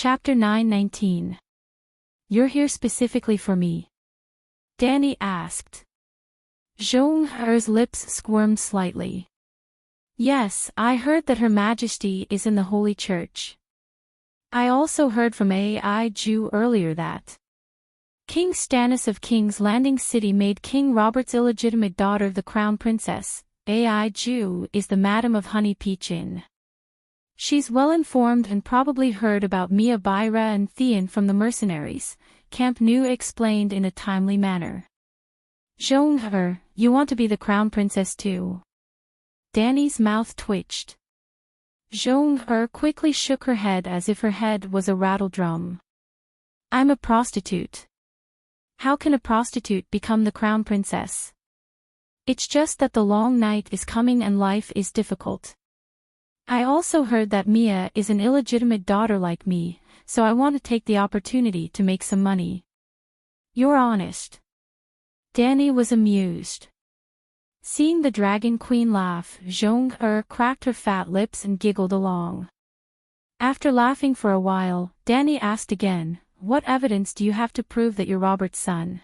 Chapter 9:19. You're here specifically for me? Danny asked. Zhonghe's lips squirmed slightly. Yes, I heard that Her Majesty is in the Holy Church. I also heard from Ai Ju earlier that King Stannis of King's Landing City made King Robert's illegitimate daughter the crown princess. Ai Ju is the Madam of Honey Peach Inn. She's well informed and probably heard about Mia Byra and Theon from the mercenaries, Camp Nu explained in a timely manner. Zhonghe, you want to be the crown princess too? Danny's mouth twitched. Zhonghe quickly shook her head as if her head was a rattle drum. I'm a prostitute. How can a prostitute become the crown princess? It's just that the long night is coming and life is difficult. I also heard that Mia is an illegitimate daughter like me, so I want to take the opportunity to make some money. You're honest. Danny was amused. Seeing the Dragon Queen laugh, Zhonghe cracked her fat lips and giggled along. After laughing for a while, Danny asked again, what evidence do you have to prove that you're Robert's son?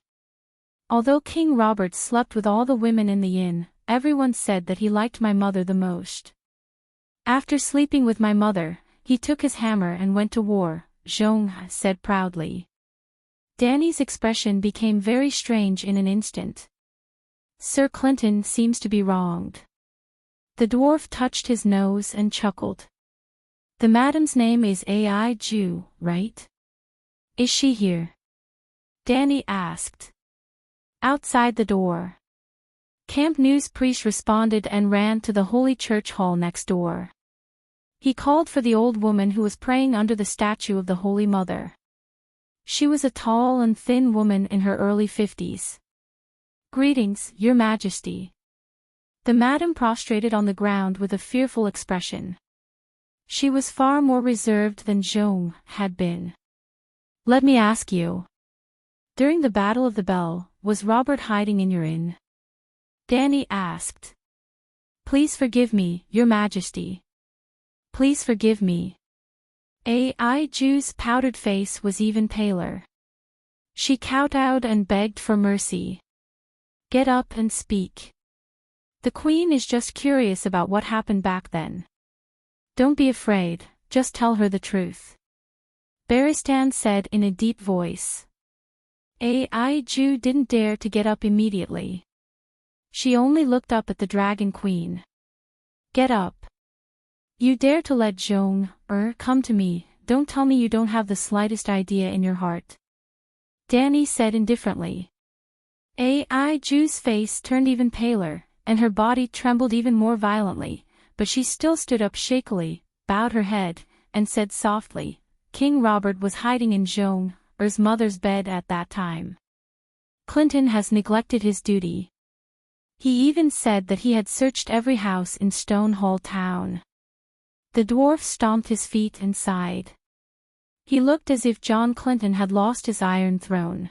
Although King Robert slept with all the women in the inn, everyone said that he liked my mother the most. After sleeping with my mother, he took his hammer and went to war, Zhonghe said proudly. Danny's expression became very strange in an instant. Sir Clinton seems to be wronged. The dwarf touched his nose and chuckled. The madam's name is Ai Ju, right? Is she here? Danny asked. Outside the door. Camp Nu's priest responded and ran to the Holy Church hall next door. He called for the old woman who was praying under the statue of the Holy Mother. She was a tall and thin woman in her early 50s. Greetings, Your Majesty. The madam prostrated on the ground with a fearful expression. She was far more reserved than Zhong had been. Let me ask you. During the Battle of the Bell, was Robert hiding in your inn? Danny asked. Please forgive me, Your Majesty. Please forgive me. Ai Ju's powdered face was even paler. She kowtowed and begged for mercy. Get up and speak. The Queen is just curious about what happened back then. Don't be afraid, just tell her the truth. Barristan said in a deep voice. Ai Ju didn't dare to get up immediately. She only looked up at the Dragon Queen. Get up. You dare to let Zhong come to me, don't tell me you don't have the slightest idea in your heart. Danny said indifferently. Ai Ju's face turned even paler, and her body trembled even more violently, but she still stood up shakily, bowed her head, and said softly, King Robert was hiding in Zhong's mother's bed at that time. Clinton has neglected his duty. He even said that he had searched every house in Stonehall Town. The dwarf stomped his feet and sighed. He looked as if John Clinton had lost his Iron Throne.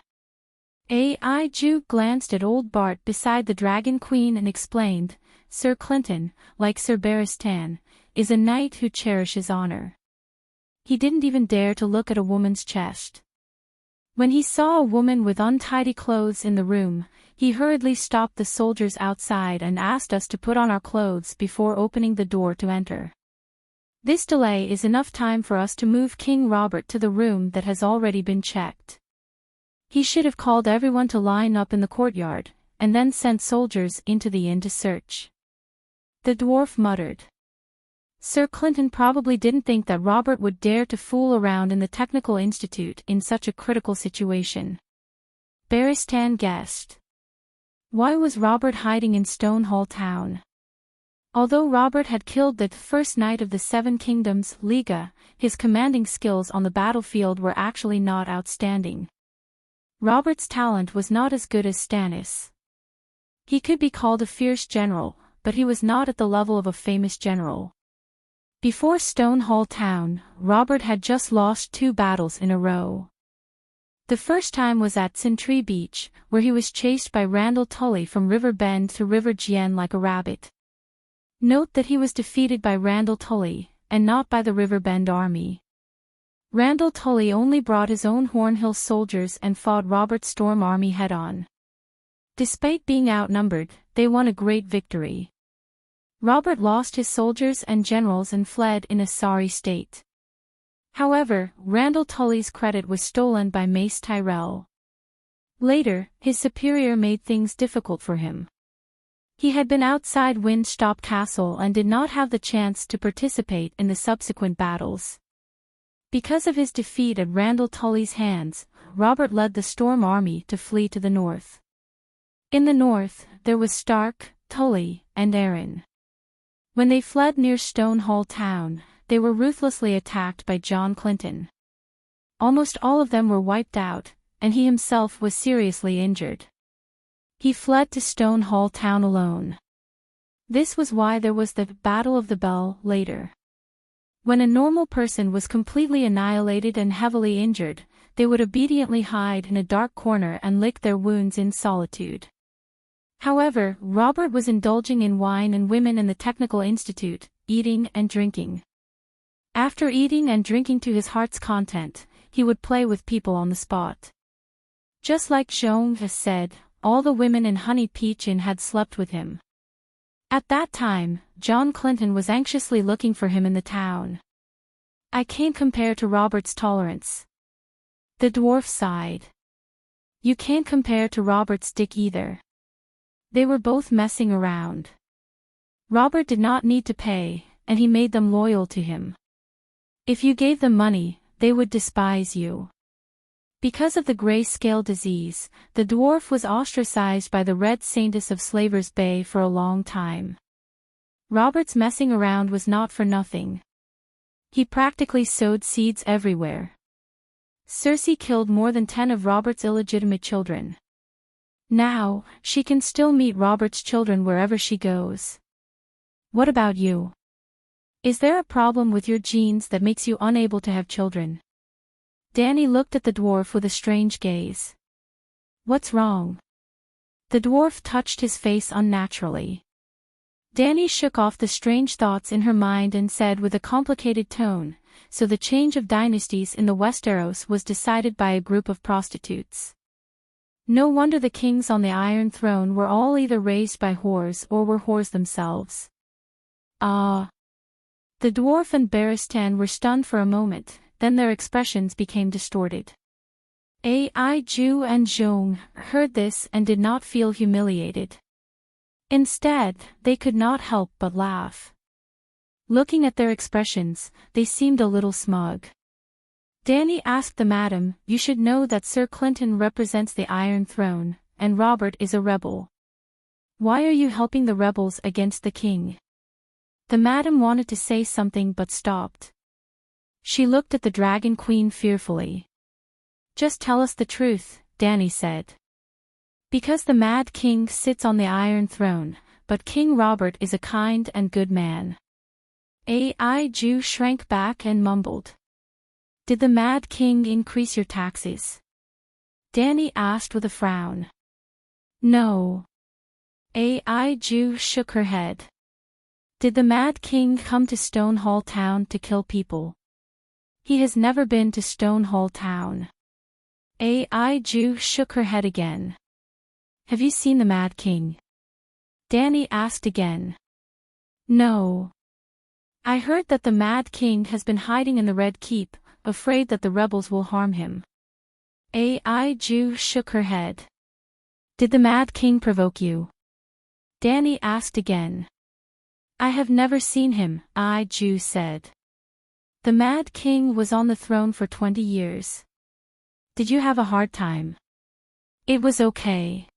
Ai Ju glanced at old Bart beside the Dragon Queen and explained, Sir Clinton, like Sir Barristan, is a knight who cherishes honor. He didn't even dare to look at a woman's chest. When he saw a woman with untidy clothes in the room, he hurriedly stopped the soldiers outside and asked us to put on our clothes before opening the door to enter. This delay is enough time for us to move King Robert to the room that has already been checked. He should have called everyone to line up in the courtyard, and then sent soldiers into the inn to search. The dwarf muttered. Sir Clinton probably didn't think that Robert would dare to fool around in the Technical Institute in such a critical situation. Barristan guessed. Why was Robert hiding in Stonehall Town? Although Robert had killed the first knight of the Seven Kingdoms, Liga, his commanding skills on the battlefield were actually not outstanding. Robert's talent was not as good as Stannis. He could be called a fierce general, but he was not at the level of a famous general. Before Stonehall Town, Robert had just lost 2 battles in a row. The first time was at Sintry Beach, where he was chased by Randall Tully from River Bend to River Gien like a rabbit. Note that he was defeated by Randall Tully, and not by the River Bend army. Randall Tully only brought his own Hornhill soldiers and fought Robert's storm army head-on. Despite being outnumbered, they won a great victory. Robert lost his soldiers and generals and fled in a sorry state. However, Randall Tully's credit was stolen by Mace Tyrell. Later, his superior made things difficult for him. He had been outside Windstop Castle and did not have the chance to participate in the subsequent battles. Because of his defeat at Randall Tully's hands, Robert led the Storm Army to flee to the north. In the north, there was Stark, Tully, and Arryn. When they fled near Stonehall Town, they were ruthlessly attacked by John Clinton. Almost all of them were wiped out, and he himself was seriously injured. He fled to Stonehall Town alone. This was why there was the Battle of the Bell later. When a normal person was completely annihilated and heavily injured, they would obediently hide in a dark corner and lick their wounds in solitude. However, Robert was indulging in wine and women in the Technical Institute, eating and drinking. After eating and drinking to his heart's content, he would play with people on the spot. Just like Joan has said, all the women in Honey Peach Inn had slept with him. At that time, John Clinton was anxiously looking for him in the town. I can't compare to Robert's tolerance. The dwarf sighed. You can't compare to Robert's dick either. They were both messing around. Robert did not need to pay, and he made them loyal to him. If you gave them money, they would despise you. Because of the grayscale disease, the dwarf was ostracized by the Red Saintess of Slavers Bay for a long time. Robert's messing around was not for nothing. He practically sowed seeds everywhere. Cersei killed more than 10 of Robert's illegitimate children. Now, she can still meet Robert's children wherever she goes. What about you? Is there a problem with your genes that makes you unable to have children? Dany looked at the dwarf with a strange gaze. What's wrong? The dwarf touched his face unnaturally. Dany shook off the strange thoughts in her mind and said with a complicated tone, so the change of dynasties in the Westeros was decided by a group of prostitutes. No wonder the kings on the Iron Throne were all either raised by whores or were whores themselves. Ah! The dwarf and Barristan were stunned for a moment, then their expressions became distorted. Ai-Ju and Zhong heard this and did not feel humiliated. Instead, they could not help but laugh. Looking at their expressions, they seemed a little smug. Dany asked the madam, "You should know that Sir Clinton represents the Iron Throne, and Robert is a rebel. Why are you helping the rebels against the king?" The madam wanted to say something but stopped. She looked at the Dragon Queen fearfully. "Just tell us the truth," Dany said. "Because the Mad King sits on the Iron Throne, but King Robert is a kind and good man." Ai-Ju shrank back and mumbled. "Did the Mad King increase your taxes?" Dany asked with a frown. "No." Ai-Ju shook her head. "Did the Mad King come to Stonehall Town to kill people?" "He has never been to Stonehall Town." Ai-Ju shook her head again. "Have you seen the Mad King?" Dany asked again. "No. I heard that the Mad King has been hiding in the Red Keep, afraid that the rebels will harm him." Ai-Ju shook her head. "Did the Mad King provoke you?" Dany asked again. "I have never seen him," Ai-Ju said. "The Mad King was on the throne for 20 years. Did you have a hard time?" "It was okay."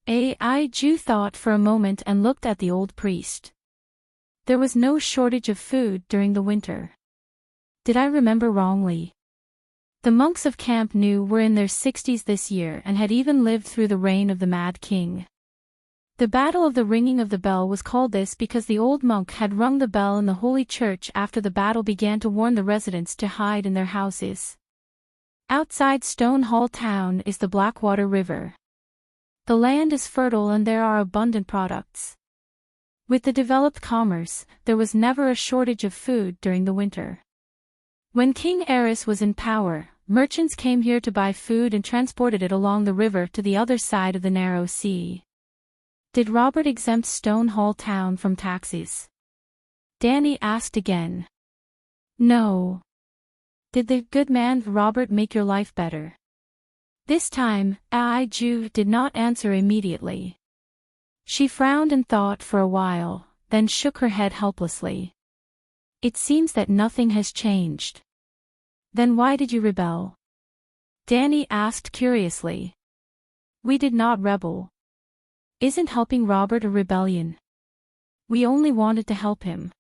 Ai-Ju thought for a moment and looked at the old priest. There was no shortage of food during the winter. Did I remember wrongly? The monks of Camp New were in their 60s this year and had even lived through the reign of the Mad King. The Battle of the Ringing of the Bell was called this because the old monk had rung the bell in the Holy Church after the battle began to warn the residents to hide in their houses. Outside Stonehall Town is the Blackwater River. The land is fertile and there are abundant products. With the developed commerce, there was never a shortage of food during the winter. When King Eris was in power, merchants came here to buy food and transported it along the river to the other side of the narrow sea. Did Robert exempt Stonehall Town from taxes? Danny asked again. No. Did the good man Robert make your life better? This time, Ai-ju did not answer immediately. She frowned and thought for a while, then shook her head helplessly. It seems that nothing has changed. Then why did you rebel? Danny asked curiously. We did not rebel. Isn't helping Robert a rebellion? We only wanted to help him.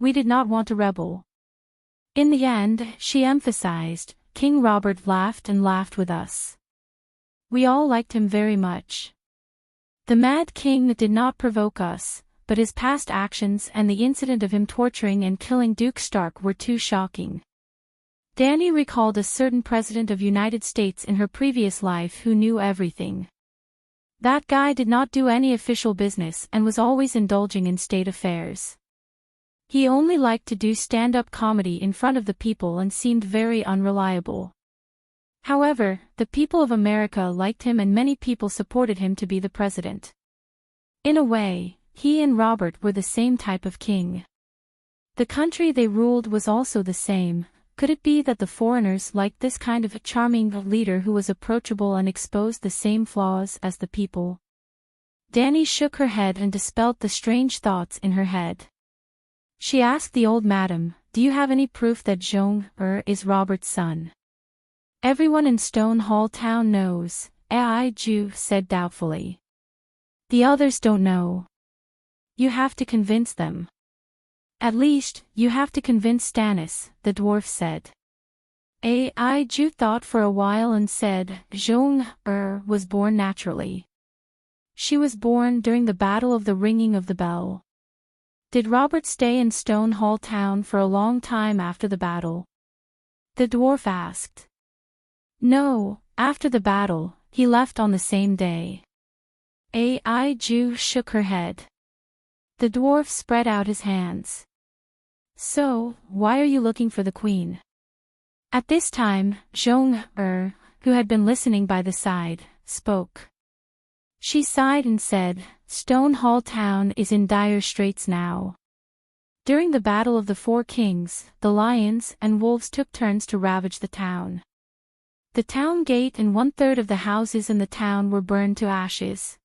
We did not want to rebel. In the end, she emphasized, King Robert laughed and laughed with us. We all liked him very much. The Mad King did not provoke us, but his past actions and the incident of him torturing and killing Duke Stark were too shocking. Danny recalled a certain president of United States in her previous life who knew everything. That guy did not do any official business and was always indulging in state affairs. He only liked to do stand-up comedy in front of the people and seemed very unreliable. However, the people of America liked him and many people supported him to be the president. In a way, he and Robert were the same type of king. The country they ruled was also the same. Could it be that the foreigners liked this kind of a charming leader who was approachable and exposed the same flaws as the people? Danny shook her head and dispelled the strange thoughts in her head. She asked the old madam, do you have any proof that Zhong is Robert's son? Everyone in Stonehall Town knows, Ai-ju said doubtfully. The others don't know. You have to convince them. At least, you have to convince Stannis, the dwarf said. Ai-ju thought for a while and said, Zhong was born naturally. She was born during the Battle of the Ringing of the Bell. Did Robert stay in Stonehall Town for a long time after the battle? The dwarf asked. No, after the battle, he left on the same day. Ai-ju shook her head. The dwarf spread out his hands. So, why are you looking for the queen? At this time, Zhong who had been listening by the side, spoke. She sighed and said, Stonehall Town is in dire straits now. During the Battle of the Four Kings, the lions and wolves took turns to ravage the town. The town gate and 1/3 of the houses in the town were burned to ashes.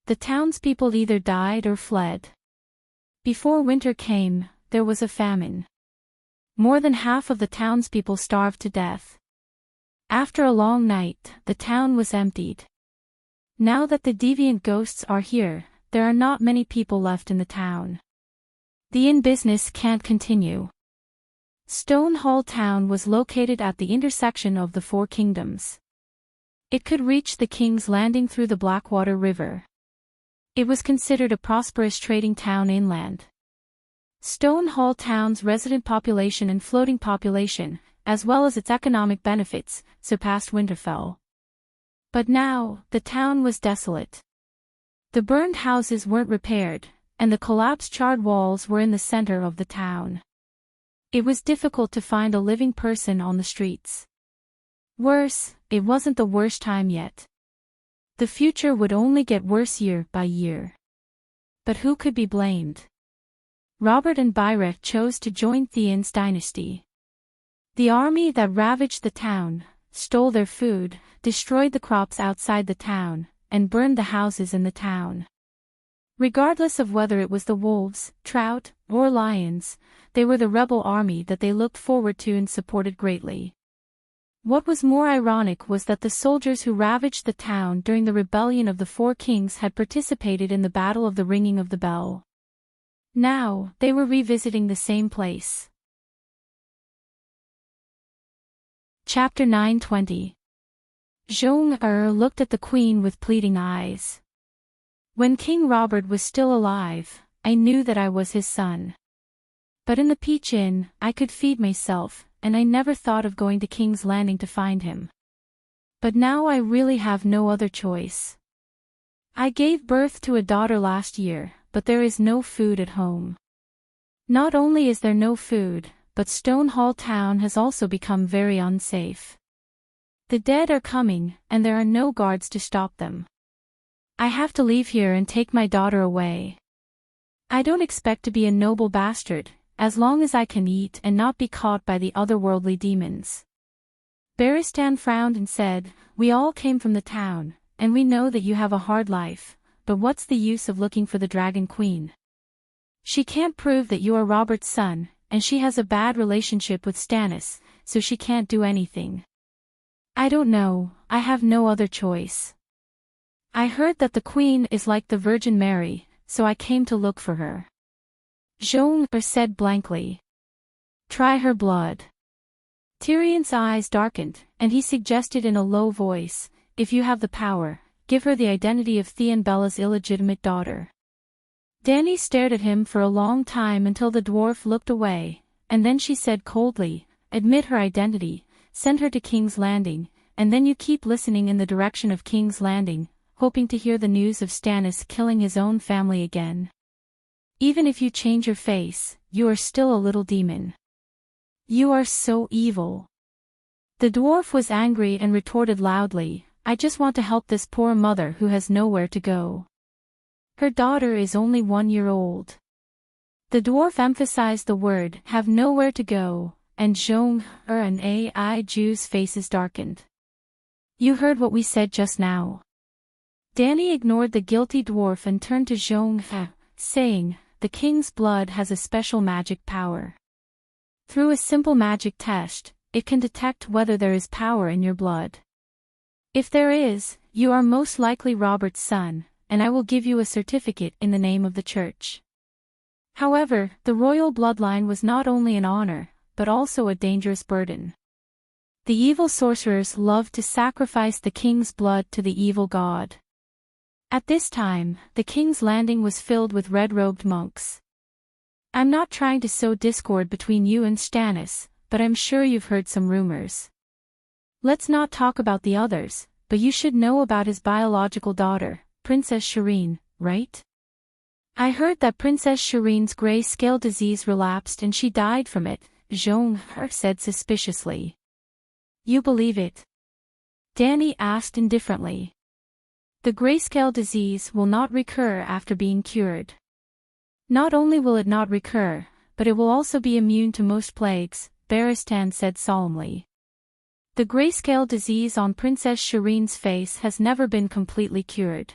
The townspeople either died or fled. Before winter came, there was a famine. More than half of the townspeople starved to death. After a long night, the town was emptied. Now that the deviant ghosts are here, there are not many people left in the town. The inn business can't continue. Stonehall Town was located at the intersection of the Four Kingdoms. It could reach the King's Landing through the Blackwater River. It was considered a prosperous trading town inland. Stonehall Town's resident population and floating population, as well as its economic benefits, surpassed Winterfell. But now, the town was desolate. The burned houses weren't repaired, and the collapsed charred walls were in the center of the town. It was difficult to find a living person on the streets. Worse, it wasn't the worst time yet. The future would only get worse year by year. But who could be blamed? Robert and Byra chose to join Theon's dynasty. The army that ravaged the town, stole their food, destroyed the crops outside the town, and burned the houses in the town. Regardless of whether it was the wolves, trout, or lions, they were the rebel army that they looked forward to and supported greatly. What was more ironic was that the soldiers who ravaged the town during the rebellion of the Four Kings had participated in the Battle of the Ringing of the Bell. Now, they were revisiting the same place. Chapter 9:20. Zhong looked at the queen with pleading eyes. When King Robert was still alive, I knew that I was his son. But in the Peach Inn, I could feed myself, and I never thought of going to King's Landing to find him. But now I really have no other choice. I gave birth to a daughter last year, but there is no food at home. Not only is there no food, but Stone Hall Town has also become very unsafe. The dead are coming, and there are no guards to stop them. I have to leave here and take my daughter away. I don't expect to be a noble bastard, as long as I can eat and not be caught by the otherworldly demons. Baristan frowned and said, "We all came from the town, and we know that you have a hard life, but what's the use of looking for the Dragon Queen? She can't prove that you are Robert's son, and she has a bad relationship with Stannis, so she can't do anything. I don't know, I have no other choice. I heard that the Queen is like the Virgin Mary, so I came to look for her." Jean said blankly. "Try her blood." Tyrion's eyes darkened, and he suggested in a low voice, "If you have the power, give her the identity of Theon Bella's illegitimate daughter." Dany stared at him for a long time until the dwarf looked away, and then she said coldly, "Admit her identity, send her to King's Landing, and then you keep listening in the direction of King's Landing, hoping to hear the news of Stannis killing his own family again. Even if you change your face, you are still a little demon. You are so evil." The dwarf was angry and retorted loudly, "I just want to help this poor mother who has nowhere to go. Her daughter is only 1 year old." The dwarf emphasized the word, "have nowhere to go," and Jean and Ai Jew's faces darkened. "You heard what we said just now." Dany ignored the guilty dwarf and turned to Jean, saying, "The king's blood has a special magic power. Through a simple magic test, it can detect whether there is power in your blood. If there is, you are most likely Robert's son, and I will give you a certificate in the name of the church." However, the royal bloodline was not only an honor, but also a dangerous burden. The evil sorcerers loved to sacrifice the king's blood to the evil god. At this time, the King's Landing was filled with red-robed monks. "I'm not trying to sow discord between you and Stannis, but I'm sure you've heard some rumors. Let's not talk about the others, but you should know about his biological daughter, Princess Shireen, right? I heard that Princess Shireen's gray-scale disease relapsed and she died from it," Jean said suspiciously. "You believe it?" Dany asked indifferently. "The grayscale disease will not recur after being cured. Not only will it not recur, but it will also be immune to most plagues," Baristan said solemnly. "The grayscale disease on Princess Shireen's face has never been completely cured.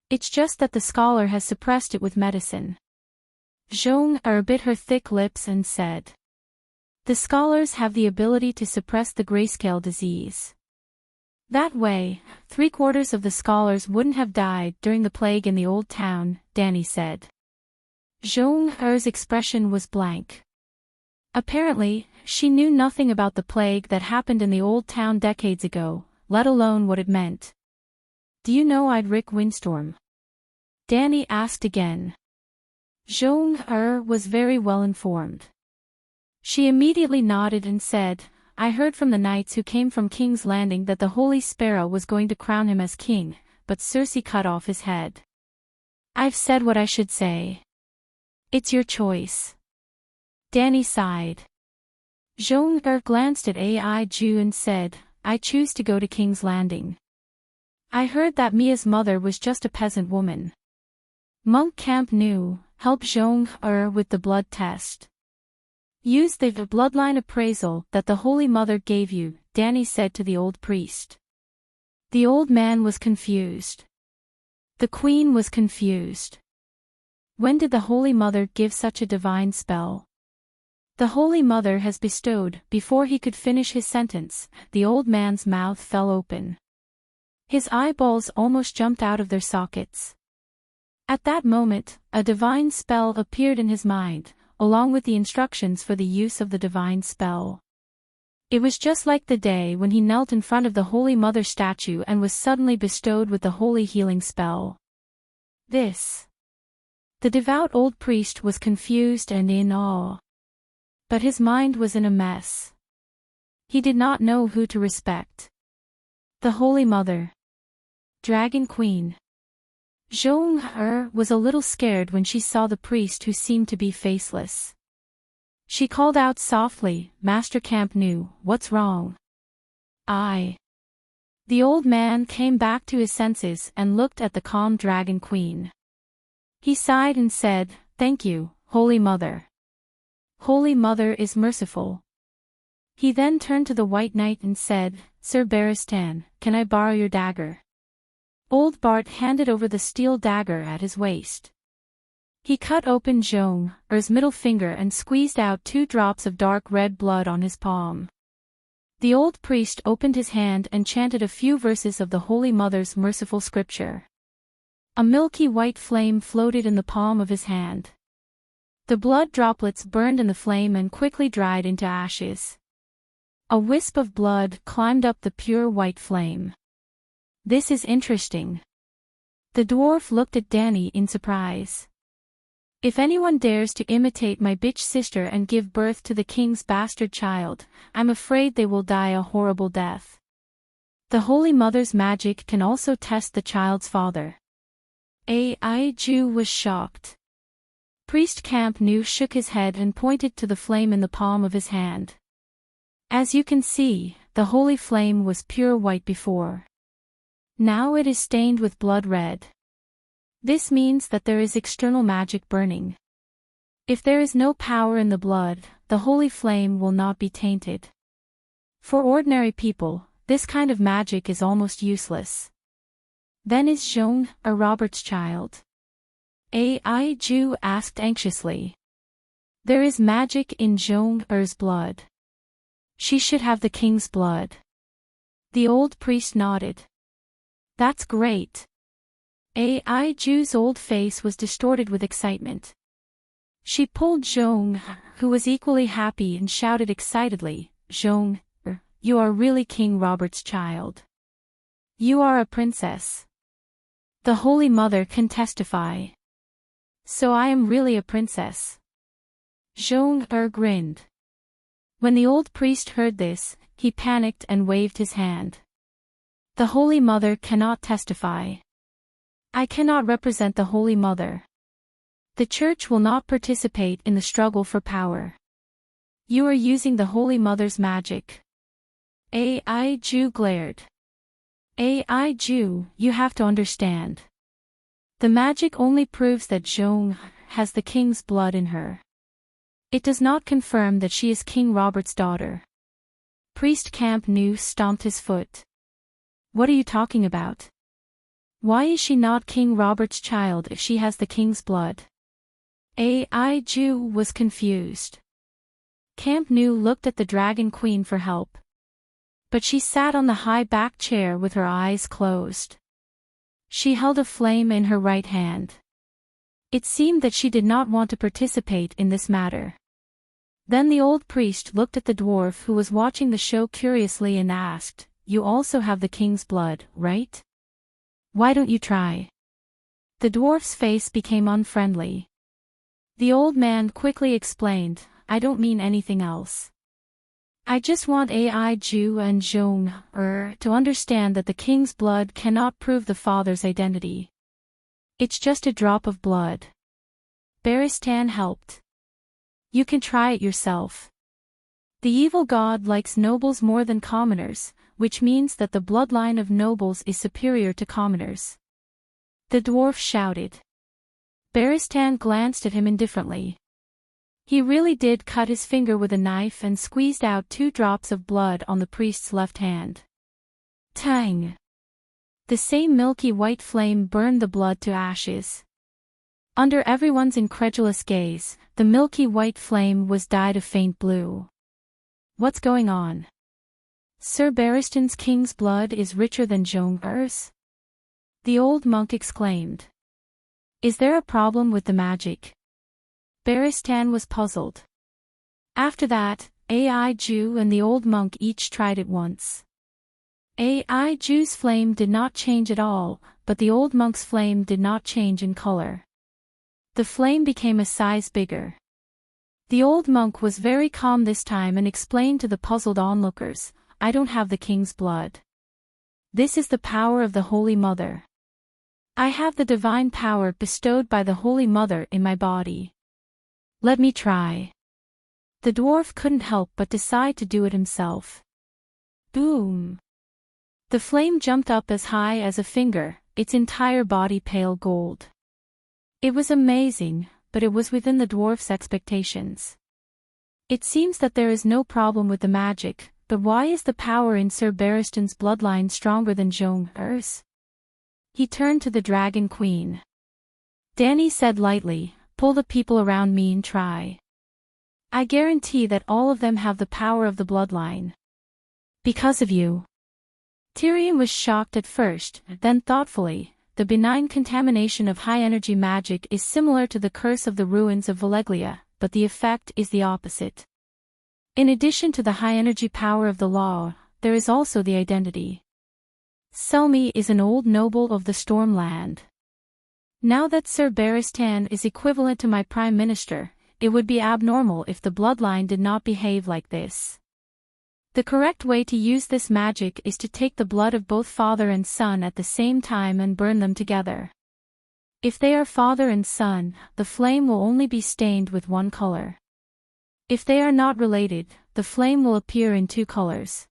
It's just that the scholar has suppressed it with medicine." Jean bit her thick lips and said, "The scholars have the ability to suppress the grayscale disease. That way, 3/4 of the scholars wouldn't have died during the plague in the old town," Dany said. Jean's expression was blank. Apparently, she knew nothing about the plague that happened in the old town decades ago, let alone what it meant. "Do you know Rick Windstorm?" Dany asked again. Jean was very well informed. She immediately nodded and said, "I heard from the knights who came from King's Landing that the Holy Sparrow was going to crown him as king, but Cersei cut off his head. I've said what I should say. It's your choice." Dany sighed. Jean glanced at Ai Ju and said, "I choose to go to King's Landing. I heard that Mia's mother was just a peasant woman. Monk Camp knew, help Jean with the blood test. Use the bloodline appraisal that the Holy Mother gave you," Dany said to the old priest. The old man was confused. The queen was confused. When did the Holy Mother give such a divine spell? The Holy Mother has bestowed. Before he could finish his sentence, the old man's mouth fell open. His eyeballs almost jumped out of their sockets. At that moment, a divine spell appeared in his mind, along with the instructions for the use of the divine spell. It was just like the day when he knelt in front of the Holy Mother statue and was suddenly bestowed with the holy healing spell. The devout old priest was confused and in awe. But his mind was in a mess. He did not know who to respect. The Holy Mother. Dragon Queen. Jean was a little scared when she saw the priest who seemed to be faceless. She called out softly, Master Camp knew, what's wrong? The old man came back to his senses and looked at the calm dragon queen. He sighed and said, Thank you, Holy Mother. Holy Mother is merciful. He then turned to the White Knight and said, Sir Barristan, can I borrow your dagger? Old Bart handed over the steel dagger at his waist. He cut open Zhong's middle finger and squeezed out 2 drops of dark red blood on his palm. The old priest opened his hand and chanted a few verses of the Holy Mother's merciful scripture. A milky white flame floated in the palm of his hand. The blood droplets burned in the flame and quickly dried into ashes. A wisp of blood climbed up the pure white flame. This is interesting. The dwarf looked at Danny in surprise. If anyone dares to imitate my bitch sister and give birth to the king's bastard child, I'm afraid they will die a horrible death. The Holy Mother's magic can also test the child's father. AI Jew was shocked. Priest Camp Nu shook his head and pointed to the flame in the palm of his hand. As you can see, the holy flame was pure white before. Now it is stained with blood red. This means that there is external magic burning. If there is no power in the blood, the holy flame will not be tainted. For ordinary people, this kind of magic is almost useless. Then is Zhong a Robert's child? AI Jew asked anxiously. There is magic in Zhong's blood. She should have the king's blood. The old priest nodded. That's great. AI Jew's old face was distorted with excitement. She pulled Zhong, who was equally happy, and shouted excitedly, Zhong, you are really King Robert's child. You are a princess. The Holy Mother can testify. So I am really a princess. Zhong grinned. When the old priest heard this, he panicked and waved his hand. The Holy Mother cannot testify. I cannot represent the Holy Mother. The Church will not participate in the struggle for power. You are using the Holy Mother's magic. AI Jew glared. AI Jew, you have to understand. The magic only proves that Zhong has the king's blood in her. It does not confirm that she is King Robert's daughter. Priest Camp Nu stomped his foot. What are you talking about? Why is she not King Robert's child if she has the king's blood? AI Jew was confused. Camp Nu looked at the Dragon Queen for help. But she sat on the high back chair with her eyes closed. She held a flame in her right hand. It seemed that she did not want to participate in this matter. Then the old priest looked at the dwarf who was watching the show curiously and asked, You also have the king's blood, right? Why don't you try? The dwarf's face became unfriendly. The old man quickly explained, I don't mean anything else. I just want AI Jew and Zhong to understand that the king's blood cannot prove the father's identity. It's just a drop of blood. Barristan helped. You can try it yourself. The evil god likes nobles more than commoners, which means that the bloodline of nobles is superior to commoners. The dwarf shouted. Barristan glanced at him indifferently. He really did cut his finger with a knife and squeezed out 2 drops of blood on the priest's left hand. Tang! The same milky white flame burned the blood to ashes. Under everyone's incredulous gaze, the milky white flame was dyed a faint blue. What's going on? Sir Barristan's king's blood is richer than Zhong's? The old monk exclaimed. Is there a problem with the magic? Barristan was puzzled. After that, AI Jew and the old monk each tried it once. AI Jew's flame did not change at all, but the old monk's flame did not change in color. The flame became a size bigger. The old monk was very calm this time and explained to the puzzled onlookers, I don't have the king's blood. This is the power of the Holy Mother. I have the divine power bestowed by the Holy Mother in my body. Let me try. The dwarf couldn't help but decide to do it himself. Boom! The flame jumped up as high as a finger, its entire body pale gold. It was amazing, but it was within the dwarf's expectations. It seems that there is no problem with the magic, but why is the power in Sir Barristan's bloodline stronger than Zhong's? He turned to the Dragon Queen. Danny said lightly, "Pull the people around me and try. I guarantee that all of them have the power of the bloodline. Because of you." Tyrion was shocked at first, then thoughtfully, the benign contamination of high-energy magic is similar to the curse of the ruins of Valeglia, but the effect is the opposite. In addition to the high-energy power of the law, there is also the identity. Selmy is an old noble of the Stormland. Now that Sir Barristan is equivalent to my Prime Minister, it would be abnormal if the bloodline did not behave like this. The correct way to use this magic is to take the blood of both father and son at the same time and burn them together. If they are father and son, the flame will only be stained with one color. If they are not related, the flame will appear in two colors.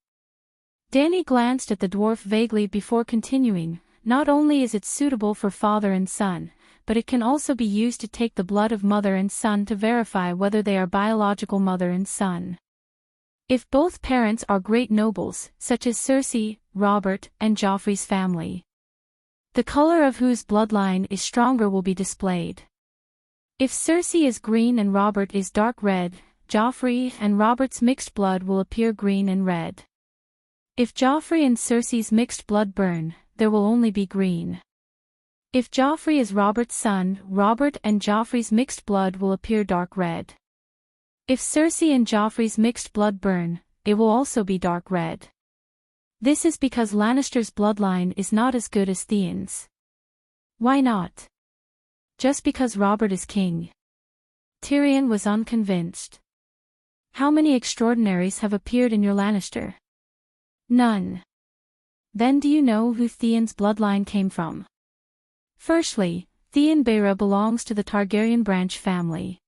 Danny glanced at the dwarf vaguely before continuing. Not only is it suitable for father and son, but it can also be used to take the blood of mother and son to verify whether they are biological mother and son. If both parents are great nobles, such as Cersei, Robert, and Joffrey's family, the color of whose bloodline is stronger will be displayed. If Cersei is green and Robert is dark red, Joffrey and Robert's mixed blood will appear green and red. If Joffrey and Cersei's mixed blood burn, there will only be green. If Joffrey is Robert's son, Robert and Joffrey's mixed blood will appear dark red. If Cersei and Joffrey's mixed blood burn, it will also be dark red. This is because Lannister's bloodline is not as good as Theon's. Why not? Just because Robert is king. Tyrion was unconvinced. How many extraordinaries have appeared in your Lannister? None. Then do you know who Theon's bloodline came from? Firstly, Theon Beyra belongs to the Targaryen branch family.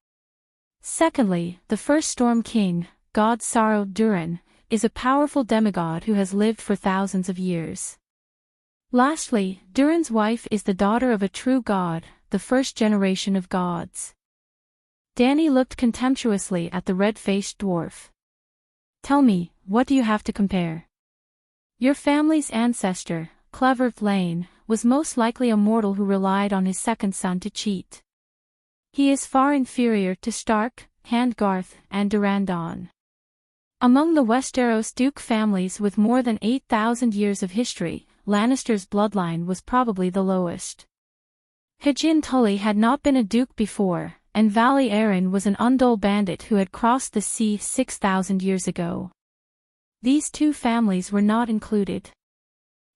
Secondly, the first Storm King, God Sorrow Durin, is a powerful demigod who has lived for thousands of years. Lastly, Durin's wife is the daughter of a true god, the first generation of gods. Danny looked contemptuously at the red-faced dwarf. Tell me, what do you have to compare? Your family's ancestor, Clever Lane, was most likely a mortal who relied on his second son to cheat. He is far inferior to Stark, Handgarth, and Durrandon. Among the Westeros Duke families with more than 8,000 years of history, Lannister's bloodline was probably the lowest. Hajin Tully had not been a duke before, and Valley Aaron was an Undol bandit who had crossed the sea 6,000 years ago. These two families were not included.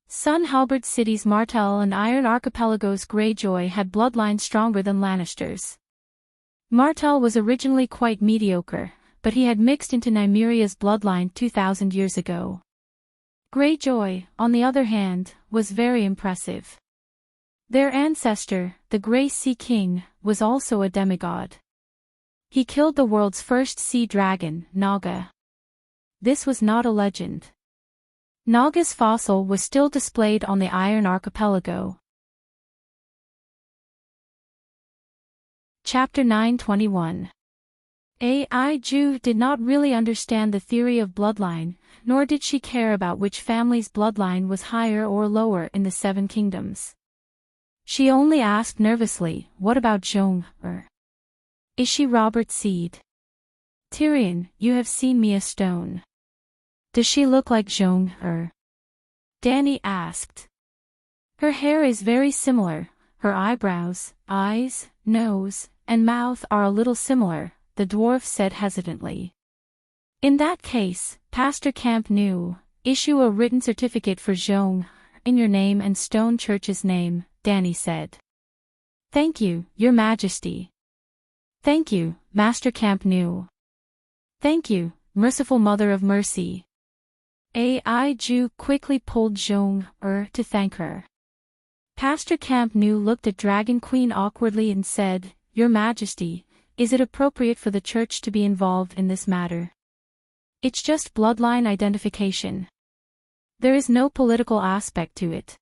Son Halberd City's Martell and Iron Archipelago's Greyjoy had bloodlines stronger than Lannister's. Martell was originally quite mediocre, but he had mixed into Nymeria's bloodline 2,000 years ago. Greyjoy, on the other hand, was very impressive. Their ancestor, the Grey Sea King, was also a demigod. He killed the world's first sea dragon, Naga. This was not a legend. Naga's fossil was still displayed on the Iron Archipelago. Chapter 9:21. Ai-Ju did not really understand the theory of bloodline, nor did she care about which family's bloodline was higher or lower in the Seven Kingdoms. She only asked nervously, what about Zhong? Is she Robert's seed? Tyrion, you have seen Mia Stone. Does she look like Zhong? Danny asked. Her hair is very similar, her eyebrows, eyes, nose, and mouth are a little similar, the dwarf said hesitantly. In that case, Pastor Camp Nu, issue a written certificate for Zhong, in your name and Stone Church's name, Danny said. Thank you, Your Majesty. Thank you, Master Camp Nu. Thank you, Merciful Mother of Mercy. Ai-Ju quickly pulled Zhong to thank her. Pastor Camp Nu looked at Dragon Queen awkwardly and said, Your Majesty, is it appropriate for the church to be involved in this matter? It's just bloodline identification. There is no political aspect to it.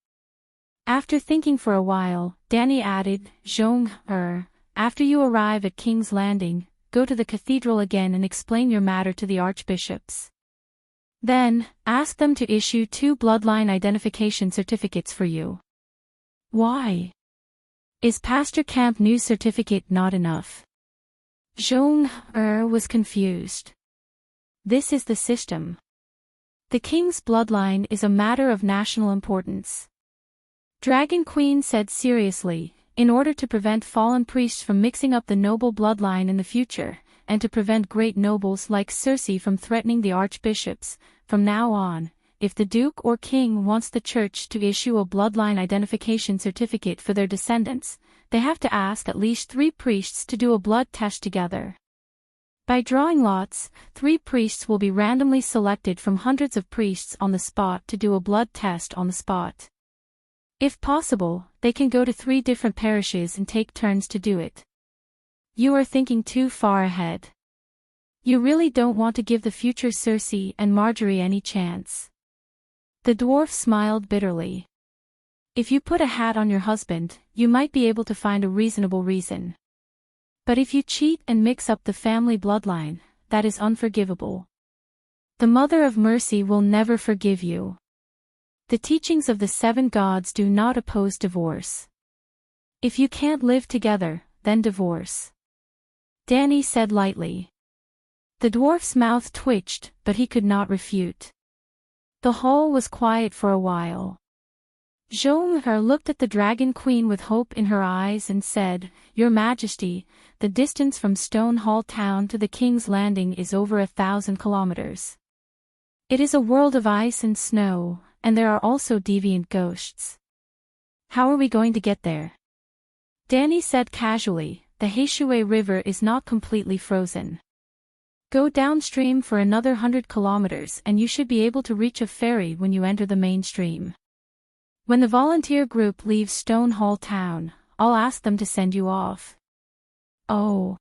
After thinking for a while, Danny added, after you arrive at King's Landing, go to the cathedral again and explain your matter to the archbishops. Then, ask them to issue 2 bloodline identification certificates for you. Why? Is Pastor Camp News certificate not enough? Was confused. This is the system. The king's bloodline is a matter of national importance. Dragon Queen said seriously, in order to prevent fallen priests from mixing up the noble bloodline in the future, and to prevent great nobles like Cersei from threatening the archbishops, from now on, if the duke or king wants the church to issue a bloodline identification certificate for their descendants, they have to ask at least 3 priests to do a blood test together. By drawing lots, 3 priests will be randomly selected from hundreds of priests on the spot to do a blood test on the spot. If possible, they can go to 3 different parishes and take turns to do it. You are thinking too far ahead. You really don't want to give the future Cersei and Marjorie any chance. The dwarf smiled bitterly. If you put a hat on your husband, you might be able to find a reasonable reason. But if you cheat and mix up the family bloodline, that is unforgivable. The Mother of Mercy will never forgive you. The teachings of the 7 gods do not oppose divorce. If you can't live together, then divorce. Danny said lightly. The dwarf's mouth twitched, but he could not refute. The hall was quiet for a while. Looked at the Dragon Queen with hope in her eyes and said, Your Majesty, the distance from Stonehall Town to the King's Landing is over 1,000 kilometers. It is a world of ice and snow, and there are also deviant ghosts. How are we going to get there? Danny said casually, the Heishui River is not completely frozen. Go downstream for another 100 kilometers and you should be able to reach a ferry when you enter the mainstream. When the volunteer group leaves Stonehall Town, I'll ask them to send you off. Oh.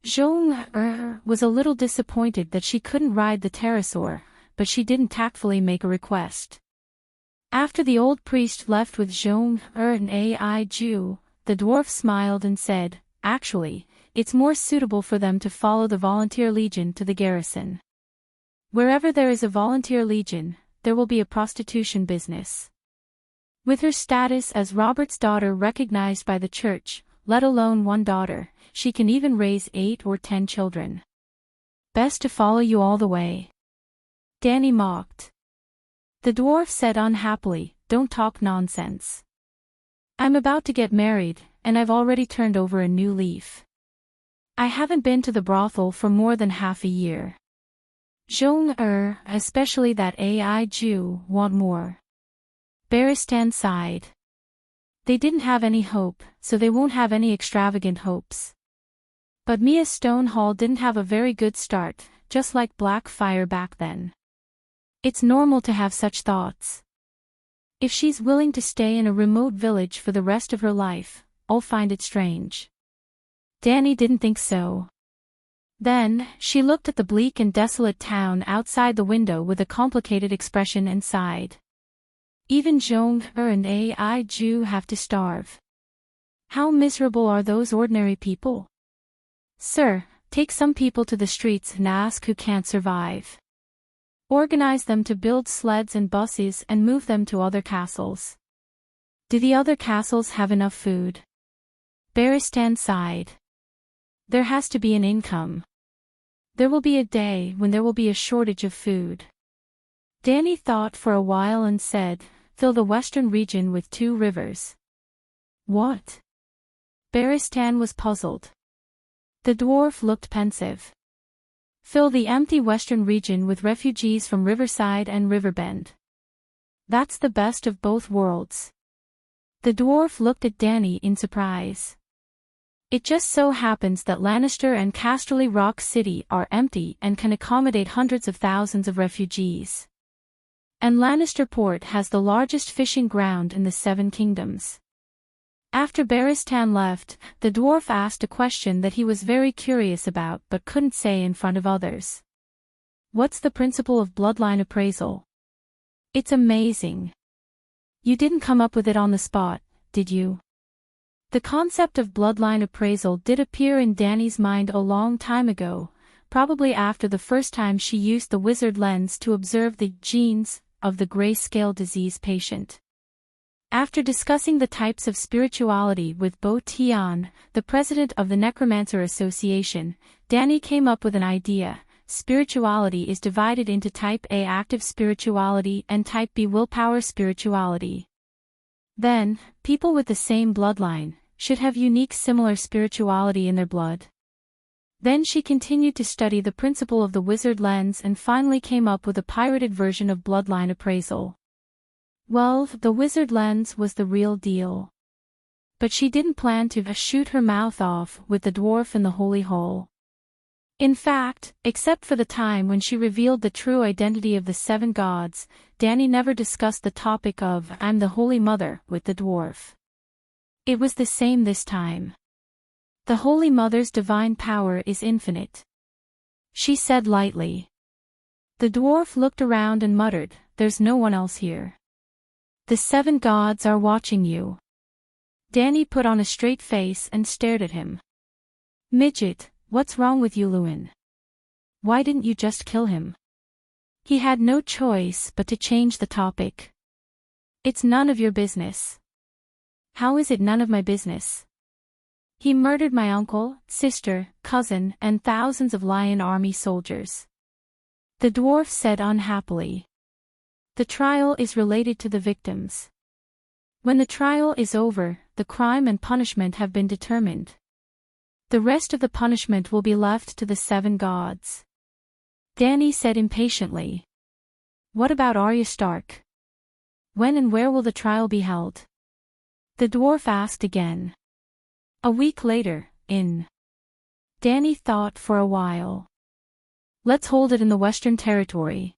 Zhong was a little disappointed that she couldn't ride the pterosaur, but she didn't tactfully make a request. After the old priest left with Zhong and Ai Ju, the dwarf smiled and said, Actually, it's more suitable for them to follow the volunteer legion to the garrison. Wherever there is a volunteer legion, there will be a prostitution business. With her status as Robert's daughter recognized by the church, let alone 1 daughter, she can even raise 8 or 10 children. Best to follow you all the way. Danny mocked. The dwarf said unhappily, Don't talk nonsense. I'm about to get married, and I've already turned over a new leaf. I haven't been to the brothel for more than half a year. Zhong especially that Ai Ju, want more. Barristan sighed. They didn't have any hope, so they won't have any extravagant hopes. But Mia Stonehall didn't have a very good start, just like Blackfire back then. It's normal to have such thoughts. If she's willing to stay in a remote village for the rest of her life, I'll find it strange. Danny didn't think so. Then, she looked at the bleak and desolate town outside the window with a complicated expression and sighed. Even Zhong and Ai Ju have to starve. How miserable are those ordinary people? Sir, take some people to the streets and ask who can't survive. Organize them to build sleds and buses and move them to other castles. Do the other castles have enough food? Barristan sighed. There has to be an income. There will be a day when there will be a shortage of food. Danny thought for a while and said, Fill the western region with 2 rivers. What? Barristan was puzzled. The dwarf looked pensive. Fill the empty western region with refugees from Riverside and Riverbend. That's the best of both worlds. The dwarf looked at Danny in surprise. It just so happens that Lannister and Casterly Rock City are empty and can accommodate hundreds of thousands of refugees. And Lannister Port has the largest fishing ground in the 7 kingdoms. After Baristan left, the dwarf asked a question that he was very curious about but couldn't say in front of others. What's the principle of bloodline appraisal? It's amazing. You didn't come up with it on the spot, did you? The concept of bloodline appraisal did appear in Danny's mind a long time ago, probably after the first time she used the wizard lens to observe the genes of the grayscale disease patient. After discussing the types of spirituality with Bo Tian, the president of the Necromancer Association, Danny came up with an idea. Spirituality is divided into Type A active spirituality and Type B willpower spirituality. Then, people with the same bloodline should have unique similar spirituality in their blood. Then she continued to study the principle of the wizard lens and finally came up with a pirated version of bloodline appraisal. Well, the wizard lens was the real deal. But she didn't plan to shoot her mouth off with the dwarf in the holy hole. In fact, except for the time when she revealed the true identity of the 7 gods, Danny never discussed the topic of "I'm the Holy Mother" with the dwarf. It was the same this time. The Holy Mother's divine power is infinite, she said lightly. The dwarf looked around and muttered, "There's no one else here. The 7 gods are watching you." Danny put on a straight face and stared at him. "Midget, what's wrong with you, Lewin? Why didn't you just kill him?" He had no choice but to change the topic. "It's none of your business." "How is it none of my business? He murdered my uncle, sister, cousin, and thousands of Lion Army soldiers," the dwarf said unhappily. "The trial is related to the victims. When the trial is over, the crime and punishment have been determined. The rest of the punishment will be left to the 7 gods." Danny said impatiently. "What about Arya Stark? When and where will the trial be held?" the dwarf asked again. "A week later, in..." Danny thought for a while. "Let's hold it in the Western Territory.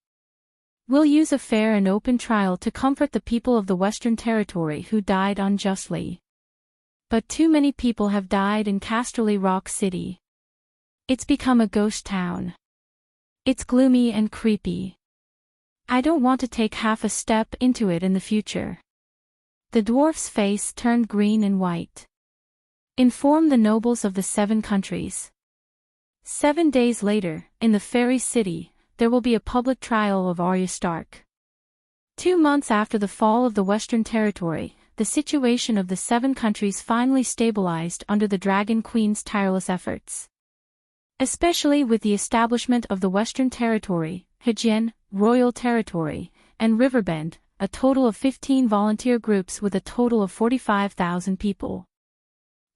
We'll use a fair and open trial to comfort the people of the Western Territory who died unjustly. But too many people have died in Casterly Rock City. It's become a ghost town. It's gloomy and creepy. I don't want to take half a step into it in the future." The dwarf's face turned green and white. "Inform the nobles of the 7 countries. 7 days later, in the fairy city, there will be a public trial of Arya Stark." 2 months after the fall of the Western Territory, the situation of the 7 countries finally stabilized under the Dragon Queen's tireless efforts. Especially with the establishment of the Western Territory, Hejian, Royal Territory, and Riverbend, a total of 15 volunteer groups with a total of 45,000 people.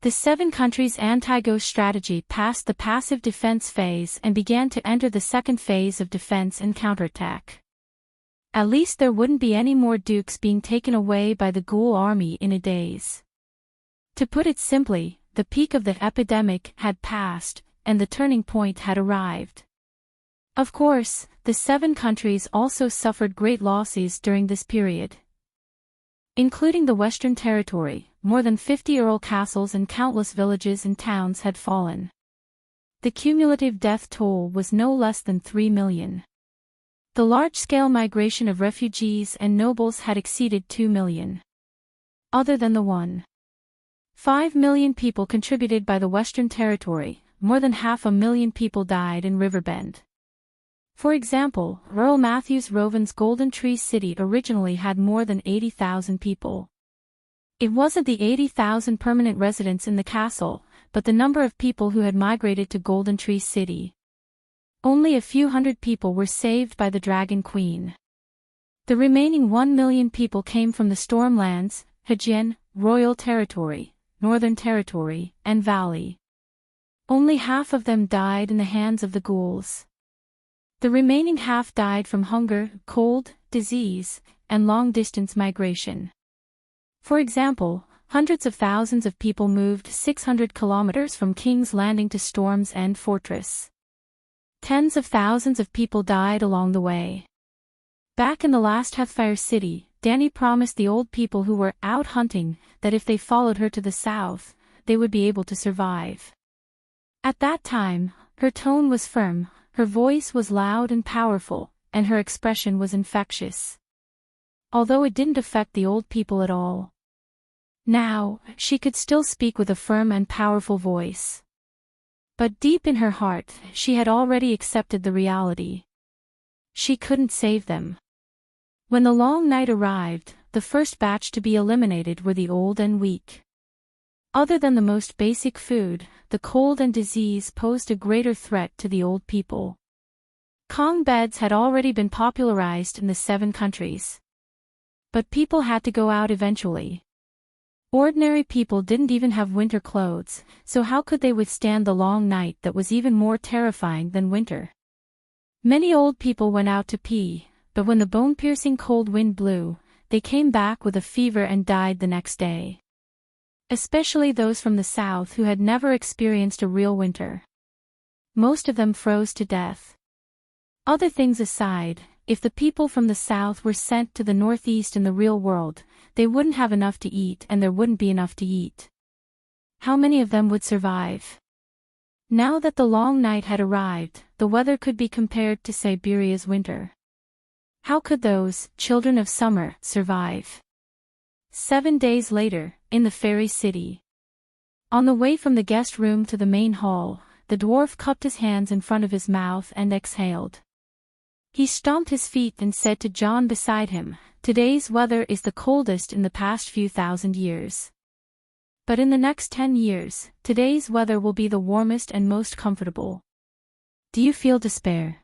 The 7 countries' anti-ghost strategy passed the passive defense phase and began to enter the second phase of defense and counterattack. At least there wouldn't be any more dukes being taken away by the ghoul army in a daze. To put it simply, the peak of the epidemic had passed, and the turning point had arrived. Of course, the 7 countries also suffered great losses during this period. Including the Western Territory, more than 50 earl castles and countless villages and towns had fallen. The cumulative death toll was no less than 3 million. The large-scale migration of refugees and nobles had exceeded 2 million. Other than the 1.5 million people contributed by the Western Territory, more than 500,000 people died in Riverbend. For example, Earl Matthews Roven's Golden Tree City originally had more than 80,000 people. It wasn't the 80,000 permanent residents in the castle, but the number of people who had migrated to Golden Tree City. Only a few hundred people were saved by the Dragon Queen. The remaining 1 million people came from the Stormlands, Hejian, Royal Territory, Northern Territory, and Valley. Only half of them died in the hands of the ghouls. The remaining half died from hunger, cold, disease, and long-distance migration. For example, hundreds of thousands of people moved 600 kilometers from King's Landing to Storm's End Fortress. Tens of thousands of people died along the way. Back in the last Heathfire City, Dany promised the old people who were out hunting that if they followed her to the south, they would be able to survive. At that time, her tone was firm, her voice was loud and powerful, and her expression was infectious. Although it didn't affect the old people at all. Now, she could still speak with a firm and powerful voice. But deep in her heart, she had already accepted the reality. She couldn't save them. When the long night arrived, the first batch to be eliminated were the old and weak. Other than the most basic food, the cold and disease posed a greater threat to the old people. Kong beds had already been popularized in the 7 countries. But people had to go out eventually. Ordinary people didn't even have winter clothes, so how could they withstand the long night that was even more terrifying than winter? Many old people went out to pee, but when the bone-piercing cold wind blew, they came back with a fever and died the next day. Especially those from the south who had never experienced a real winter. Most of them froze to death. Other things aside, if the people from the south were sent to the northeast in the real world, they wouldn't have enough to eat and there wouldn't be enough to eat. How many of them would survive? Now that the long night had arrived, the weather could be compared to Siberia's winter. How could those, children of summer, survive? 7 days later, in the fairy city. On the way from the guest room to the main hall, the dwarf cupped his hands in front of his mouth and exhaled. He stomped his feet and said to John beside him, "Today's weather is the coldest in the past few thousand years. But in the next 10 years, today's weather will be the warmest and most comfortable. Do you feel despair?"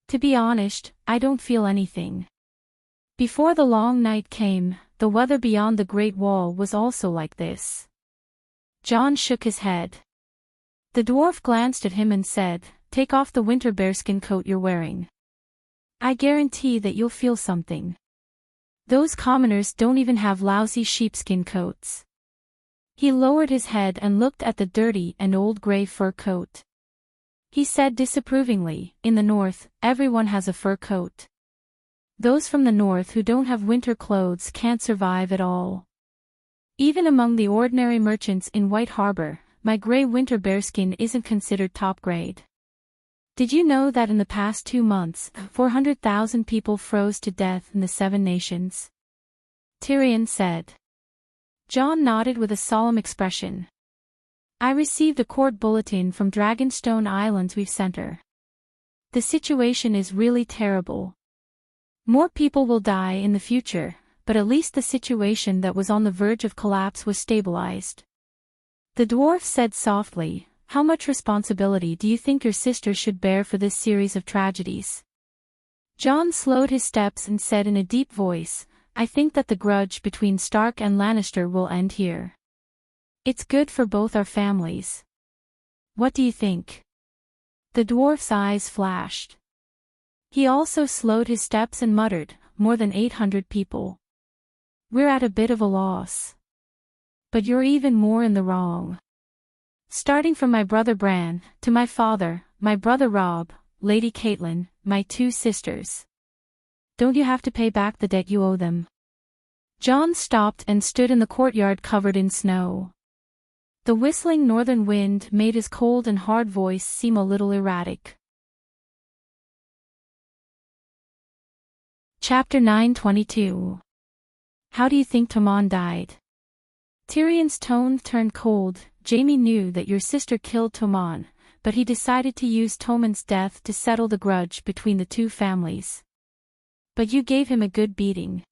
To be honest, I don't feel anything. Before the long night came, the weather beyond the Great Wall was also like this. John shook his head. The dwarf glanced at him and said, "Take off the winter bearskin coat you're wearing. I guarantee that you'll feel something. Those commoners don't even have lousy sheepskin coats." He lowered his head and looked at the dirty and old gray fur coat. He said disapprovingly, "In the north, everyone has a fur coat. Those from the north who don't have winter clothes can't survive at all. Even among the ordinary merchants in White Harbor, my gray winter bearskin isn't considered top grade. Did you know that in the past 2 months, 400,000 people froze to death in the 7 nations?" Tyrion said. John nodded with a solemn expression. "I received a court bulletin from Dragonstone Islands we've sent her. The situation is really terrible. More people will die in the future, but at least the situation that was on the verge of collapse was stabilized." The dwarf said softly, "How much responsibility do you think your sister should bear for this series of tragedies?" John slowed his steps and said in a deep voice, "I think that the grudge between Stark and Lannister will end here. It's good for both our families. What do you think?" The dwarf's eyes flashed. He also slowed his steps and muttered, "More than 800 people. We're at a bit of a loss. But you're even more in the wrong. Starting from my brother Bran, to my father, my brother Robb, Lady Catelyn, my 2 sisters. Don't you have to pay back the debt you owe them?" John stopped and stood in the courtyard covered in snow. The whistling northern wind made his cold and hard voice seem a little erratic. Chapter 9:22. How do you think Tommen died? Tyrion's tone turned cold. "Jaime knew that your sister killed Tommen, but he decided to use Tommen's death to settle the grudge between the 2 families. But you gave him a good beating.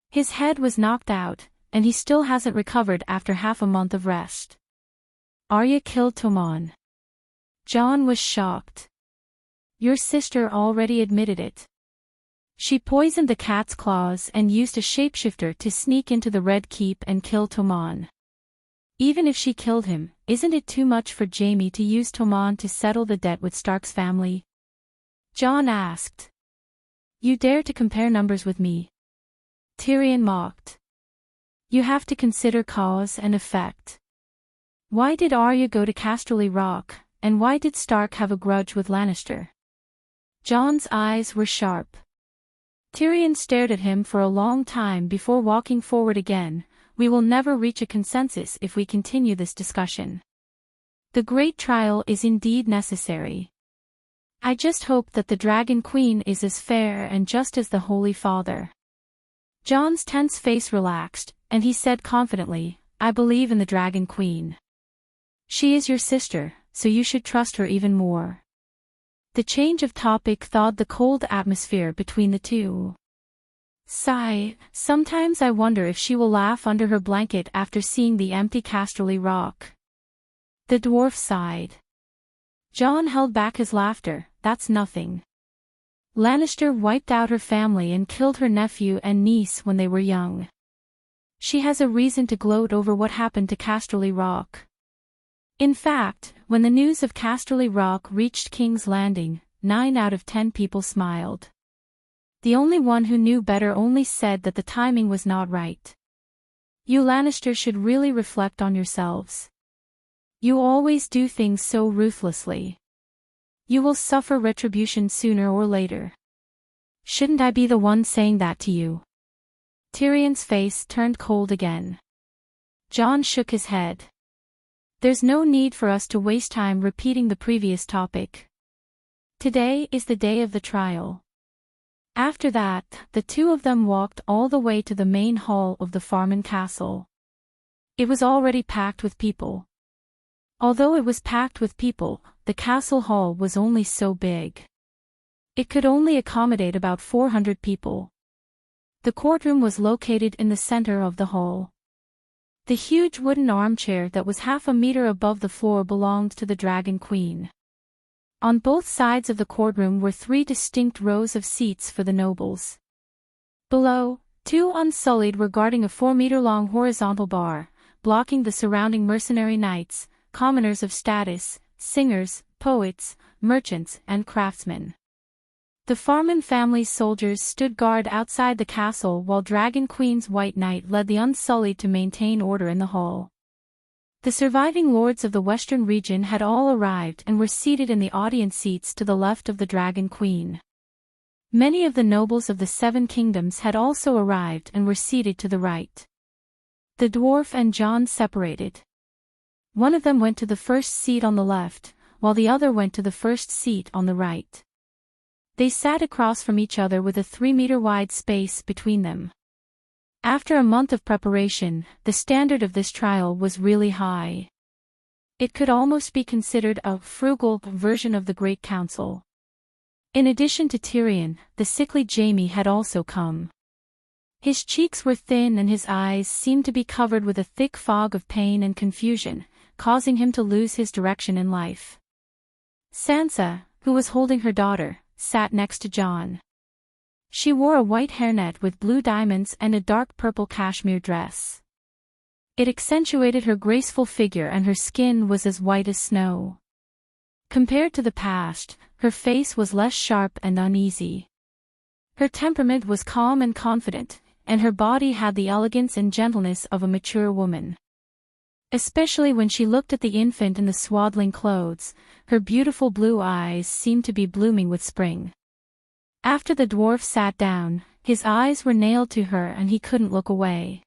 His head was knocked out, and he still hasn't recovered after half a month of rest. Arya killed Tommen." John was shocked. "Your sister already admitted it. She poisoned the cat's claws and used a shapeshifter to sneak into the Red Keep and kill Tommen. Even if she killed him, isn't it too much for Jaime to use Tommen to settle the debt with Stark's family?" John asked. "You dare to compare numbers with me?" Tyrion mocked. "You have to consider cause and effect. Why did Arya go to Casterly Rock, and why did Stark have a grudge with Lannister?" John's eyes were sharp. Tyrion stared at him for a long time before walking forward again. We will never reach a consensus if we continue this discussion. The great trial is indeed necessary. I just hope that the Dragon Queen is as fair and just as the Holy Father. Jon's tense face relaxed, and he said confidently, I believe in the Dragon Queen. She is your sister, so you should trust her even more. The change of topic thawed the cold atmosphere between the two. Sigh, sometimes I wonder if she will laugh under her blanket after seeing the empty Casterly Rock. The dwarf sighed. Jon held back his laughter, that's nothing. Lannister wiped out her family and killed her nephew and niece when they were young. She has a reason to gloat over what happened to Casterly Rock. In fact, when the news of Casterly Rock reached King's Landing, 9 out of 10 people smiled. The only one who knew better only said that the timing was not right. You Lannister should really reflect on yourselves. You always do things so ruthlessly. You will suffer retribution sooner or later. Shouldn't I be the one saying that to you? Tyrion's face turned cold again. Jon shook his head. There's no need for us to waste time repeating the previous topic. Today is the day of the trial. After that, the two of them walked all the way to the main hall of the Farman Castle. It was already packed with people. Although it was packed with people, the castle hall was only so big. It could only accommodate about 400 people. The courtroom was located in the center of the hall. The huge wooden armchair that was half a meter above the floor belonged to the Dragon Queen. On both sides of the courtroom were 3 distinct rows of seats for the nobles. Below, 2 unsullied were guarding a 4-meter-long horizontal bar, blocking the surrounding mercenary knights, commoners of status, singers, poets, merchants, and craftsmen. The Farman family's soldiers stood guard outside the castle while Dragon Queen's White Knight led the Unsullied to maintain order in the hall. The surviving lords of the western region had all arrived and were seated in the audience seats to the left of the Dragon Queen. Many of the nobles of the 7 kingdoms had also arrived and were seated to the right. The dwarf and Jon separated. One of them went to the first seat on the left, while the other went to the first seat on the right. They sat across from each other with a 3-meter-wide space between them. After a month of preparation, the standard of this trial was really high. It could almost be considered a frugal version of the Great Council. In addition to Tyrion, the sickly Jaime had also come. His cheeks were thin and his eyes seemed to be covered with a thick fog of pain and confusion, causing him to lose his direction in life. Sansa, who was holding her daughter, sat next to Jon. She wore a white hairnet with blue diamonds and a dark purple cashmere dress. It accentuated her graceful figure and her skin was as white as snow. Compared to the past, her face was less sharp and uneasy. Her temperament was calm and confident, and her body had the elegance and gentleness of a mature woman. Especially when she looked at the infant in the swaddling clothes, her beautiful blue eyes seemed to be blooming with spring. After the dwarf sat down, his eyes were nailed to her and he couldn't look away.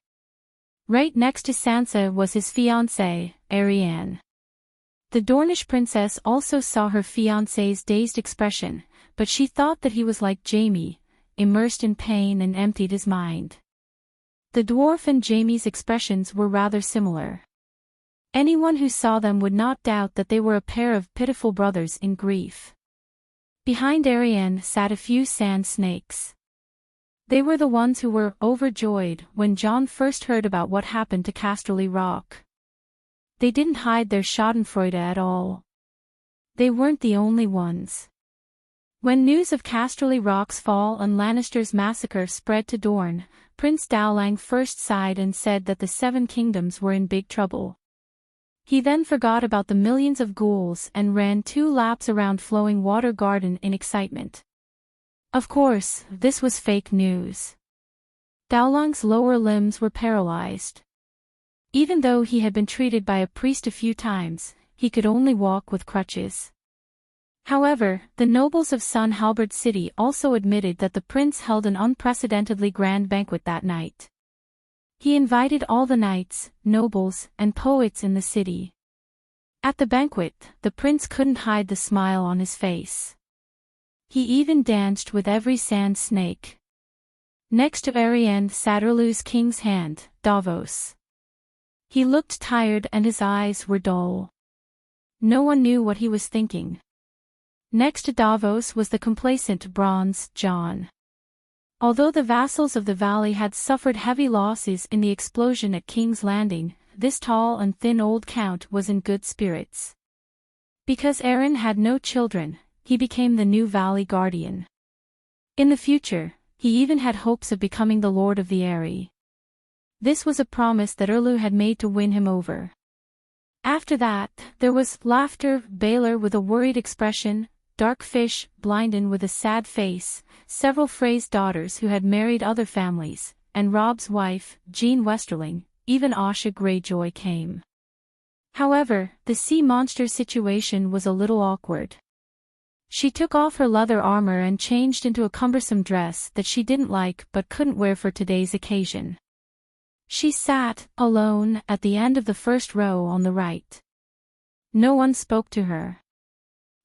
Right next to Sansa was his fiancée, Arianne. The Dornish princess also saw her fiancé's dazed expression, but she thought that he was like Jaime, immersed in pain and emptied his mind. The dwarf and Jaime's expressions were rather similar. Anyone who saw them would not doubt that they were a pair of pitiful brothers in grief. Behind Arianne sat a few sand snakes. They were the ones who were overjoyed when Jon first heard about what happened to Casterly Rock. They didn't hide their schadenfreude at all. They weren't the only ones. When news of Casterly Rock's fall and Lannister's massacre spread to Dorne, Prince Dowling first sighed and said that the 7 kingdoms were in big trouble. He then forgot about the millions of ghouls and ran 2 laps around Flowing Water Garden in excitement. Of course, this was fake news. Dowling's lower limbs were paralyzed. Even though he had been treated by a priest a few times, he could only walk with crutches. However, the nobles of Sun Halberd City also admitted that the prince held an unprecedentedly grand banquet that night. He invited all the knights, nobles, and poets in the city. At the banquet, the prince couldn't hide the smile on his face. He even danced with every sand snake. Next to Ariane sat Erlu's king's hand, Davos. He looked tired and his eyes were dull. No one knew what he was thinking. Next to Davos was the complacent Bronze John. Although the vassals of the valley had suffered heavy losses in the explosion at King's Landing, this tall and thin old count was in good spirits. Because Aaron had no children, he became the new valley guardian. In the future, he even had hopes of becoming the lord of the Eyrie. This was a promise that Erlu had made to win him over. After that, there was laughter, Baylor with a worried expression, Darkfish, Blinden with a sad face, several Frey's daughters who had married other families, and Rob's wife, Jean Westerling, even Asha Greyjoy came. However, the sea monster situation was a little awkward. She took off her leather armor and changed into a cumbersome dress that she didn't like but couldn't wear for today's occasion. She sat, alone, at the end of the first row on the right. No one spoke to her.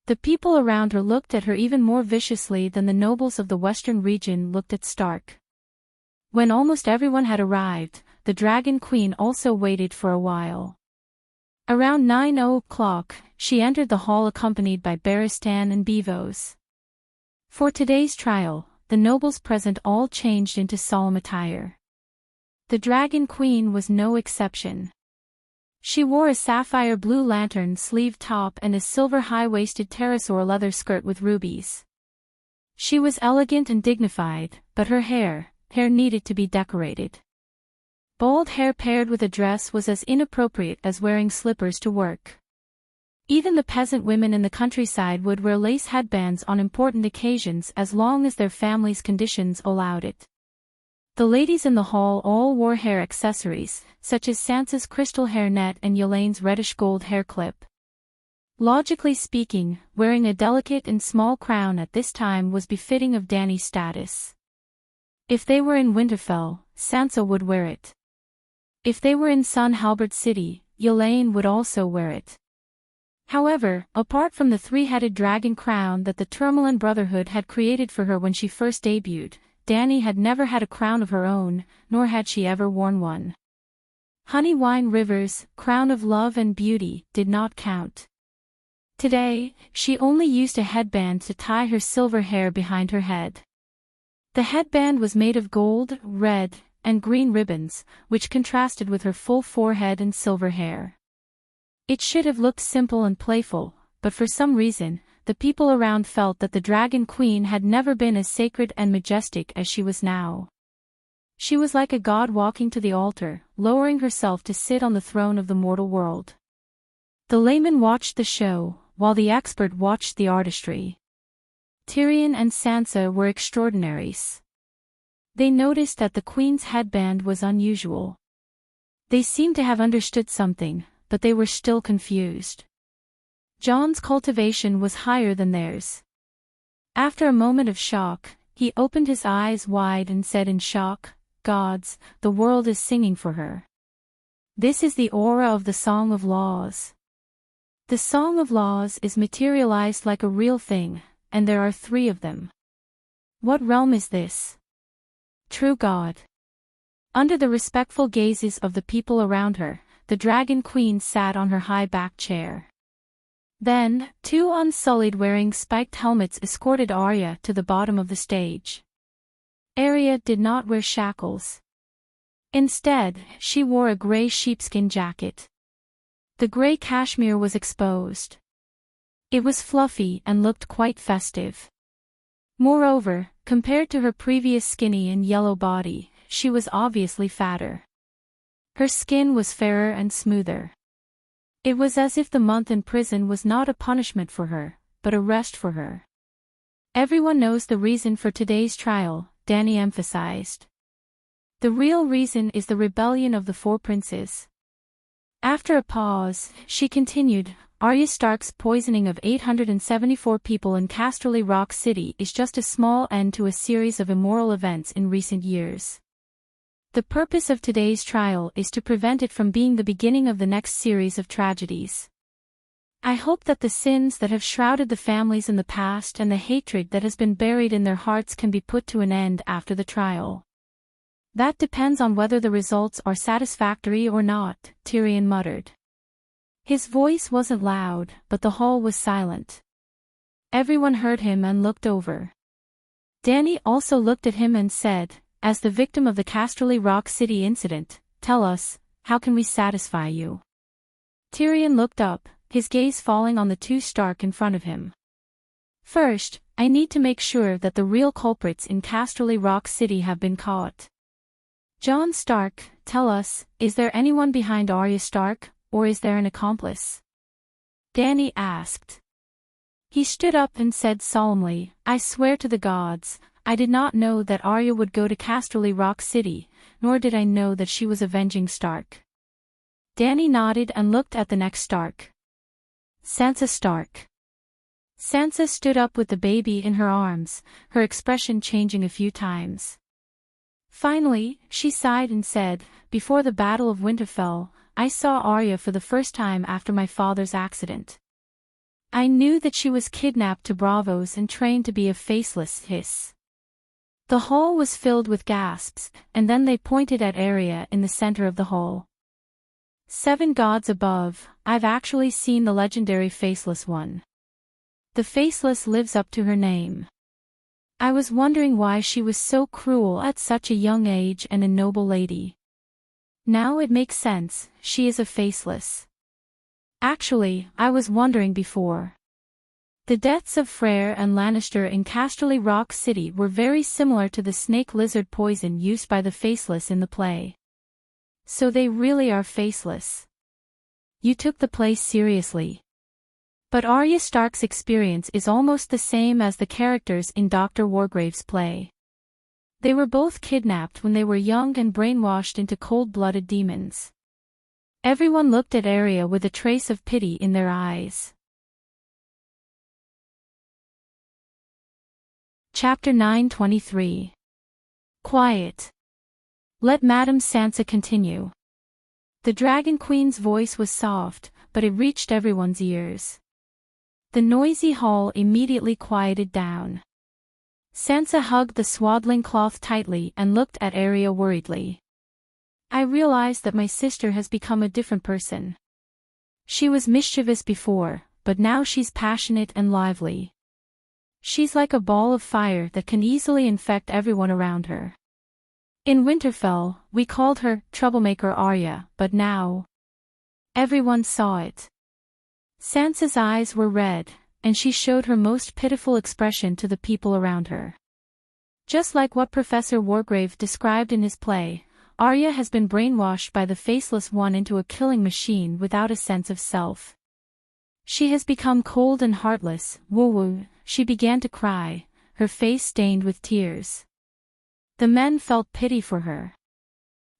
The people around her looked at her even more viciously than the nobles of the western region looked at Stark. When almost everyone had arrived, the Dragon Queen also waited for a while. Around 9 o'clock, she entered the hall accompanied by Barristan and Bevos. For today's trial, the nobles present all changed into solemn attire. The Dragon Queen was no exception. She wore a sapphire blue lantern-sleeved top and a silver high-waisted pterosaur leather skirt with rubies. She was elegant and dignified, but her hair needed to be decorated. Bold hair paired with a dress was as inappropriate as wearing slippers to work. Even the peasant women in the countryside would wear lace headbands on important occasions as long as their families' conditions allowed it. The ladies in the hall all wore hair accessories, such as Sansa's crystal hairnet and Yelene's reddish-gold hair clip. Logically speaking, wearing a delicate and small crown at this time was befitting of Dany's status. If they were in Winterfell, Sansa would wear it. If they were in Sun Halberd City, Yelene would also wear it. However, apart from the three-headed dragon crown that the Tourmaline Brotherhood had created for her when she first debuted, Dany had never had a crown of her own, nor had she ever worn one. Honeywine River's crown of love and beauty did not count. Today, she only used a headband to tie her silver hair behind her head. The headband was made of gold, red, and green ribbons, which contrasted with her full forehead and silver hair. It should have looked simple and playful, but for some reason, the people around felt that the Dragon Queen had never been as sacred and majestic as she was now. She was like a god walking to the altar, lowering herself to sit on the throne of the mortal world. The layman watched the show, while the expert watched the artistry. Tyrion and Sansa were extraordinaries. They noticed that the Queen's headband was unusual. They seemed to have understood something, but they were still confused. Jon's cultivation was higher than theirs. After a moment of shock, he opened his eyes wide and said in shock, "Gods, the world is singing for her. This is the aura of the Song of Laws. The Song of Laws is materialized like a real thing, and there are 3 of them. What realm is this? True God." Under the respectful gazes of the people around her, the Dragon Queen sat on her high-backed chair. Then, 2 Unsullied wearing spiked helmets escorted Arya to the bottom of the stage. Arya did not wear shackles. Instead, she wore a gray sheepskin jacket. The gray cashmere was exposed. It was fluffy and looked quite festive. Moreover, compared to her previous skinny and yellow body, she was obviously fatter. Her skin was fairer and smoother. It was as if the month in prison was not a punishment for her, but a rest for her. "Everyone knows the reason for today's trial," Dany emphasized. "The real reason is the rebellion of the 4 princes." After a pause, she continued, Arya Stark's poisoning of 874 people in Casterly Rock City is just a small end to a series of immoral events in recent years. The purpose of today's trial is to prevent it from being the beginning of the next series of tragedies. I hope that the sins that have shrouded the families in the past and the hatred that has been buried in their hearts can be put to an end after the trial. That depends on whether the results are satisfactory or not, Tyrion muttered. His voice wasn't loud, but the hall was silent. Everyone heard him and looked over. Dany also looked at him and said, "As the victim of the Casterly Rock City incident, tell us, how can we satisfy you?" Tyrion looked up, his gaze falling on the two Stark in front of him. "First, I need to make sure that the real culprits in Casterly Rock City have been caught. Jon Stark, tell us, is there anyone behind Arya Stark, or is there an accomplice?" Dany asked. He stood up and said solemnly, "I swear to the gods, I did not know that Arya would go to Casterly Rock City, nor did I know that she was avenging Stark." Dany nodded and looked at the next Stark. Sansa Stark. Sansa stood up with the baby in her arms, her expression changing a few times. Finally, she sighed and said, "Before the Battle of Winterfell, I saw Arya for the first time after my father's accident. I knew that she was kidnapped to Braavos and trained to be a faceless hiss." The hall was filled with gasps, and then they pointed at Arya in the center of the hall. "7 gods above, I've actually seen the legendary Faceless One. The Faceless lives up to her name. I was wondering why she was so cruel at such a young age and a noble lady. Now it makes sense, she is a Faceless. Actually, I was wondering before. The deaths of Freyr and Lannister in Casterly Rock City were very similar to the snake lizard poison used by the Faceless in the play. So they really are Faceless. You took the play seriously. But Arya Stark's experience is almost the same as the characters in Dr. Wargrave's play. They were both kidnapped when they were young and brainwashed into cold-blooded demons." Everyone looked at Arya with a trace of pity in their eyes. Chapter 9:23. Quiet. Let Madame Sansa continue. The Dragon Queen's voice was soft, but it reached everyone's ears. The noisy hall immediately quieted down. Sansa hugged the swaddling cloth tightly and looked at Arya worriedly. "I realize that my sister has become a different person. She was mischievous before, but now she's passionate and lively. She's like a ball of fire that can easily infect everyone around her. In Winterfell, we called her Troublemaker Arya, but now everyone saw it." Sansa's eyes were red, and she showed her most pitiful expression to the people around her. Just like what Professor Wargrave described in his play, Arya has been brainwashed by the Faceless One into a killing machine without a sense of self. She has become cold and heartless. Woo-woo, she began to cry, her face stained with tears. The men felt pity for her.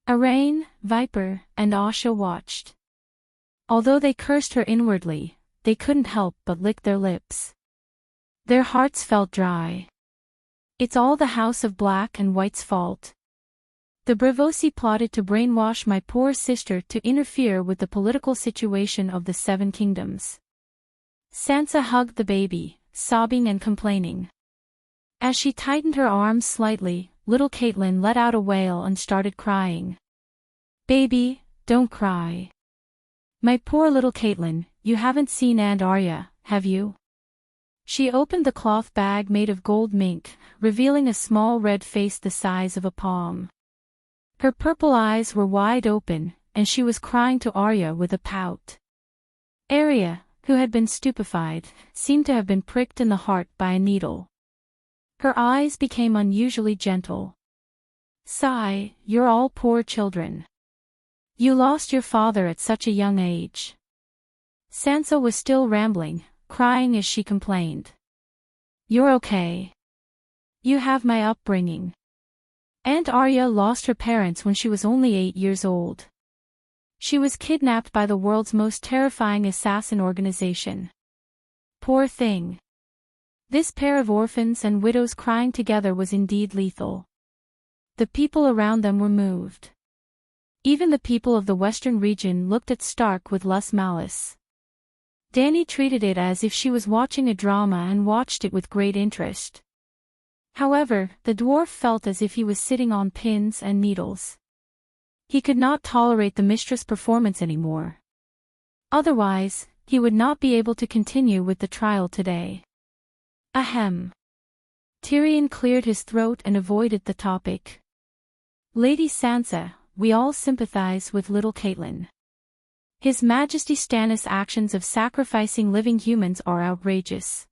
Arain, Viper, and Asha watched. Although they cursed her inwardly, they couldn't help but lick their lips. Their hearts felt dry. It's all the House of Black and White's fault. The Braavosi plotted to brainwash my poor sister to interfere with the political situation of the 7 kingdoms. Sansa hugged the baby, sobbing and complaining. As she tightened her arms slightly, little Catelyn let out a wail and started crying. "Baby, don't cry. My poor little Catelyn, you haven't seen Aunt Arya, have you?" She opened the cloth bag made of gold mink, revealing a small red face the size of a palm. Her purple eyes were wide open, and she was crying to Arya with a pout. Arya, who had been stupefied, seemed to have been pricked in the heart by a needle. Her eyes became unusually gentle. "Sigh, you're all poor children. You lost your father at such a young age." Sansa was still rambling, crying as she complained. "You're okay. You have my upbringing. Aunt Arya lost her parents when she was only 8 years old. She was kidnapped by the world's most terrifying assassin organization. Poor thing. This pair of orphans and widows crying together was indeed lethal. The people around them were moved. Even the people of the western region looked at Stark with less malice. Dany treated it as if she was watching a drama and watched it with great interest. However, the dwarf felt as if he was sitting on pins and needles. He could not tolerate the mistress' performance anymore. Otherwise, he would not be able to continue with the trial today. Ahem. Tyrion cleared his throat and avoided the topic. Lady Sansa, we all sympathize with little Catelyn. His Majesty Stannis' actions of sacrificing living humans are outrageous.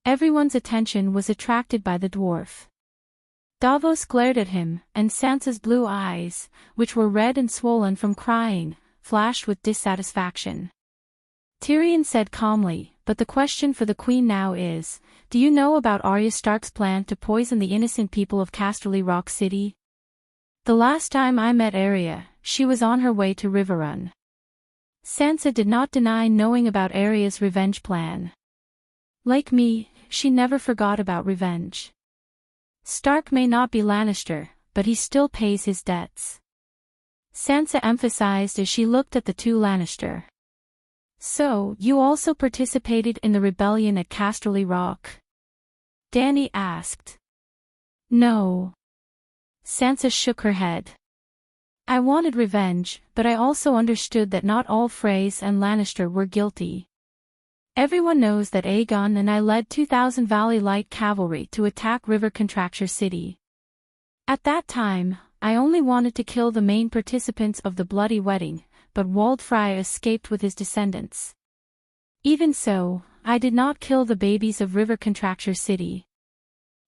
Everyone's attention was attracted by the dwarf. Davos glared at him, and Sansa's blue eyes, which were red and swollen from crying, flashed with dissatisfaction. Tyrion said calmly, but the question for the Queen now is, do you know about Arya Stark's plan to poison the innocent people of Casterly Rock City? The last time I met Arya, she was on her way to Riverrun. Sansa did not deny knowing about Arya's revenge plan. Like me, she never forgot about revenge. Stark may not be Lannister, but he still pays his debts. Sansa emphasized as she looked at the two Lannister. So, you also participated in the rebellion at Casterly Rock? Dany asked. No. Sansa shook her head. I wanted revenge, but I also understood that not all Freys and Lannister were guilty. Everyone knows that Aegon and I led 2,000 Valley Light Cavalry to attack River Contracture City. At that time, I only wanted to kill the main participants of the bloody wedding, but Waldfrey escaped with his descendants. Even so, I did not kill the babies of River Contracture City.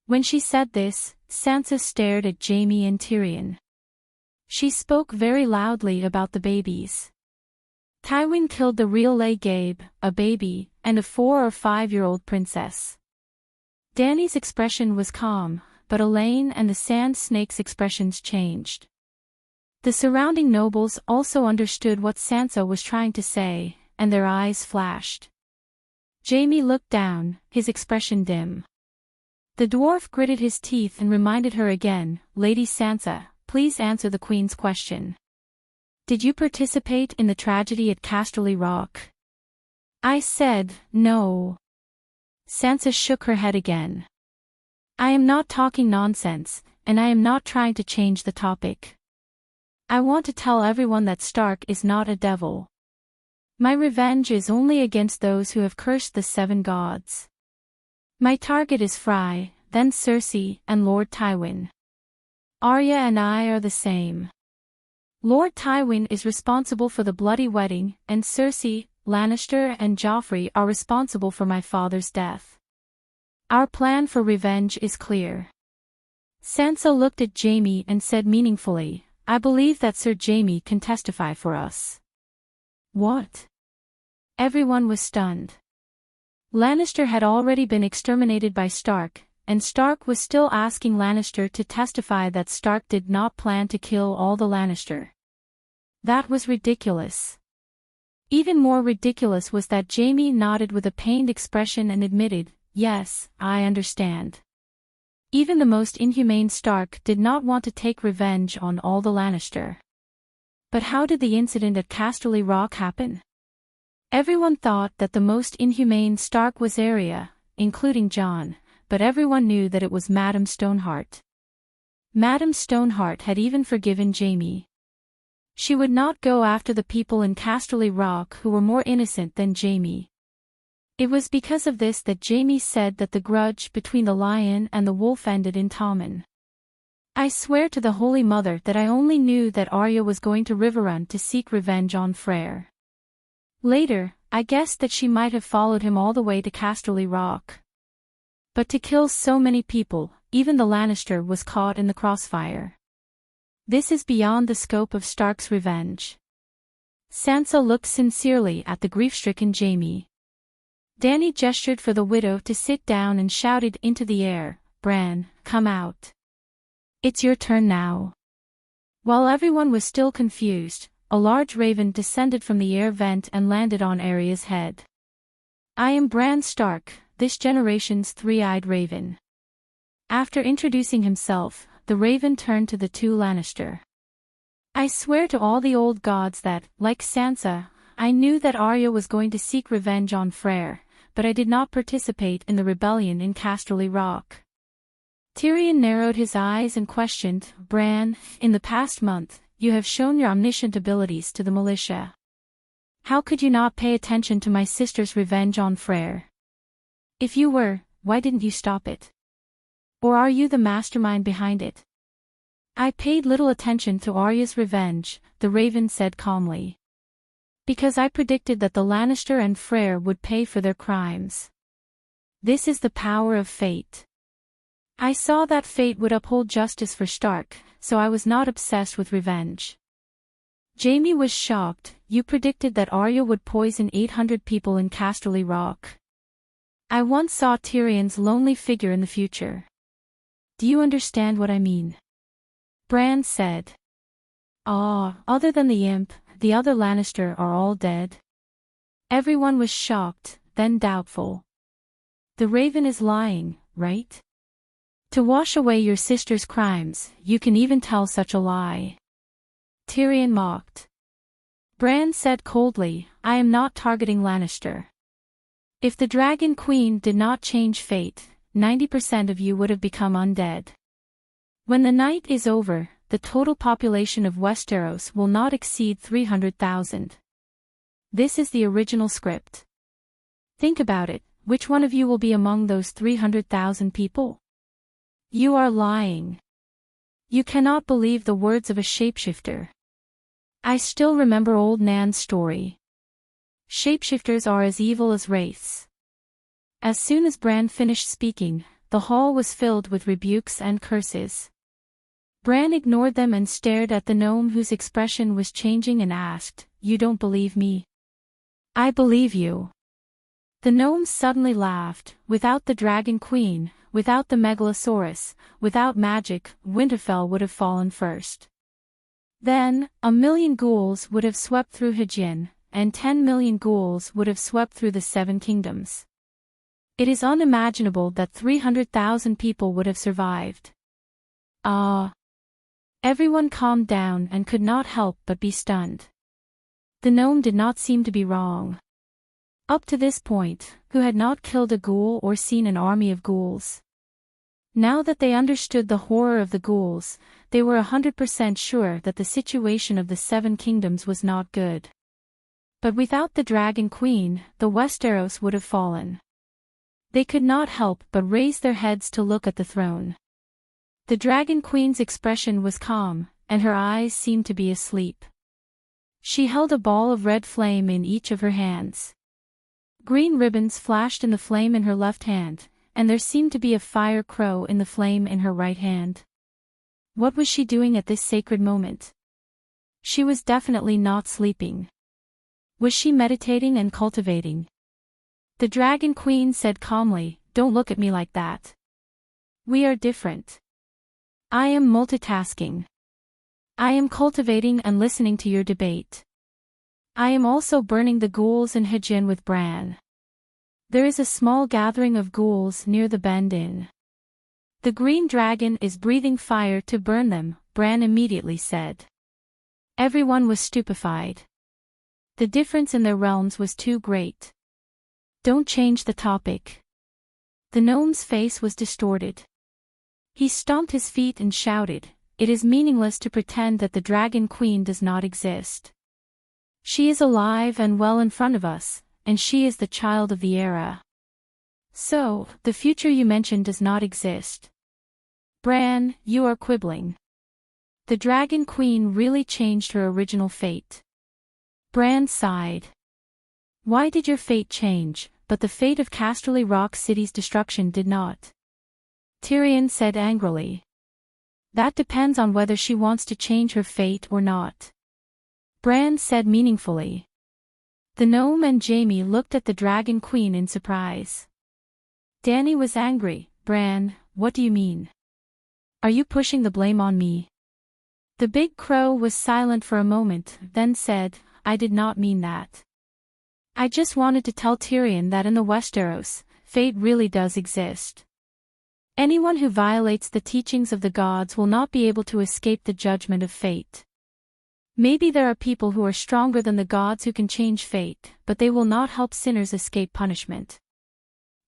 When she said this, Sansa stared at Jaime and Tyrion. She spoke very loudly about the babies. Tywin killed the real Gabe, a baby, and a 4 or 5-year-old princess. Dany's expression was calm, but Elaine and the Sand Snake's expressions changed. The surrounding nobles also understood what Sansa was trying to say, and their eyes flashed. Jaime looked down, his expression dim. The dwarf gritted his teeth and reminded her again, Lady Sansa, please answer the Queen's question. Did you participate in the tragedy at Casterly Rock? I said, no. Sansa shook her head again. I am not talking nonsense, and I am not trying to change the topic. I want to tell everyone that Stark is not a devil. My revenge is only against those who have cursed the 7 gods. My target is Fry, then Cersei, and Lord Tywin. Arya and I are the same. Lord Tywin is responsible for the bloody wedding, and Cersei, Lannister and Joffrey are responsible for my father's death. Our plan for revenge is clear. Sansa looked at Jaime and said meaningfully, I believe that Sir Jaime can testify for us. What? Everyone was stunned. Lannister had already been exterminated by Stark, and Stark was still asking Lannister to testify that Stark did not plan to kill all the Lannister. That was ridiculous. Even more ridiculous was that Jaime nodded with a pained expression and admitted, yes, I understand. Even the most inhumane Stark did not want to take revenge on all the Lannister. But how did the incident at Casterly Rock happen? Everyone thought that the most inhumane Stark was Arya, including Jon, but everyone knew that it was Madame Stoneheart. Madame Stoneheart had even forgiven Jaime. She would not go after the people in Casterly Rock who were more innocent than Jaime. It was because of this that Jaime said that the grudge between the lion and the wolf ended in Tommen. I swear to the Holy Mother that I only knew that Arya was going to Riverrun to seek revenge on Freyr. Later, I guessed that she might have followed him all the way to Casterly Rock. But to kill so many people, even the Lannister was caught in the crossfire. This is beyond the scope of Stark's revenge. Sansa looked sincerely at the grief-stricken Jaime. Dany gestured for the widow to sit down and shouted into the air, Bran, come out. It's your turn now. While everyone was still confused, a large raven descended from the air vent and landed on Arya's head. I am Bran Stark, this generation's three-eyed raven. After introducing himself, the raven turned to the two Lannister. I swear to all the old gods that, like Sansa, I knew that Arya was going to seek revenge on Freyr, but I did not participate in the rebellion in Casterly Rock. Tyrion narrowed his eyes and questioned, Bran, in the past month, you have shown your omniscient abilities to the militia. How could you not pay attention to my sister's revenge on Freyr? If you were, why didn't you stop it? Or are you the mastermind behind it? I paid little attention to Arya's revenge, the raven said calmly. Because I predicted that the Lannister and Freyr would pay for their crimes. This is the power of fate. I saw that fate would uphold justice for Stark, so I was not obsessed with revenge. Jaime was shocked. You predicted that Arya would poison 800 people in Casterly Rock. I once saw Tyrion's lonely figure in the future. Do you understand what I mean? Bran said. Other than the imp, the other Lannister are all dead. Everyone was shocked, then doubtful. The raven is lying, right? To wash away your sister's crimes, you can even tell such a lie. Tyrion mocked. Bran said coldly, I am not targeting Lannister. If the Dragon Queen did not change fate, 90% of you would have become undead. When the night is over, the total population of Westeros will not exceed 300,000. This is the original script. Think about it, which one of you will be among those 300,000 people? You are lying. You cannot believe the words of a shapeshifter. I still remember old Nan's story. Shapeshifters are as evil as wraiths. As soon as Bran finished speaking, the hall was filled with rebukes and curses. Bran ignored them and stared at the gnome whose expression was changing and asked, You don't believe me? I believe you. The gnome suddenly laughed. Without the Dragon Queen, without the Megalosaurus, without magic, Winterfell would have fallen first. Then, 1,000,000 ghouls would have swept through Hajin, and 10,000,000 ghouls would have swept through the Seven Kingdoms. It is unimaginable that 300,000 people would have survived. Everyone calmed down and could not help but be stunned. The gnome did not seem to be wrong. Up to this point, who had not killed a ghoul or seen an army of ghouls? Now that they understood the horror of the ghouls, they were 100% sure that the situation of the Seven Kingdoms was not good. But without the Dragon Queen, the Westeros would have fallen. They could not help but raise their heads to look at the throne. The Dragon Queen's expression was calm, and her eyes seemed to be asleep. She held a ball of red flame in each of her hands. Green ribbons flashed in the flame in her left hand, and there seemed to be a fire crow in the flame in her right hand. What was she doing at this sacred moment? She was definitely not sleeping. Was she meditating and cultivating? The Dragon Queen said calmly, Don't look at me like that. We are different. I am multitasking. I am cultivating and listening to your debate. I am also burning the ghouls in Hajin with Bran. There is a small gathering of ghouls near the Bend Inn. The green dragon is breathing fire to burn them, Bran immediately said. Everyone was stupefied. The difference in their realms was too great. Don't change the topic. The gnome's face was distorted. He stomped his feet and shouted, It is meaningless to pretend that the Dragon Queen does not exist. She is alive and well in front of us, and she is the child of the era. So, the future you mentioned does not exist. Bran, you are quibbling. The Dragon Queen really changed her original fate. Bran sighed. Why did your fate change, but the fate of Casterly Rock City's destruction did not? Tyrion said angrily. That depends on whether she wants to change her fate or not. Bran said meaningfully. The gnome and Jaime looked at the Dragon Queen in surprise. Dany was angry. Bran, what do you mean? Are you pushing the blame on me? The big crow was silent for a moment, then said, I did not mean that. I just wanted to tell Tyrion that in the Westeros, fate really does exist. Anyone who violates the teachings of the gods will not be able to escape the judgment of fate. Maybe there are people who are stronger than the gods who can change fate, but they will not help sinners escape punishment.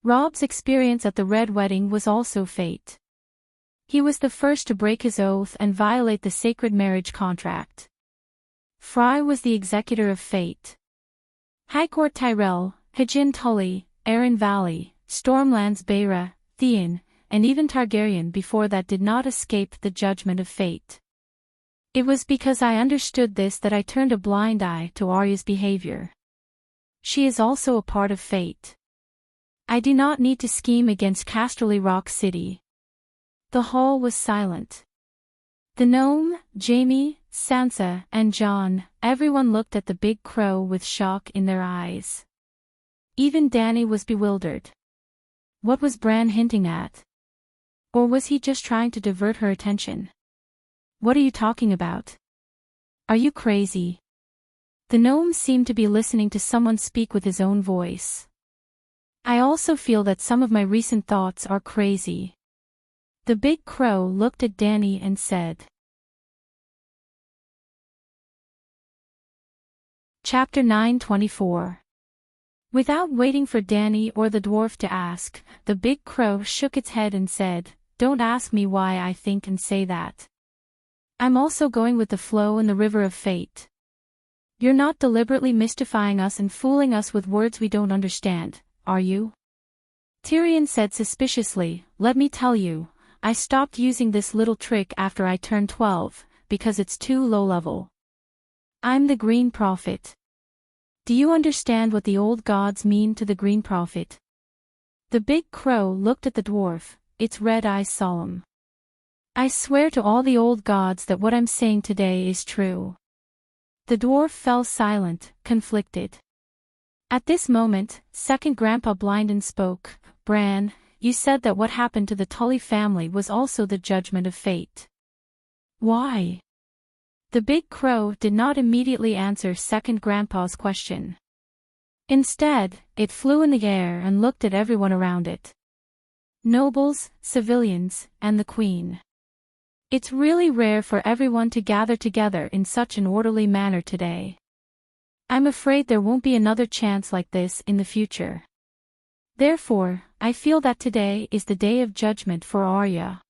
Robb's experience at the Red Wedding was also fate. He was the first to break his oath and violate the sacred marriage contract. Fry was the executor of fate. Highcourt Tyrell, Hajin Tully, Arryn Valley, Stormlands Beira, Theon, and even Targaryen before that did not escape the judgment of fate. It was because I understood this that I turned a blind eye to Arya's behavior. She is also a part of fate. I do not need to scheme against Casterly Rock City. The hall was silent. The gnome, Jaime, Sansa, and Jon, everyone looked at the big crow with shock in their eyes. Even Dany was bewildered. What was Bran hinting at? Or was he just trying to divert her attention? What are you talking about? Are you crazy? The gnome seemed to be listening to someone speak with his own voice. I also feel that some of my recent thoughts are crazy. The big crow looked at Dany and said. Chapter 9:24. Without waiting for Dany or the dwarf to ask, the big crow shook its head and said, Don't ask me why I think and say that. I'm also going with the flow in the river of fate. You're not deliberately mystifying us and fooling us with words we don't understand, are you? Tyrion said suspiciously, Let me tell you, I stopped using this little trick after I turned 12, because it's too low-level. I'm the Green Prophet. Do you understand what the old gods mean to the Green Prophet? The big crow looked at the dwarf, its red eyes solemn. I swear to all the old gods that what I'm saying today is true. The dwarf fell silent, conflicted. At this moment, second Grandpa Blinden spoke, Bran, you said that what happened to the Tully family was also the judgment of fate. Why? The big crow did not immediately answer second Grandpa's question. Instead, it flew in the air and looked at everyone around it. Nobles, civilians, and the Queen. It's really rare for everyone to gather together in such an orderly manner today. I'm afraid there won't be another chance like this in the future. Therefore, I feel that today is the day of judgment for Arya.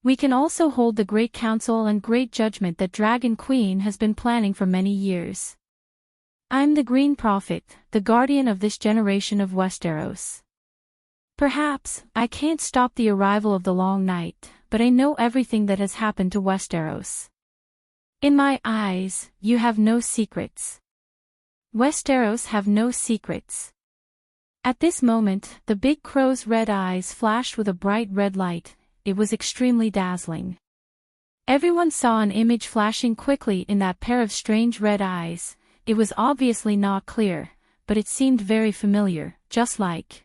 We can also hold the great council and great judgment that Dragon Queen has been planning for many years. I'm the Green Prophet, the guardian of this generation of Westeros. Perhaps, I can't stop the arrival of the Long Night, but I know everything that has happened to Westeros. In my eyes, you have no secrets. Westeros have no secrets. At this moment, the big crow's red eyes flashed with a bright red light. It was extremely dazzling. Everyone saw an image flashing quickly in that pair of strange red eyes. It was obviously not clear, but it seemed very familiar, just like.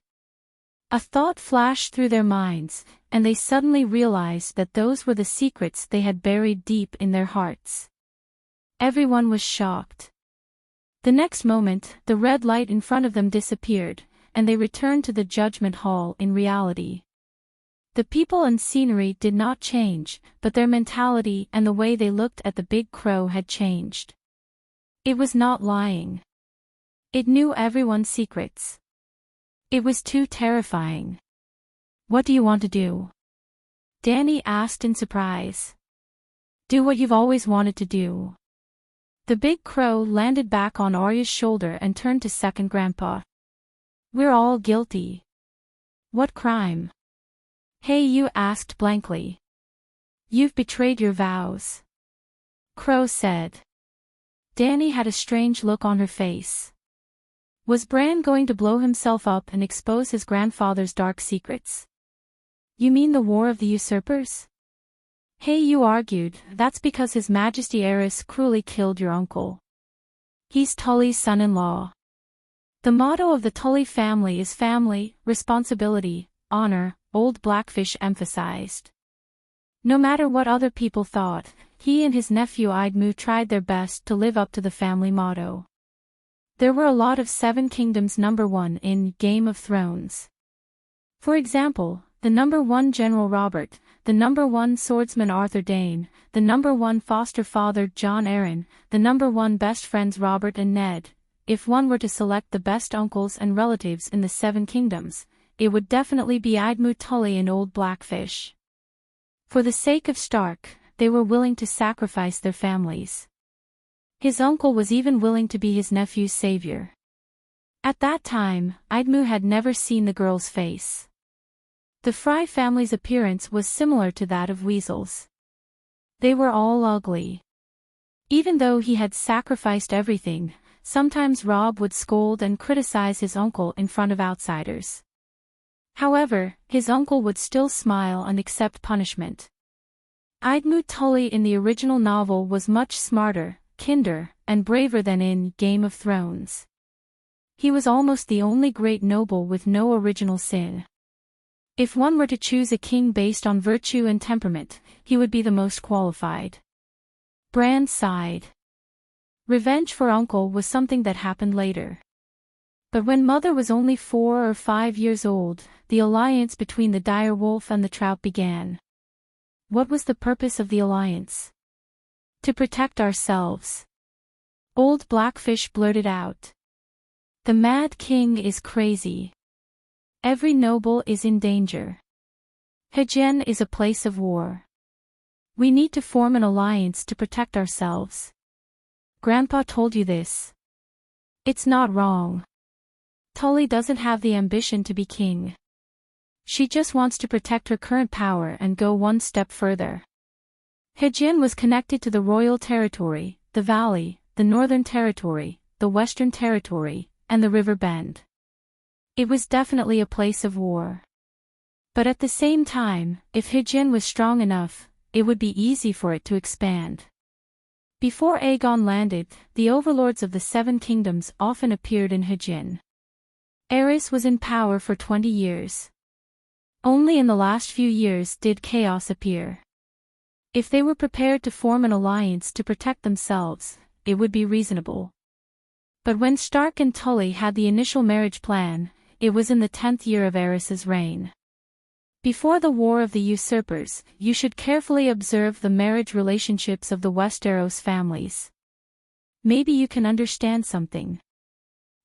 A thought flashed through their minds, and they suddenly realized that those were the secrets they had buried deep in their hearts. Everyone was shocked. The next moment, the red light in front of them disappeared, and they returned to the judgment hall in reality. The people and scenery did not change, but their mentality and the way they looked at the big crow had changed. It was not lying. It knew everyone's secrets. It was too terrifying. What do you want to do? Dany asked in surprise. Do what you've always wanted to do. The big crow landed back on Arya's shoulder and turned to second Grandpa. We're all guilty. What crime? Hey, you asked blankly. You've betrayed your vows. Crow said. Dany had a strange look on her face. Was Bran going to blow himself up and expose his grandfather's dark secrets? You mean the War of the Usurpers? Hey, you argued, that's because His Majesty Aerys cruelly killed your uncle. He's Tully's son-in-law. The motto of the Tully family is family, responsibility, honor, Old Blackfish emphasized. No matter what other people thought, he and his nephew Idmu tried their best to live up to the family motto. There were a lot of Seven Kingdoms number 1 in Game of Thrones. For example, the number 1 General Robert, the number 1 Swordsman Arthur Dane, the number 1 foster father Jon Arryn, the number 1 best friends Robert and Ned. If one were to select the best uncles and relatives in the Seven Kingdoms, it would definitely be Idmu Tully and Old Blackfish. For the sake of Stark, they were willing to sacrifice their families. His uncle was even willing to be his nephew's savior. At that time, Idmu had never seen the girl's face. The Fry family's appearance was similar to that of Weasel's. They were all ugly. Even though he had sacrificed everything, sometimes Robb would scold and criticize his uncle in front of outsiders. However, his uncle would still smile and accept punishment. Idmu Tully in the original novel was much smarter, kinder, and braver than in Game of Thrones. He was almost the only great noble with no original sin. If one were to choose a king based on virtue and temperament, he would be the most qualified. Bran sighed. Revenge for uncle was something that happened later. But when Mother was only 4 or 5 years old, the alliance between the dire wolf and the trout began. What was the purpose of the alliance? To protect ourselves. Old Blackfish blurted out. The Mad King is crazy. Every noble is in danger. Hejjen is a place of war. We need to form an alliance to protect ourselves. Grandpa told you this. It's not wrong. Tully doesn't have the ambition to be king. She just wants to protect her current power and go one step further. Hejjen was connected to the Royal Territory, the Valley, the Northern Territory, the Western Territory, and the River Bend. It was definitely a place of war. But at the same time, if Hejjen was strong enough, it would be easy for it to expand. Before Aegon landed, the overlords of the Seven Kingdoms often appeared in Hejjen. Aerys was in power for 20 years. Only in the last few years did chaos appear. If they were prepared to form an alliance to protect themselves, it would be reasonable. But when Stark and Tully had the initial marriage plan, it was in the 10th year of Aerys's reign. Before the War of the Usurpers, you should carefully observe the marriage relationships of the Westeros families. Maybe you can understand something.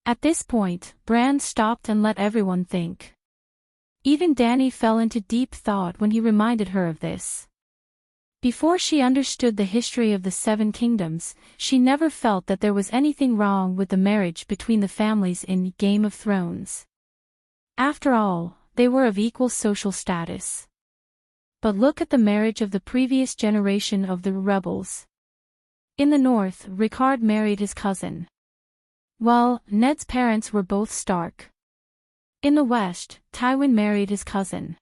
At this point, Bran stopped and let everyone think. Even Dany fell into deep thought when he reminded her of this. Before she understood the history of the Seven Kingdoms, she never felt that there was anything wrong with the marriage between the families in Game of Thrones. After all, they were of equal social status. But look at the marriage of the previous generation of the rebels. In the north, Rickard married his cousin. Well, Ned's parents were both Stark. In the west, Tywin married his cousin.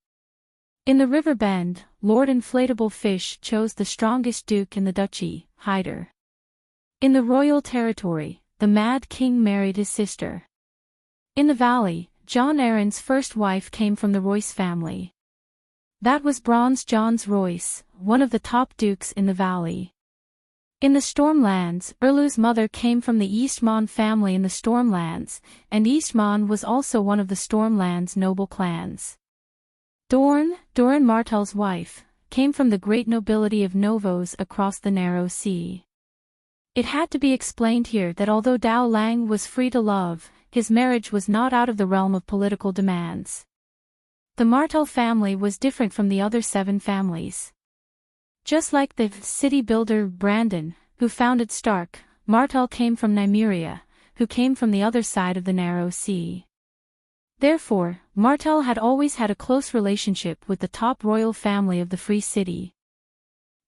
In the River Bend, Lord Inflatable Fish chose the strongest duke in the duchy, Hyder. In the royal territory, the Mad King married his sister. In the valley, Jon Arryn's first wife came from the Royce family. That was Bronze John's Royce, one of the top dukes in the valley. In the Stormlands, Erlu's mother came from the Eastmon family in the Stormlands, and Eastmon was also one of the Stormlands' noble clans. Doran Martell's wife, came from the great nobility of Novos across the narrow sea. It had to be explained here that although Dao Lang was free to love, his marriage was not out of the realm of political demands. The Martell family was different from the other 7 families. Just like the city builder Brandon, who founded Stark, Martell came from Nymeria, who came from the other side of the narrow sea. Therefore, Martell had always had a close relationship with the top royal family of the Free City.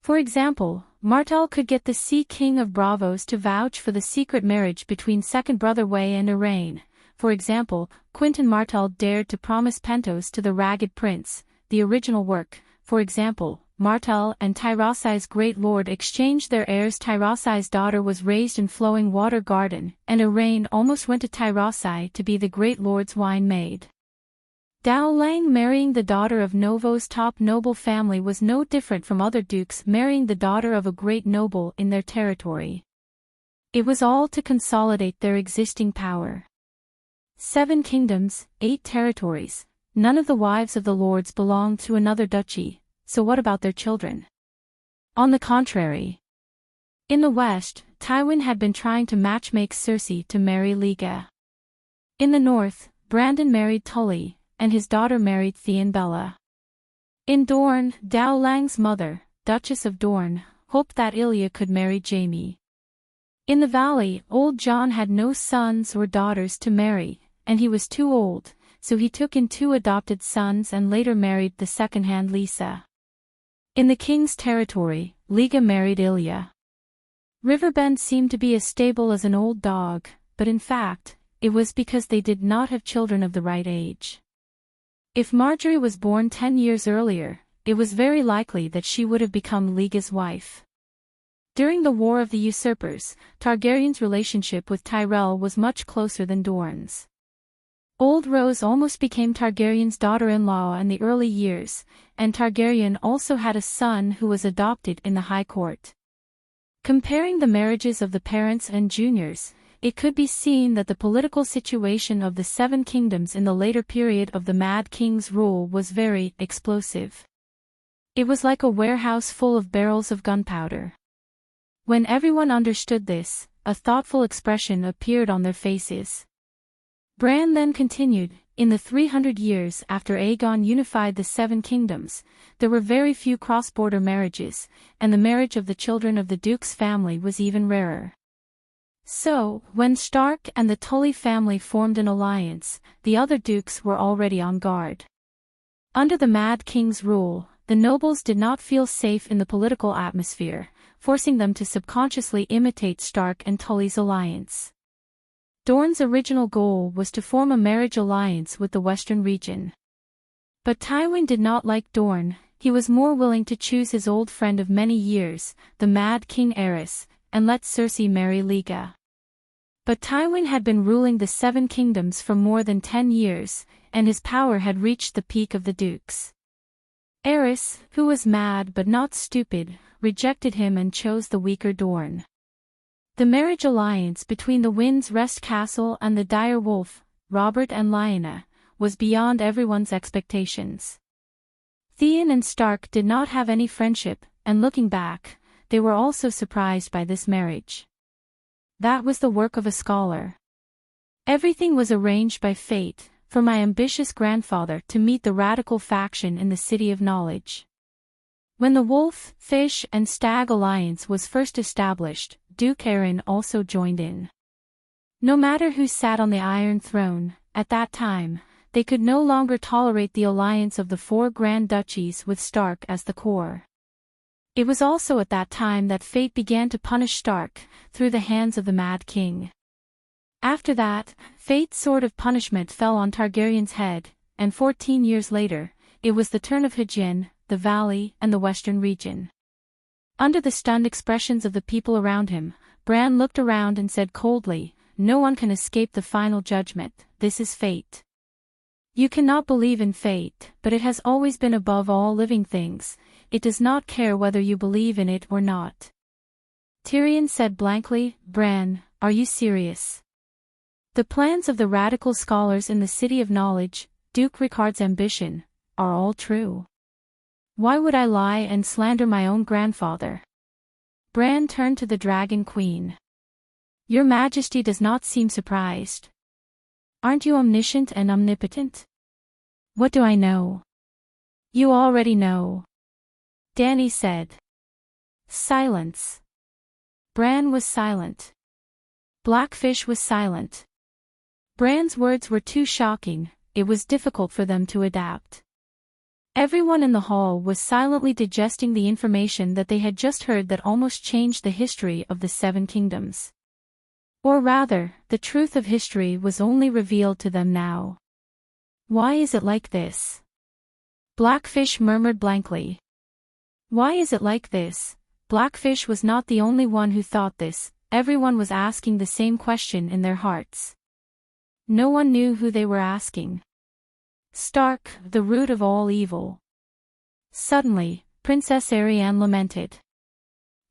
For example, Martell could get the Sea King of Bravos to vouch for the secret marriage between second brother Way and Iraine. For example, Quentin Martell dared to promise Pentos to the Ragged Prince, the original work. For example, Martell and Tyrossai's great lord exchanged their heirs. Tyrossai's daughter was raised in Flowing Water Garden, and Iraine almost went to Tyrossai to be the great lord's wine maid. Dao Lang marrying the daughter of Novo's top noble family was no different from other dukes marrying the daughter of a great noble in their territory. It was all to consolidate their existing power. 7 kingdoms, 8 territories, none of the wives of the lords belonged to another duchy, so what about their children? On the contrary. In the west, Tywin had been trying to matchmake Cersei to marry Liga. In the north, Brandon married Tully, and his daughter married Theon Bella. In Dorne, Dao Lang's mother, Duchess of Dorne, hoped that Ilya could marry Jaime. In the valley, old John had no sons or daughters to marry, and he was too old, so he took in 2 adopted sons and later married the second-hand Lisa. In the king's territory, Liga married Ilya. Riverbend seemed to be as stable as an old dog, but in fact, it was because they did not have children of the right age. If Marjorie was born 10 years earlier, it was very likely that she would have become Liga's wife. During the War of the Usurpers, Targaryen's relationship with Tyrell was much closer than Dorne's. Old Rose almost became Targaryen's daughter-in-law in the early years, and Targaryen also had a son who was adopted in the High Court. Comparing the marriages of the parents and juniors, it could be seen that the political situation of the 7 kingdoms in the later period of the Mad King's rule was very explosive. It was like a warehouse full of barrels of gunpowder. When everyone understood this, a thoughtful expression appeared on their faces. Bran then continued, in the 300 years after Aegon unified the 7 kingdoms, there were very few cross-border marriages, and the marriage of the children of the Duke's family was even rarer. So, when Stark and the Tully family formed an alliance, the other dukes were already on guard. Under the Mad King's rule, the nobles did not feel safe in the political atmosphere, forcing them to subconsciously imitate Stark and Tully's alliance. Dorne's original goal was to form a marriage alliance with the Western region. But Tywin did not like Dorne. He was more willing to choose his old friend of many years, the Mad King Aerys, and let Cersei marry Liga. But Tywin had been ruling the 7 kingdoms for more than 10 years, and his power had reached the peak of the dukes. Aerys, who was mad but not stupid, rejected him and chose the weaker Dorne. The marriage alliance between the Wind's Rest Castle and the Dire Wolf, Robert and Lyanna, was beyond everyone's expectations. Theon and Stark did not have any friendship, and looking back, they were also surprised by this marriage. That was the work of a scholar. Everything was arranged by fate, for my ambitious grandfather to meet the radical faction in the City of Knowledge. When the Wolf, Fish and Stag alliance was first established, Duke Aeron also joined in. No matter who sat on the Iron Throne, at that time, they could no longer tolerate the alliance of the 4 Grand Duchies with Stark as the core. It was also at that time that fate began to punish Stark, through the hands of the Mad King. After that, fate's sword of punishment fell on Targaryen's head, and 14 years later, it was the turn of Hygin, the Valley, and the Western region. Under the stunned expressions of the people around him, Bran looked around and said coldly, "No one can escape the final judgment, this is fate. You cannot believe in fate, but it has always been above all living things. It does not care whether you believe in it or not." Tyrion said blankly, "Bran, are you serious? The plans of the radical scholars in the City of Knowledge, Duke Rickard's ambition, are all true. Why would I lie and slander my own grandfather?" Bran turned to the Dragon Queen. "Your Majesty does not seem surprised. Aren't you omniscient and omnipotent?" "What do I know?" "You already know," Dany said. Silence. Bran was silent. Blackfish was silent. Bran's words were too shocking, it was difficult for them to adapt. Everyone in the hall was silently digesting the information that they had just heard that almost changed the history of the 7 kingdoms. Or rather, the truth of history was only revealed to them now. "Why is it like this?" Blackfish murmured blankly. "Why is it like this?" Blackfish was not the only one who thought this, everyone was asking the same question in their hearts. No one knew who they were asking. Stark, the root of all evil. Suddenly, Princess Ariane lamented.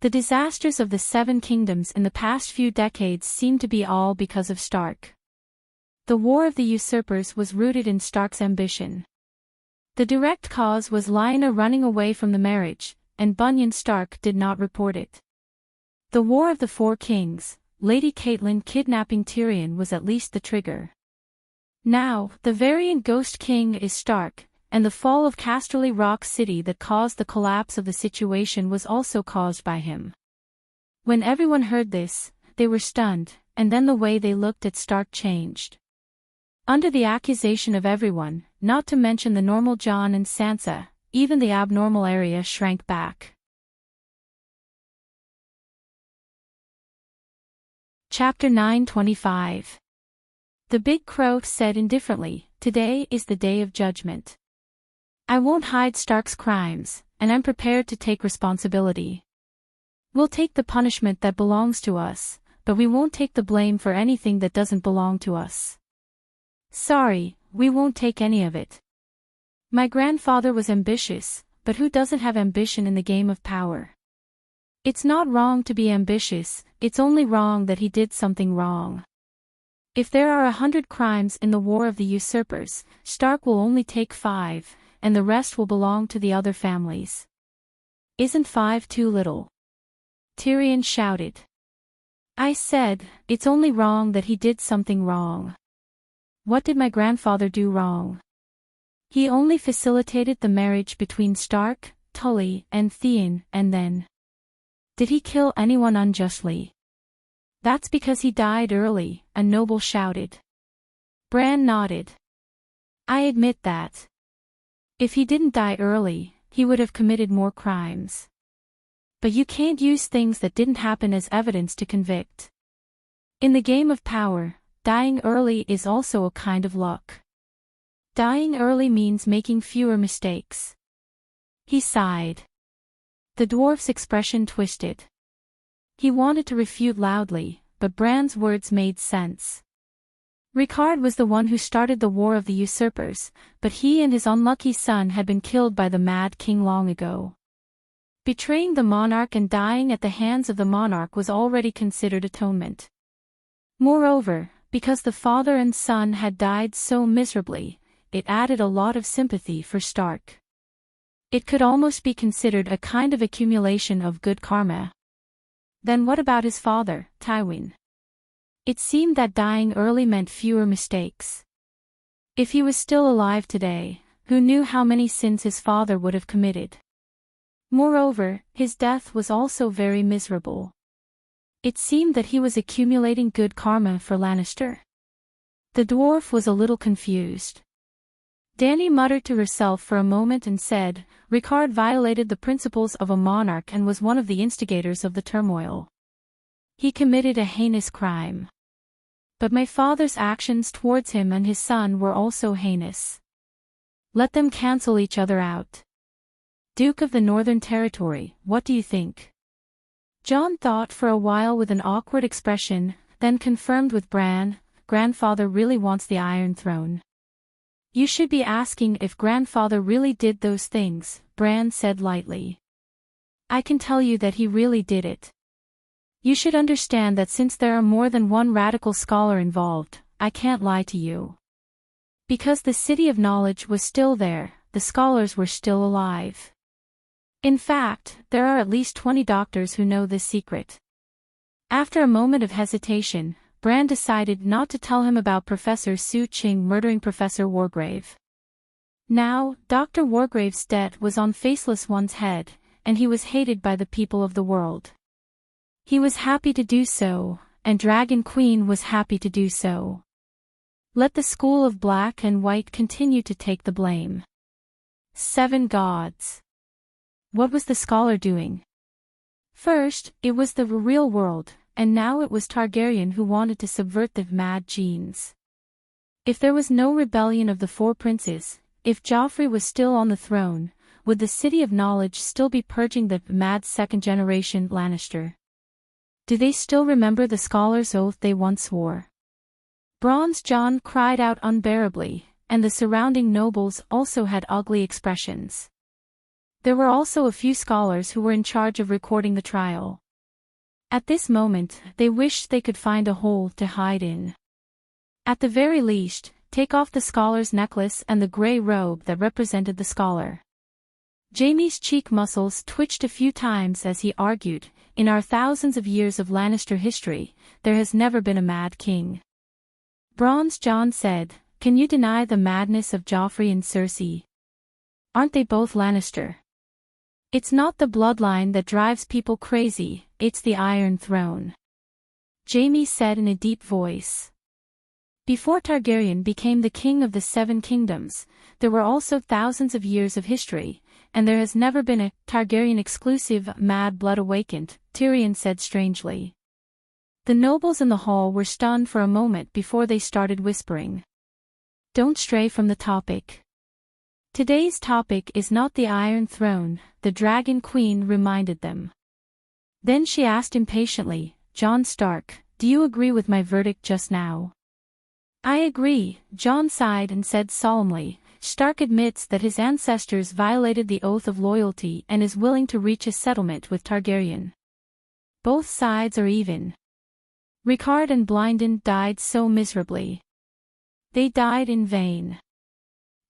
The disasters of the Seven Kingdoms in the past few decades seemed to be all because of Stark. The War of the Usurpers was rooted in Stark's ambition. The direct cause was Lyanna running away from the marriage, and Bunyan Stark did not report it. The War of the Four Kings, Lady Catelyn kidnapping Tyrion was at least the trigger. Now, the variant Ghost King is Stark, and the fall of Casterly Rock City that caused the collapse of the situation was also caused by him. When everyone heard this, they were stunned, and then the way they looked at Stark changed. Under the accusation of everyone, not to mention the normal Jon and Sansa, even the abnormal Arya shrank back. Chapter 9:25. The Big Crow said indifferently, "Today is the day of judgment. I won't hide Stark's crimes, and I'm prepared to take responsibility. We'll take the punishment that belongs to us, but we won't take the blame for anything that doesn't belong to us. Sorry, we won't take any of it. My grandfather was ambitious, but who doesn't have ambition in the game of power? It's not wrong to be ambitious, it's only wrong that he did something wrong. If there are 100 crimes in the War of the Usurpers, Stark will only take 5, and the rest will belong to the other families. Isn't 5 too little?" Tyrion shouted. "I said, it's only wrong that he did something wrong. What did my grandfather do wrong? He only facilitated the marriage between Stark, Tully, and Theon, and then. Did he kill anyone unjustly?" "That's because he died early," a noble shouted. Bran nodded. "I admit that. If he didn't die early, he would have committed more crimes. But you can't use things that didn't happen as evidence to convict. In the game of power, dying early is also a kind of luck. Dying early means making fewer mistakes." He sighed. The dwarf's expression twisted. He wanted to refute loudly, but Bran's words made sense. Ricard was the one who started the War of the Usurpers, but he and his unlucky son had been killed by the Mad King long ago. Betraying the monarch and dying at the hands of the monarch was already considered atonement. Moreover, because the father and son had died so miserably, it added a lot of sympathy for Stark. It could almost be considered a kind of accumulation of good karma. Then what about his father, Tywin? It seemed that dying early meant fewer mistakes. If he was still alive today, who knew how many sins his father would have committed? Moreover, his death was also very miserable. It seemed that he was accumulating good karma for Lannister. The dwarf was a little confused. Dany muttered to herself for a moment and said, "Ricard violated the principles of a monarch and was one of the instigators of the turmoil. He committed a heinous crime. But my father's actions towards him and his son were also heinous. Let them cancel each other out. Duke of the Northern Territory, what do you think?" Jon thought for a while with an awkward expression, then confirmed with Bran, "Grandfather really wants the Iron Throne." "You should be asking if grandfather really did those things," Bran said lightly. "I can tell you that he really did it. You should understand that since there are more than one radical scholar involved, I can't lie to you. Because the City of Knowledge was still there, the scholars were still alive. In fact, there are at least 20 doctors who know this secret." After a moment of hesitation, Bran decided not to tell him about Professor Su Ching murdering Professor Wargrave. Now, Dr. Wargrave's debt was on Faceless One's head, and he was hated by the people of the world. He was happy to do so, and Dragon Queen was happy to do so. Let the school of Black and White continue to take the blame. 7 gods. What was the scholar doing? First, it was the real world, and now it was Targaryen who wanted to subvert the mad genes. If there was no rebellion of the 4 princes, if Joffrey was still on the throne, would the City of Knowledge still be purging the mad second-generation Lannister? Do they still remember the scholar's oath they once swore? Bronze Jon cried out unbearably, and the surrounding nobles also had ugly expressions. There were also a few scholars who were in charge of recording the trial. At this moment, they wished they could find a hole to hide in. At the very least, take off the scholar's necklace and the grey robe that represented the scholar. Jaime's cheek muscles twitched a few times as he argued, in our thousands of years of Lannister history, there has never been a mad king. Bronze John said, can you deny the madness of Joffrey and Cersei? Aren't they both Lannister? It's not the bloodline that drives people crazy, it's the Iron Throne. Jaime said in a deep voice. Before Targaryen became the king of the Seven Kingdoms, there were also thousands of years of history, and there has never been a Targaryen-exclusive mad blood awakened, Tyrion said strangely. The nobles in the hall were stunned for a moment before they started whispering. Don't stray from the topic. Today's topic is not the Iron Throne, the Dragon Queen reminded them. Then she asked impatiently, Jon Stark, do you agree with my verdict just now? I agree, Jon sighed and said solemnly. Stark admits that his ancestors violated the oath of loyalty and is willing to reach a settlement with Targaryen. Both sides are even. Rickard and Blynden died so miserably. They died in vain.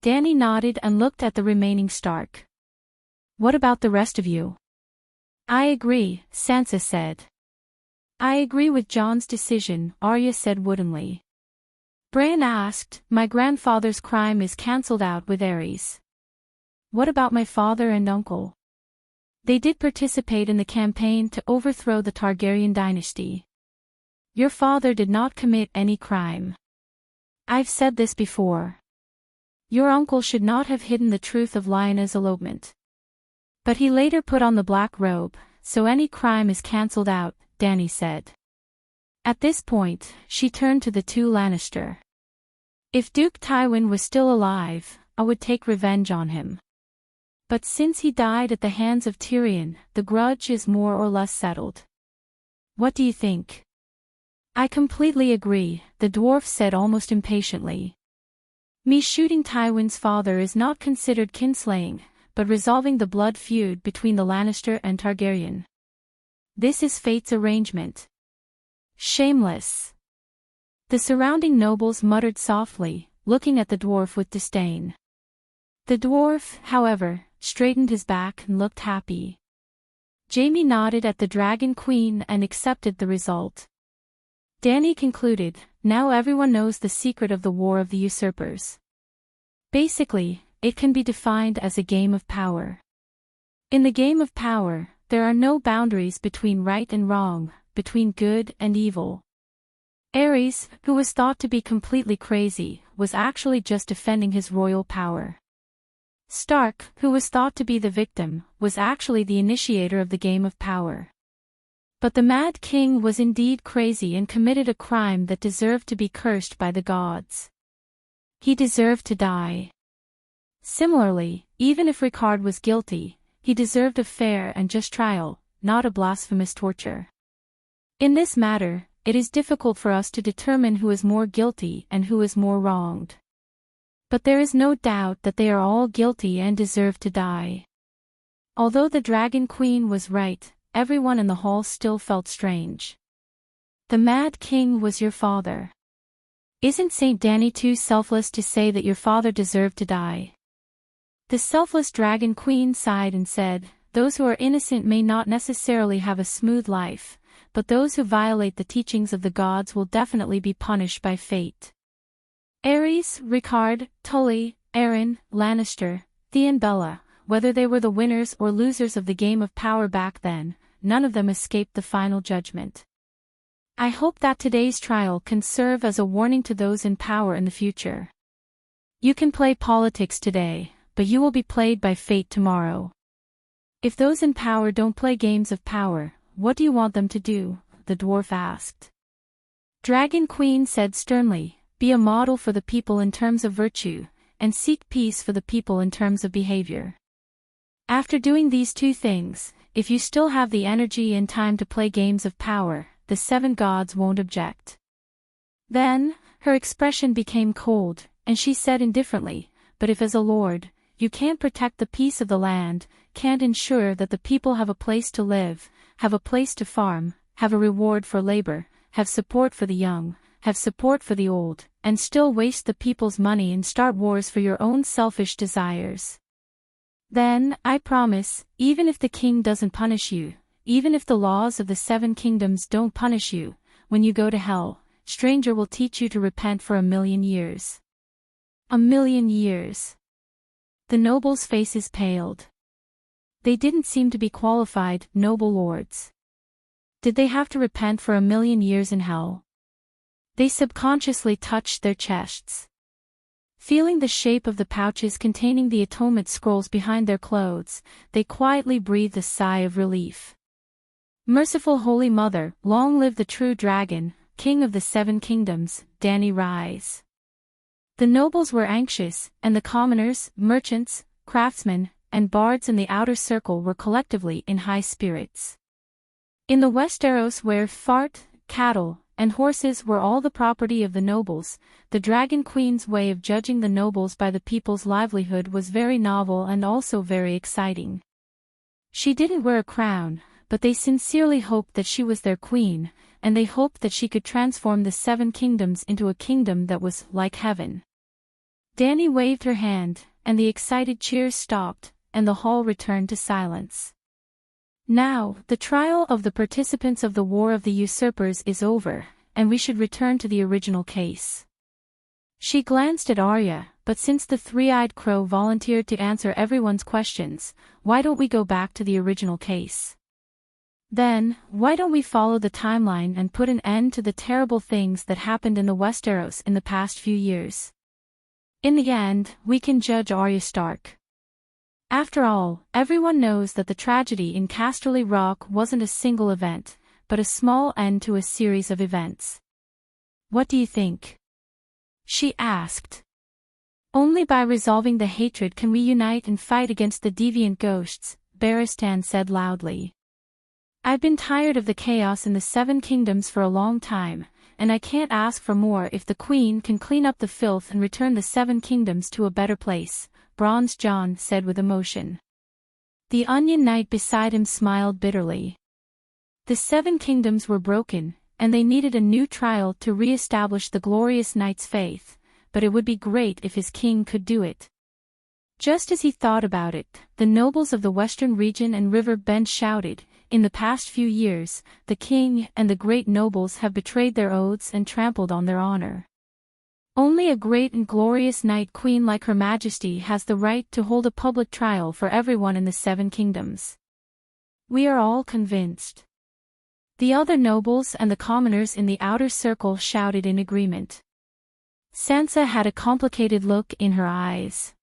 Dany nodded and looked at the remaining Stark. What about the rest of you? I agree, Sansa said. I agree with Jon's decision, Arya said woodenly. Bran asked, my grandfather's crime is cancelled out with Aerys. What about my father and uncle? They did participate in the campaign to overthrow the Targaryen dynasty. Your father did not commit any crime. I've said this before. Your uncle should not have hidden the truth of Lyanna's elopement. But he later put on the black robe, so any crime is cancelled out, Dany said. At this point, she turned to the two Lannister. If Duke Tywin was still alive, I would take revenge on him. But since he died at the hands of Tyrion, the grudge is more or less settled. What do you think? I completely agree, the dwarf said almost impatiently. Me shooting Tywin's father is not considered kinslaying, but resolving the blood feud between the Lannister and Targaryen. This is fate's arrangement. Shameless. The surrounding nobles muttered softly, looking at the dwarf with disdain. The dwarf, however, straightened his back and looked happy. Jaime nodded at the Dragon Queen and accepted the result. Dany concluded, now everyone knows the secret of the War of the Usurpers. Basically, it can be defined as a game of power. In the game of power, there are no boundaries between right and wrong, between good and evil. Aerys, who was thought to be completely crazy, was actually just defending his royal power. Stark, who was thought to be the victim, was actually the initiator of the game of power. But the Mad King was indeed crazy and committed a crime that deserved to be cursed by the gods. He deserved to die. Similarly, even if Rickard was guilty, he deserved a fair and just trial, not a blasphemous torture. In this matter, it is difficult for us to determine who is more guilty and who is more wronged. But there is no doubt that they are all guilty and deserve to die. Although the Dragon Queen was right, everyone in the hall still felt strange. The Mad King was your father. Isn't Saint Dany too selfless to say that your father deserved to die? The selfless Dragon Queen sighed and said, those who are innocent may not necessarily have a smooth life, but those who violate the teachings of the gods will definitely be punished by fate. Aerys, Rickard, Tully, Aeron, Lannister, Theon Bella, whether they were the winners or losers of the game of power back then, none of them escaped the final judgment. I hope that today's trial can serve as a warning to those in power in the future. You can play politics today, but you will be played by fate tomorrow. If those in power don't play games of power, what do you want them to do? The dwarf asked. Dragon Queen said sternly, be a model for the people in terms of virtue, and seek peace for the people in terms of behavior. After doing these two things, if you still have the energy and time to play games of power, the seven gods won't object. Then, her expression became cold, and she said indifferently, "But if as a lord, you can't protect the peace of the land, can't ensure that the people have a place to live, have a place to farm, have a reward for labor, have support for the young, have support for the old, and still waste the people's money and start wars for your own selfish desires. Then, I promise, even if the king doesn't punish you, even if the laws of the 7 kingdoms don't punish you, when you go to hell, stranger will teach you to repent for 1,000,000 years. 1,000,000 years. The nobles' faces paled. They didn't seem to be qualified, noble lords. Did they have to repent for 1,000,000 years in hell? They subconsciously touched their chests. Feeling the shape of the pouches containing the atonement scrolls behind their clothes, they quietly breathed a sigh of relief. Merciful Holy Mother, long live the true dragon, King of the 7 kingdoms, Danny rise. The nobles were anxious, and the commoners, merchants, craftsmen, and bards in the outer circle were collectively in high spirits. In the Westeros where fart, cattle, and horses were all the property of the nobles, the Dragon Queen's way of judging the nobles by the people's livelihood was very novel and also very exciting. She didn't wear a crown, but they sincerely hoped that she was their queen, and they hoped that she could transform the 7 kingdoms into a kingdom that was like heaven. Danny waved her hand, and the excited cheers stopped, and the hall returned to silence. Now, the trial of the participants of the War of the Usurpers is over, and we should return to the original case. She glanced at Arya, but since the 3-eyed crow volunteered to answer everyone's questions, why don't we go back to the original case? Then, why don't we follow the timeline and put an end to the terrible things that happened in the Westeros in the past few years? In the end, we can judge Arya Stark. After all, everyone knows that the tragedy in Casterly Rock wasn't a single event, but a small end to a series of events. What do you think? She asked. Only by resolving the hatred can we unite and fight against the deviant ghosts, Barristan said loudly. I've been tired of the chaos in the 7 kingdoms for a long time, and I can't ask for more if the Queen can clean up the filth and return the 7 kingdoms to a better place, Bronze John said with emotion. The Onion Knight beside him smiled bitterly. The 7 kingdoms were broken, and they needed a new trial to re-establish the glorious knight's faith, but it would be great if his king could do it. Just as he thought about it, the nobles of the western region and River Bend shouted, "In the past few years, the king and the great nobles have betrayed their oaths and trampled on their honor. Only a great and glorious knight queen like Her Majesty has the right to hold a public trial for everyone in the 7 kingdoms. We are all convinced." The other nobles and the commoners in the outer circle shouted in agreement. Sansa had a complicated look in her eyes.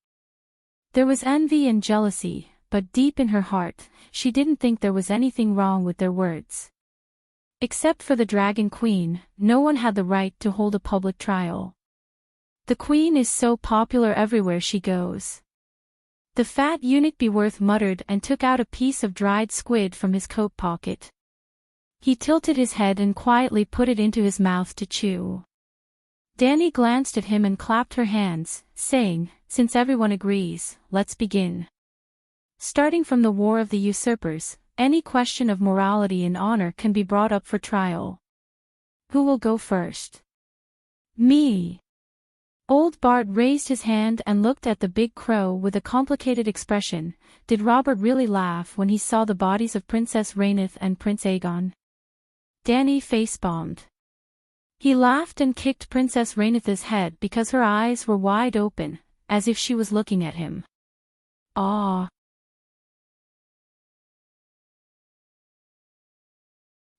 There was envy and jealousy, but deep in her heart, she didn't think there was anything wrong with their words. Except for the Dragon Queen, no one had the right to hold a public trial. The Queen is so popular everywhere she goes. The fat eunuch Beworth muttered and took out a piece of dried squid from his coat pocket. He tilted his head and quietly put it into his mouth to chew. Danny glanced at him and clapped her hands, saying, "Since everyone agrees, let's begin. Starting from the War of the Usurpers, any question of morality and honor can be brought up for trial. Who will go first?" "Me." Old Bart raised his hand and looked at the big crow with a complicated expression. Did Robert really laugh when he saw the bodies of Princess Rhaenys and Prince Aegon? Danny face-bombed. He laughed and kicked Princess Rhaenys' head because her eyes were wide open, as if she was looking at him. "Aw."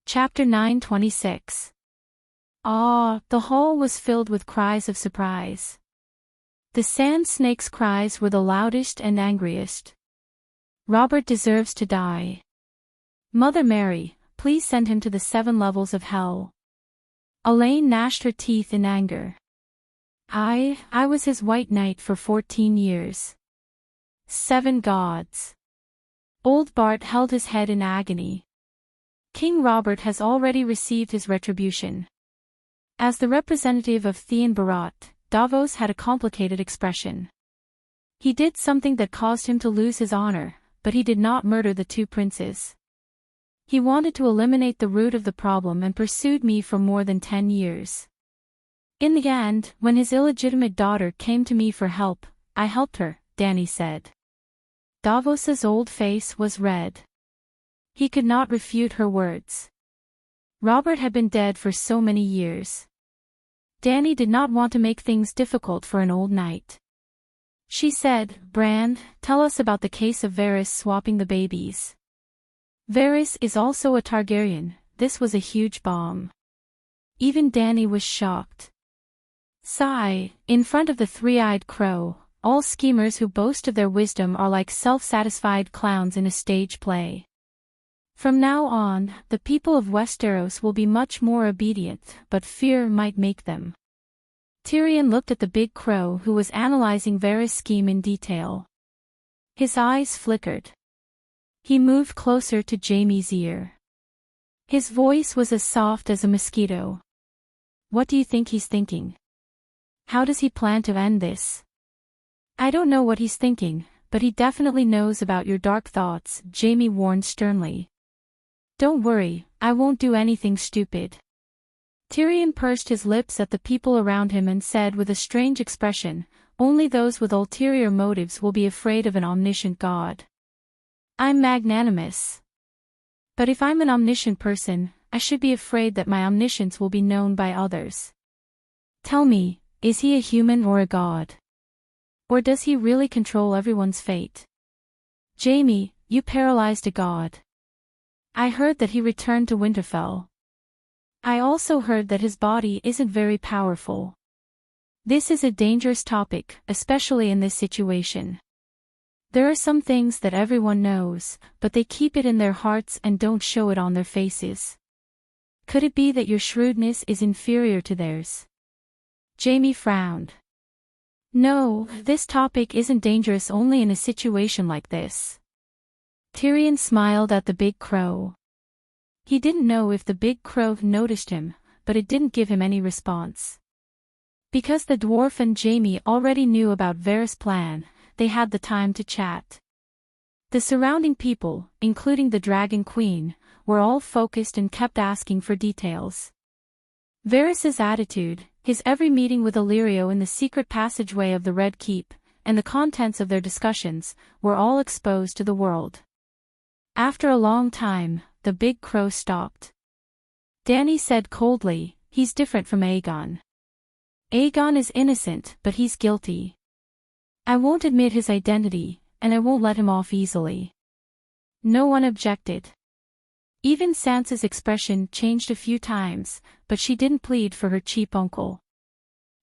Chapter 9:26. "Aw," the hall was filled with cries of surprise. The sand snake's cries were the loudest and angriest. "Robert deserves to die. Mother Mary, please send him to the 7 levels of hell." Elaine gnashed her teeth in anger. I was his white knight for 14 years. 7 gods." Old Bart held his head in agony. King Robert has already received his retribution. As the representative of Theon Barot, Davos had a complicated expression. He did something that caused him to lose his honor, but he did not murder the two princes. He wanted to eliminate the root of the problem and pursued me for more than 10 years. In the end, when his illegitimate daughter came to me for help, I helped her, Dany said. Davos's old face was red. He could not refute her words. Robert had been dead for so many years. Dany did not want to make things difficult for an old knight. She said, Bran, tell us about the case of Varys swapping the babies. Varys is also a Targaryen, this was a huge bomb. Even Dany was shocked. Sigh, in front of the three-eyed crow, all schemers who boast of their wisdom are like self-satisfied clowns in a stage play. From now on, the people of Westeros will be much more obedient, but fear might make them. Tyrion looked at the big crow who was analyzing Varys' scheme in detail. His eyes flickered. He moved closer to Jaime's ear. His voice was as soft as a mosquito. What do you think he's thinking? How does he plan to end this? I don't know what he's thinking, but he definitely knows about your dark thoughts, Jaime warned sternly. Don't worry, I won't do anything stupid. Tyrion pursed his lips at the people around him and said with a strange expression, only those with ulterior motives will be afraid of an omniscient god. I'm magnanimous. But if I'm an omniscient person, I should be afraid that my omniscience will be known by others. Tell me, is he a human or a god? Or does he really control everyone's fate? Jaime, you paralyzed a god. I heard that he returned to Winterfell. I also heard that his body isn't very powerful. This is a dangerous topic, especially in this situation. There are some things that everyone knows, but they keep it in their hearts and don't show it on their faces. Could it be that your shrewdness is inferior to theirs? Jaime frowned. No, this topic isn't dangerous only in a situation like this. Tyrion smiled at the big crow. He didn't know if the big crow noticed him, but it didn't give him any response. Because the dwarf and Jaime already knew about Varys' plan, they had the time to chat. The surrounding people, including the Dragon Queen, were all focused and kept asking for details. Varys' attitude, his every meeting with Illyrio in the secret passageway of the Red Keep, and the contents of their discussions, were all exposed to the world. After a long time, the big crow stopped. Dany said coldly, he's different from Aegon. Aegon is innocent, but he's guilty. I won't admit his identity, and I won't let him off easily. No one objected. Even Sansa's expression changed a few times, but she didn't plead for her cheap uncle.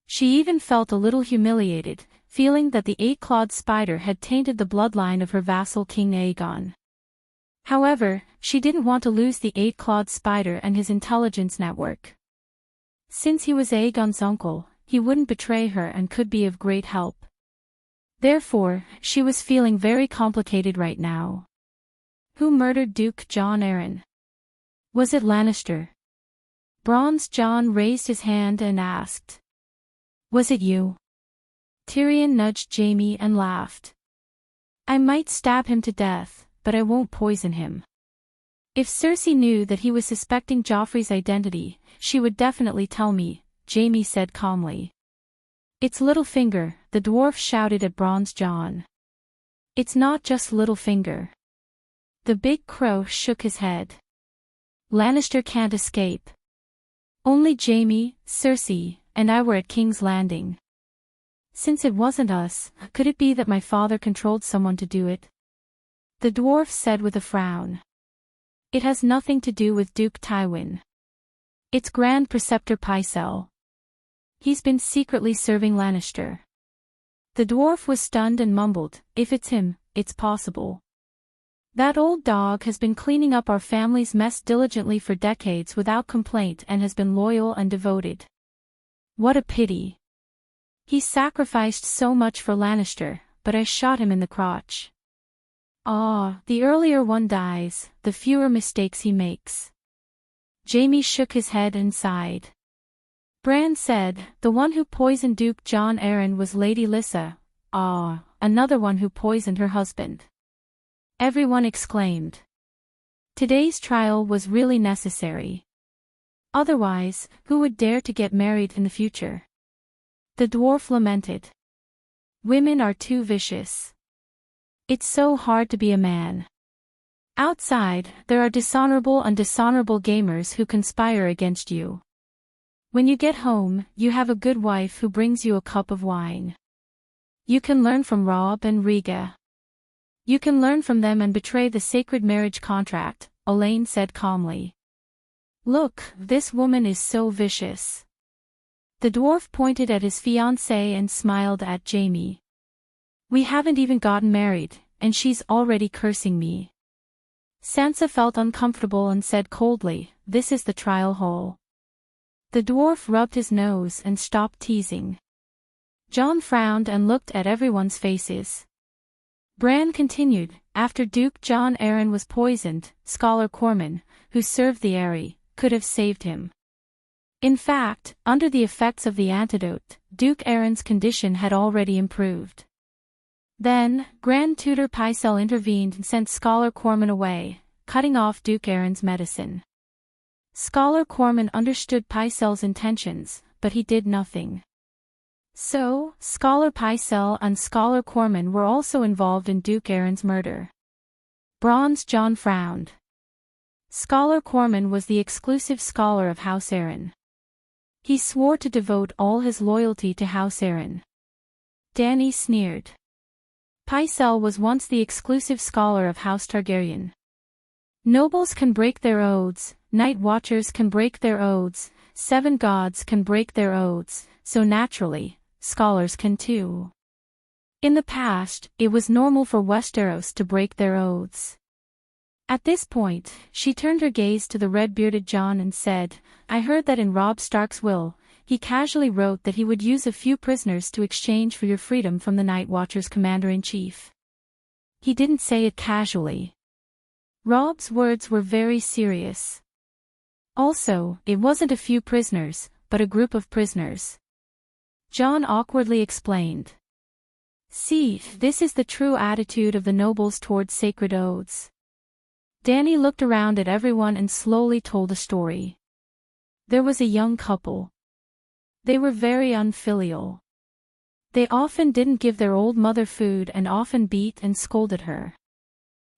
She even felt a little humiliated, feeling that the eight-clawed spider had tainted the bloodline of her vassal King Aegon. However, she didn't want to lose the eight-clawed spider and his intelligence network. Since he was Aegon's uncle, he wouldn't betray her and could be of great help. Therefore, she was feeling very complicated right now. Who murdered Duke Jon Arryn? Was it Lannister? Bronze Jon raised his hand and asked. Was it you? Tyrion nudged Jaime and laughed. I might stab him to death, but I won't poison him. If Cersei knew that he was suspecting Joffrey's identity, she would definitely tell me, Jaime said calmly. It's Littlefinger, the dwarf shouted at Bronze Jon. It's not just Littlefinger. The big crow shook his head. Lannister can't escape. Only Jaime, Cersei, and I were at King's Landing. Since it wasn't us, could it be that my father controlled someone to do it? The dwarf said with a frown. It has nothing to do with Duke Tywin. It's Grand Preceptor Pycelle. He's been secretly serving Lannister. The dwarf was stunned and mumbled, if it's him, it's possible. That old dog has been cleaning up our family's mess diligently for decades without complaint and has been loyal and devoted. What a pity. He sacrificed so much for Lannister, but I shot him in the crotch. Ah, the earlier one dies, the fewer mistakes he makes. Jaime shook his head and sighed. Bran said, "The one who poisoned Duke Jon Arryn was Lady Lysa." "Ah, another one who poisoned her husband," everyone exclaimed. Today's trial was really necessary. Otherwise, who would dare to get married in the future? The dwarf lamented. Women are too vicious. It's so hard to be a man. Outside, there are dishonorable and dishonorable gamers who conspire against you. When you get home, you have a good wife who brings you a cup of wine. You can learn from Robb and Rhaegar. You can learn from them and betray the sacred marriage contract, Olayne said calmly. Look, this woman is so vicious. The dwarf pointed at his fiancée and smiled at Jaime. We haven't even gotten married, and she's already cursing me. Sansa felt uncomfortable and said coldly, "This is the trial hall." The dwarf rubbed his nose and stopped teasing. Jon frowned and looked at everyone's faces. Bran continued, "After Duke Jon Arryn was poisoned, Scholar Corman, who served the Eyrie, could have saved him. In fact, under the effects of the antidote, Duke Arryn's condition had already improved. Then, Grand Tutor Pycelle intervened and sent Scholar Corman away, cutting off Duke Arryn's medicine. Scholar Corman understood Pycelle's intentions, but he did nothing. So, Scholar Pycelle and Scholar Corman were also involved in Duke Arryn's murder. Bronze Jon frowned. Scholar Corman was the exclusive scholar of House Arryn. He swore to devote all his loyalty to House Arryn. Dany sneered. Pycelle was once the exclusive scholar of House Targaryen. Nobles can break their oaths, Night Watchers can break their oaths, 7 gods can break their oaths, so naturally, scholars can too. In the past, it was normal for Westeros to break their oaths. At this point, she turned her gaze to the red-bearded Jon and said, "I heard that in Robb Stark's will, he casually wrote that he would use a few prisoners to exchange for your freedom from the Night Watchers Commander-in-Chief. He didn't say it casually. Robb's words were very serious. Also, it wasn't a few prisoners, but a group of prisoners." Jon awkwardly explained. "See, this is the true attitude of the nobles towards sacred oaths." Dany looked around at everyone and slowly told a story. There was a young couple. They were very unfilial. They often didn't give their old mother food and often beat and scolded her.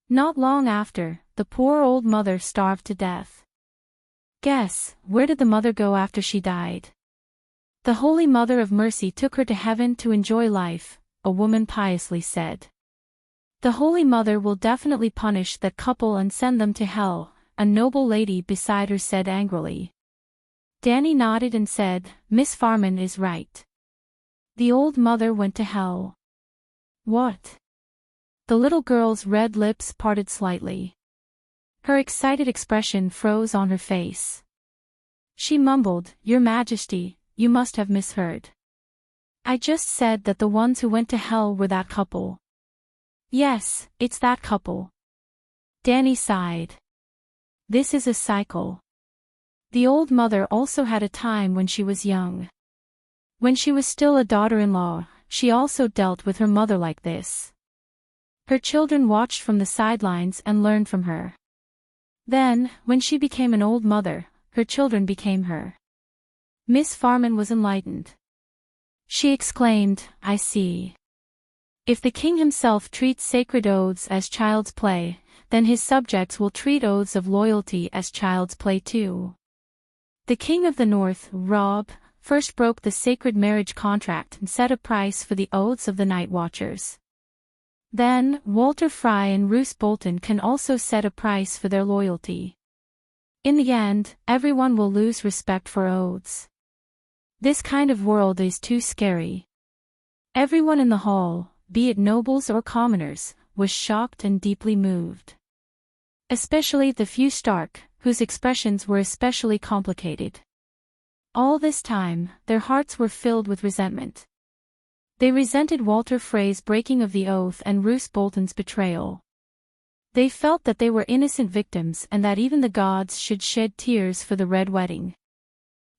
Not long after, the poor old mother starved to death. Guess, where did the mother go after she died? "The Holy Mother of Mercy took her to heaven to enjoy life," a woman piously said. "The Holy Mother will definitely punish that couple and send them to hell," a noble lady beside her said angrily. Dany nodded and said, "Miss Farman is right. The old mother went to hell." "What?" The little girl's red lips parted slightly. Her excited expression froze on her face. She mumbled, "Your Majesty, you must have misheard. I just said that the ones who went to hell were that couple." "Yes, it's that couple." Dany sighed. "This is a cycle. The old mother also had a time when she was young. When she was still a daughter-in-law, she also dealt with her mother like this. Her children watched from the sidelines and learned from her. Then, when she became an old mother, her children became her." Miss Farman was enlightened. She exclaimed, "I see. If the king himself treats sacred oaths as child's play, then his subjects will treat oaths of loyalty as child's play too. The king of the north, Robb, first broke the sacred marriage contract and set a price for the oaths of the Night Watchers. Then, Walter Frye and Roose Bolton can also set a price for their loyalty. In the end, everyone will lose respect for oaths. This kind of world is too scary." Everyone in the hall, be it nobles or commoners, was shocked and deeply moved. Especially the few Stark, whose expressions were especially complicated. All this time, their hearts were filled with resentment. They resented Walter Frey's breaking of the oath and Roose Bolton's betrayal. They felt that they were innocent victims and that even the gods should shed tears for the Red Wedding.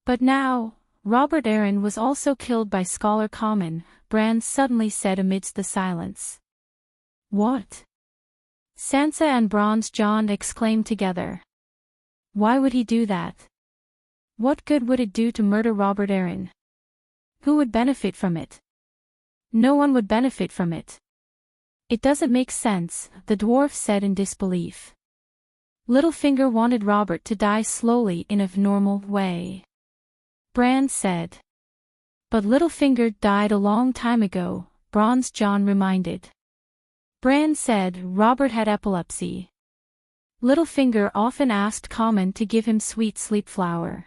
But now, Robert Arryn was also killed by Scholar Common, Bran suddenly said amidst the silence. What? Sansa and Bronze John exclaimed together. Why would he do that? What good would it do to murder Robert Arryn? Who would benefit from it? No one would benefit from it. It doesn't make sense, the dwarf said in disbelief. Littlefinger wanted Robert to die slowly in a normal way. Bran said. But Littlefinger died a long time ago, Bronze John reminded. Bran said Robert had epilepsy. Littlefinger often asked Common to give him sweet sleep flower.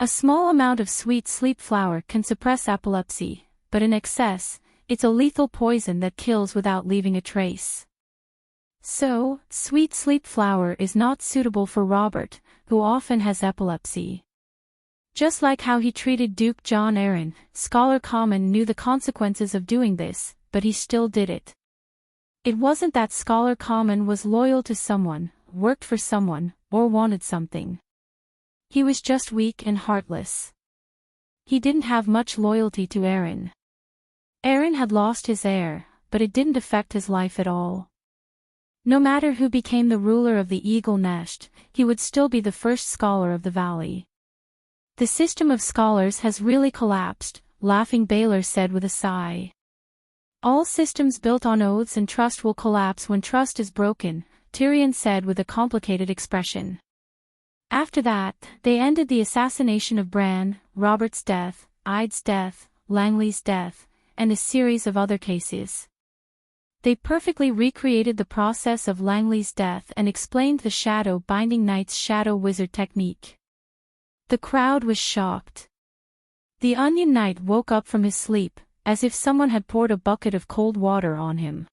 A small amount of sweet sleep flower can suppress epilepsy, but in excess, it's a lethal poison that kills without leaving a trace. So, sweet sleep flower is not suitable for Robert, who often has epilepsy. Just like how he treated Duke John Arryn, Scholar Common knew the consequences of doing this, but he still did it. It wasn't that Scholar Common was loyal to someone, worked for someone, or wanted something. He was just weak and heartless. He didn't have much loyalty to Arryn. Arryn had lost his heir, but it didn't affect his life at all. No matter who became the ruler of the Eagle Nest, he would still be the first scholar of the valley. The system of scholars has really collapsed, laughing Baylor said with a sigh. All systems built on oaths and trust will collapse when trust is broken, Tyrion said with a complicated expression. After that, they ended the assassination of Bran, Robert's death, Eid's death, Langley's death, and a series of other cases. They perfectly recreated the process of Langley's death and explained the Shadow Binding Knight's Shadow Wizard technique. The crowd was shocked. The Onion Knight woke up from his sleep, as if someone had poured a bucket of cold water on him.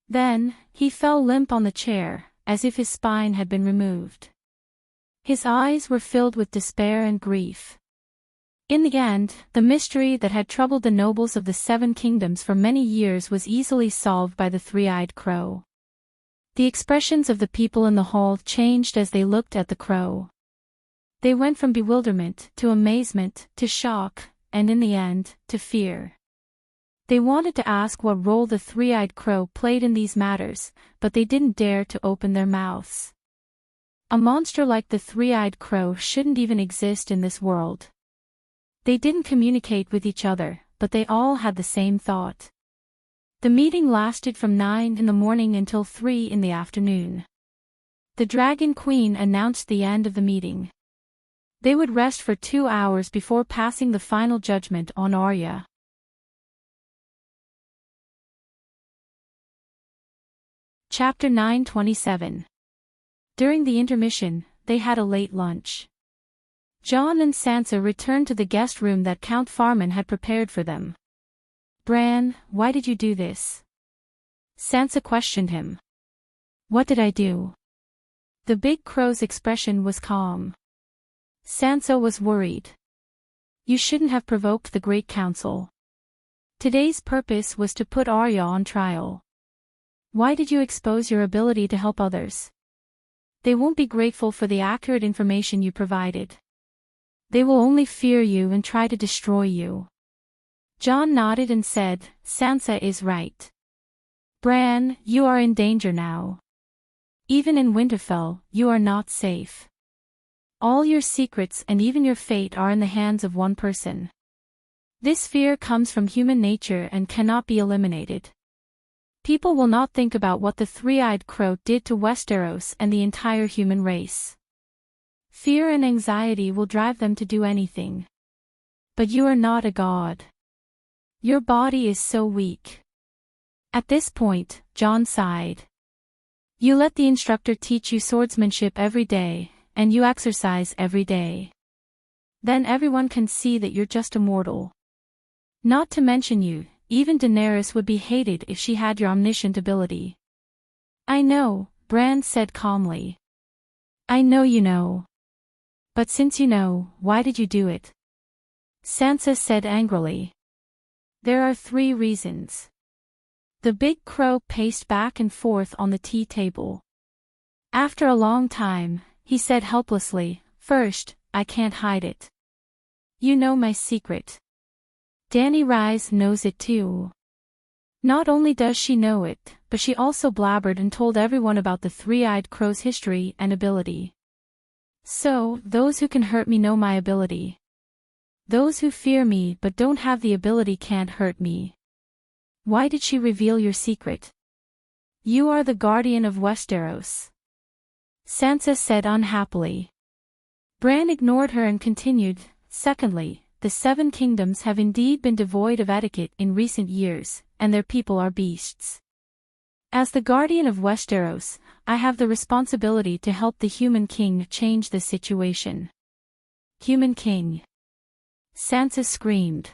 Then, he fell limp on the chair, as if his spine had been removed. His eyes were filled with despair and grief. In the end, the mystery that had troubled the nobles of the Seven Kingdoms for many years was easily solved by the three-eyed crow. The expressions of the people in the hall changed as they looked at the crow. They went from bewilderment to amazement to shock, and in the end, to fear. They wanted to ask what role the three-eyed crow played in these matters, but they didn't dare to open their mouths. A monster like the three-eyed crow shouldn't even exist in this world. They didn't communicate with each other, but they all had the same thought. The meeting lasted from 9 in the morning until 3 in the afternoon. The Dragon Queen announced the end of the meeting. They would rest for 2 hours before passing the final judgment on Arya. Chapter 9:27. During the intermission, they had a late lunch. Jon and Sansa returned to the guest room that Count Farman had prepared for them. Bran, why did you do this? Sansa questioned him. What did I do? The big crow's expression was calm. Sansa was worried. You shouldn't have provoked the Great Council. Today's purpose was to put Arya on trial. Why did you expose your ability to help others? They won't be grateful for the accurate information you provided. They will only fear you and try to destroy you. Jon nodded and said, Sansa is right. Bran, you are in danger now. Even in Winterfell, you are not safe. All your secrets and even your fate are in the hands of one person. This fear comes from human nature and cannot be eliminated. People will not think about what the three-eyed crow did to Westeros and the entire human race. Fear and anxiety will drive them to do anything. But you are not a god. Your body is so weak. At this point, Jon sighed. You let the instructor teach you swordsmanship every day, and you exercise every day. Then everyone can see that you're just a mortal. Not to mention you, even Daenerys would be hated if she had your omniscient ability. I know, Bran said calmly. I know you know. But since you know, why did you do it? Sansa said angrily. There are 3 reasons. The big crow paced back and forth on the tea table. After a long time, he said helplessly, First, I can't hide it. You know my secret. Dany Rise knows it too. Not only does she know it, but she also blabbered and told everyone about the three-eyed crow's history and ability. So, those who can hurt me know my ability. Those who fear me but don't have the ability can't hurt me. Why did she reveal your secret? You are the guardian of Westeros. Sansa said unhappily. Bran ignored her and continued, secondly, the Seven Kingdoms have indeed been devoid of etiquette in recent years, and their people are beasts. As the guardian of Westeros, I have the responsibility to help the Human King change this situation. Human King. Sansa screamed.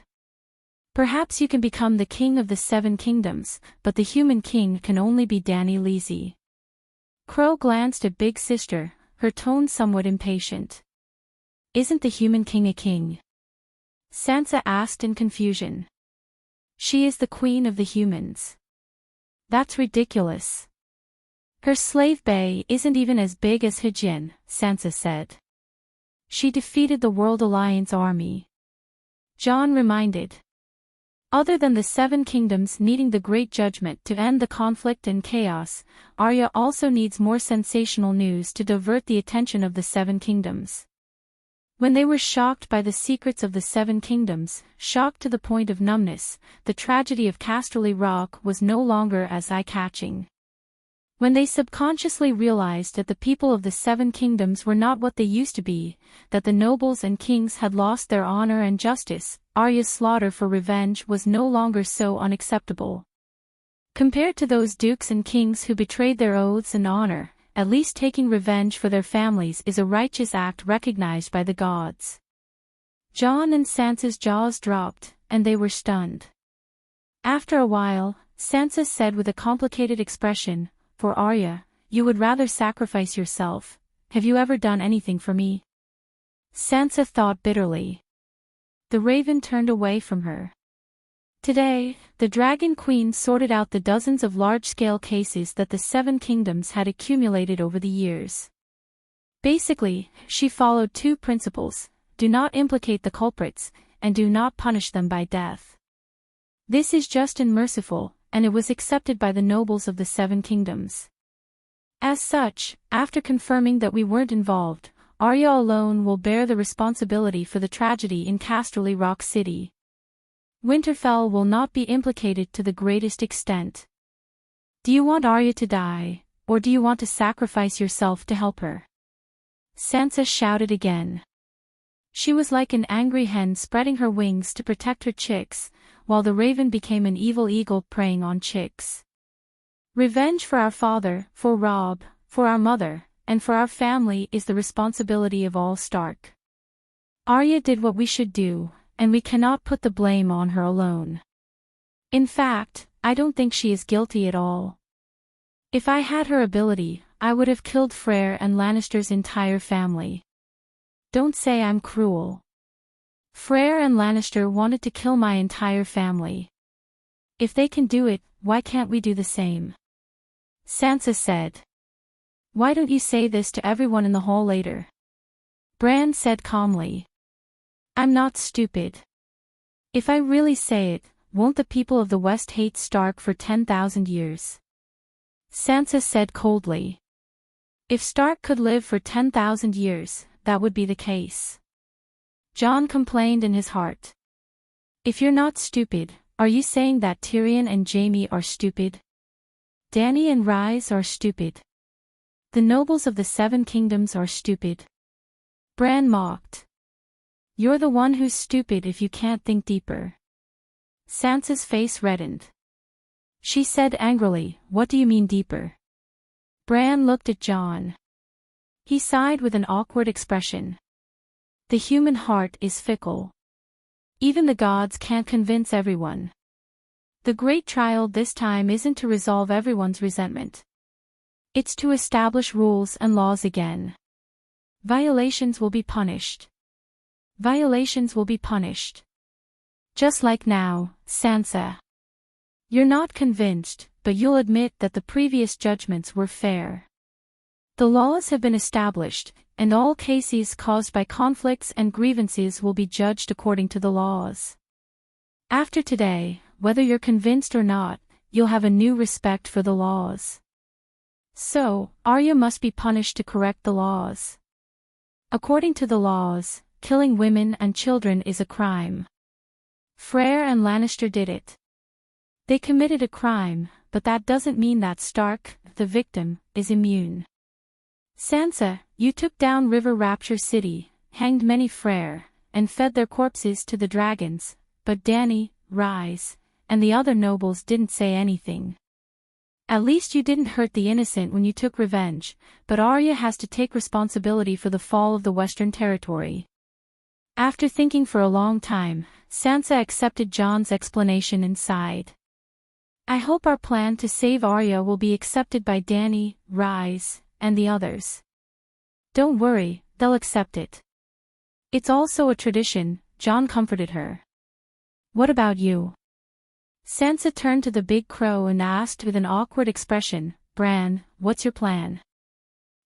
Perhaps you can become the king of the Seven Kingdoms, but the Human King can only be Dany Leezy. Crow glanced at Big Sister, her tone somewhat impatient. Isn't the Human King a king? Sansa asked in confusion. She is the queen of the humans. That's ridiculous. Her slave bay isn't even as big as Hijin, Sansa said. She defeated the World Alliance army. Jon reminded. Other than the Seven Kingdoms needing the Great Judgment to end the conflict and chaos, Arya also needs more sensational news to divert the attention of the Seven Kingdoms. When they were shocked by the secrets of the Seven Kingdoms, shocked to the point of numbness, the tragedy of Casterly Rock was no longer as eye-catching. When they subconsciously realized that the people of the Seven Kingdoms were not what they used to be, that the nobles and kings had lost their honor and justice, Arya's slaughter for revenge was no longer so unacceptable. Compared to those dukes and kings who betrayed their oaths and honor, at least taking revenge for their families is a righteous act recognized by the gods. Jon and Sansa's jaws dropped, and they were stunned. After a while, Sansa said with a complicated expression, "For Arya, you would rather sacrifice yourself. Have you ever done anything for me?" Sansa thought bitterly. The raven turned away from her. Today, the Dragon Queen sorted out the dozens of large-scale cases that the Seven Kingdoms had accumulated over the years. Basically, she followed two principles: do not implicate the culprits, and do not punish them by death. This is just and merciful, and it was accepted by the nobles of the Seven Kingdoms. As such, after confirming that we weren't involved, Arya alone will bear the responsibility for the tragedy in Casterly Rock City. Winterfell will not be implicated to the greatest extent. Do you want Arya to die, or do you want to sacrifice yourself to help her? Sansa shouted again. She was like an angry hen spreading her wings to protect her chicks, while the raven became an evil eagle preying on chicks. Revenge for our father, for Robb, for our mother, and for our family is the responsibility of all Stark. Arya did what we should do, and we cannot put the blame on her alone. In fact, I don't think she is guilty at all. If I had her ability, I would have killed Freyr and Lannister's entire family. Don't say I'm cruel. Freyr and Lannister wanted to kill my entire family. If they can do it, why can't we do the same? Sansa said. Why don't you say this to everyone in the hall later? Bran said calmly. I'm not stupid. If I really say it, won't the people of the West hate Stark for 10,000 years? Sansa said coldly. If Stark could live for 10,000 years, that would be the case. Jon complained in his heart. If you're not stupid, are you saying that Tyrion and Jaime are stupid? Dany and Rhys are stupid. The nobles of the Seven Kingdoms are stupid. Bran mocked. You're the one who's stupid if you can't think deeper. Sansa's face reddened. She said angrily, what do you mean deeper? Bran looked at Jon. He sighed with an awkward expression. The human heart is fickle. Even the gods can't convince everyone. The great trial this time isn't to resolve everyone's resentment. It's to establish rules and laws again. Violations will be punished. Violations will be punished. Just like now, Sansa. You're not convinced, but you'll admit that the previous judgments were fair. The laws have been established, and all cases caused by conflicts and grievances will be judged according to the laws. After today, whether you're convinced or not, you'll have a new respect for the laws. So, Arya must be punished to correct the laws. According to the laws, killing women and children is a crime. Freyr and Lannister did it. They committed a crime, but that doesn't mean that Stark, the victim, is immune. Sansa, you took down River Rapture City, hanged many Freyr, and fed their corpses to the dragons, but Dany, Rhys, and the other nobles didn't say anything. At least you didn't hurt the innocent when you took revenge, but Arya has to take responsibility for the fall of the Western Territory. After thinking for a long time, Sansa accepted Jon's explanation and sighed. I hope our plan to save Arya will be accepted by Dany, Rhys, and the others. Don't worry, they'll accept it. It's also a tradition, Jon comforted her. What about you? Sansa turned to the big crow and asked with an awkward expression, Bran, what's your plan?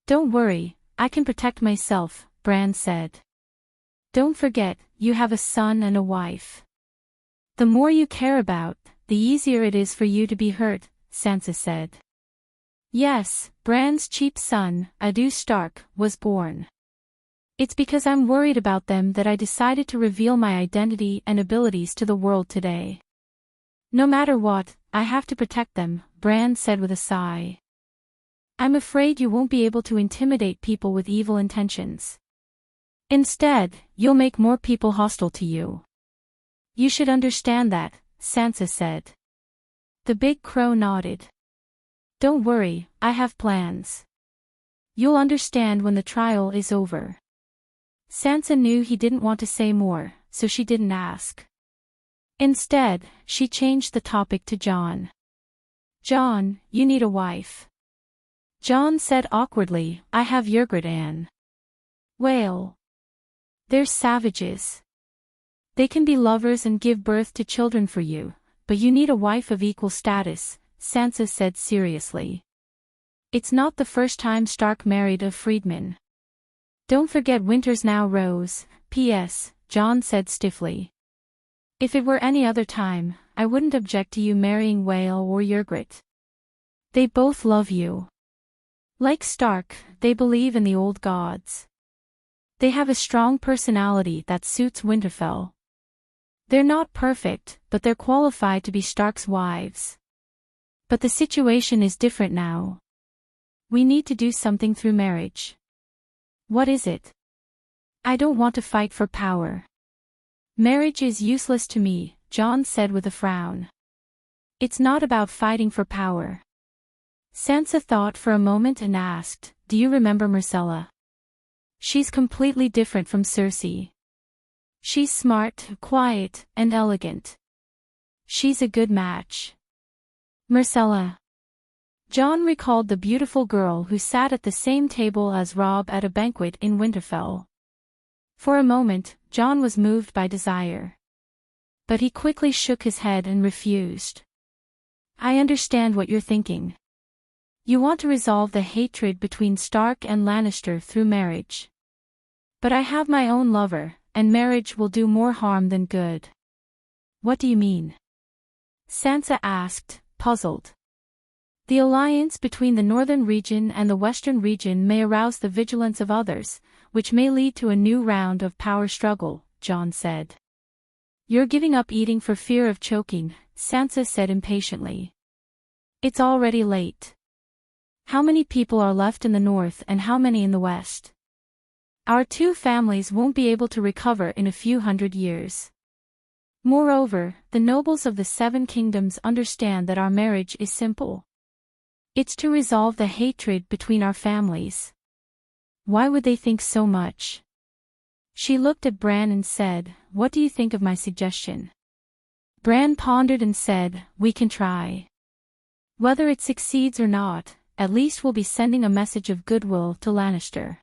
Don't worry, I can protect myself, Bran said. Don't forget, you have a son and a wife. The more you care about, the easier it is for you to be hurt, Sansa said. Yes, Bran's cheap son, Adu Stark, was born. It's because I'm worried about them that I decided to reveal my identity and abilities to the world today. No matter what, I have to protect them, Bran said with a sigh. I'm afraid you won't be able to intimidate people with evil intentions. Instead, you'll make more people hostile to you. You should understand that, Sansa said. The big crow nodded. Don't worry, I have plans. You'll understand when the trial is over. Sansa knew he didn't want to say more, so she didn't ask. Instead, she changed the topic to Jon. Jon, you need a wife. Jon said awkwardly, I have Ygritte and Whale. They're savages. They can be lovers and give birth to children for you, but you need a wife of equal status, Sansa said seriously. It's not the first time Stark married a freedman. Don't forget Winter's now Rose, P.S., Jon said stiffly. If it were any other time, I wouldn't object to you marrying Whale or Ygritte. They both love you. Like Stark, they believe in the old gods. They have a strong personality that suits Winterfell. They're not perfect, but they're qualified to be Stark's wives. But the situation is different now. We need to do something through marriage. What is it? I don't want to fight for power. Marriage is useless to me, Jon said with a frown. It's not about fighting for power. Sansa thought for a moment and asked, do you remember Myrcella? She's completely different from Cersei. She's smart, quiet, and elegant. She's a good match. Myrcella. Jon recalled the beautiful girl who sat at the same table as Robb at a banquet in Winterfell. For a moment, Jon was moved by desire. But he quickly shook his head and refused. I understand what you're thinking. You want to resolve the hatred between Stark and Lannister through marriage. But I have my own lover, and marriage will do more harm than good. What do you mean? Sansa asked, puzzled. The alliance between the northern region and the western region may arouse the vigilance of others, which may lead to a new round of power struggle, Jon said. You're giving up eating for fear of choking, Sansa said impatiently. It's already late. How many people are left in the north and how many in the west? Our two families won't be able to recover in a few hundred years. Moreover, the nobles of the Seven Kingdoms understand that our marriage is simple. It's to resolve the hatred between our families. Why would they think so much? She looked at Bran and said, what do you think of my suggestion? Bran pondered and said, we can try. Whether it succeeds or not, at least we'll be sending a message of goodwill to Lannister.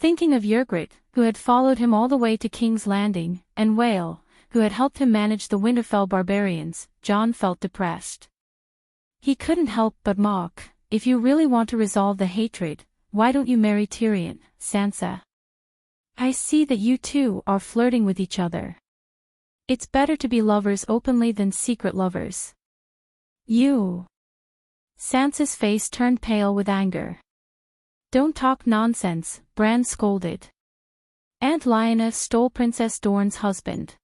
Thinking of Ygritte, who had followed him all the way to King's Landing, and Whale, who had helped him manage the Winterfell barbarians, Jon felt depressed. He couldn't help but mock, if you really want to resolve the hatred, why don't you marry Tyrion, Sansa? I see that you two are flirting with each other. It's better to be lovers openly than secret lovers. You. Sansa's face turned pale with anger. Don't talk nonsense, Bran scolded. Aunt Lyanna stole Princess Dorne's husband.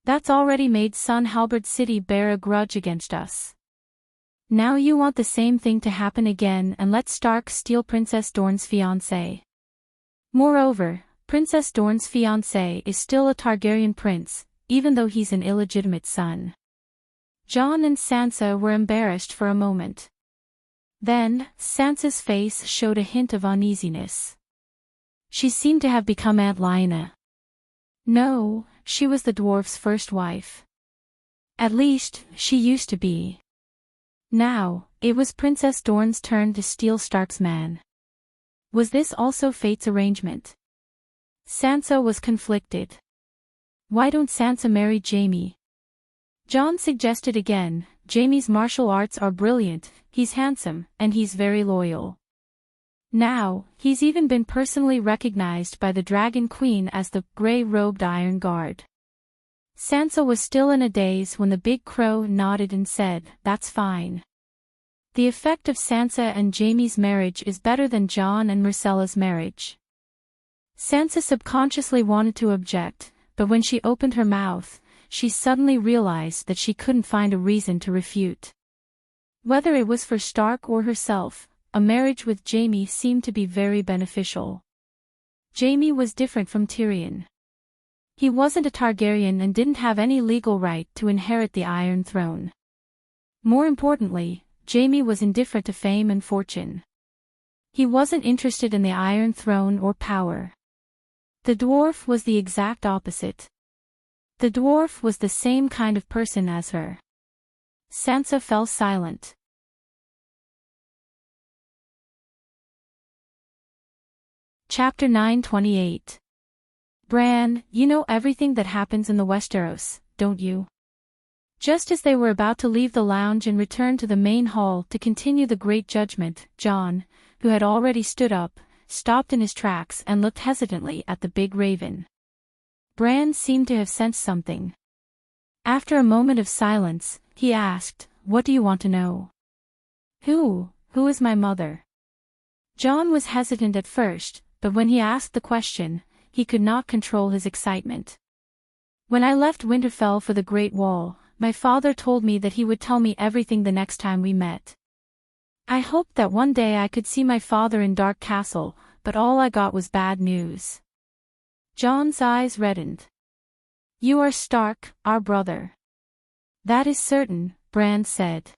That's already made son Halberd City bear a grudge against us. Now you want the same thing to happen again and let Stark steal Princess Dorne's fiancé. Moreover, Princess Dorne's fiancé is still a Targaryen prince, even though he's an illegitimate son. Jon and Sansa were embarrassed for a moment. Then, Sansa's face showed a hint of uneasiness. She seemed to have become Aunt Lyanna. No, she was the dwarf's first wife. At least, she used to be. Now, it was Princess Dorne's turn to steal Stark's man. Was this also fate's arrangement? Sansa was conflicted. Why don't Sansa marry Jaime? Jon suggested again. Jaime's martial arts are brilliant, he's handsome, and he's very loyal. Now, he's even been personally recognized by the Dragon Queen as the grey-robed Iron Guard. Sansa was still in a daze when the Big Crow nodded and said, "That's fine." The effect of Sansa and Jaime's marriage is better than Jon and Myrcella's marriage. Sansa subconsciously wanted to object, but when she opened her mouth, she suddenly realized that she couldn't find a reason to refute. Whether it was for Stark or herself, a marriage with Jaime seemed to be very beneficial. Jaime was different from Tyrion. He wasn't a Targaryen and didn't have any legal right to inherit the Iron Throne. More importantly, Jaime was indifferent to fame and fortune. He wasn't interested in the Iron Throne or power. The dwarf was the exact opposite. The dwarf was the same kind of person as her. Sansa fell silent. Chapter 9:28. Bran, you know everything that happens in the Westeros, don't you? Just as they were about to leave the lounge and return to the main hall to continue the Great Judgment, Jon, who had already stood up, stopped in his tracks and looked hesitantly at the big raven. Bran seemed to have sensed something. After a moment of silence, he asked, "What do you want to know?" Who is my mother?" Jon was hesitant at first, but when he asked the question, he could not control his excitement. "When I left Winterfell for the Great Wall, my father told me that he would tell me everything the next time we met. I hoped that one day I could see my father in Dark Castle, but all I got was bad news." Jon's eyes reddened. "You are Stark, our brother." "That is certain," Bran said.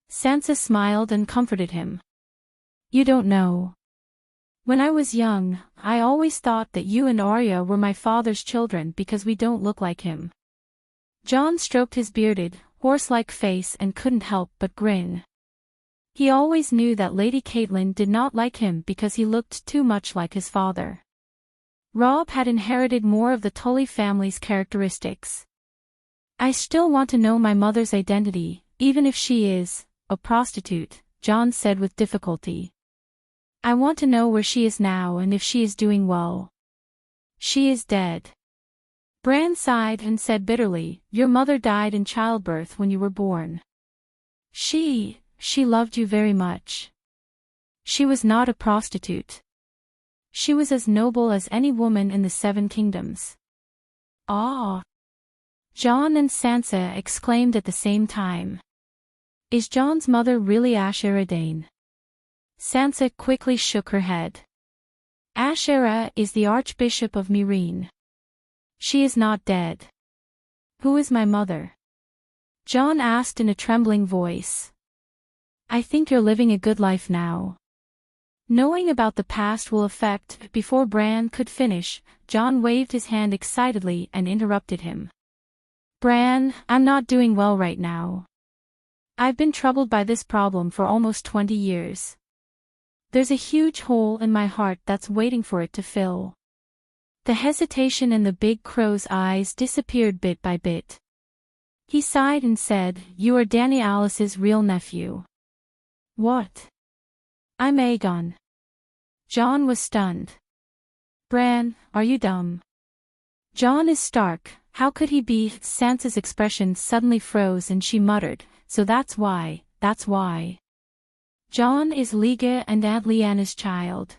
Sansa smiled and comforted him. "You don't know. When I was young, I always thought that you and Arya were my father's children because we don't look like him." Jon stroked his bearded, horse-like face and couldn't help but grin. He always knew that Lady Catelyn did not like him because he looked too much like his father. Robb had inherited more of the Tully family's characteristics. "I still want to know my mother's identity, even if she is a prostitute," Jon said with difficulty. "I want to know where she is now and if she is doing well." "She is dead." Bran sighed and said bitterly, "Your mother died in childbirth when you were born. She loved you very much. She was not a prostitute. She was as noble as any woman in the Seven Kingdoms." "Ah!" Jon and Sansa exclaimed at the same time. "Is Jon's mother really Aishera Dane?" Sansa quickly shook her head. "Aishera is the Archbishop of Meereen. She is not dead." "Who is my mother?" Jon asked in a trembling voice. "I think you're living a good life now." Knowing about the past will affect. Before Bran could finish, Jon waved his hand excitedly and interrupted him. "Bran, I'm not doing well right now. I've been troubled by this problem for almost 20 years. There's a huge hole in my heart that's waiting for it to fill." The hesitation in the Big Crow's eyes disappeared bit by bit. He sighed and said, "You are Dany Alice's real nephew." "What?" "I'm Aegon." John was stunned. Bran, are you dumb? John is Stark, how could he be? Sansa's expression suddenly froze and she muttered, so that's why. John is Liga and Aunt Lyanna's child.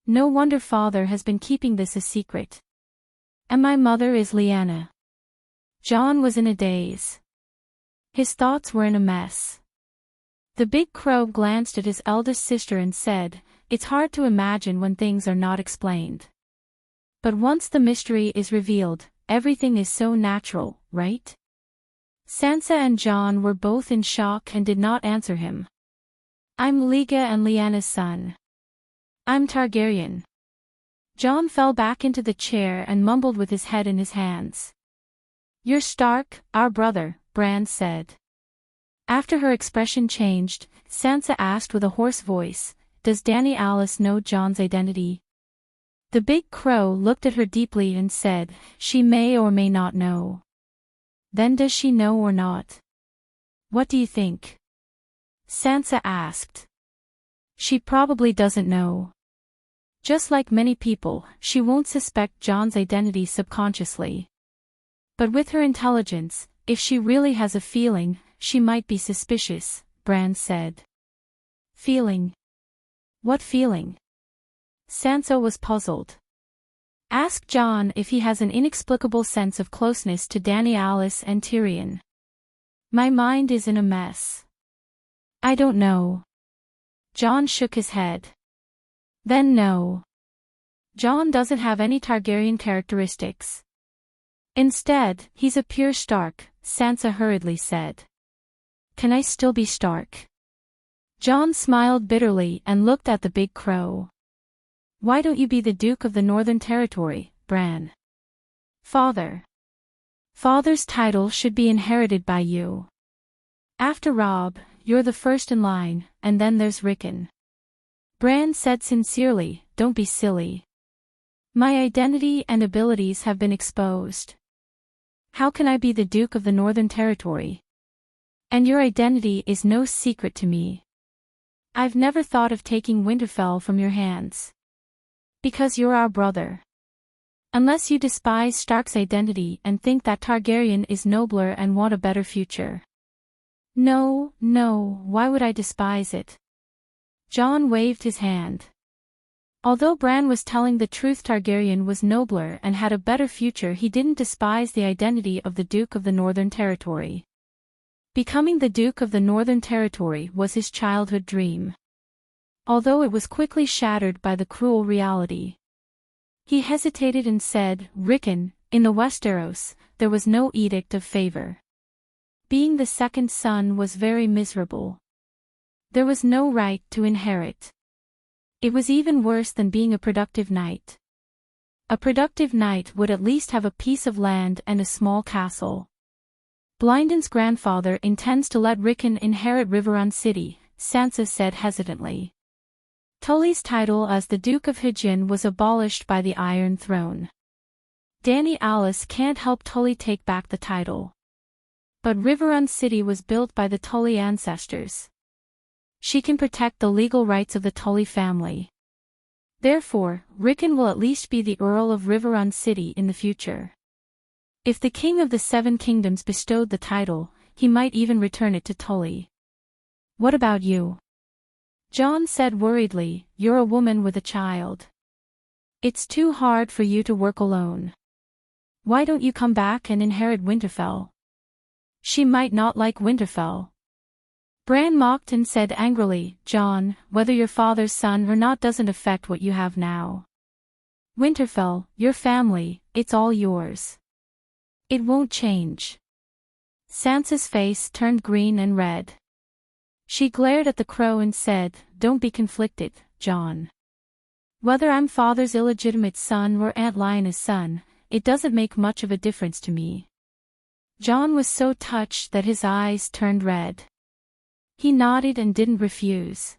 No wonder father has been keeping this a secret. And my mother is Lyanna. John was in a daze. His thoughts were in a mess. The big crow glanced at his eldest sister and said, "It's hard to imagine when things are not explained. But once the mystery is revealed, everything is so natural, right?" Sansa and John were both in shock and did not answer him. "I'm Liga and Lyanna's son. I'm Targaryen." John fell back into the chair and mumbled with his head in his hands. "You're Stark, our brother," Bran said. After her expression changed, Sansa asked with a hoarse voice, "Does Dany Alice know John's identity?" The big crow looked at her deeply and said, "She may or may not know." "Then does she know or not?" "What do you think?" Sansa asked. "She probably doesn't know. Just like many people, she won't suspect John's identity subconsciously. But with her intelligence, if she really has a feeling, she might be suspicious," Bran said. "Feeling? What feeling?" Sansa was puzzled. "Ask John if he has an inexplicable sense of closeness to Dany Alice and Tyrion. My mind is in a mess. I don't know." John shook his head. "Then no. John doesn't have any Targaryen characteristics. Instead, he's a pure Stark," Sansa hurriedly said. "Can I still be Stark?" John smiled bitterly and looked at the big crow. "Why don't you be the Duke of the Northern Territory, Bran?" "Father. Father's title should be inherited by you. After Robb, you're the first in line, and then there's Rickon." Bran said sincerely, "Don't be silly. My identity and abilities have been exposed. How can I be the Duke of the Northern Territory? And your identity is no secret to me. I've never thought of taking Winterfell from your hands. Because you're our brother. Unless you despise Stark's identity and think that Targaryen is nobler and want a better future." No, why would I despise it?" John waved his hand. Although Bran was telling the truth, Targaryen was nobler and had a better future. He didn't despise the identity of the Duke of the Northern Territory. Becoming the Duke of the Northern Territory was his childhood dream. Although it was quickly shattered by the cruel reality. He hesitated and said, "Rickon, in the Westeros, there was no edict of favor. Being the second son was very miserable. There was no right to inherit. It was even worse than being a productive knight. A productive knight would at least have a piece of land and a small castle. Blyndon's grandfather intends to let Rickon inherit Riverrun City," Sansa said hesitantly. Tully's title as the Duke of Hygin was abolished by the Iron Throne. Dany Alice can't help Tully take back the title. But Riverrun City was built by the Tully ancestors. She can protect the legal rights of the Tully family. Therefore, Rickon will at least be the Earl of Riverrun City in the future. If the King of the Seven Kingdoms bestowed the title, he might even return it to Tully. "What about you?" John said worriedly, "You're a woman with a child. It's too hard for you to work alone. Why don't you come back and inherit Winterfell?" "She might not like Winterfell." Bran mocked and said angrily, "John, whether you're father's son or not doesn't affect what you have now. Winterfell, your family, it's all yours. It won't change." Sansa's face turned green and red. She glared at the crow and said, "Don't be conflicted, John. Whether I'm father's illegitimate son or Aunt Lyanna's son, it doesn't make much of a difference to me." John was so touched that his eyes turned red. He nodded and didn't refuse.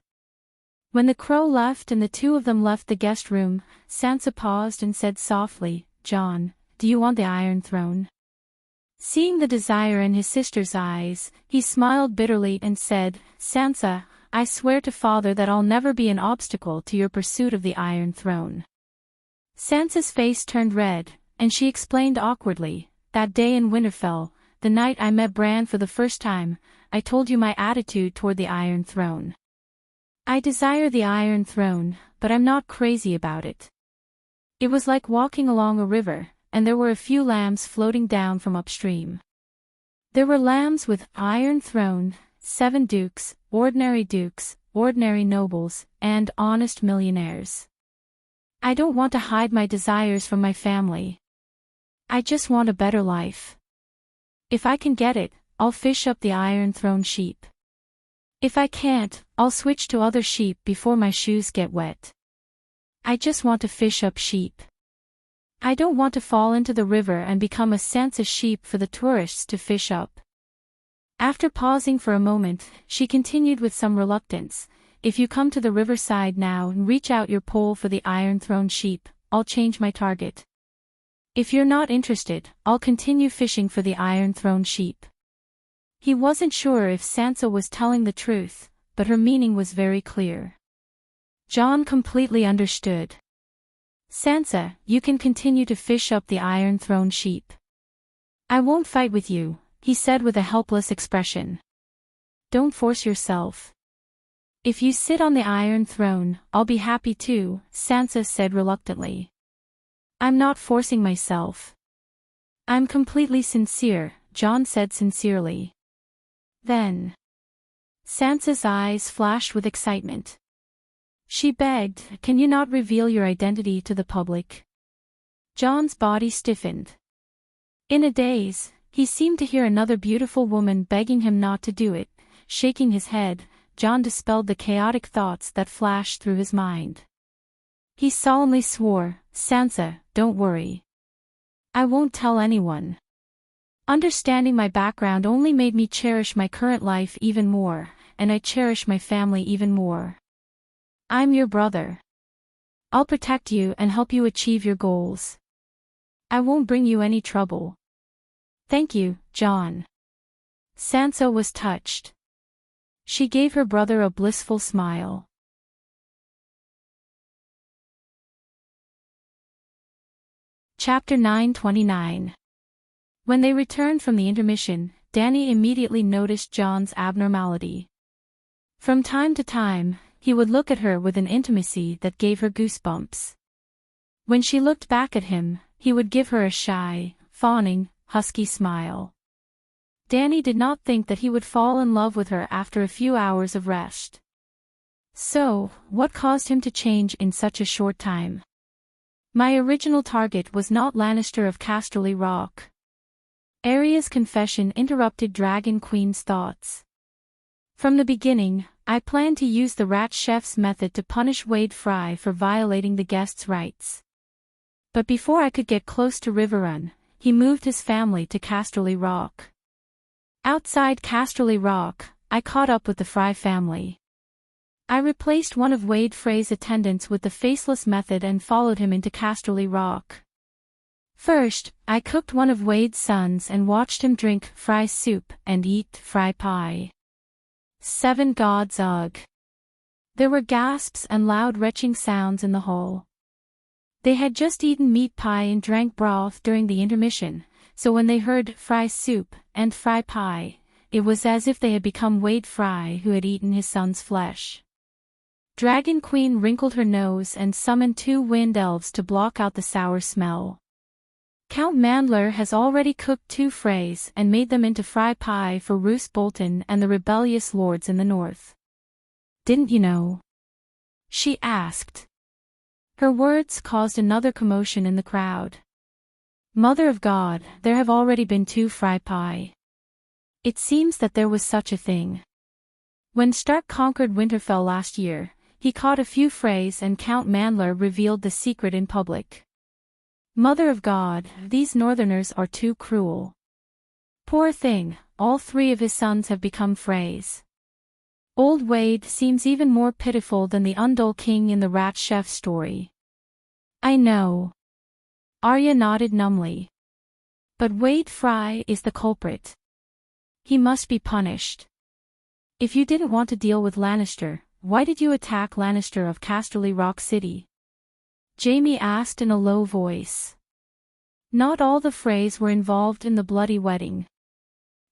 When the crow left and the two of them left the guest room, Sansa paused and said softly, "John, do you want the Iron Throne?" Seeing the desire in his sister's eyes, he smiled bitterly and said, "Sansa, I swear to Father that I'll never be an obstacle to your pursuit of the Iron Throne." Sansa's face turned red, and she explained awkwardly, "That day in Winterfell, the night I met Bran for the first time, I told you my attitude toward the Iron Throne. I desire the Iron Throne, but I'm not crazy about it. It was like walking along a river, and there were a few lambs floating down from upstream. There were lambs with Iron Throne, 7 dukes, ordinary nobles, and honest millionaires. I don't want to hide my desires from my family. I just want a better life. If I can get it, I'll fish up the Iron Throne sheep. If I can't, I'll switch to other sheep before my shoes get wet. I just want to fish up sheep. I don't want to fall into the river and become a Sansa sheep for the tourists to fish up." After pausing for a moment, she continued with some reluctance, "If you come to the riverside now and reach out your pole for the Iron Throne sheep, I'll change my target. If you're not interested, I'll continue fishing for the Iron Throne sheep." He wasn't sure if Sansa was telling the truth, but her meaning was very clear. Jon completely understood. "Sansa, you can continue to fish up the Iron Throne sheep. I won't fight with you," he said with a helpless expression. "Don't force yourself. If you sit on the Iron Throne, I'll be happy too," Sansa said reluctantly. "I'm not forcing myself. I'm completely sincere," Jon said sincerely. Then, Sansa's eyes flashed with excitement. She begged, "Can you not reveal your identity to the public?" Jon's body stiffened. In a daze, he seemed to hear another beautiful woman begging him not to do it. Shaking his head, Jon dispelled the chaotic thoughts that flashed through his mind. He solemnly swore, "Sansa, don't worry. I won't tell anyone." Understanding my background only made me cherish my current life even more, and I cherish my family even more. I'm your brother. I'll protect you and help you achieve your goals. I won't bring you any trouble. Thank you, Jon." Sansa was touched. She gave her brother a blissful smile. Chapter 929. When they returned from the intermission, Dany immediately noticed Jon's abnormality. From time to time, he would look at her with an intimacy that gave her goosebumps. When she looked back at him, he would give her a shy, fawning, husky smile. Dany did not think that he would fall in love with her after a few hours of rest. So, what caused him to change in such a short time? My original target was not Lannister of Casterly Rock. Arya's confession interrupted Dragon Queen's thoughts. From the beginning, I planned to use the Rat Chef's method to punish Wade Fry for violating the guests' rights. But before I could get close to Riverrun, he moved his family to Casterly Rock. Outside Casterly Rock, I caught up with the Fry family. I replaced one of Wade Frey's attendants with the Faceless method and followed him into Casterly Rock. First, I cooked one of Wade's sons and watched him drink fry soup and eat fry pie. 7 gods ugh. There were gasps and loud retching sounds in the hall. They had just eaten meat pie and drank broth during the intermission, so when they heard fry soup and fry pie, it was as if they had become Wade Fry who had eaten his son's flesh. Dragon Queen wrinkled her nose and summoned 2 wind elves to block out the sour smell. Count Mandler has already cooked 2 frays and made them into fry pie for Roose Bolton and the rebellious lords in the north. Didn't you know? She asked. Her words caused another commotion in the crowd. Mother of God, there have already been 2 fry pie. It seems that there was such a thing. When Stark conquered Winterfell last year, he caught a few frays and Count Mandler revealed the secret in public. Mother of God, these northerners are too cruel. Poor thing, all 3 of his sons have become frays. Old Wade seems even more pitiful than the Undul King in the Rat Chef story. I know. Arya nodded numbly. But Wade Fry is the culprit. He must be punished. If you didn't want to deal with Lannister, why did you attack Lannister of Casterly Rock City? Jaime asked in a low voice. Not all the Freys were involved in the bloody wedding.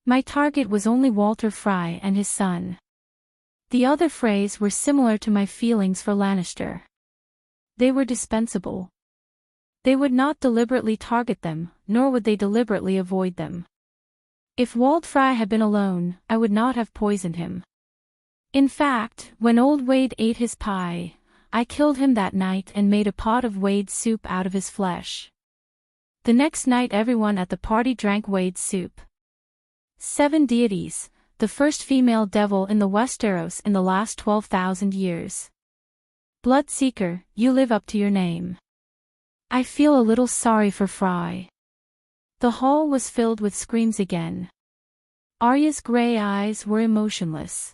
My target was only Walter Frey and his son. The other Freys were similar to my feelings for Lannister. They were dispensable. They would not deliberately target them, nor would they deliberately avoid them. If Wald Frey had been alone, I would not have poisoned him. In fact, when old Wade ate his pie, I killed him that night and made a pot of Wade's soup out of his flesh. The next night everyone at the party drank Wade's soup. 7 deities, the first female devil in the Westeros in the last 12,000 years. Bloodseeker, you live up to your name. I feel a little sorry for Frey. The hall was filled with screams again. Arya's gray eyes were emotionless.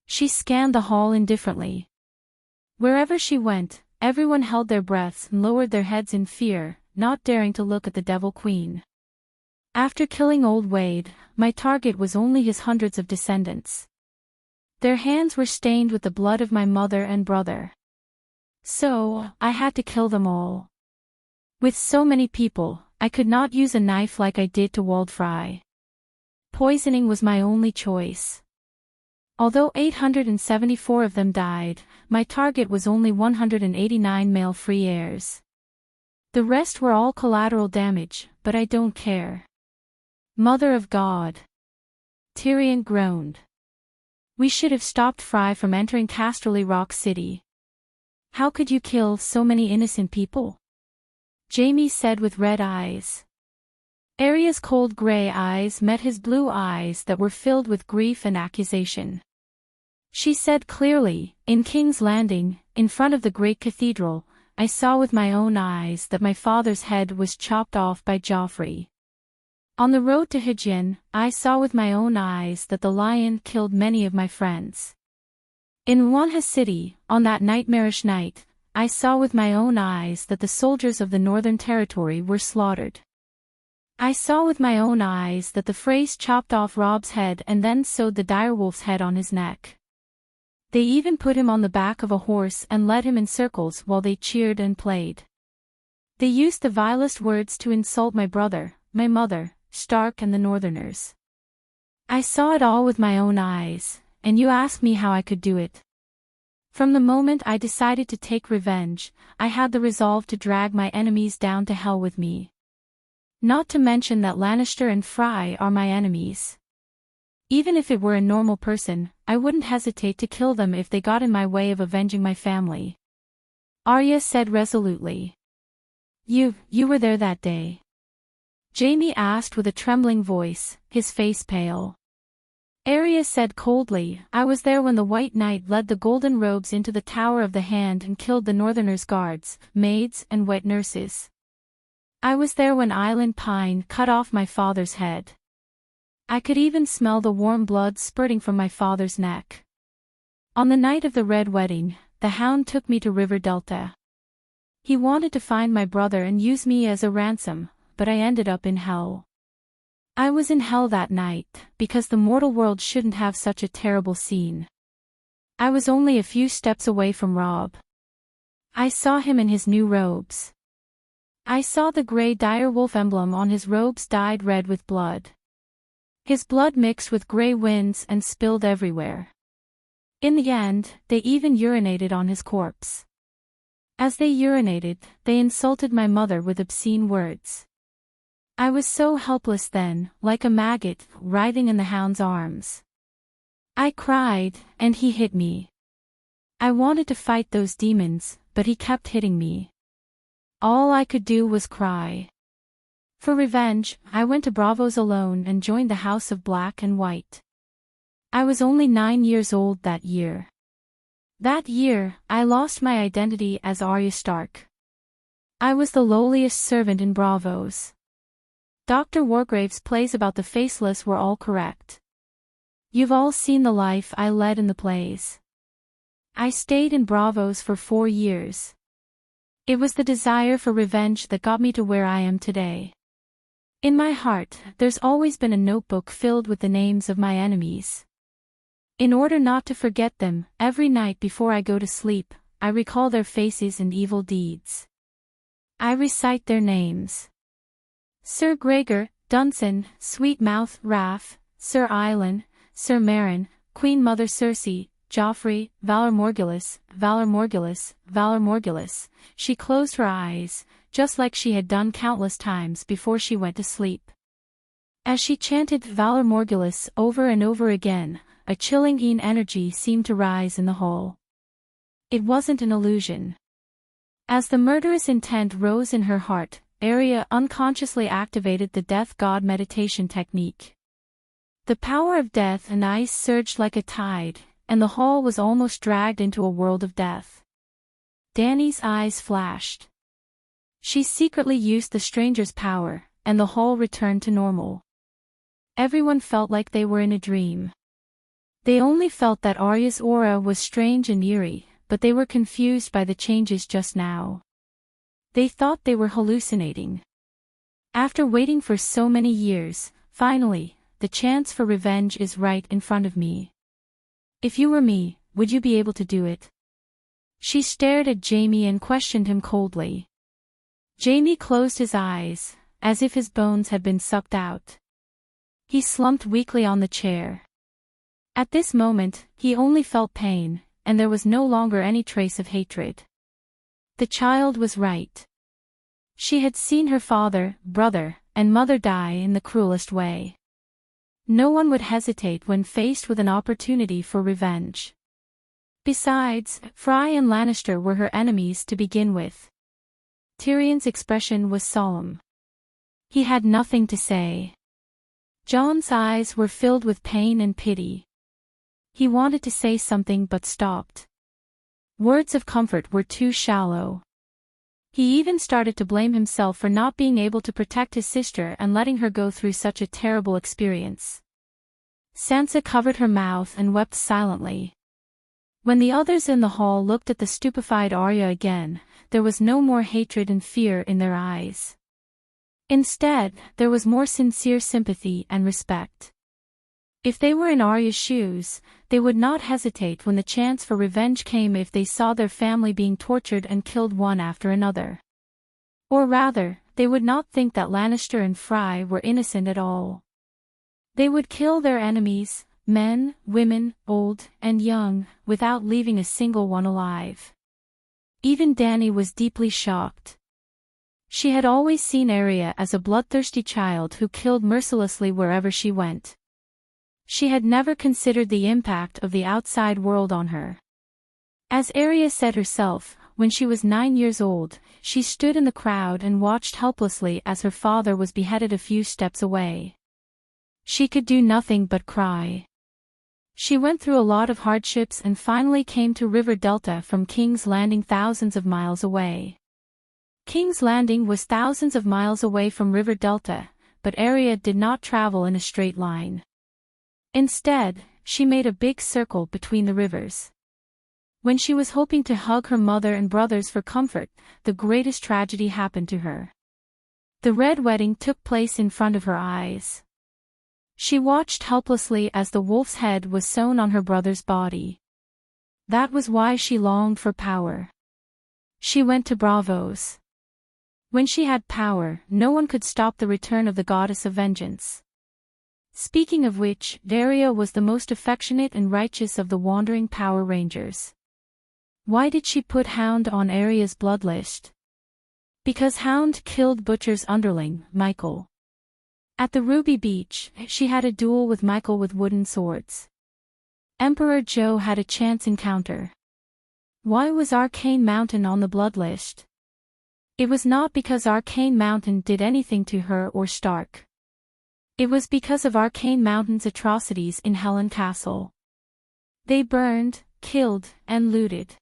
She scanned the hall indifferently. Wherever she went, everyone held their breaths and lowered their heads in fear, not daring to look at the Devil Queen. After killing old Wade, my target was only his hundreds of descendants. Their hands were stained with the blood of my mother and brother. So, I had to kill them all. With so many people, I could not use a knife like I did to Wald Frey. Poisoning was my only choice. Although 874 of them died, my target was only 189 male free heirs. The rest were all collateral damage, but I don't care. Mother of God. Tyrion groaned. We should have stopped Frey from entering Casterly Rock City. How could you kill so many innocent people? Jaime said with red eyes. Arya's cold gray eyes met his blue eyes that were filled with grief and accusation. She said clearly, in King's Landing, in front of the great cathedral, I saw with my own eyes that my father's head was chopped off by Joffrey. On the road to Hygin, I saw with my own eyes that the lion killed many of my friends. In Wanha City, on that nightmarish night, I saw with my own eyes that the soldiers of the Northern Territory were slaughtered. I saw with my own eyes that the Freys chopped off Robb's head and then sewed the direwolf's head on his neck. They even put him on the back of a horse and led him in circles while they cheered and played. They used the vilest words to insult my brother, my mother, Stark and the Northerners. I saw it all with my own eyes, and you asked me how I could do it. From the moment I decided to take revenge, I had the resolve to drag my enemies down to hell with me. Not to mention that Lannister and Frey are my enemies. Even if it were a normal person, I wouldn't hesitate to kill them if they got in my way of avenging my family. Arya said resolutely. You were there that day? Jaime asked with a trembling voice, his face pale. Arya said coldly, I was there when the White Knight led the golden robes into the Tower of the Hand and killed the Northerners' guards, maids and wet nurses. I was there when Island Pine cut off my father's head. I could even smell the warm blood spurting from my father's neck. On the night of the Red Wedding, the Hound took me to River Delta. He wanted to find my brother and use me as a ransom, but I ended up in hell. I was in hell that night, because the mortal world shouldn't have such a terrible scene. I was only a few steps away from Robb. I saw him in his new robes. I saw the grey direwolf emblem on his robes dyed red with blood. His blood mixed with grey winds and spilled everywhere. In the end, they even urinated on his corpse. As they urinated, they insulted my mother with obscene words. I was so helpless then, like a maggot, writhing in the Hound's arms. I cried, and he hit me. I wanted to fight those demons, but he kept hitting me. All I could do was cry. For revenge, I went to Braavos alone and joined the House of Black and White. I was only 9 years old that year. That year, I lost my identity as Arya Stark. I was the lowliest servant in Braavos. Dr. Wargrave's plays about the faceless were all correct. You've all seen the life I led in the plays. I stayed in Braavos for 4 years. It was the desire for revenge that got me to where I am today. In my heart, there's always been a notebook filled with the names of my enemies. In order not to forget them, every night before I go to sleep, I recall their faces and evil deeds. I recite their names. Sir Gregor, Dunson, Sweetmouth, Raff, Sir Islan, Sir Marin, Queen Mother Circe, Joffrey, Valor Morgulus, Valor Morgulus, Valor Morgulus. She closed her eyes, just like she had done countless times before she went to sleep. As she chanted Valor Morgulus over and over again, a chilling energy seemed to rise in the hall. It wasn't an illusion. As the murderous intent rose in her heart, Arya unconsciously activated the Death God meditation technique. The power of death and ice surged like a tide, and the hall was almost dragged into a world of death. Dany's eyes flashed. She secretly used the stranger's power, and the hall returned to normal. Everyone felt like they were in a dream. They only felt that Arya's aura was strange and eerie, but they were confused by the changes just now. They thought they were hallucinating. After waiting for so many years, finally, the chance for revenge is right in front of me. If you were me, would you be able to do it? She stared at Jaime and questioned him coldly. Jaime closed his eyes, as if his bones had been sucked out. He slumped weakly on the chair. At this moment, he only felt pain, and there was no longer any trace of hatred. The child was right. She had seen her father, brother, and mother die in the cruelest way. No one would hesitate when faced with an opportunity for revenge. Besides, Fry and Lannister were her enemies to begin with. Tyrion's expression was solemn. He had nothing to say. Jon's eyes were filled with pain and pity. He wanted to say something but stopped. Words of comfort were too shallow. He even started to blame himself for not being able to protect his sister and letting her go through such a terrible experience. Sansa covered her mouth and wept silently. When the others in the hall looked at the stupefied Arya again, there was no more hatred and fear in their eyes. Instead, there was more sincere sympathy and respect. If they were in Arya's shoes, they would not hesitate when the chance for revenge came if they saw their family being tortured and killed one after another. Or rather, they would not think that Lannister and Fry were innocent at all. They would kill their enemies, men, women, old, and young, without leaving a single one alive. Even Dany was deeply shocked. She had always seen Arya as a bloodthirsty child who killed mercilessly wherever she went. She had never considered the impact of the outside world on her. As Arya said herself, when she was 9 years old, she stood in the crowd and watched helplessly as her father was beheaded a few steps away. She could do nothing but cry. She went through a lot of hardships and finally came to River Delta from King's Landing thousands of miles away. King's Landing was thousands of miles away from River Delta, but Arya did not travel in a straight line. Instead, she made a big circle between the rivers. When she was hoping to hug her mother and brothers for comfort, the greatest tragedy happened to her. The Red Wedding took place in front of her eyes. She watched helplessly as the wolf's head was sewn on her brother's body. That was why she longed for power. She went to Braavos. When she had power, no one could stop the return of the goddess of vengeance. Speaking of which, Arya was the most affectionate and righteous of the wandering Power Rangers. Why did she put Hound on Arya's blood list? Because Hound killed Butcher's underling, Michael. At the Ruby Beach, she had a duel with Michael with wooden swords. Emperor Joe had a chance encounter. Why was Arcane Mountain on the blood list? It was not because Arcane Mountain did anything to her or Stark. It was because of Arcane Mountain's atrocities in Helen Castle. They burned, killed, and looted.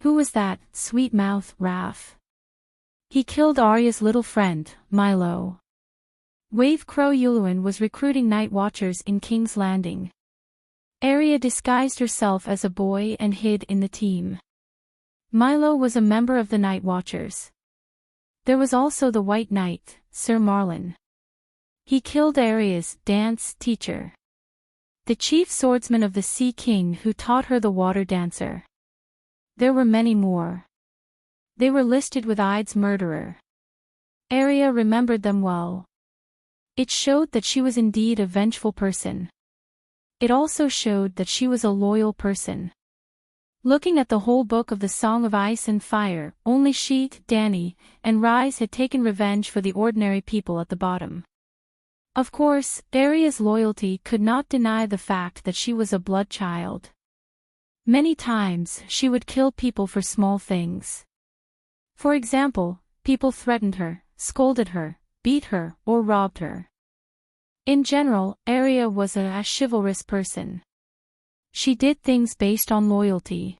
Who was that, Sweetmouth, Raff? He killed Arya's little friend, Milo. Wave Crow Yuluin was recruiting Night Watchers in King's Landing. Arya disguised herself as a boy and hid in the team. Milo was a member of the Night Watchers. There was also the White Knight, Sir Marlon. He killed Arya's dance teacher. The chief swordsman of the Sea King who taught her the water dancer. There were many more. They were listed with Ide's murderer. Arya remembered them well. It showed that she was indeed a vengeful person. It also showed that she was a loyal person. Looking at the whole book of the Song of Ice and Fire, only she, Dany, and Rhys had taken revenge for the ordinary people at the bottom. Of course, Arya's loyalty could not deny the fact that she was a blood child. Many times, she would kill people for small things. For example, people threatened her, scolded her, beat her, or robbed her. In general, Arya was a chivalrous person. She did things based on loyalty.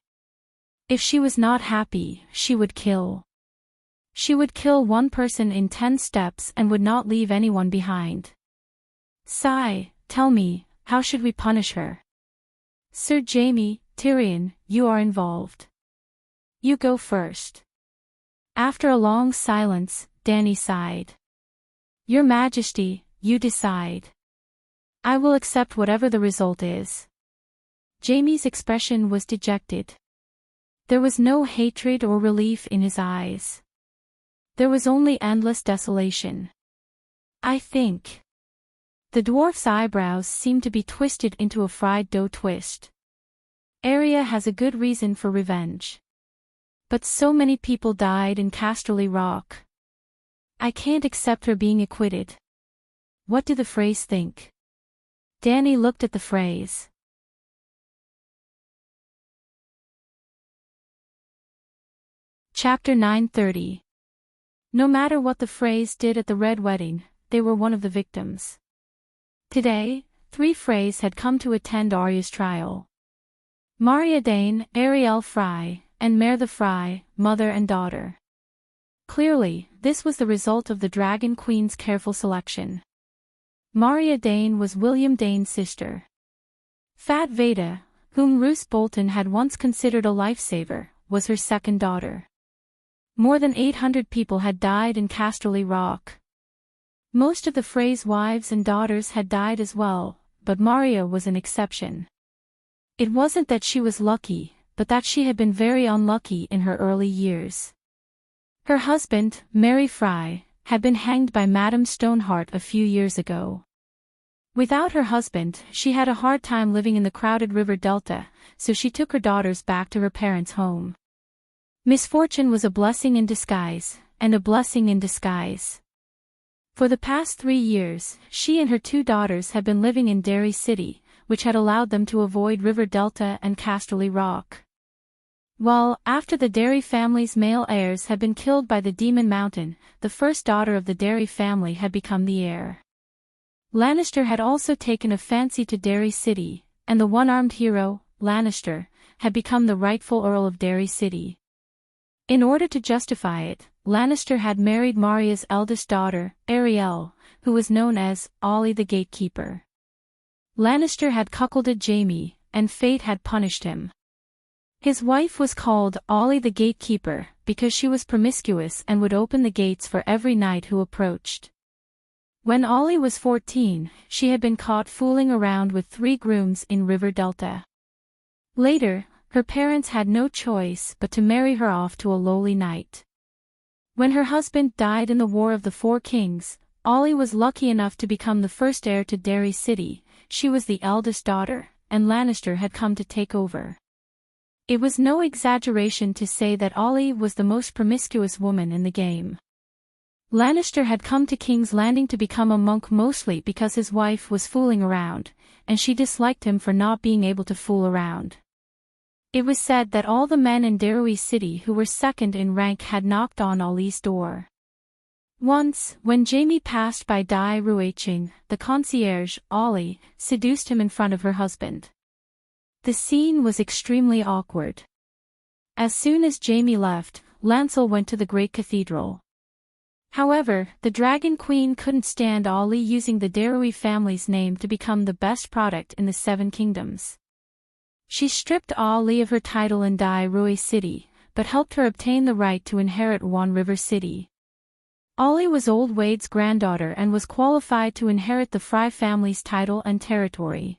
If she was not happy, she would kill. She would kill one person in 10 steps and would not leave anyone behind. Sigh, tell me, how should we punish her? Sir Jaime, Tyrion, you are involved. You go first. After a long silence, Dany sighed. Your Majesty, you decide. I will accept whatever the result is. Jaime's expression was dejected. There was no hatred or relief in his eyes. There was only endless desolation. I think. The dwarf's eyebrows seemed to be twisted into a fried dough twist. Arya has a good reason for revenge. But so many people died in Casterly Rock. I can't accept her being acquitted. What do the Freys think? Dany looked at the Freys. Chapter 9:30. No matter what the Freys did at the Red Wedding, they were one of the victims. Today, 3 Freys had come to attend Arya's trial. Meriadoc, Arielle Frey, and Mare the Frey, mother and daughter. Clearly, this was the result of the Dragon Queen's careful selection. Maria Dane was William Dane's sister. Fat Veda, whom Roose Bolton had once considered a lifesaver, was her second daughter. More than 800 people had died in Casterly Rock. Most of the Freys' wives and daughters had died as well, but Maria was an exception. It wasn't that she was lucky, but that she had been very unlucky in her early years. Her husband, Merry Frey, had been hanged by Madame Stoneheart a few years ago. Without her husband, she had a hard time living in the crowded river delta, so she took her daughters back to her parents' home. Misfortune was a blessing in disguise, and a blessing in disguise. For the past 3 years, she and her 2 daughters had been living in Derry City, which had allowed them to avoid River Delta and Casterly Rock. Well, after the Derry family's male heirs had been killed by the Demon Mountain, the first daughter of the Derry family had become the heir. Lannister had also taken a fancy to Derry City, and the one-armed hero, Lannister, had become the rightful Earl of Derry City. In order to justify it, Lannister had married Maria's eldest daughter, Arielle, who was known as Olly the Gatekeeper. Lannister had cuckolded Jaime, and fate had punished him. His wife was called Olly the Gatekeeper because she was promiscuous and would open the gates for every knight who approached. When Olly was 14, she had been caught fooling around with 3 grooms in River Delta. Later, her parents had no choice but to marry her off to a lowly knight. When her husband died in the War of the 4 Kings, Olly was lucky enough to become the first heir to Derry City. She was the eldest daughter, and Lannister had come to take over. It was no exaggeration to say that Olly was the most promiscuous woman in the game. Lannister had come to King's Landing to become a monk mostly because his wife was fooling around, and she disliked him for not being able to fool around. It was said that all the men in Derry City who were second in rank had knocked on Olly's door. Once, when Jaime passed by Dai Ruaching, the concierge, Olly, seduced him in front of her husband. The scene was extremely awkward. As soon as Jaime left, Lancel went to the great cathedral. However, the Dragon Queen couldn't stand Olly using the Derry family's name to become the best product in the 7 Kingdoms. She stripped Olly of her title in Dai Rui City, but helped her obtain the right to inherit One River City. Olly was Old Wade's granddaughter and was qualified to inherit the Frey family's title and territory.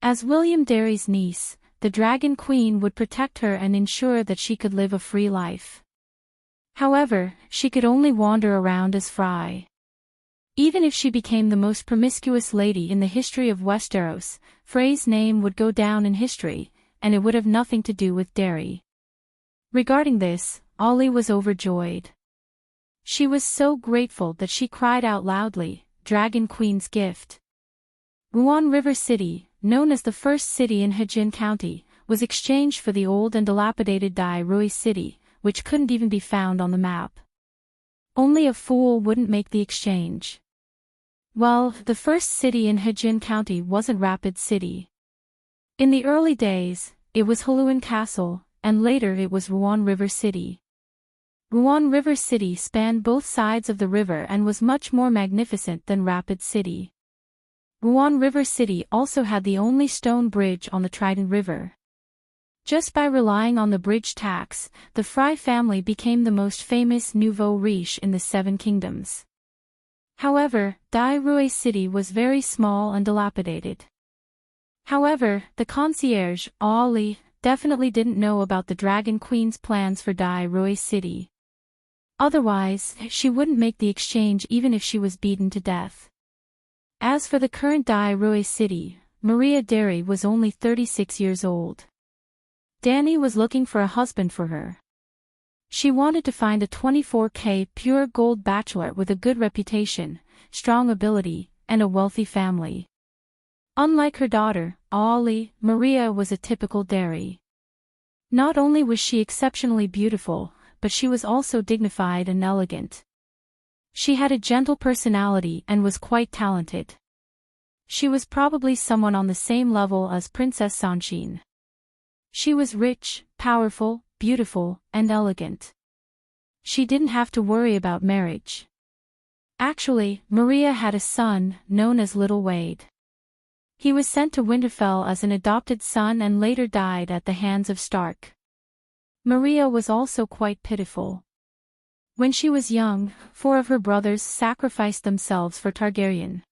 As William Derry's niece, the Dragon Queen would protect her and ensure that she could live a free life. However, she could only wander around as Fry. Even if she became the most promiscuous lady in the history of Westeros, Frey's name would go down in history, and it would have nothing to do with Derry. Regarding this, Ollie was overjoyed. She was so grateful that she cried out loudly, "Dragon Queen's gift." Ruan River City, known as the first city in Hejin County, was exchanged for the old and dilapidated Dai Rui City, which couldn't even be found on the map. Only a fool wouldn't make the exchange. Well, the first city in Hejin County wasn't Rapid City. In the early days, it was Haluan Castle, and later it was Ruan River City. Ruan River City spanned both sides of the river and was much more magnificent than Rapid City. Ruan River City also had the only stone bridge on the Trident River. Just by relying on the bridge tax, the Fry family became the most famous nouveau riche in the Seven Kingdoms. However, Dai Rui City was very small and dilapidated. However, the concierge, Ollie, definitely didn't know about the Dragon Queen's plans for Dai Rui City. Otherwise, she wouldn't make the exchange even if she was beaten to death. As for the current Dai Rui City, Maria Derry was only 36 years old. Dany was looking for a husband for her. She wanted to find a 24K pure gold bachelor with a good reputation, strong ability, and a wealthy family. Unlike her daughter, Ollie, Maria was a typical Derry. Not only was she exceptionally beautiful, but she was also dignified and elegant. She had a gentle personality and was quite talented. She was probably someone on the same level as Princess Sanshine. She was rich, powerful, beautiful, and elegant. She didn't have to worry about marriage. Actually, Maria had a son, known as Little Wade. He was sent to Winterfell as an adopted son and later died at the hands of Stark. Maria was also quite pitiful. When she was young, 4 of her brothers sacrificed themselves for Targaryen.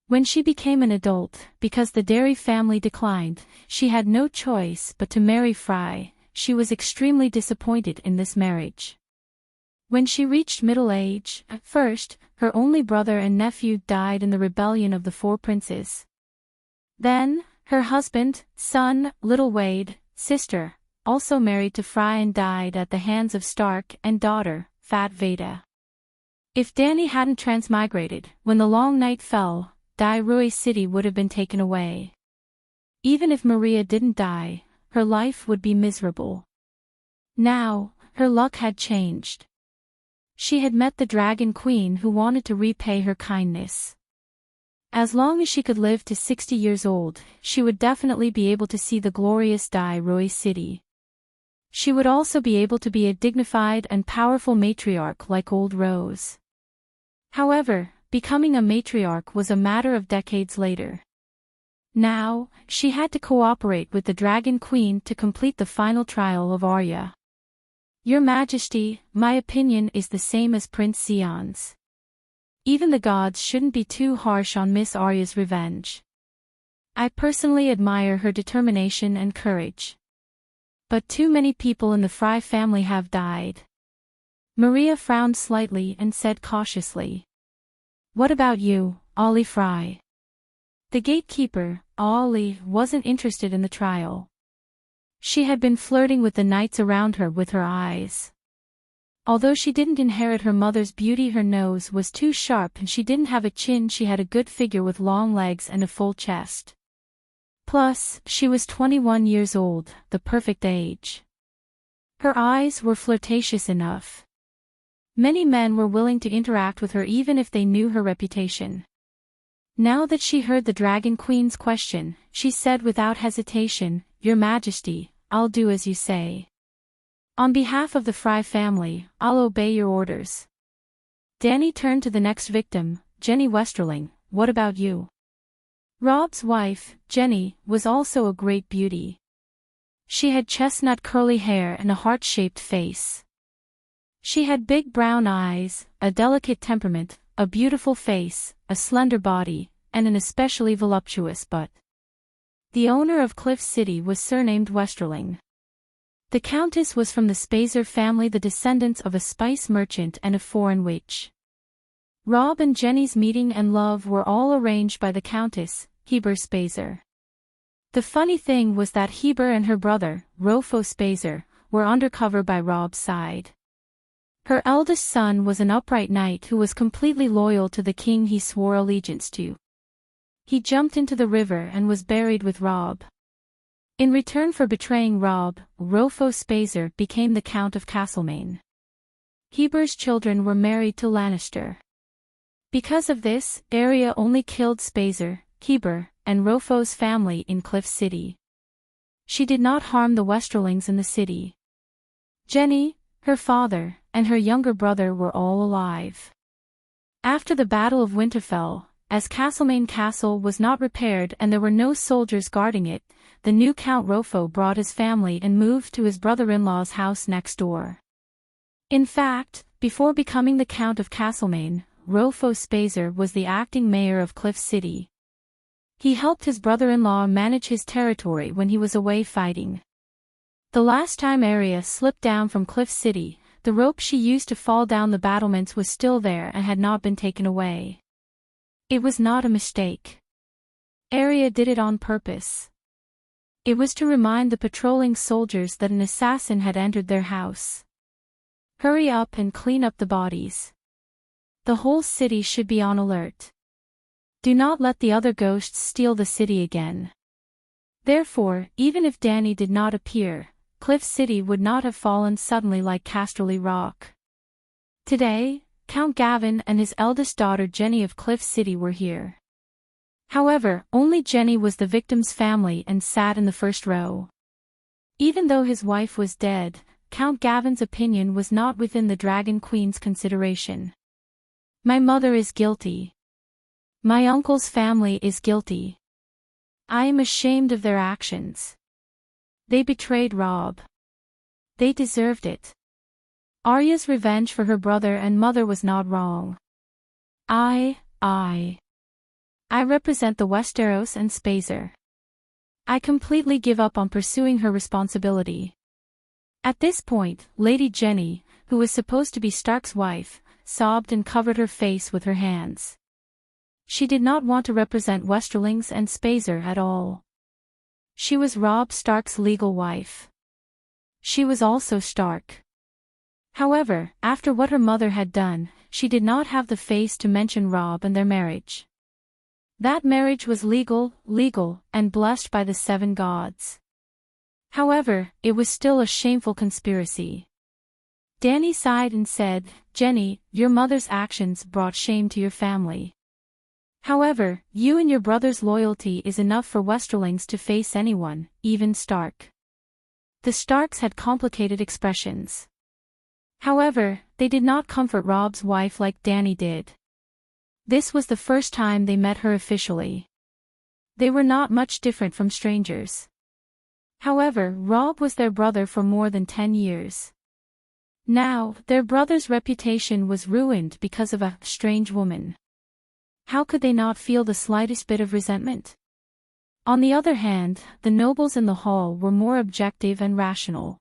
When she became an adult, because the Derry family declined, she had no choice but to marry Fry. She was extremely disappointed in this marriage. When she reached middle age, first, her only brother and nephew died in the rebellion of the 4 princes. Then, her husband, son, Little Wade, sister, also married to Fry and died at the hands of Stark, and daughter, Fat Veda. If Dany hadn't transmigrated, when the long night fell, Dai Rui City would have been taken away. Even if Maria didn't die, her life would be miserable. Now, her luck had changed. She had met the Dragon Queen who wanted to repay her kindness. As long as she could live to 60 years old, she would definitely be able to see the glorious Dai Rui City. She would also be able to be a dignified and powerful matriarch like Old Rose. However, becoming a matriarch was a matter of decades later. Now, she had to cooperate with the Dragon Queen to complete the final trial of Arya. Your Majesty, my opinion is the same as Prince Sion's. Even the gods shouldn't be too harsh on Miss Arya's revenge. I personally admire her determination and courage. But too many people in the Fry family have died. Maria frowned slightly and said cautiously. What about you, Ollie Fry? The gatekeeper, Ollie, wasn't interested in the trial. She had been flirting with the knights around her with her eyes. Although she didn't inherit her mother's beauty, her nose was too sharp and she didn't have a chin. She had a good figure with long legs and a full chest. Plus, she was 21 years old, the perfect age. Her eyes were flirtatious enough. Many men were willing to interact with her even if they knew her reputation. Now that she heard the Dragon Queen's question, she said without hesitation, Your Majesty, I'll do as you say. On behalf of the Fry family, I'll obey your orders. Dany turned to the next victim, Jenny Westerling. What about you? Rob's wife, Jenny, was also a great beauty. She had chestnut curly hair and a heart-shaped face. She had big brown eyes, a delicate temperament, a beautiful face, a slender body, and an especially voluptuous butt. The owner of Cliff City was surnamed Westerling. The Countess was from the Spazer family, the descendants of a spice merchant and a foreign witch. Rob and Jenny's meeting and love were all arranged by the Countess, Heber Spazer. The funny thing was that Heber and her brother, Rofo Spazer, were undercover by Rob's side. Her eldest son was an upright knight who was completely loyal to the king he swore allegiance to. He jumped into the river and was buried with Rob. In return for betraying Rob, Rofo Spazer became the Count of Castlemaine. Heber's children were married to Lannister. Because of this, Arya only killed Spazer, Heber, and Rofo's family in Cliff City. She did not harm the Westerlings in the city. Jenny, her father, and her younger brother were all alive. After the Battle of Winterfell, as Castlemaine Castle was not repaired and there were no soldiers guarding it, the new Count Rofo brought his family and moved to his brother-in-law's house next door. In fact, before becoming the Count of Castlemaine, Rofo Spazer was the acting mayor of Cliff City. He helped his brother-in-law manage his territory when he was away fighting. The last time Arya slipped down from Cliff City, the rope she used to fall down the battlements was still there and had not been taken away. It was not a mistake. Arya did it on purpose. It was to remind the patrolling soldiers that an assassin had entered their house. Hurry up and clean up the bodies. The whole city should be on alert. Do not let the other ghosts steal the city again. Therefore, even if Dany did not appear, Cliff City would not have fallen suddenly like Casterly Rock. Today, Count Gavin and his eldest daughter Jenny of Cliff City were here. However, only Jenny was the victim's family and sat in the first row. Even though his wife was dead, Count Gavin's opinion was not within the Dragon Queen's consideration. My mother is guilty. My uncle's family is guilty. I am ashamed of their actions. They betrayed Rob. They deserved it. Arya's revenge for her brother and mother was not wrong. I represent the Westeros and Spazer. I completely give up on pursuing her responsibility. At this point, Lady Jenny, who was supposed to be Stark's wife, sobbed and covered her face with her hands. She did not want to represent Westerlings and Spazer at all. She was Robb Stark's legal wife. She was also Stark. However, after what her mother had done, she did not have the face to mention Robb and their marriage. That marriage was legal, and blessed by the 7 gods. However, it was still a shameful conspiracy. Dany sighed and said, "Jenny, your mother's actions brought shame to your family. However, you and your brother's loyalty is enough for Westerlings to face anyone, even Stark." The Starks had complicated expressions. However, they did not comfort Robb's wife like Dany did. This was the first time they met her officially. They were not much different from strangers. However, Robb was their brother for more than 10 years. Now, their brother's reputation was ruined because of a strange woman. How could they not feel the slightest bit of resentment? On the other hand, the nobles in the hall were more objective and rational.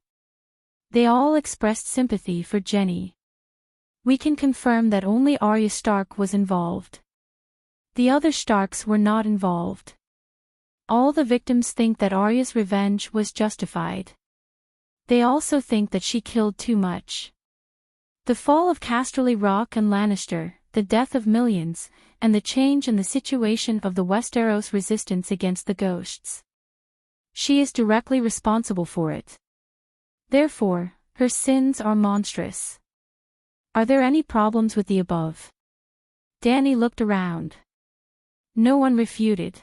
They all expressed sympathy for Jenny. We can confirm that only Arya Stark was involved. The other Starks were not involved. All the victims think that Arya's revenge was justified. They also think that she killed too much. The fall of Casterly Rock and Lannister, the death of millions, and the change in the situation of the Westeros resistance against the ghosts. She is directly responsible for it. Therefore, her sins are monstrous. Are there any problems with the above? Dany looked around. No one refuted.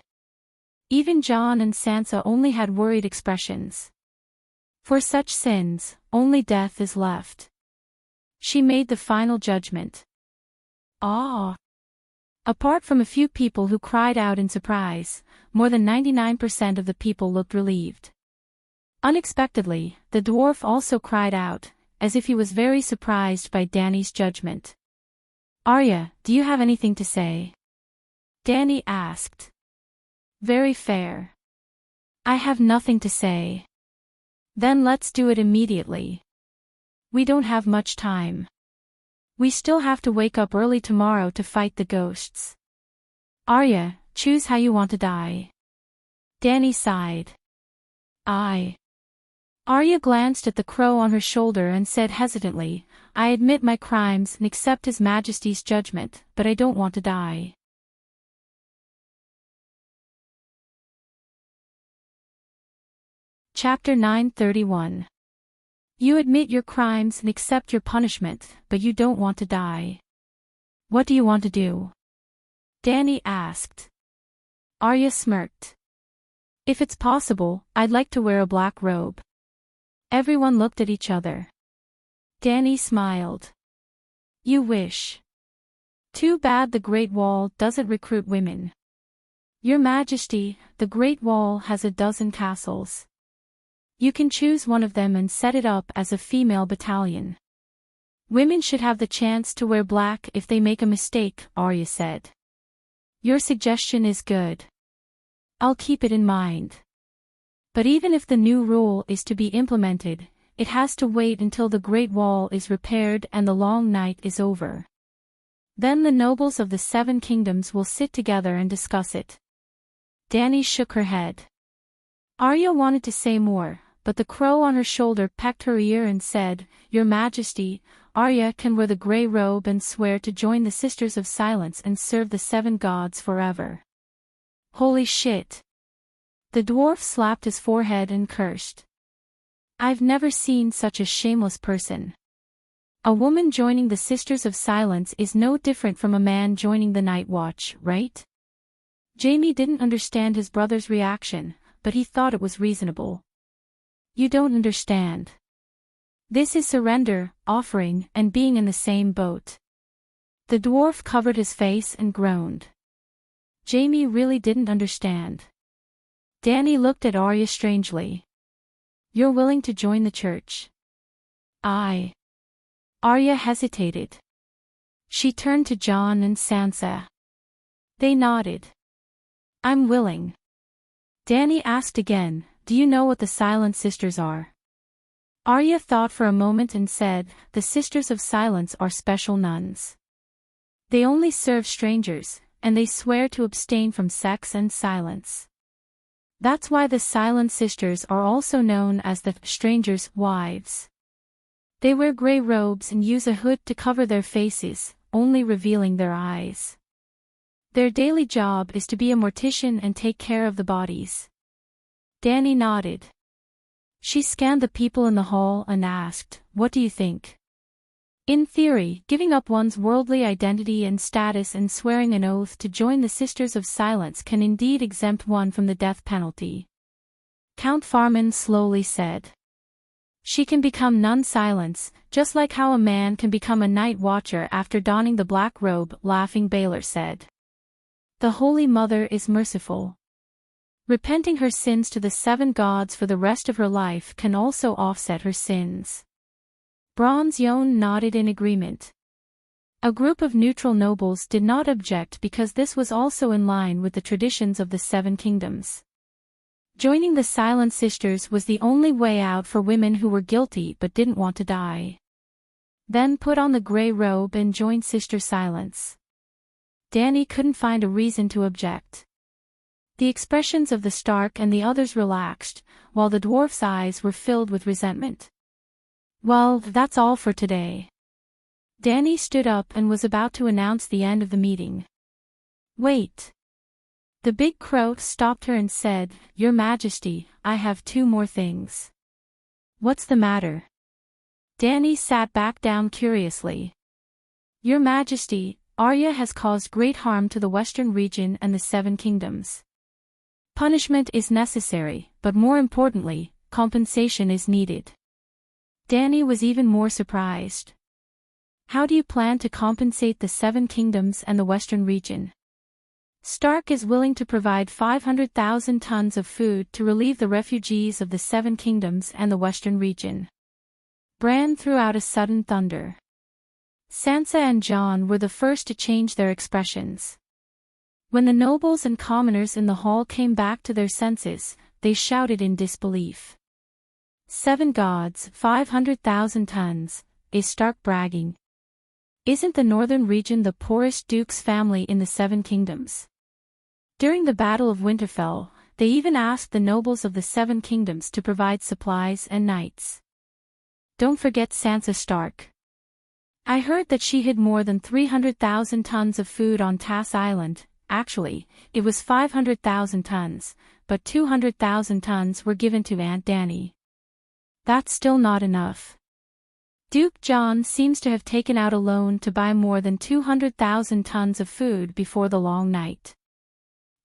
Even Jon and Sansa only had worried expressions. For such sins, only death is left. She made the final judgment. Ah! Apart from a few people who cried out in surprise, more than 99% of the people looked relieved. Unexpectedly, the dwarf also cried out, as if he was very surprised by Dany's judgment. "Arya, do you have anything to say?" Dany asked. "Very fair. I have nothing to say. Then let's do it immediately. We don't have much time. We still have to wake up early tomorrow to fight the ghosts. Arya, choose how you want to die. Dany sighed. Arya glanced at the crow on her shoulder and said hesitantly, I admit my crimes and accept His Majesty's judgment, but I don't want to die. Chapter 931. You admit your crimes and accept your punishment, but you don't want to die. What do you want to do? Dany asked. Arya smirked. If it's possible, I'd like to wear a black robe. Everyone looked at each other. Dany smiled. You wish. Too bad the Great Wall doesn't recruit women. Your Majesty, the Great Wall has 12 castles. You can choose one of them and set it up as a female battalion. Women should have the chance to wear black if they make a mistake, Arya said. Your suggestion is good. I'll keep it in mind. But even if the new rule is to be implemented, it has to wait until the Great Wall is repaired and the long night is over. Then the nobles of the 7 kingdoms will sit together and discuss it. Dany shook her head. Arya wanted to say more, but the crow on her shoulder pecked her ear and said, Your Majesty, Arya can wear the grey robe and swear to join the Sisters of Silence and serve the 7 gods forever. Holy shit. The dwarf slapped his forehead and cursed. I've never seen such a shameless person. A woman joining the Sisters of Silence is no different from a man joining the Night Watch, right? Jaime didn't understand his brother's reaction, but he thought it was reasonable. You don't understand. This is surrender, offering, and being in the same boat. The dwarf covered his face and groaned. Jaime really didn't understand. Dany looked at Arya strangely. You're willing to join the church? Arya hesitated. She turned to Jon and Sansa. They nodded. I'm willing. Dany asked again, Do you know what the Silent Sisters are? Arya thought for a moment and said, The Sisters of Silence are special nuns. They only serve strangers, and they swear to abstain from sex and silence. That's why the Silent Sisters are also known as the Strangers' Wives. They wear grey robes and use a hood to cover their faces, only revealing their eyes. Their daily job is to be a mortician and take care of the bodies. Dany nodded. She scanned the people in the hall and asked, What do you think? In theory, giving up one's worldly identity and status and swearing an oath to join the Sisters of Silence can indeed exempt one from the death penalty. Count Farman slowly said. She can become Nun Silence, just like how a man can become a Night Watcher after donning the black robe, laughing Baelor said. The Holy Mother is merciful. Repenting her sins to the 7 gods for the rest of her life can also offset her sins. Bronze Yon nodded in agreement. A group of neutral nobles did not object because this was also in line with the traditions of the 7 kingdoms. Joining the Silent Sisters was the only way out for women who were guilty but didn't want to die. Then put on the grey robe and join Sister Silence. Dany couldn't find a reason to object. The expressions of the Stark and the others relaxed, while the dwarf's eyes were filled with resentment. Well, that's all for today. Dany stood up and was about to announce the end of the meeting. Wait. The big crow stopped her and said, Your Majesty, I have 2 more things. What's the matter? Dany sat back down curiously. Your Majesty, Arya has caused great harm to the Western region and the 7 kingdoms. Punishment is necessary, but more importantly, compensation is needed. Dany was even more surprised. How do you plan to compensate the 7 kingdoms and the Western region? Stark is willing to provide 500,000 tons of food to relieve the refugees of the 7 kingdoms and the Western region. Bran threw out a sudden thunder. Sansa and Jon were the first to change their expressions. When the nobles and commoners in the hall came back to their senses, they shouted in disbelief. 7 gods, 500,000 tons, is Stark bragging? Isn't the northern region the poorest duke's family in the 7 kingdoms? During the Battle of Winterfell, they even asked the nobles of the 7 kingdoms to provide supplies and knights. Don't forget Sansa Stark. I heard that she hid more than 300,000 tons of food on Tass Island. Actually, it was 500,000 tons, but 200,000 tons were given to Aunt Dany. That's still not enough. Duke John seems to have taken out a loan to buy more than 200,000 tons of food before the long night.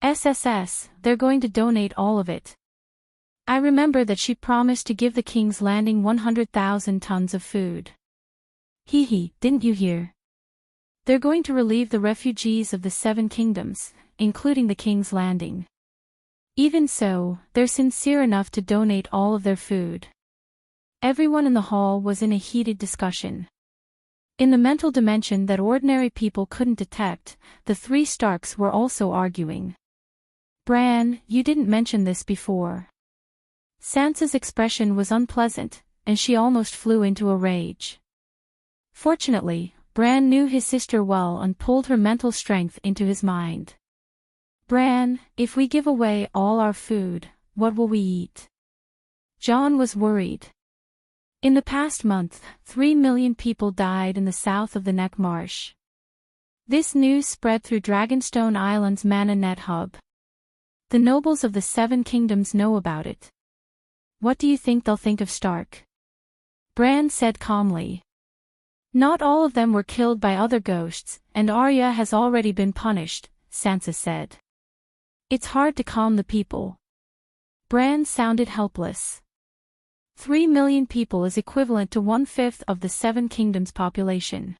SSS, they're going to donate all of it. I remember that she promised to give the King's Landing 100,000 tons of food. Hee, didn't you hear? They're going to relieve the refugees of the 7 kingdoms, including the King's Landing. Even so, they're sincere enough to donate all of their food. Everyone in the hall was in a heated discussion. In the mental dimension that ordinary people couldn't detect, the 3 Starks were also arguing. Bran, you didn't mention this before. Sansa's expression was unpleasant, and she almost flew into a rage. Fortunately, Bran knew his sister well and pulled her mental strength into his mind. Bran, if we give away all our food, what will we eat? Jon was worried. In the past month, 3 million people died in the south of the Neck Marsh. This news spread through Dragonstone Island's Mana Net hub. The nobles of the 7 kingdoms know about it. What do you think they'll think of Stark? Bran said calmly. Not all of them were killed by other ghosts, and Arya has already been punished, Sansa said. It's hard to calm the people. Bran sounded helpless. 3 million people is equivalent to 1/5 of the 7 kingdoms' population.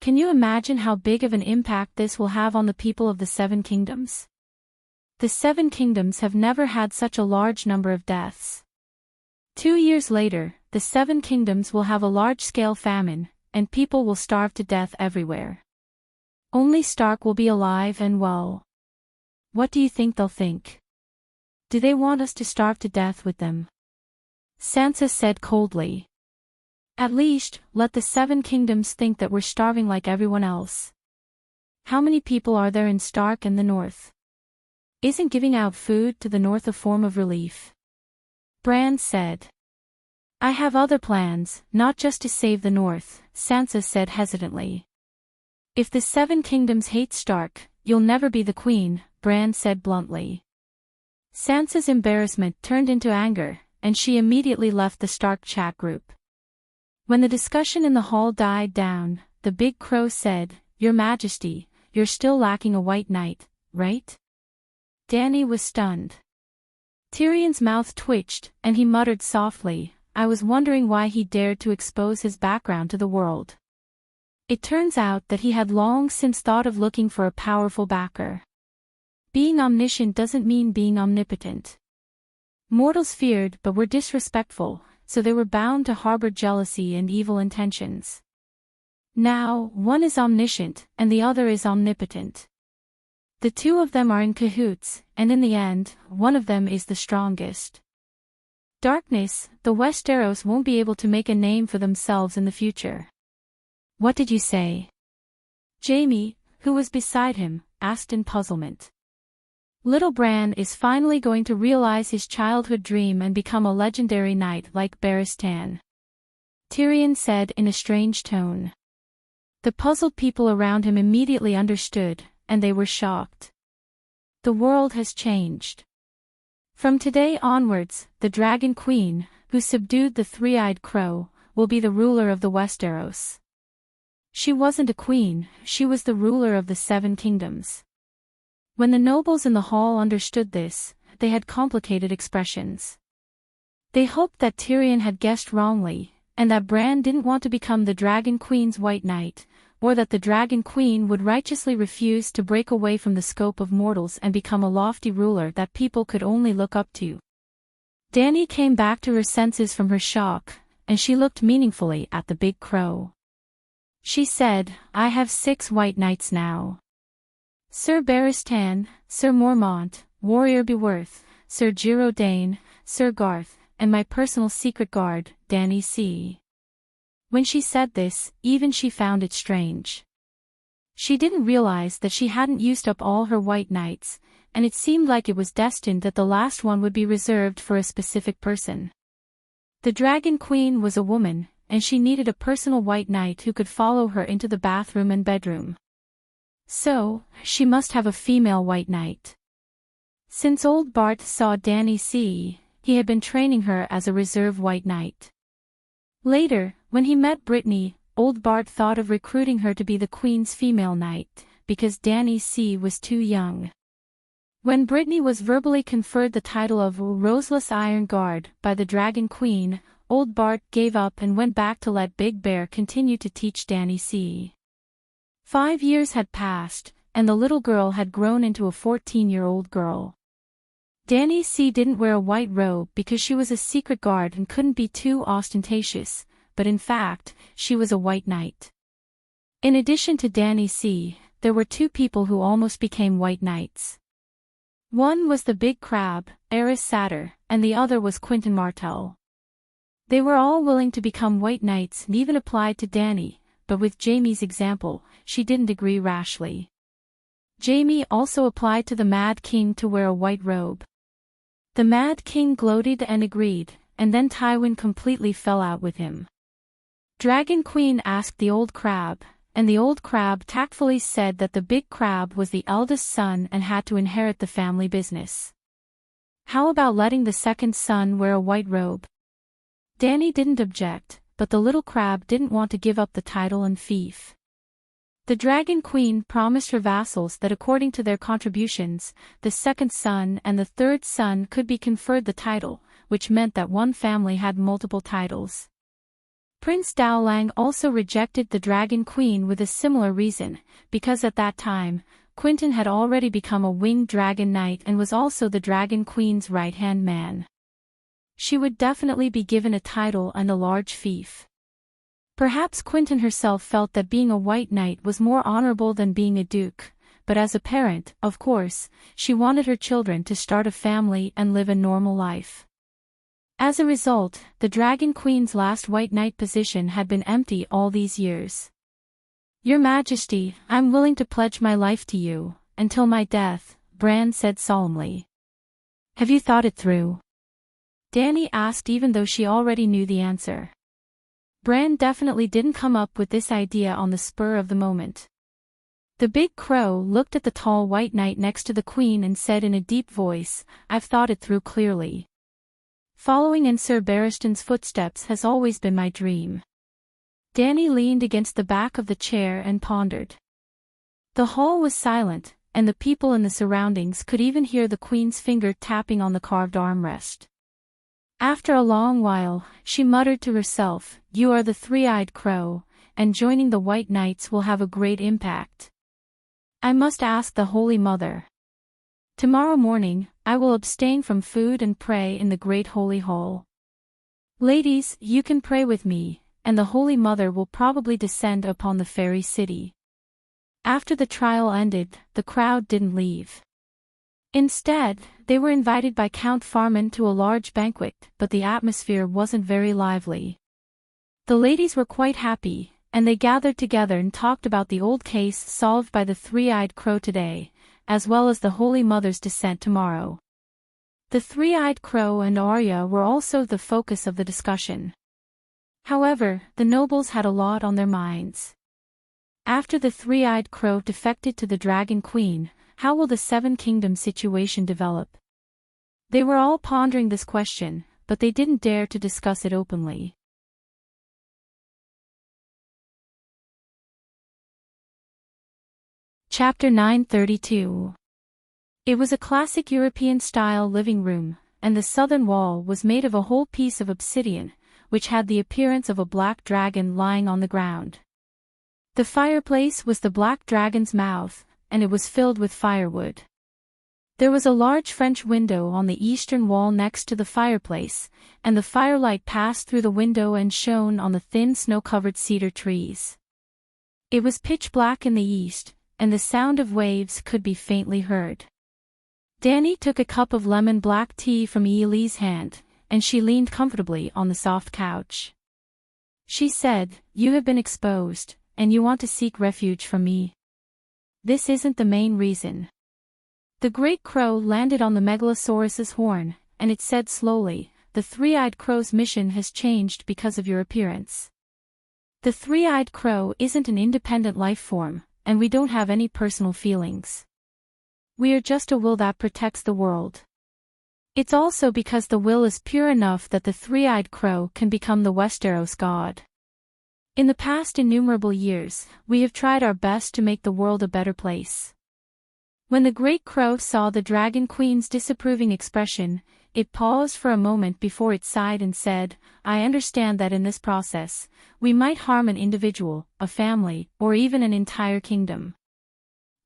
Can you imagine how big of an impact this will have on the people of the 7 kingdoms? The 7 kingdoms have never had such a large number of deaths. 2 years later, the 7 kingdoms will have a large-scale famine, and people will starve to death everywhere. Only Stark will be alive and well. What do you think they'll think? Do they want us to starve to death with them? Sansa said coldly. At least, let the 7 kingdoms think that we're starving like everyone else. How many people are there in Stark and the North? Isn't giving out food to the North a form of relief? Bran said. I have other plans, not just to save the North, Sansa said hesitantly. If the 7 kingdoms hate Stark, you'll never be the queen, Bran said bluntly. Sansa's embarrassment turned into anger, and she immediately left the Stark chat group. When the discussion in the hall died down, the Big Crow said, Your Majesty, you're still lacking a white knight, right? Dany was stunned. Tyrion's mouth twitched, and he muttered softly, I was wondering why he dared to expose his background to the world. It turns out that he had long since thought of looking for a powerful backer. Being omniscient doesn't mean being omnipotent. Mortals feared but were disrespectful, so they were bound to harbor jealousy and evil intentions. Now, one is omniscient, and the other is omnipotent. The 2 of them are in cahoots, and in the end, one of them is the strongest. Darkness, the Westeros won't be able to make a name for themselves in the future. What did you say? Jaime, who was beside him, asked in puzzlement. Little Bran is finally going to realize his childhood dream and become a legendary knight like Barristan. Tyrion said in a strange tone. The puzzled people around him immediately understood, and they were shocked. The world has changed. From today onwards, the Dragon Queen, who subdued the 3-eyed crow, will be the ruler of the Westeros. She wasn't a queen, she was the ruler of the 7 kingdoms. When the nobles in the hall understood this, they had complicated expressions. They hoped that Tyrion had guessed wrongly, and that Bran didn't want to become the Dragon Queen's White Knight, or that the Dragon Queen would righteously refuse to break away from the scope of mortals and become a lofty ruler that people could only look up to. Dany came back to her senses from her shock, and she looked meaningfully at the Big Crow. She said, I have 6 White Knights now. Sir Barristan, Sir Mormont, Warrior Beworth, Sir Giraudain, Sir Garth, and my personal secret guard, Danny C. When she said this, even she found it strange. She didn't realize that she hadn't used up all her white knights, and it seemed like it was destined that the last one would be reserved for a specific person. The Dragon Queen was a woman, and she needed a personal white knight who could follow her into the bathroom and bedroom. So, she must have a female white knight. Since old Bart saw Danny C., he had been training her as a reserve white knight. Later, when he met Brittany, old Bart thought of recruiting her to be the Queen's female knight, because Danny C. was too young. When Brittany was verbally conferred the title of Roseless Iron Guard by the Dragon Queen, old Bart gave up and went back to let Big Bear continue to teach Danny C. 5 years had passed, and the little girl had grown into a 14-year-old girl. Danny C. didn't wear a white robe because she was a secret guard and couldn't be too ostentatious, but in fact, she was a white knight. In addition to Danny C., there were 2 people who almost became white knights. One was the big crab, Eris Satter, and the other was Quentin Martell. They were all willing to become white knights and even applied to Danny, but with Jamie's example, she didn't agree rashly. Jamie also applied to the Mad King to wear a white robe. The Mad King gloated and agreed, and then Tywin completely fell out with him. Dragon Queen asked the old crab, and the old crab tactfully said that the big crab was the eldest son and had to inherit the family business. How about letting the second son wear a white robe? Danny didn't object, but the little crab didn't want to give up the title and fief. The Dragon Queen promised her vassals that according to their contributions, the second son and the third son could be conferred the title, which meant that one family had multiple titles. Prince Dowlang also rejected the Dragon Queen with a similar reason, because at that time, Quentin had already become a winged dragon knight and was also the Dragon Queen's right-hand man. She would definitely be given a title and a large fief. Perhaps Quentin herself felt that being a white knight was more honorable than being a duke, but as a parent, of course, she wanted her children to start a family and live a normal life. As a result, the Dragon Queen's last white knight position had been empty all these years. Your Majesty, I'm willing to pledge my life to you, until my death, Bran said solemnly. Have you thought it through? Danny asked even though she already knew the answer. Bran definitely didn't come up with this idea on the spur of the moment. The big crow looked at the tall white knight next to the Queen and said in a deep voice, I've thought it through clearly. Following in Sir Barristan's footsteps has always been my dream. Danny leaned against the back of the chair and pondered. The hall was silent, and the people in the surroundings could even hear the Queen's finger tapping on the carved armrest. After a long while, she muttered to herself, You are the three-eyed crow, and joining the White Knights will have a great impact. I must ask the Holy Mother. Tomorrow morning, I will abstain from food and pray in the Great Holy Hall. Ladies, you can pray with me, and the Holy Mother will probably descend upon the fairy city. After the trial ended, the crowd didn't leave. Instead, they were invited by Count Farman to a large banquet, but the atmosphere wasn't very lively. The ladies were quite happy, and they gathered together and talked about the old case solved by the three-eyed crow today, as well as the Holy Mother's descent tomorrow. The three-eyed crow and Arya were also the focus of the discussion. However, the nobles had a lot on their minds. After the three-eyed crow defected to the Dragon Queen, how will the Seven Kingdoms situation develop? They were all pondering this question, but they didn't dare to discuss it openly. Chapter 932. It was a classic European-style living room, and the southern wall was made of a whole piece of obsidian, which had the appearance of a black dragon lying on the ground. The fireplace was the black dragon's mouth, and it was filled with firewood. There was a large French window on the eastern wall next to the fireplace, and the firelight passed through the window and shone on the thin snow-covered cedar trees. It was pitch black in the east, and the sound of waves could be faintly heard. Danny took a cup of lemon black tea from Eli's hand, and she leaned comfortably on the soft couch. She said, "You have been exposed, and you want to seek refuge from me. This isn't the main reason." The great crow landed on the Megalosaurus's horn, and it said slowly, "The three-eyed crow's mission has changed because of your appearance. The three-eyed crow isn't an independent life form, and we don't have any personal feelings. We are just a will that protects the world. It's also because the will is pure enough that the three-eyed crow can become the Westeros god. In the past innumerable years, we have tried our best to make the world a better place." When the great crow saw the dragon queen's disapproving expression, it paused for a moment before it sighed and said, "I understand that in this process, we might harm an individual, a family, or even an entire kingdom.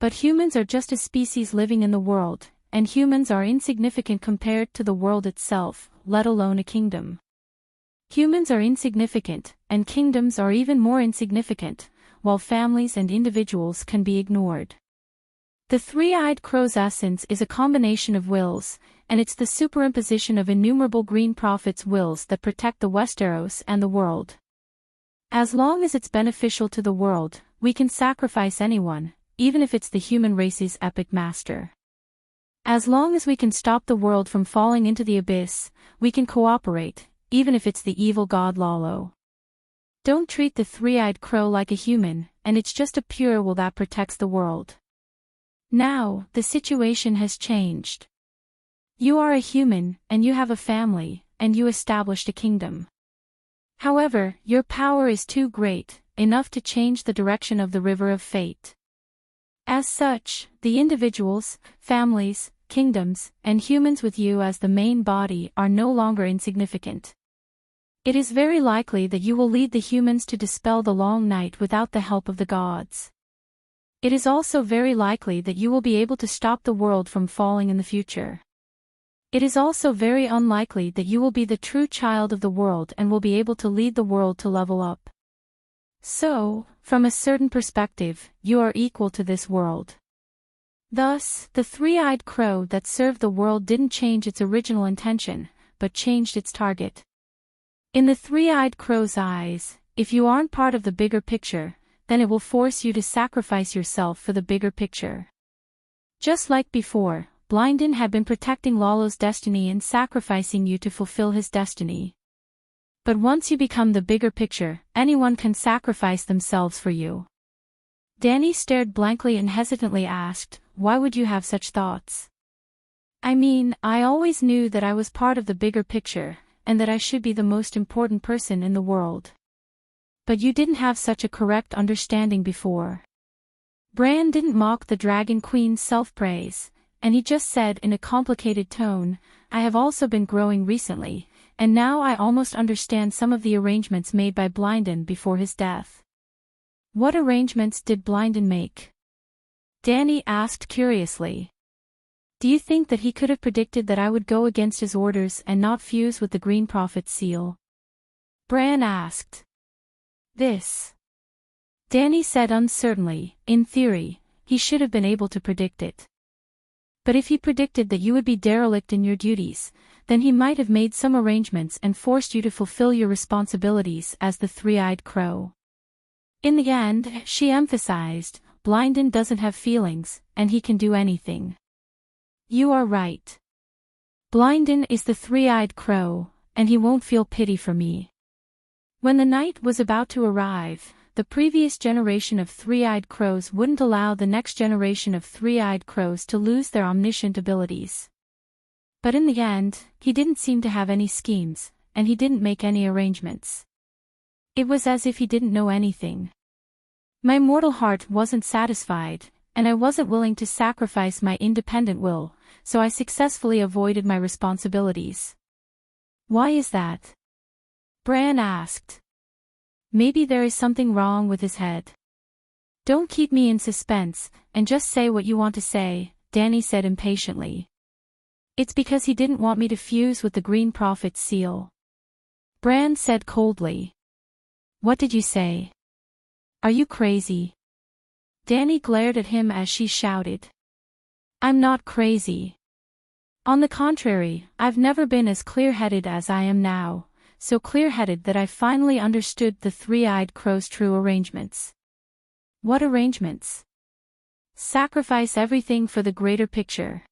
But humans are just a species living in the world, and humans are insignificant compared to the world itself, let alone a kingdom. Humans are insignificant, and kingdoms are even more insignificant, while families and individuals can be ignored. The three-eyed crow's essence is a combination of wills, and it's the superimposition of innumerable green prophets' wills that protect the Westeros and the world. As long as it's beneficial to the world, we can sacrifice anyone, even if it's the human race's epic master. As long as we can stop the world from falling into the abyss, we can cooperate, even if it's the evil god Lalo. Don't treat the three-eyed crow like a human, and it's just a pure will that protects the world. Now, the situation has changed. You are a human, and you have a family, and you established a kingdom. However, your power is too great, enough to change the direction of the river of fate. As such, the individuals, families, kingdoms, and humans with you as the main body are no longer insignificant. It is very likely that you will lead the humans to dispel the long night without the help of the gods. It is also very likely that you will be able to stop the world from falling in the future. It is also very unlikely that you will be the true child of the world and will be able to lead the world to level up. So, from a certain perspective, you are equal to this world. Thus, the three-eyed crow that served the world didn't change its original intention, but changed its target. In the three-eyed crow's eyes, if you aren't part of the bigger picture, then it will force you to sacrifice yourself for the bigger picture. Just like before, Blindon had been protecting Lalo's destiny and sacrificing you to fulfill his destiny. But once you become the bigger picture, anyone can sacrifice themselves for you. Danny stared blankly and hesitantly asked, "Why would you have such thoughts?" "I mean, I always knew that I was part of the bigger picture, and that I should be the most important person in the world. But you didn't have such a correct understanding before." Bran didn't mock the Dragon Queen's self-praise, and he just said in a complicated tone, "I have also been growing recently, and now I almost understand some of the arrangements made by Blindon before his death." "What arrangements did Blindon make?" Danny asked curiously. "Do you think that he could have predicted that I would go against his orders and not fuse with the Green Prophet's seal?" Bran asked. "This." Danny said uncertainly, "In theory, he should have been able to predict it. But if he predicted that you would be derelict in your duties, then he might have made some arrangements and forced you to fulfill your responsibilities as the three-eyed crow." In the end, she emphasized, "Blindon doesn't have feelings, and he can do anything." "You are right. Blindon is the three-eyed crow, and he won't feel pity for me." When the night was about to arrive, the previous generation of three-eyed crows wouldn't allow the next generation of three-eyed crows to lose their omniscient abilities. But in the end, he didn't seem to have any schemes, and he didn't make any arrangements. It was as if he didn't know anything. "My mortal heart wasn't satisfied, and I wasn't willing to sacrifice my independent will, so I successfully avoided my responsibilities." "Why is that?" Bran asked. "Maybe there is something wrong with his head." "Don't keep me in suspense, and just say what you want to say," Danny said impatiently. "It's because he didn't want me to fuse with the Green Prophet's seal." Bran said coldly. "What did you say? Are you crazy?" Danny glared at him as she shouted. "I'm not crazy. On the contrary, I've never been as clear-headed as I am now, so clear-headed that I finally understood the three-eyed crow's true arrangements. What arrangements? Sacrifice everything for the greater picture.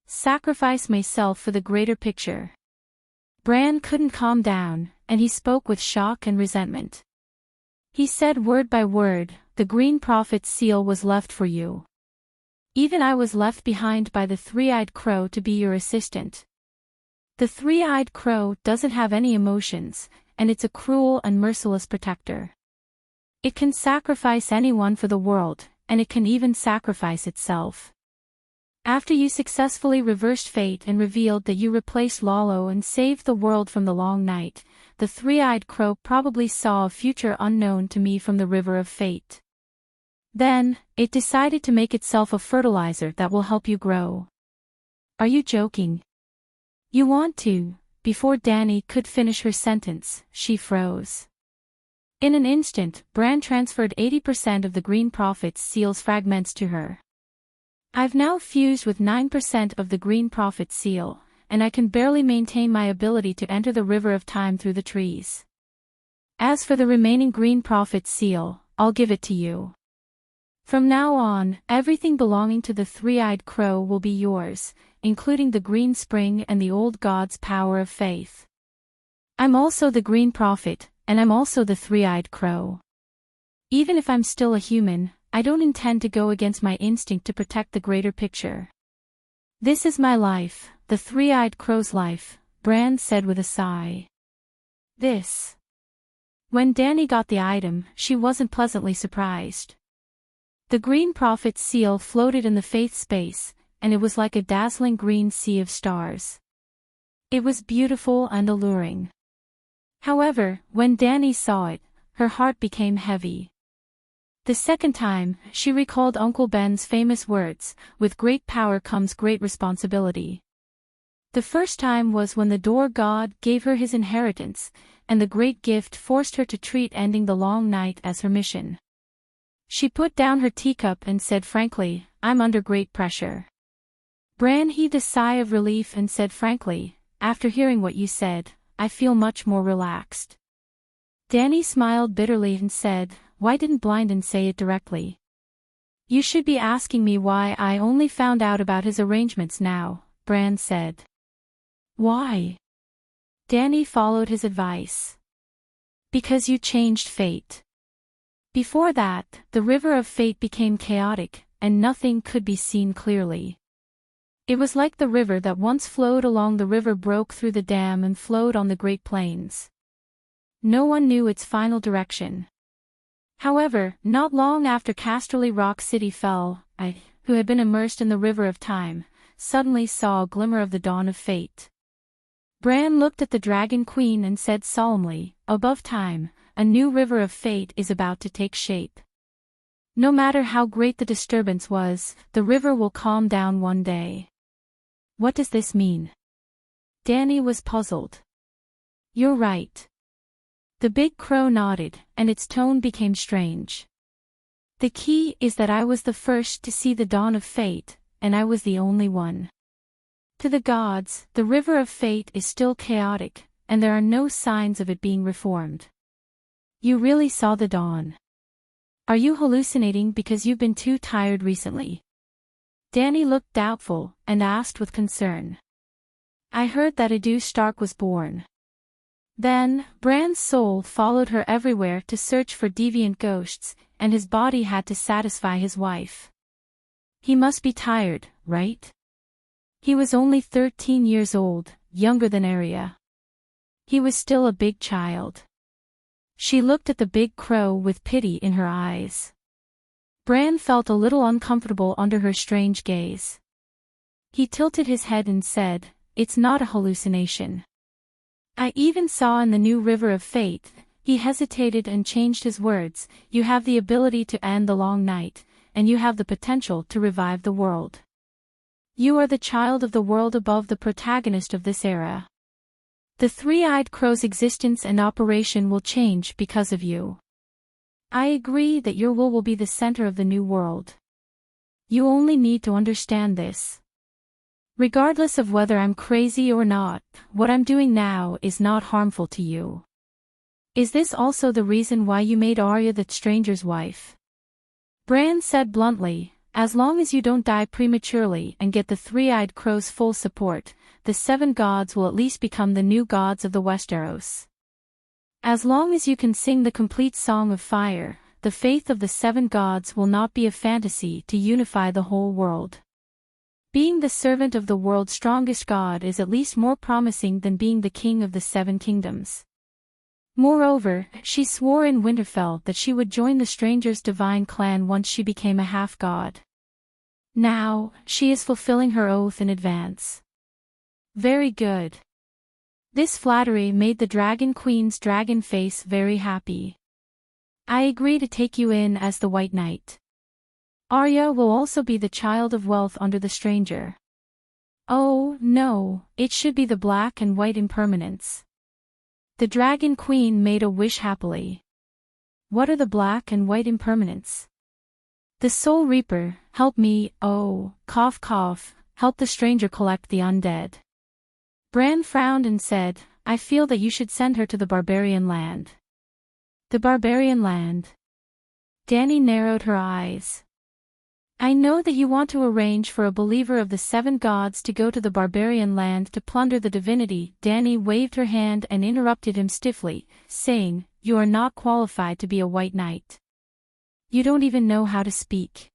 Sacrifice myself for the greater picture. Bran couldn't calm down, and he spoke with shock and resentment. He said word by word, "The Green Prophet's seal was left for you. Even I was left behind by the three-eyed crow to be your assistant. The three-eyed crow doesn't have any emotions, and it's a cruel and merciless protector. It can sacrifice anyone for the world, and it can even sacrifice itself. After you successfully reversed fate and revealed that you replaced Lalo and saved the world from the long night, the three-eyed crow probably saw a future unknown to me from the river of fate. Then, it decided to make itself a fertilizer that will help you grow." "Are you joking? You want to?" Before Dany could finish her sentence, she froze. In an instant, Bran transferred 80% of the Green Prophet's seal's fragments to her. "I've now fused with 9% of the Green Prophet's seal, and I can barely maintain my ability to enter the river of time through the trees. As for the remaining Green Prophet's seal, I'll give it to you. From now on, everything belonging to the three-eyed crow will be yours, including the Green Spring and the old god's power of faith. I'm also the Green Prophet, and I'm also the three-eyed crow. Even if I'm still a human, I don't intend to go against my instinct to protect the greater picture. This is my life, the three-eyed crow's life," Bran said with a sigh. "This." When Dany got the item, she wasn't pleasantly surprised. The Green Prophet's seal floated in the faith space, and it was like a dazzling green sea of stars. It was beautiful and alluring. However, when Dany saw it, her heart became heavy. The second time, she recalled Uncle Ben's famous words, "With great power comes great responsibility." The first time was when the Door God gave her his inheritance, and the great gift forced her to treat ending the long night as her mission. She put down her teacup and said frankly, "I'm under great pressure." Bran heaved a sigh of relief and said frankly, "After hearing what you said, I feel much more relaxed." Dany smiled bitterly and said, "Why didn't Blynden say it directly?" "You should be asking me why I only found out about his arrangements now," Bran said. "Why?" Dany followed his advice. "Because you changed fate. Before that, the river of fate became chaotic, and nothing could be seen clearly. It was like the river that once flowed along the river broke through the dam and flowed on the Great Plains. No one knew its final direction. However, not long after Casterly Rock City fell, I, who had been immersed in the river of time, suddenly saw a glimmer of the dawn of fate." Bran looked at the Dragon Queen and said solemnly, "Above time, a new river of fate is about to take shape. No matter how great the disturbance was, the river will calm down one day." "What does this mean?" Dany was puzzled. "You're right." The big crow nodded, and its tone became strange. "The key is that I was the first to see the dawn of fate, and I was the only one. To the gods, the river of fate is still chaotic, and there are no signs of it being reformed." "You really saw the dawn? Are you hallucinating because you've been too tired recently?" Dany looked doubtful, and asked with concern. "I heard that Edu Stark was born." Then, Bran's soul followed her everywhere to search for deviant ghosts, and his body had to satisfy his wife. He must be tired, right? He was only 13 years old, younger than Arya. He was still a big child. She looked at the big crow with pity in her eyes. Bran felt a little uncomfortable under her strange gaze. He tilted his head and said, "It's not a hallucination. I even saw in the new river of fate." He hesitated and changed his words, "You have the ability to end the long night, and you have the potential to revive the world. You are the child of the world above, the protagonist of this era. The three-eyed crow's existence and operation will change because of you. I agree that your will be the center of the new world. You only need to understand this." Regardless of whether I'm crazy or not, what I'm doing now is not harmful to you. Is this also the reason why you made Arya the stranger's wife? Bran said bluntly, as long as you don't die prematurely and get the three-eyed crow's full support, the seven gods will at least become the new gods of the Westeros. As long as you can sing the complete Song of Fire, the faith of the seven gods will not be a fantasy to unify the whole world. Being the servant of the world's strongest god is at least more promising than being the king of the seven kingdoms. Moreover, she swore in Winterfell that she would join the stranger's divine clan once she became a half-god. Now, she is fulfilling her oath in advance. Very good. This flattery made the Dragon Queen's dragon face very happy. I agree to take you in as the White Knight. Arya will also be the child of wealth under the stranger. Oh, no, it should be the black and white impermanence. The Dragon Queen made a wish happily. What are the black and white impermanents? The Soul Reaper, help me, oh, cough cough, help the stranger collect the undead. Bran frowned and said, I feel that you should send her to the barbarian land. The barbarian land. Dany narrowed her eyes. I know that you want to arrange for a believer of the seven gods to go to the barbarian land to plunder the divinity. Dany waved her hand and interrupted him stiffly, saying, You are not qualified to be a white knight. You don't even know how to speak.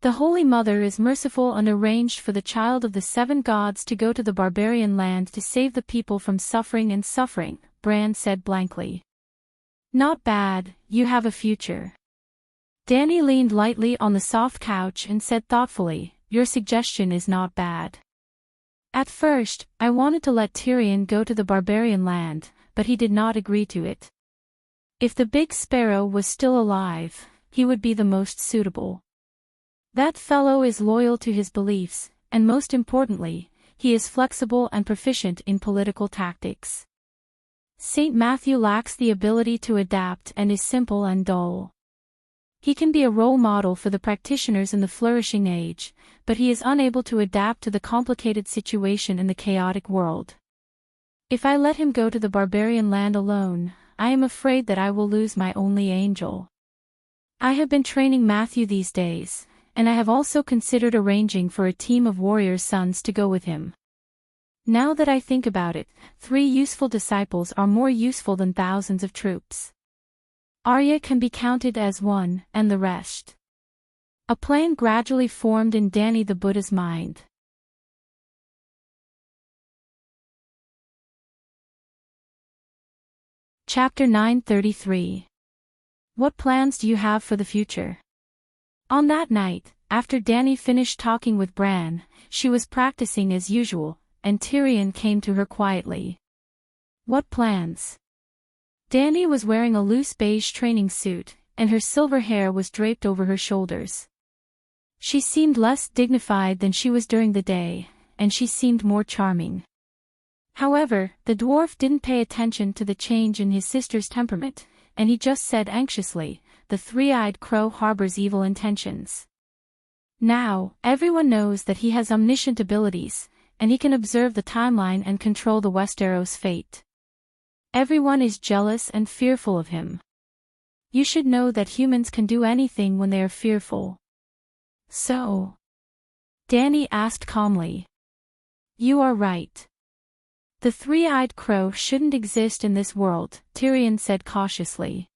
The Holy Mother is merciful and arranged for the child of the seven gods to go to the barbarian land to save the people from suffering and suffering, Bran said blankly. Not bad, you have a future. Dany leaned lightly on the soft couch and said thoughtfully, Your suggestion is not bad. At first, I wanted to let Tyrion go to the barbarian land, but he did not agree to it. If the Big Sparrow was still alive, he would be the most suitable. That fellow is loyal to his beliefs, and most importantly, he is flexible and proficient in political tactics. St. Matthew lacks the ability to adapt and is simple and dull. He can be a role model for the practitioners in the flourishing age, but he is unable to adapt to the complicated situation in the chaotic world. If I let him go to the barbarian land alone, I am afraid that I will lose my only angel. I have been training Matthew these days, and I have also considered arranging for a team of warriors' sons to go with him. Now that I think about it, 3 useful disciples are more useful than thousands of troops. Arya can be counted as one, and the rest. A plan gradually formed in Dany the Buddha's mind. Chapter 933. What plans do you have for the future? On that night, after Dany finished talking with Bran, she was practicing as usual, and Tyrion came to her quietly. What plans? Dany was wearing a loose beige training suit, and her silver hair was draped over her shoulders. She seemed less dignified than she was during the day, and she seemed more charming. However, the dwarf didn't pay attention to the change in his sister's temperament, and he just said anxiously, The three-eyed crow harbors evil intentions. Now, everyone knows that he has omniscient abilities, and he can observe the timeline and control the Westeros' fate. Everyone is jealous and fearful of him. You should know that humans can do anything when they are fearful. So? Dany asked calmly. You are right. The three-eyed crow shouldn't exist in this world, Tyrion said cautiously.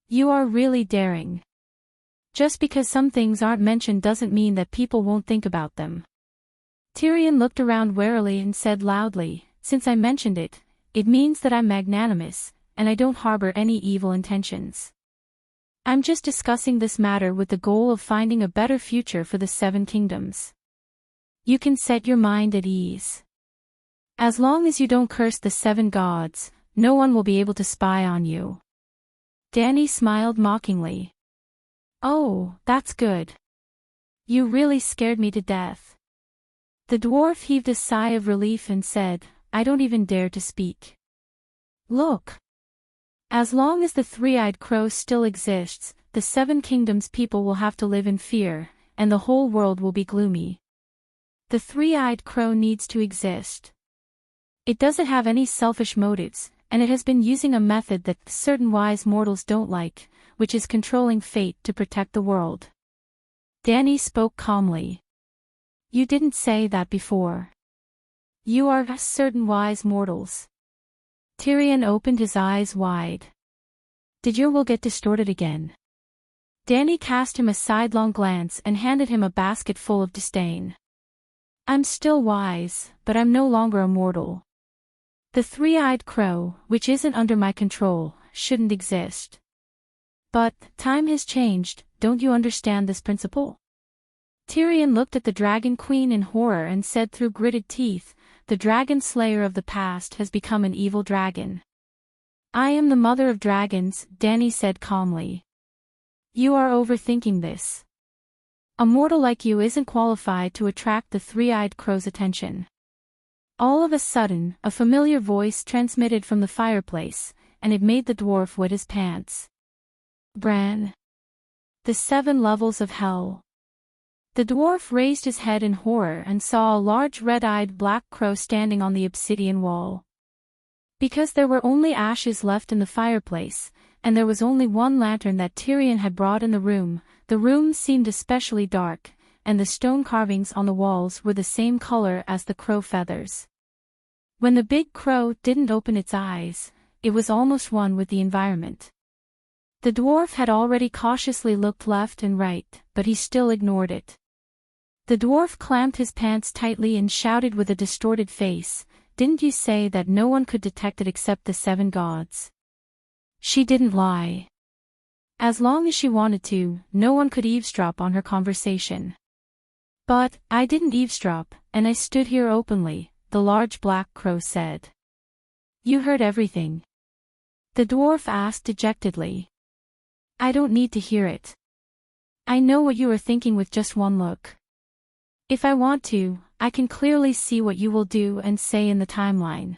You are really daring. Just because some things aren't mentioned doesn't mean that people won't think about them. Tyrion looked around warily and said loudly, Since I mentioned it, it means that I'm magnanimous, and I don't harbor any evil intentions. I'm just discussing this matter with the goal of finding a better future for the Seven Kingdoms. You can set your mind at ease. As long as you don't curse the seven gods, no one will be able to spy on you. Dany smiled mockingly. Oh, that's good. You really scared me to death. The dwarf heaved a sigh of relief and said, I don't even dare to speak. Look. As long as the three-eyed crow still exists, the Seven Kingdoms people will have to live in fear, and the whole world will be gloomy. The three-eyed crow needs to exist. It doesn't have any selfish motives, and it has been using a method that certain wise mortals don't like, which is controlling fate to protect the world. Danny spoke calmly. You didn't say that before. You are certain wise mortals. Tyrion opened his eyes wide. Did your will get distorted again? Danny cast him a sidelong glance and handed him a basket full of disdain. I'm still wise, but I'm no longer a mortal. The three-eyed crow, which isn't under my control, shouldn't exist. But, time has changed, don't you understand this principle? Tyrion looked at the Dragon Queen in horror and said through gritted teeth, the dragon slayer of the past has become an evil dragon. I am the mother of dragons, Danny said calmly. You are overthinking this. A mortal like you isn't qualified to attract the three-eyed crow's attention. All of a sudden, a familiar voice transmitted from the fireplace, and it made the dwarf wet his pants. Bran. The 7 levels of hell. The dwarf raised his head in horror and saw a large red-eyed black crow standing on the obsidian wall. Because there were only ashes left in the fireplace, and there was only one lantern that Tyrion had brought in the room seemed especially dark, and the stone carvings on the walls were the same color as the crow feathers. When the big crow didn't open its eyes, it was almost one with the environment. The dwarf had already cautiously looked left and right, but he still ignored it. The dwarf clamped his pants tightly and shouted with a distorted face, Didn't you say that no one could detect it except the 7 gods? She didn't lie. As long as she wanted to, no one could eavesdrop on her conversation. But, I didn't eavesdrop, and I stood here openly, the large black crow said. You heard everything? The dwarf asked dejectedly. I don't need to hear it. I know what you are thinking with just one look. If I want to, I can clearly see what you will do and say in the timeline.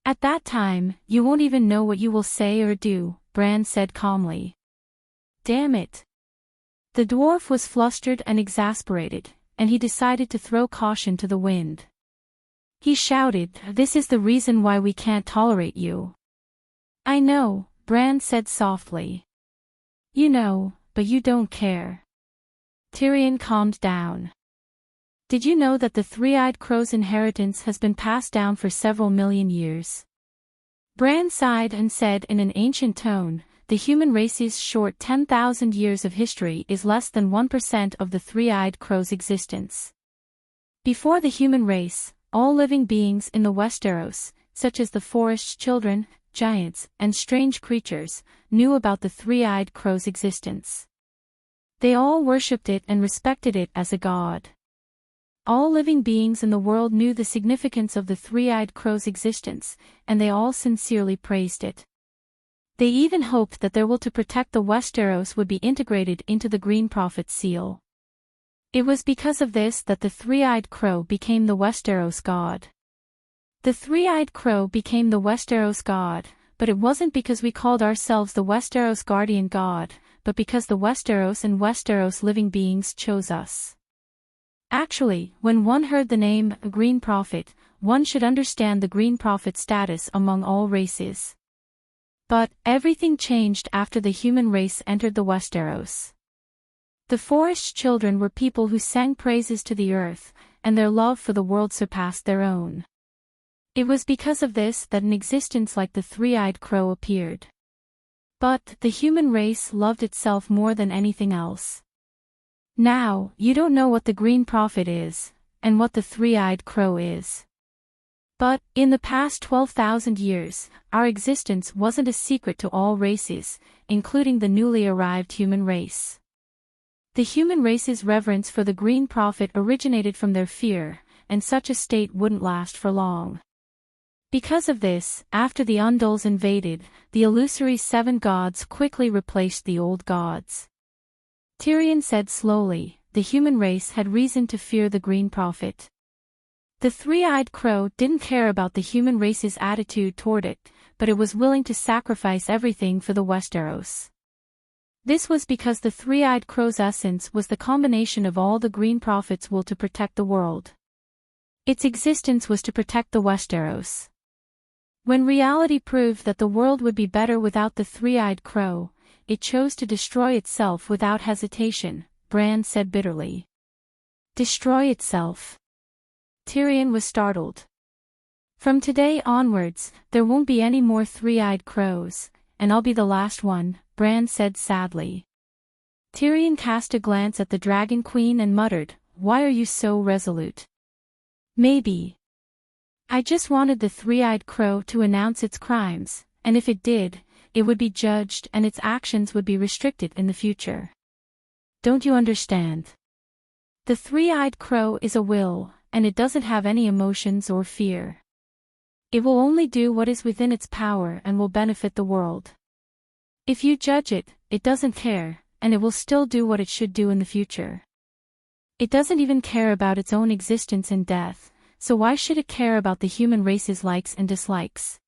At that time, you won't even know what you will say or do, Bran said calmly. Damn it. The dwarf was flustered and exasperated, and he decided to throw caution to the wind. He shouted, This is the reason why we can't tolerate you. I know, Bran said softly. You know, but you don't care. Tyrion calmed down. Did you know that the three-eyed crow's inheritance has been passed down for several million years? Bran sighed and said in an ancient tone, the human race's short 10,000 years of history is less than 1% of the three-eyed crow's existence. Before the human race, all living beings in the Westeros, such as the forest children, giants, and strange creatures, knew about the three-eyed crow's existence. They all worshipped it and respected it as a god. All living beings in the world knew the significance of the three-eyed crow's existence, and they all sincerely praised it. They even hoped that their will to protect the Westeros would be integrated into the Green Prophet's seal. It was because of this that the three-eyed crow became the Westeros god. The three-eyed crow became the Westeros god, but it wasn't because we called ourselves the Westeros guardian god, but because the Westeros and Westeros living beings chose us. Actually, when one heard the name, Green Prophet, one should understand the Green Prophet's status among all races. But, everything changed after the human race entered the Westeros. The forest children were people who sang praises to the earth, and their love for the world surpassed their own. It was because of this that an existence like the three-eyed crow appeared. But, the human race loved itself more than anything else. Now, you don't know what the Green Prophet is, and what the three-eyed crow is. But, in the past 12,000 years, our existence wasn't a secret to all races, including the newly arrived human race. The human race's reverence for the Green Prophet originated from their fear, and such a state wouldn't last for long. Because of this, after the Undulls invaded, the illusory 7 gods quickly replaced the old gods. Tyrion said slowly, the human race had reason to fear the Green Prophet. The three-eyed crow didn't care about the human race's attitude toward it, but it was willing to sacrifice everything for the Westeros. This was because the three-eyed crow's essence was the combination of all the Green Prophet's will to protect the world. Its existence was to protect the Westeros. When reality proved that the world would be better without the three-eyed crow, it chose to destroy itself without hesitation, Bran said bitterly. Destroy itself. Tyrion was startled. From today onwards, there won't be any more three-eyed crows, and I'll be the last one, Bran said sadly. Tyrion cast a glance at the Dragon Queen and muttered, "Why are you so resolute?" "Maybe. I just wanted the three-eyed crow to announce its crimes, and if it did, it would be judged and its actions would be restricted in the future. Don't you understand? The three-eyed crow is a will, and it doesn't have any emotions or fear. It will only do what is within its power and will benefit the world. If you judge it, it doesn't care, and it will still do what it should do in the future. It doesn't even care about its own existence and death, so why should it care about the human race's likes and dislikes?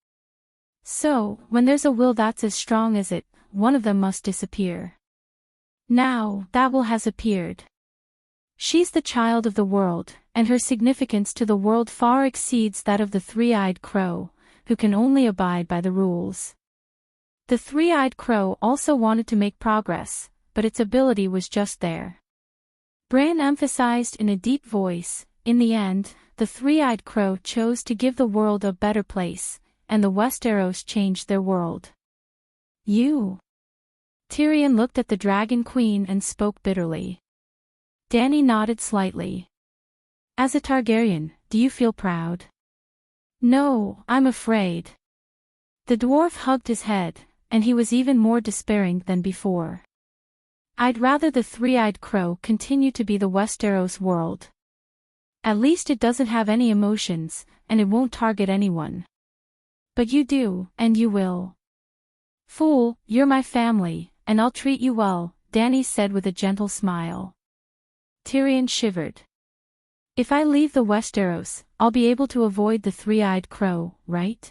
So, when there's a will that's as strong as it, one of them must disappear. Now, that will has appeared. She's the child of the world, and her significance to the world far exceeds that of the three-eyed crow, who can only abide by the rules. The three-eyed crow also wanted to make progress, but its ability was just there. Bran emphasized in a deep voice, in the end, the three-eyed crow chose to give the world a better place, and the Westeros changed their world. You. Tyrion looked at the Dragon Queen and spoke bitterly. Dany nodded slightly. As a Targaryen, do you feel proud? No, I'm afraid. The dwarf hugged his head, and he was even more despairing than before. I'd rather the three-eyed crow continue to be the Westeros world. At least it doesn't have any emotions, and it won't target anyone. But you do, and you will. Fool, you're my family, and I'll treat you well, Dany said with a gentle smile. Tyrion shivered. If I leave the Westeros, I'll be able to avoid the three-eyed crow, right?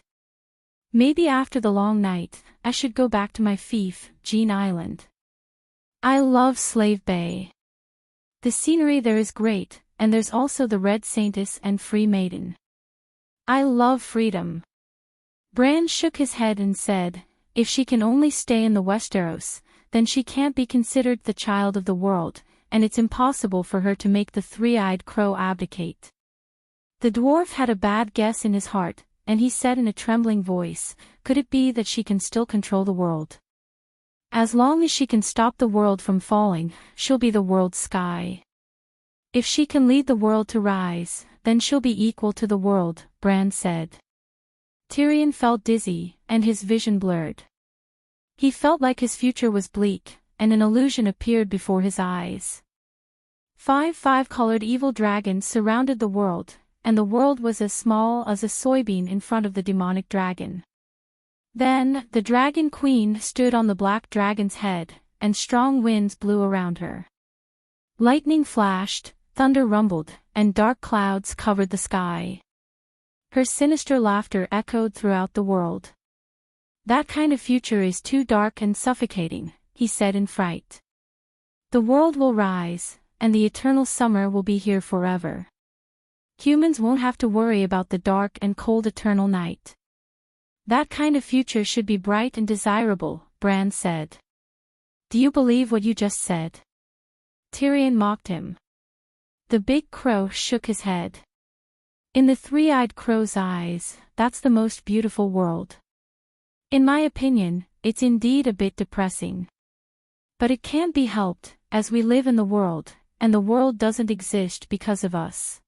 Maybe after the long night, I should go back to my fief, Jean Island. I love Slave Bay. The scenery there is great, and there's also the Red Saintess and Free Maiden. I love freedom. Bran shook his head and said, if she can only stay in the Westeros, then she can't be considered the child of the world, and it's impossible for her to make the three-eyed crow abdicate. The dwarf had a bad guess in his heart, and he said in a trembling voice, could it be that she can still control the world? As long as she can stop the world from falling, she'll be the world's sky. If she can lead the world to rise, then she'll be equal to the world, Bran said. Tyrion felt dizzy, and his vision blurred. He felt like his future was bleak, and an illusion appeared before his eyes. 5 colored evil dragons surrounded the world, and the world was as small as a soybean in front of the demonic dragon. Then, the Dragon Queen stood on the black dragon's head, and strong winds blew around her. Lightning flashed, thunder rumbled, and dark clouds covered the sky. Her sinister laughter echoed throughout the world. That kind of future is too dark and suffocating, he said in fright. The world will rise, and the eternal summer will be here forever. Humans won't have to worry about the dark and cold eternal night. That kind of future should be bright and desirable, Bran said. Do you believe what you just said? Tyrion mocked him. The big crow shook his head. In the three-eyed crow's eyes, that's the most beautiful world. In my opinion, it's indeed a bit depressing. But it can't be helped, as we live in the world, and the world doesn't exist because of us.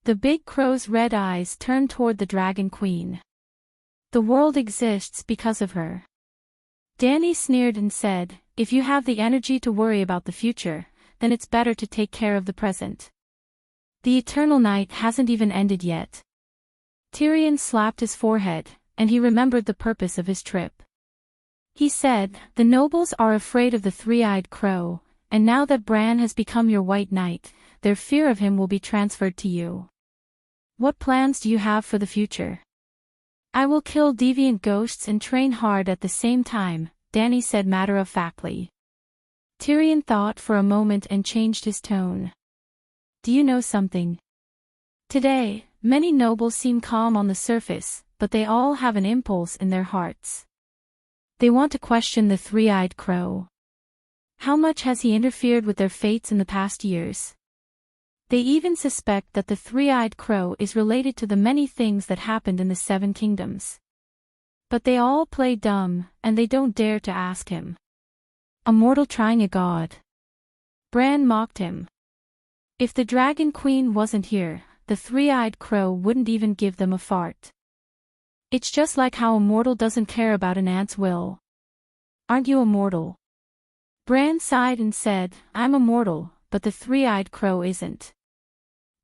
The big crow's red eyes turned toward the Dragon Queen. The world exists because of her. Dany sneered and said, if you have the energy to worry about the future, then it's better to take care of the present. The eternal night hasn't even ended yet. Tyrion slapped his forehead, and he remembered the purpose of his trip. He said, the nobles are afraid of the three-eyed crow, and now that Bran has become your white knight, their fear of him will be transferred to you. What plans do you have for the future? I will kill deviant ghosts and train hard at the same time, Dany said matter-of-factly. Tyrion thought for a moment and changed his tone. Do you know something? Today, many nobles seem calm on the surface, but they all have an impulse in their hearts. They want to question the three-eyed crow. How much has he interfered with their fates in the past years? They even suspect that the three-eyed crow is related to the many things that happened in the Seven Kingdoms. But they all play dumb, and they don't dare to ask him. A mortal trying a god. Bran mocked him. If the Dragon Queen wasn't here, the three-eyed crow wouldn't even give them a fart. It's just like how a mortal doesn't care about an ant's will. Aren't you a mortal? Bran sighed and said, I'm a mortal, but the three-eyed crow isn't.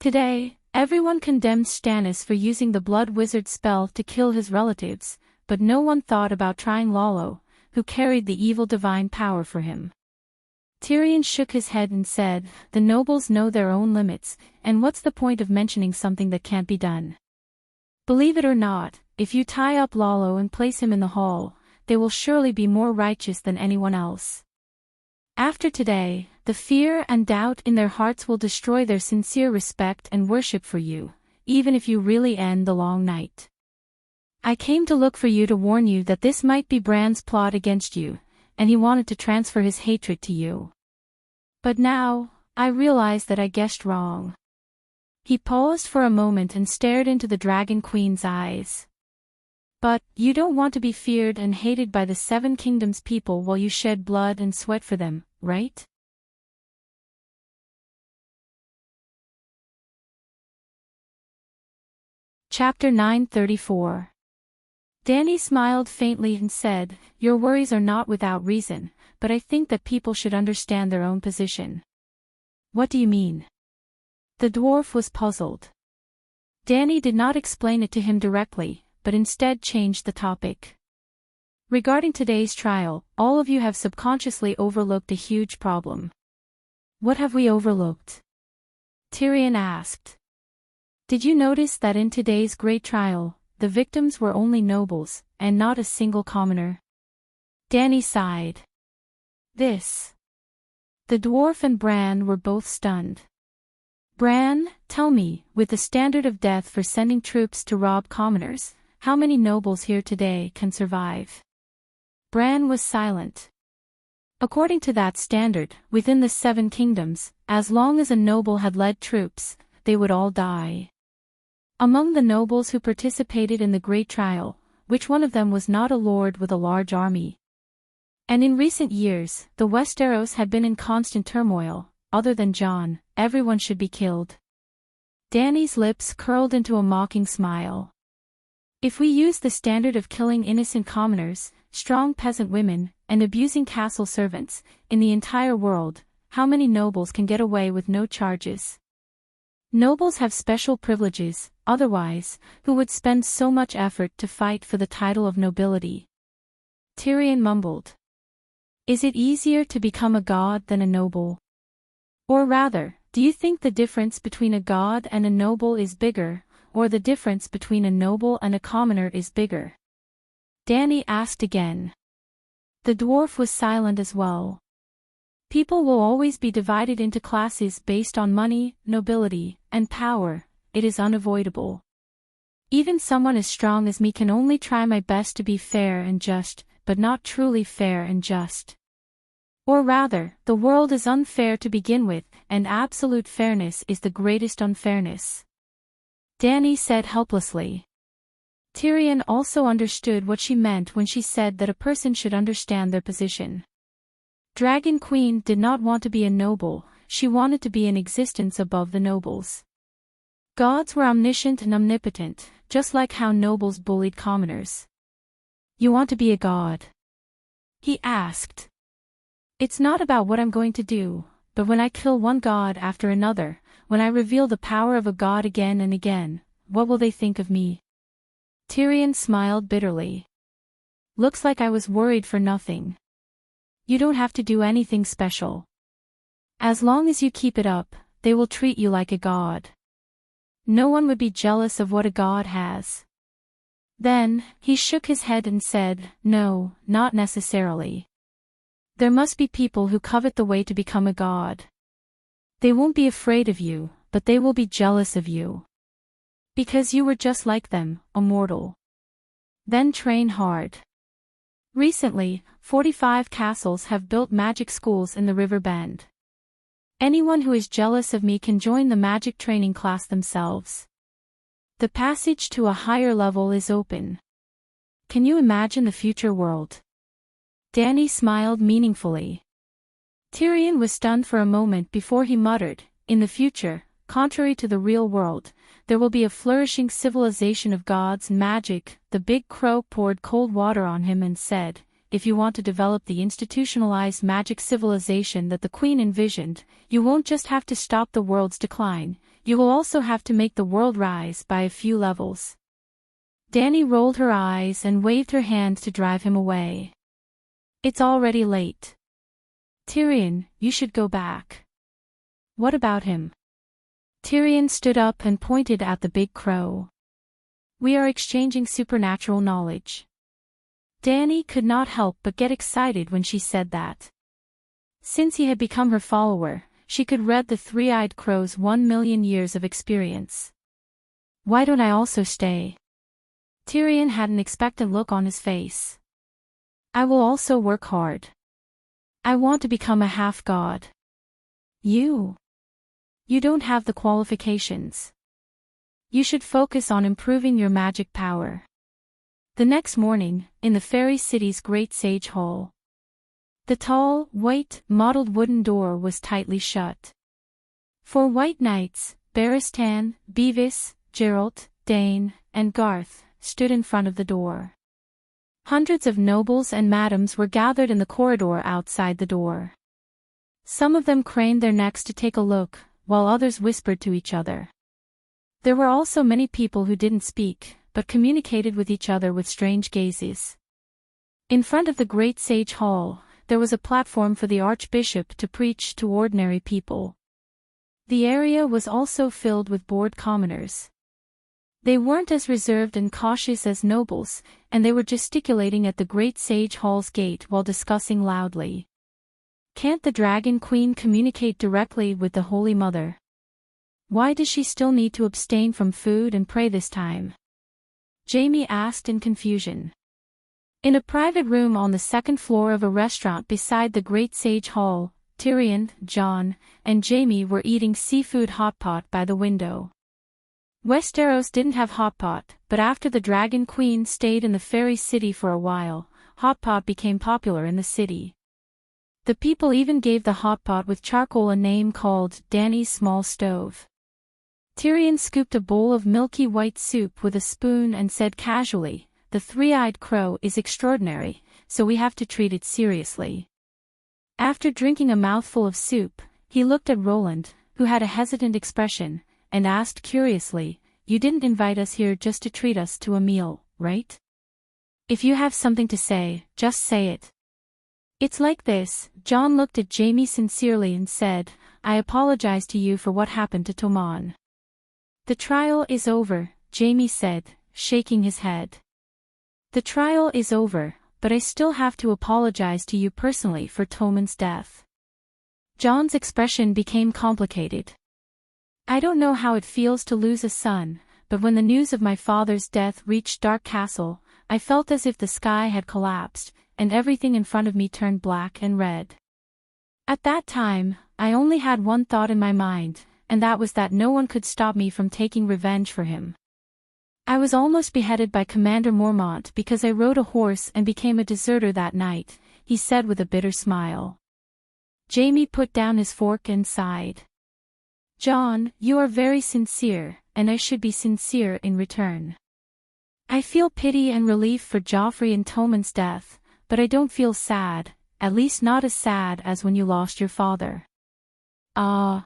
Today, everyone condemned Stannis for using the Blood Wizard spell to kill his relatives, but no one thought about trying Lollo, who carried the evil divine power for him. Tyrion shook his head and said, the nobles know their own limits, and what's the point of mentioning something that can't be done? Believe it or not, if you tie up Lollo and place him in the hall, they will surely be more righteous than anyone else. After today, the fear and doubt in their hearts will destroy their sincere respect and worship for you, even if you really end the long night. I came to look for you to warn you that this might be Bran's plot against you, and he wanted to transfer his hatred to you. But now, I realize that I guessed wrong. He paused for a moment and stared into the Dragon Queen's eyes. But, you don't want to be feared and hated by the Seven Kingdoms people while you shed blood and sweat for them, right? Chapter 934. Dany smiled faintly and said, your worries are not without reason, but I think that people should understand their own position. What do you mean? The dwarf was puzzled. Dany did not explain it to him directly, but instead changed the topic. Regarding today's trial, all of you have subconsciously overlooked a huge problem. What have we overlooked? Tyrion asked. Did you notice that in today's great trial, the victims were only nobles, and not a single commoner? Dany sighed. The dwarf and Bran were both stunned. Bran, tell me, with the standard of death for sending troops to rob commoners, how many nobles here today can survive? Bran was silent. According to that standard, within the Seven Kingdoms, as long as a noble had led troops, they would all die. Among the nobles who participated in the Great Trial, which one of them was not a lord with a large army? And in recent years, the Westeros had been in constant turmoil. Other than Jon, everyone should be killed. Dany's lips curled into a mocking smile. If we use the standard of killing innocent commoners, strong peasant women, and abusing castle servants, in the entire world, how many nobles can get away with no charges? Nobles have special privileges, otherwise, who would spend so much effort to fight for the title of nobility? Tyrion mumbled. Is it easier to become a god than a noble? Or rather, do you think the difference between a god and a noble is bigger, or the difference between a noble and a commoner is bigger? Dany asked again. The dwarf was silent as well. People will always be divided into classes based on money, nobility, and power. It is unavoidable. Even someone as strong as me can only try my best to be fair and just, but not truly fair and just. Or rather, the world is unfair to begin with, and absolute fairness is the greatest unfairness. Dany said helplessly. Tyrion also understood what she meant when she said that a person should understand their position. Dragon Queen did not want to be a noble, she wanted to be in existence above the nobles. Gods were omniscient and omnipotent, just like how nobles bullied commoners. You want to be a god? He asked. It's not about what I'm going to do, but when I kill one god after another, when I reveal the power of a god again and again, what will they think of me? Tyrion smiled bitterly. Looks like I was worried for nothing. You don't have to do anything special. As long as you keep it up, they will treat you like a god. No one would be jealous of what a god has. Then, he shook his head and said, no, not necessarily. There must be people who covet the way to become a god. They won't be afraid of you, but they will be jealous of you. Because you were just like them, a mortal. Then train hard. Recently, 45 castles have built magic schools in the river bend. Anyone who is jealous of me can join the magic training class themselves. The passage to a higher level is open. Can you imagine the future world? Danny smiled meaningfully. Tyrion was stunned for a moment before he muttered, in the future, contrary to the real world, there will be a flourishing civilization of gods and magic. The big crow poured cold water on him and said, if you want to develop the institutionalized magic civilization that the Queen envisioned, you won't just have to stop the world's decline, you will also have to make the world rise by a few levels. Danny rolled her eyes and waved her hand to drive him away. It's already late. Tyrion, you should go back. What about him? Tyrion stood up and pointed at the big crow. We are exchanging supernatural knowledge. Danny could not help but get excited when she said that. Since he had become her follower, she could read the three-eyed crow's 1,000,000 years of experience. Why don't I also stay? Tyrion had an expectant look on his face. I will also work hard. I want to become a half-god. You don't have the qualifications. You should focus on improving your magic power. The next morning, in the fairy city's great sage hall. The tall, white, mottled wooden door was tightly shut. 4 white knights, Barristan, Beavis, Geralt, Dane, and Garth, stood in front of the door. Hundreds of nobles and madams were gathered in the corridor outside the door. Some of them craned their necks to take a look, while others whispered to each other. There were also many people who didn't speak, but communicated with each other with strange gazes. In front of the great sage hall, there was a platform for the archbishop to preach to ordinary people. The area was also filled with bored commoners. They weren't as reserved and cautious as nobles, and they were gesticulating at the great sage hall's gate while discussing loudly. Can't the Dragon Queen communicate directly with the Holy Mother? Why does she still need to abstain from food and pray this time? Jaime asked in confusion. In a private room on the second floor of a restaurant beside the great sage hall, Tyrion, Jon, and Jaime were eating seafood hot pot by the window. Westeros didn't have hot pot, but after the Dragon Queen stayed in the fairy city for a while, hot pot became popular in the city. The people even gave the hot pot with charcoal a name called Dany's Small Stove. Tyrion scooped a bowl of milky white soup with a spoon and said casually, the three-eyed crow is extraordinary, so we have to treat it seriously. After drinking a mouthful of soup, he looked at Roland, who had a hesitant expression, and asked curiously, you didn't invite us here just to treat us to a meal, right? If you have something to say, just say it. It's like this. Jon looked at Jaime sincerely and said, I apologize to you for what happened to Tommen. The trial is over, Jaime said, shaking his head. The trial is over, but I still have to apologize to you personally for Tommen's death. Jon's expression became complicated. I don't know how it feels to lose a son, but when the news of my father's death reached Dark Castle, I felt as if the sky had collapsed, and everything in front of me turned black and red. At that time, I only had one thought in my mind, and that was that no one could stop me from taking revenge for him. I was almost beheaded by Commander Mormont because I rode a horse and became a deserter that night, he said with a bitter smile. Jaime put down his fork and sighed. Jon, you are very sincere, and I should be sincere in return. I feel pity and relief for Joffrey and Tommen's death, but I don't feel sad, at least not as sad as when you lost your father. Ah.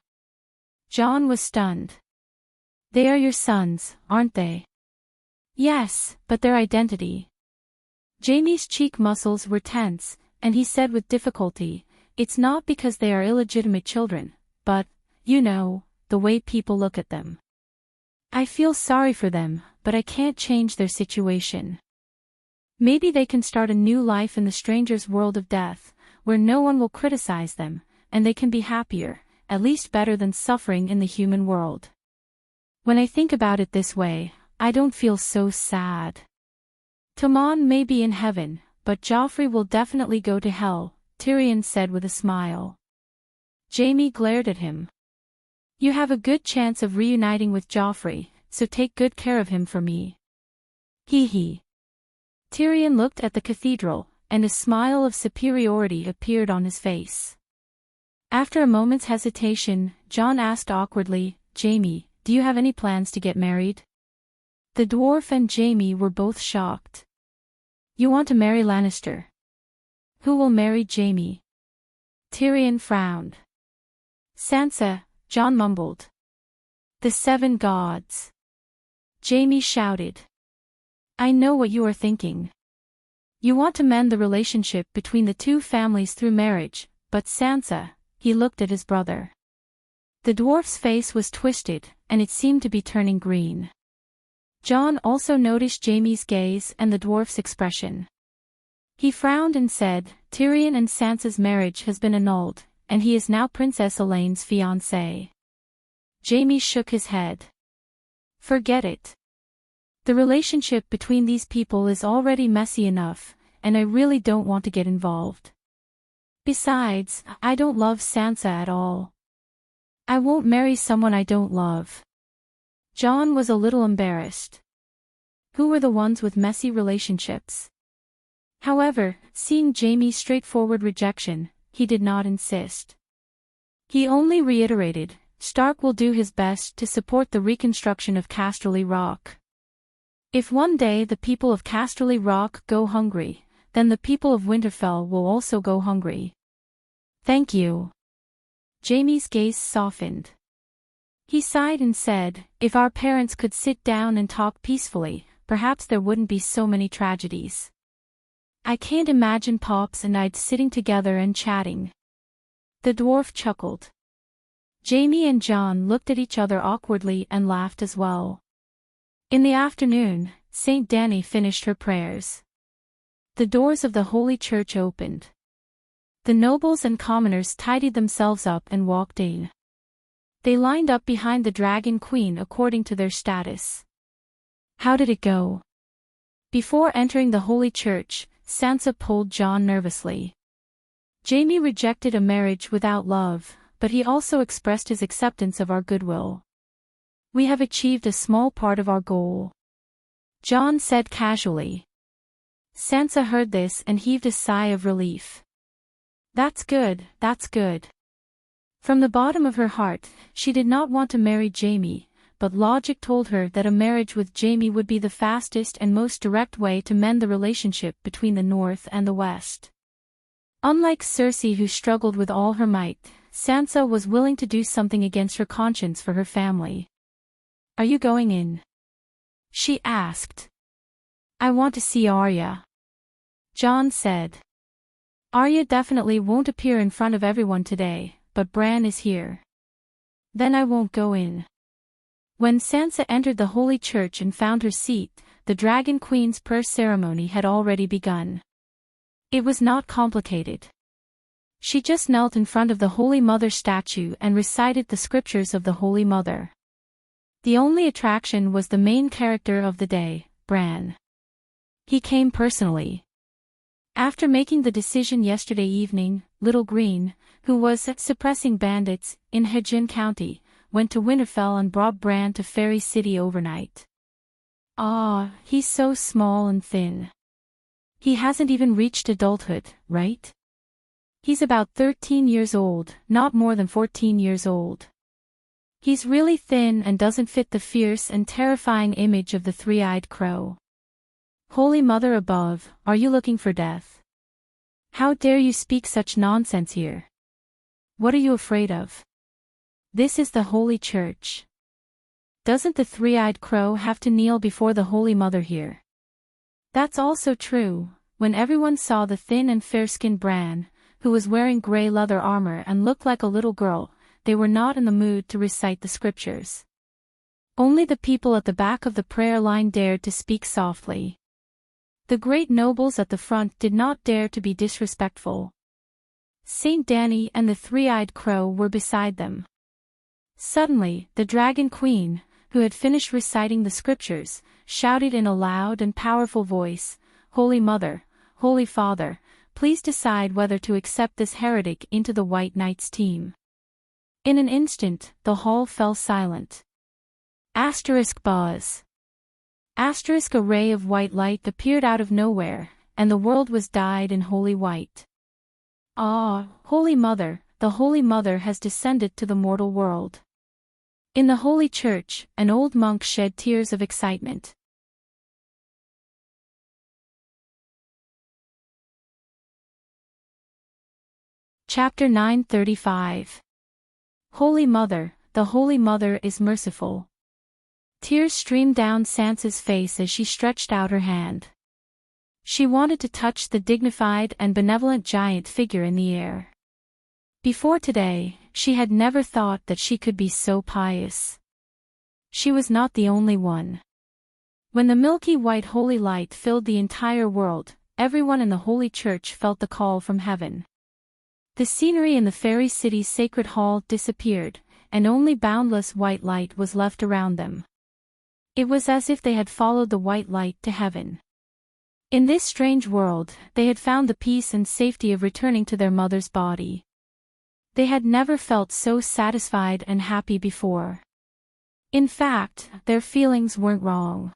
Jon was stunned. They are your sons, aren't they? Yes, but their identity. Jaime's cheek muscles were tense, and he said with difficulty, it's not because they are illegitimate children, but, you know, the way people look at them. I feel sorry for them, but I can't change their situation. Maybe they can start a new life in the stranger's world of death, where no one will criticize them, and they can be happier, at least better than suffering in the human world. When I think about it this way, I don't feel so sad. Tommen may be in heaven, but Joffrey will definitely go to hell, Tyrion said with a smile. Jaime glared at him. You have a good chance of reuniting with Joffrey, so take good care of him for me. Hee hee. Tyrion looked at the cathedral, and a smile of superiority appeared on his face. After a moment's hesitation, Jon asked awkwardly, Jaime, do you have any plans to get married? The dwarf and Jaime were both shocked. You want to marry Lannister? Who will marry Jaime? Tyrion frowned. Sansa, Jon mumbled. The 7 gods. Jaime shouted. I know what you are thinking. You want to mend the relationship between the two families through marriage, but Sansa, he looked at his brother. The dwarf's face was twisted, and it seemed to be turning green. Jon also noticed Jaime's gaze and the dwarf's expression. He frowned and said, Tyrion and Sansa's marriage has been annulled, and he is now Princess Elaine's fiancé. Jaime shook his head. Forget it. The relationship between these people is already messy enough, and I really don't want to get involved. Besides, I don't love Sansa at all. I won't marry someone I don't love. Jon was a little embarrassed. Who were the ones with messy relationships? However, seeing Jaime's straightforward rejection, he did not insist. He only reiterated, Stark will do his best to support the reconstruction of Casterly Rock. If one day the people of Casterly Rock go hungry, then the people of Winterfell will also go hungry. Thank you. Jaime's gaze softened. He sighed and said, if our parents could sit down and talk peacefully, perhaps there wouldn't be so many tragedies. I can't imagine Pops and I'd sitting together and chatting. The dwarf chuckled. Jaime and Jon looked at each other awkwardly and laughed as well. In the afternoon, Saint Dany finished her prayers. The doors of the Holy Church opened. The nobles and commoners tidied themselves up and walked in. They lined up behind the Dragon Queen according to their status. How did it go? Before entering the Holy Church, Sansa pulled Jon nervously. Jaime rejected a marriage without love, but he also expressed his acceptance of our goodwill. We have achieved a small part of our goal. Jon said casually. Sansa heard this and heaved a sigh of relief. That's good, that's good. From the bottom of her heart, she did not want to marry Jaime, but logic told her that a marriage with Jaime would be the fastest and most direct way to mend the relationship between the North and the West. Unlike Cersei, who struggled with all her might, Sansa was willing to do something against her conscience for her family. Are you going in? She asked. I want to see Arya. Jon said. Arya definitely won't appear in front of everyone today, but Bran is here. Then I won't go in. When Sansa entered the Holy Church and found her seat, the Dragon Queen's prayer ceremony had already begun. It was not complicated. She just knelt in front of the Holy Mother statue and recited the scriptures of the Holy Mother. The only attraction was the main character of the day, Bran. He came personally. After making the decision yesterday evening, Little Green, who was suppressing bandits in Hedgeon County, went to Winterfell and brought Bran to Fairy City overnight. Ah, he's so small and thin. He hasn't even reached adulthood, right? He's about 13 years old, not more than 14 years old. He's really thin and doesn't fit the fierce and terrifying image of the three-eyed crow. Holy Mother above, are you looking for death? How dare you speak such nonsense here? What are you afraid of? This is the Holy Church. Doesn't the three-eyed crow have to kneel before the Holy Mother here? That's also true. When everyone saw the thin and fair-skinned Bran, who was wearing grey leather armor and looked like a little girl, they were not in the mood to recite the scriptures. Only the people at the back of the prayer line dared to speak softly. The great nobles at the front did not dare to be disrespectful. Saint Dany and the three-eyed crow were beside them. Suddenly, the Dragon Queen, who had finished reciting the scriptures, shouted in a loud and powerful voice, "Holy Mother, Holy Father, please decide whether to accept this heretic into the White Knight's team." In an instant, the hall fell silent. Buzz. A ray of white light appeared out of nowhere, and the world was dyed in holy white. Ah, Holy Mother, the Holy Mother has descended to the mortal world. In the Holy Church, an old monk shed tears of excitement. Chapter 935. Holy Mother, the Holy Mother is merciful. Tears streamed down Sansa's face as she stretched out her hand. She wanted to touch the dignified and benevolent giant figure in the air. Before today, she had never thought that she could be so pious. She was not the only one. When the milky white holy light filled the entire world, everyone in the Holy Church felt the call from heaven. The scenery in the fairy city's sacred hall disappeared, and only boundless white light was left around them. It was as if they had followed the white light to heaven. In this strange world, they had found the peace and safety of returning to their mother's body. They had never felt so satisfied and happy before. In fact, their feelings weren't wrong.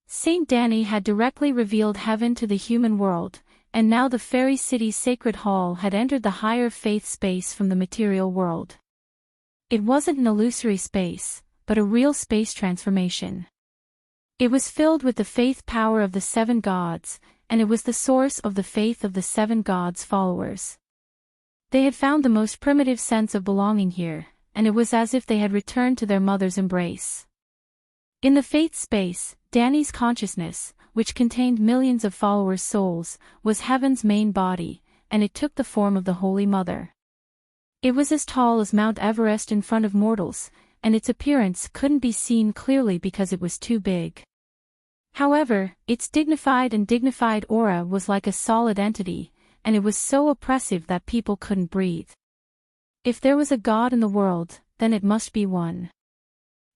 Saint Danny had directly revealed heaven to the human world, and now the fairy city's sacred hall had entered the higher faith space from the material world. It wasn't an illusory space, but a real space transformation. It was filled with the faith power of the seven gods, and it was the source of the faith of the seven gods' followers. They had found the most primitive sense of belonging here, and it was as if they had returned to their mother's embrace. In the faith space, Danny's consciousness, which contained millions of followers' souls, was heaven's main body, and it took the form of the Holy Mother. It was as tall as Mount Everest in front of mortals, and its appearance couldn't be seen clearly because it was too big. However, its dignified aura was like a solid entity, and it was so oppressive that people couldn't breathe. If there was a god in the world, then it must be one.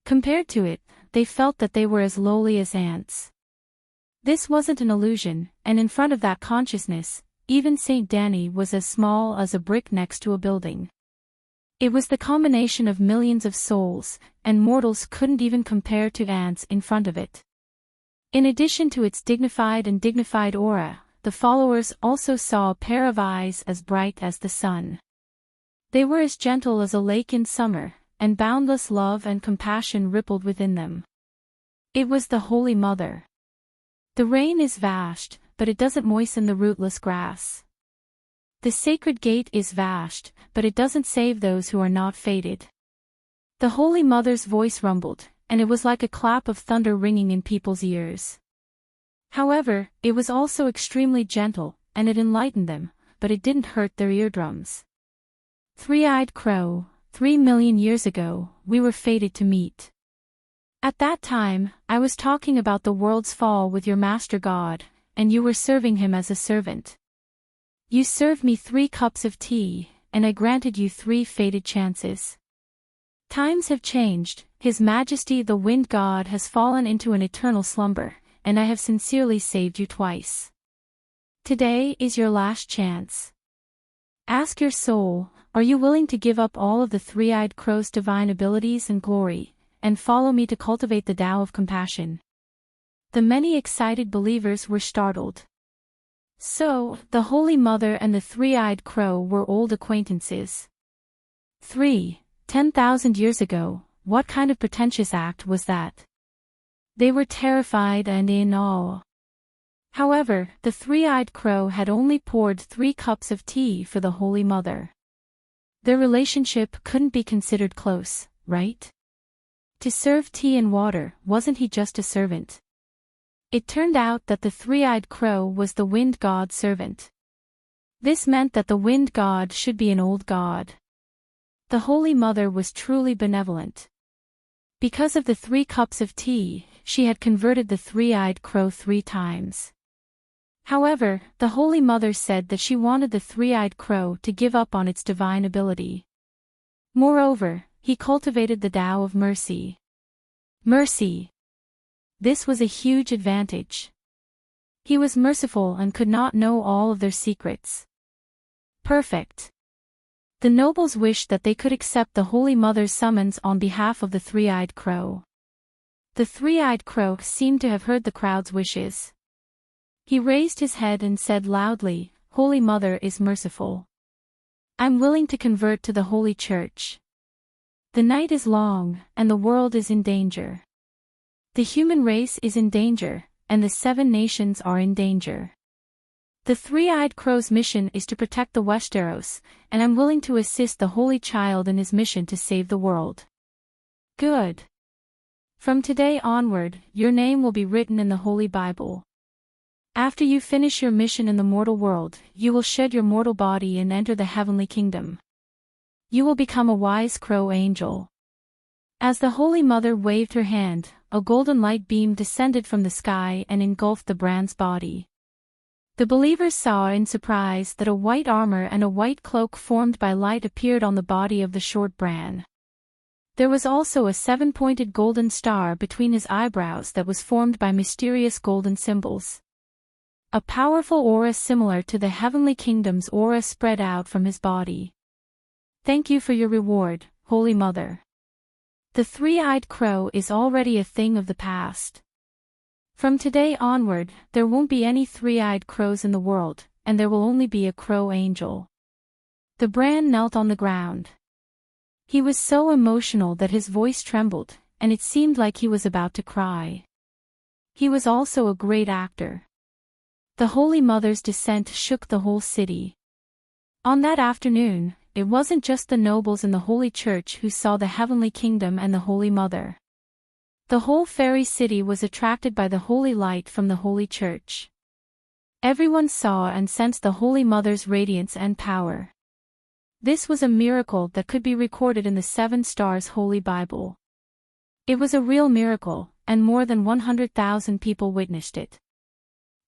Compared to it, they felt that they were as lowly as ants. This wasn't an illusion, and in front of that consciousness, even Saint Danny was as small as a brick next to a building. It was the combination of millions of souls, and mortals couldn't even compare to ants in front of it. In addition to its dignified aura, the followers also saw a pair of eyes as bright as the sun. They were as gentle as a lake in summer, and boundless love and compassion rippled within them. It was the Holy Mother. The rain is vast, but it doesn't moisten the rootless grass. The sacred gate is vast, but it doesn't save those who are not fated. The Holy Mother's voice rumbled, and it was like a clap of thunder ringing in people's ears. However, it was also extremely gentle, and it enlightened them, but it didn't hurt their eardrums. Three-eyed crow, 3 million years ago, we were fated to meet. At that time, I was talking about the world's fall with your master god, and you were serving him as a servant. You served me 3 cups of tea, and I granted you 3 fated chances. Times have changed, His Majesty the Wind God has fallen into an eternal slumber, and I have sincerely saved you twice. Today is your last chance. Ask your soul, are you willing to give up all of the three-eyed crow's divine abilities and glory, and follow me to cultivate the Tao of compassion? The many excited believers were startled. So, the Holy Mother and the three-eyed crow were old acquaintances. 10,000 years ago, what kind of pretentious act was that? They were terrified and in awe. However, the three-eyed crow had only poured 3 cups of tea for the Holy Mother. Their relationship couldn't be considered close, right? To serve tea and water, wasn't he just a servant? It turned out that the three-eyed crow was the wind god's servant. This meant that the wind god should be an old god. The Holy Mother was truly benevolent. Because of the 3 cups of tea, she had converted the three-eyed crow 3 times. However, the Holy Mother said that she wanted the three-eyed crow to give up on its divine ability. Moreover, he cultivated the Tao of mercy. Mercy. This was a huge advantage. He was merciful and could not know all of their secrets. Perfect. The nobles wished that they could accept the Holy Mother's summons on behalf of the three-eyed crow. The three-eyed crow seemed to have heard the crowd's wishes. He raised his head and said loudly, "Holy Mother is merciful. I'm willing to convert to the Holy Church. The night is long, and the world is in danger. The human race is in danger, and the 7 nations are in danger. The three-eyed crow's mission is to protect the Westeros, and I'm willing to assist the Holy Child in his mission to save the world." Good. From today onward, your name will be written in the Holy Bible. After you finish your mission in the mortal world, you will shed your mortal body and enter the heavenly kingdom. You will become a wise crow angel. As the Holy Mother waved her hand, a golden light beam descended from the sky and engulfed the Bran's body. The believers saw in surprise that a white armor and a white cloak formed by light appeared on the body of the short Bran. There was also a 7-pointed golden star between his eyebrows that was formed by mysterious golden symbols. A powerful aura similar to the heavenly kingdom's aura spread out from his body. Thank you for your reward, Holy Mother. The three-eyed crow is already a thing of the past. From today onward, there won't be any three-eyed crows in the world, and there will only be a crow angel. The Bran knelt on the ground. He was so emotional that his voice trembled, and it seemed like he was about to cry. He was also a great actor. The Holy Mother's descent shook the whole city. On that afternoon, it wasn't just the nobles in the Holy Church who saw the heavenly kingdom and the Holy Mother. The whole fairy city was attracted by the holy light from the Holy Church. Everyone saw and sensed the Holy Mother's radiance and power. This was a miracle that could be recorded in the 7 Stars Holy Bible. It was a real miracle, and more than 100,000 people witnessed it.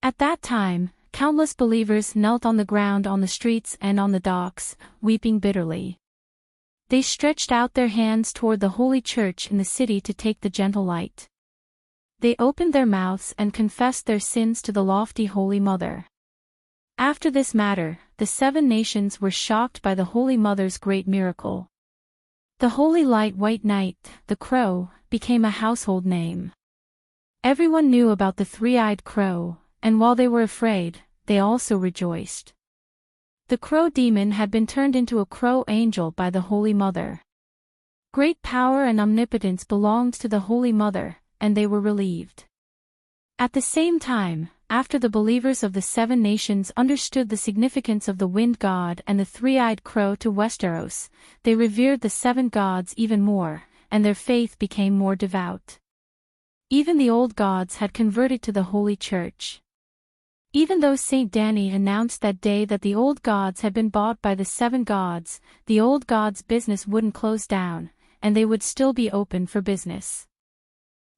At that time, countless believers knelt on the ground on the streets and on the docks, weeping bitterly. They stretched out their hands toward the Holy Church in the city to take the gentle light. They opened their mouths and confessed their sins to the lofty Holy Mother. After this matter, the 7 nations were shocked by the Holy Mother's great miracle. The Holy Light White Knight, the Crow, became a household name. Everyone knew about the three-eyed crow, and while they were afraid, they also rejoiced. The crow demon had been turned into a crow angel by the Holy Mother. Great power and omnipotence belonged to the Holy Mother, and they were relieved. At the same time, after the believers of the 7 nations understood the significance of the Wind God and the three-eyed crow to Westeros, they revered the 7 gods even more, and their faith became more devout. Even the old gods had converted to the Holy Church. Even though Saint Danny announced that day that the old gods had been bought by the 7 gods, the old gods' business wouldn't close down, and they would still be open for business.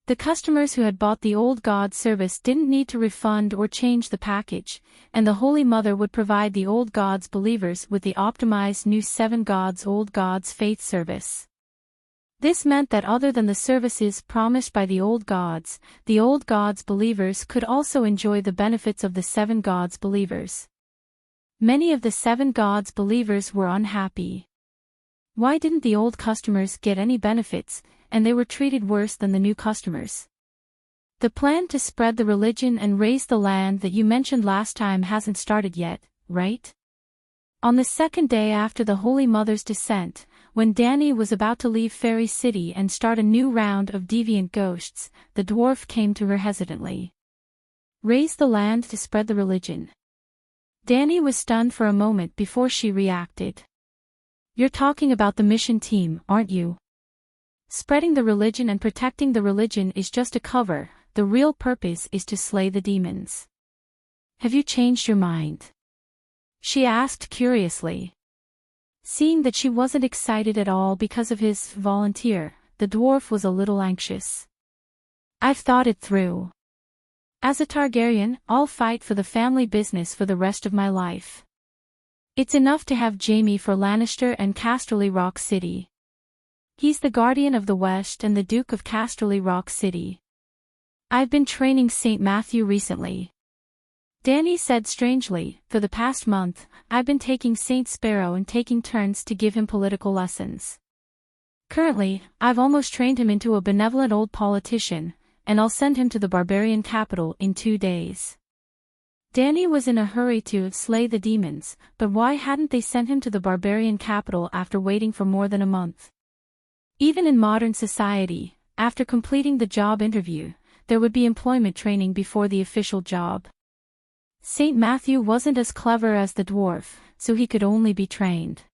The customers who had bought the old god service didn't need to refund or change the package, and the Holy Mother would provide the old gods believers with the optimized new 7 gods old gods faith service. This meant that other than the services promised by the old gods believers could also enjoy the benefits of the 7 gods believers. Many of the 7 gods believers were unhappy. Why didn't the old customers get any benefits, and they were treated worse than the new customers? The plan to spread the religion and raise the land that you mentioned last time hasn't started yet, right? On the 2nd day after the Holy Mother's descent, when Danny was about to leave Fairy City and start a new round of deviant ghosts, the dwarf came to her hesitantly. Raise the land to spread the religion. Danny was stunned for a moment before she reacted. You're talking about the mission team, aren't you? Spreading the religion and protecting the religion is just a cover, the real purpose is to slay the demons. Have you changed your mind? She asked curiously. Seeing that she wasn't excited at all because of his volunteer, the dwarf was a little anxious. I've thought it through. As a Targaryen, I'll fight for the family business for the rest of my life. It's enough to have Jaime for Lannister and Casterly Rock City. He's the Guardian of the West and the Duke of Casterly Rock City. I've been training St. Matthew recently. Danny said strangely, for the past month, I've been taking St. Sparrow and taking turns to give him political lessons. Currently, I've almost trained him into a benevolent old politician, and I'll send him to the barbarian capital in 2 days. Danny was in a hurry to slay the demons, but why hadn't they sent him to the barbarian capital after waiting for more than a month? Even in modern society, after completing the job interview, there would be employment training before the official job. St. Matthew wasn't as clever as the dwarf, so he could only be trained.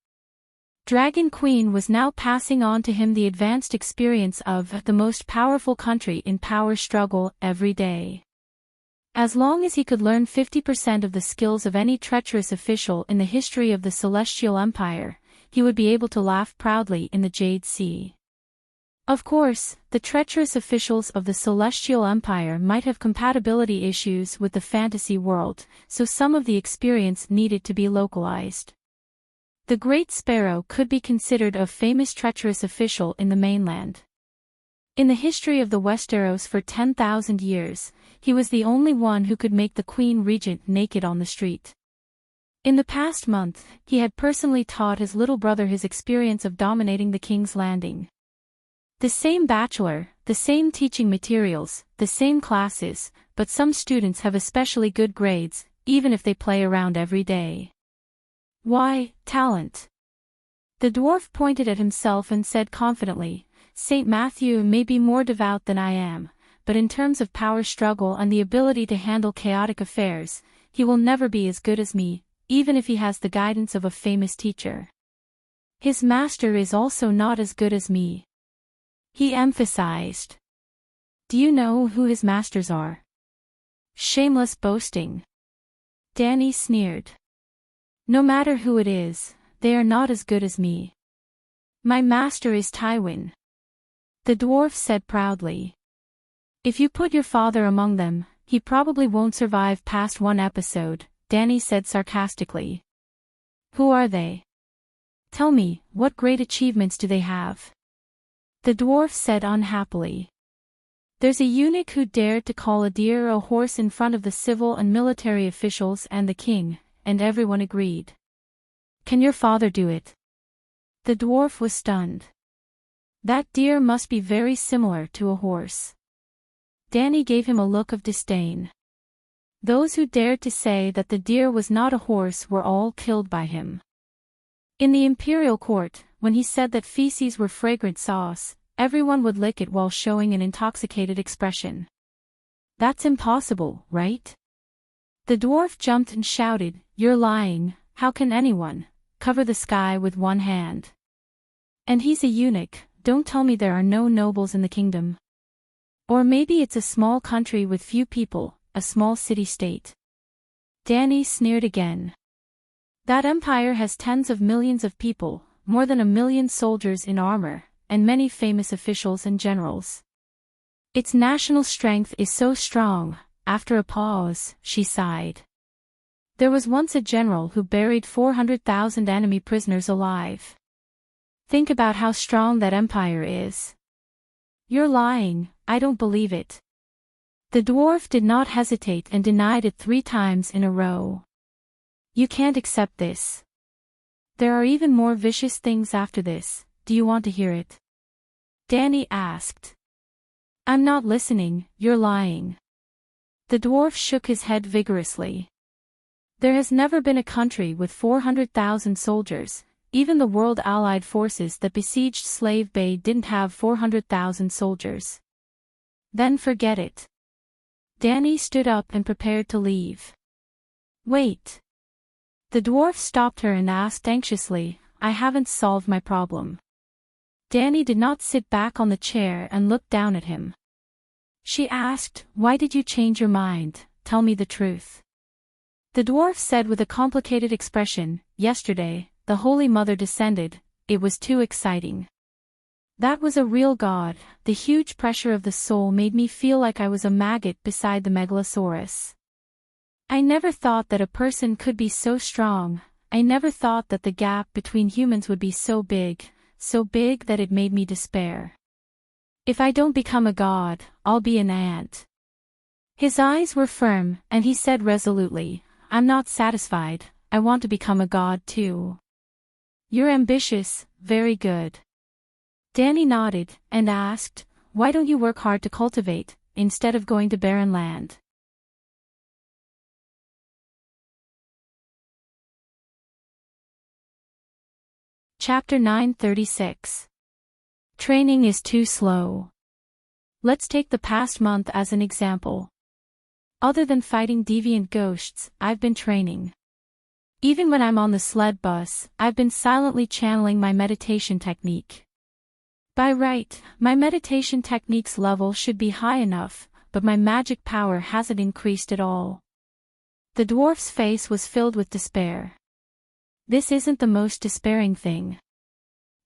Dragon Queen was now passing on to him the advanced experience of the most powerful country in power struggle every day. As long as he could learn 50% of the skills of any treacherous official in the history of the Celestial Empire, he would be able to laugh proudly in the Jade Sea. Of course, the treacherous officials of the Celestial Empire might have compatibility issues with the fantasy world, so some of the experience needed to be localized. The Great Sparrow could be considered a famous treacherous official in the mainland. In the history of the Westeros for 10,000 years, he was the only one who could make the Queen Regent naked on the street. In the past month, he had personally taught his little brother his experience of dominating the King's Landing. The same bachelor, the same teaching materials, the same classes, but some students have especially good grades, even if they play around every day. Why, talent. The dwarf pointed at himself and said confidently, St. Matthew may be more devout than I am, but in terms of power struggle and the ability to handle chaotic affairs, he will never be as good as me, even if he has the guidance of a famous teacher. His master is also not as good as me. He emphasized. Do you know who his masters are? Shameless boasting. Danny sneered. No matter who it is, they are not as good as me. My master is Tywin. The dwarf said proudly. If you put your father among them, he probably won't survive past 1 episode, Danny said sarcastically. Who are they? Tell me, what great achievements do they have? The dwarf said unhappily. There's a eunuch who dared to call a deer a horse in front of the civil and military officials and the king, and everyone agreed. Can your father do it? The dwarf was stunned. That deer must be very similar to a horse. Danny gave him a look of disdain. Those who dared to say that the deer was not a horse were all killed by him. In the imperial court, when he said that feces were fragrant sauce, everyone would lick it while showing an intoxicated expression. That's impossible, right? The dwarf jumped and shouted, You're lying, how can anyone cover the sky with one hand? And he's a eunuch, don't tell me there are no nobles in the kingdom. Or maybe it's a small country with few people, a small city-state. Danny sneered again. That empire has tens of millions of people, more than 1 million soldiers in armor, and many famous officials and generals. Its national strength is so strong. After a pause, she sighed. There was once a general who buried 400,000 enemy prisoners alive. Think about how strong that empire is. You're lying, I don't believe it. The dwarf did not hesitate and denied it 3 times in a row. You can't accept this. There are even more vicious things after this, do you want to hear it? Danny asked. I'm not listening, you're lying. The dwarf shook his head vigorously. There has never been a country with 400,000 soldiers, even the World Allied forces that besieged Slave Bay didn't have 400,000 soldiers. Then forget it. Danny stood up and prepared to leave. Wait. The dwarf stopped her and asked anxiously, I haven't solved my problem. Danny did not sit back on the chair and look down at him. She asked, Why did you change your mind? Tell me the truth. The dwarf said with a complicated expression, Yesterday, the Holy Mother descended, it was too exciting. That was a real god, the huge pressure of the soul made me feel like I was a maggot beside the Megalosaurus. I never thought that a person could be so strong, I never thought that the gap between humans would be so big, so big that it made me despair. If I don't become a god, I'll be an ant. His eyes were firm, and he said resolutely, I'm not satisfied, I want to become a god too. You're ambitious, very good. Danny nodded, and asked, why don't you work hard to cultivate, instead of going to barren land? Chapter 936. Training is too slow. Let's take the past month as an example. Other than fighting deviant ghosts, I've been training. Even when I'm on the sled bus, I've been silently channeling my meditation technique. By right, my meditation technique's level should be high enough, but my magic power hasn't increased at all. The dwarf's face was filled with despair. This isn't the most despairing thing.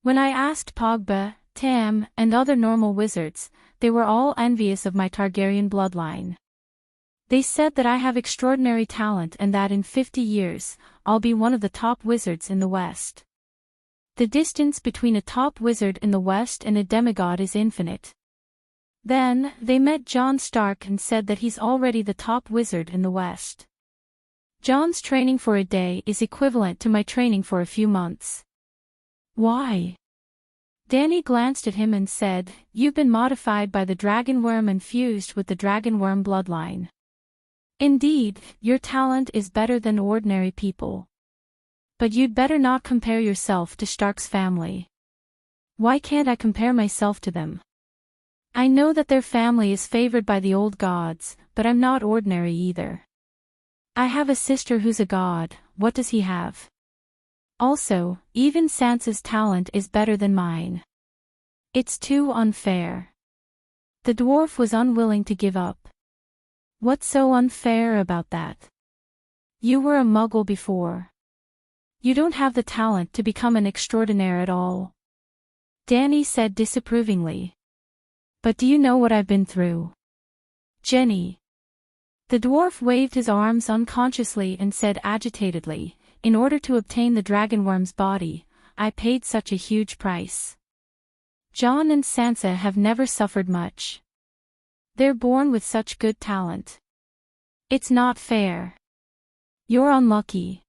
When I asked Pogba, Tam, and other normal wizards, they were all envious of my Targaryen bloodline. They said that I have extraordinary talent and that in 50 years, I'll be one of the top wizards in the West. The distance between a top wizard in the West and a demigod is infinite. Then, they met Jon Stark and said that he's already the top wizard in the West. Jon's training for a day is equivalent to my training for a few months. Why? Danny glanced at him and said, you've been modified by the dragon worm and fused with the dragon worm bloodline. Indeed, your talent is better than ordinary people. But you'd better not compare yourself to Stark's family. Why can't I compare myself to them? I know that their family is favored by the old gods, but I'm not ordinary either. I have a sister who's a god, what does he have? Also, even Sansa's talent is better than mine. It's too unfair. The dwarf was unwilling to give up. What's so unfair about that? You were a muggle before. You don't have the talent to become an extraordinaire at all. Danny said disapprovingly. But do you know what I've been through? Jenny. The dwarf waved his arms unconsciously and said agitatedly, in order to obtain the dragonworm's body, I paid such a huge price. Jon and Sansa have never suffered much. They're born with such good talent. It's not fair. You're unlucky.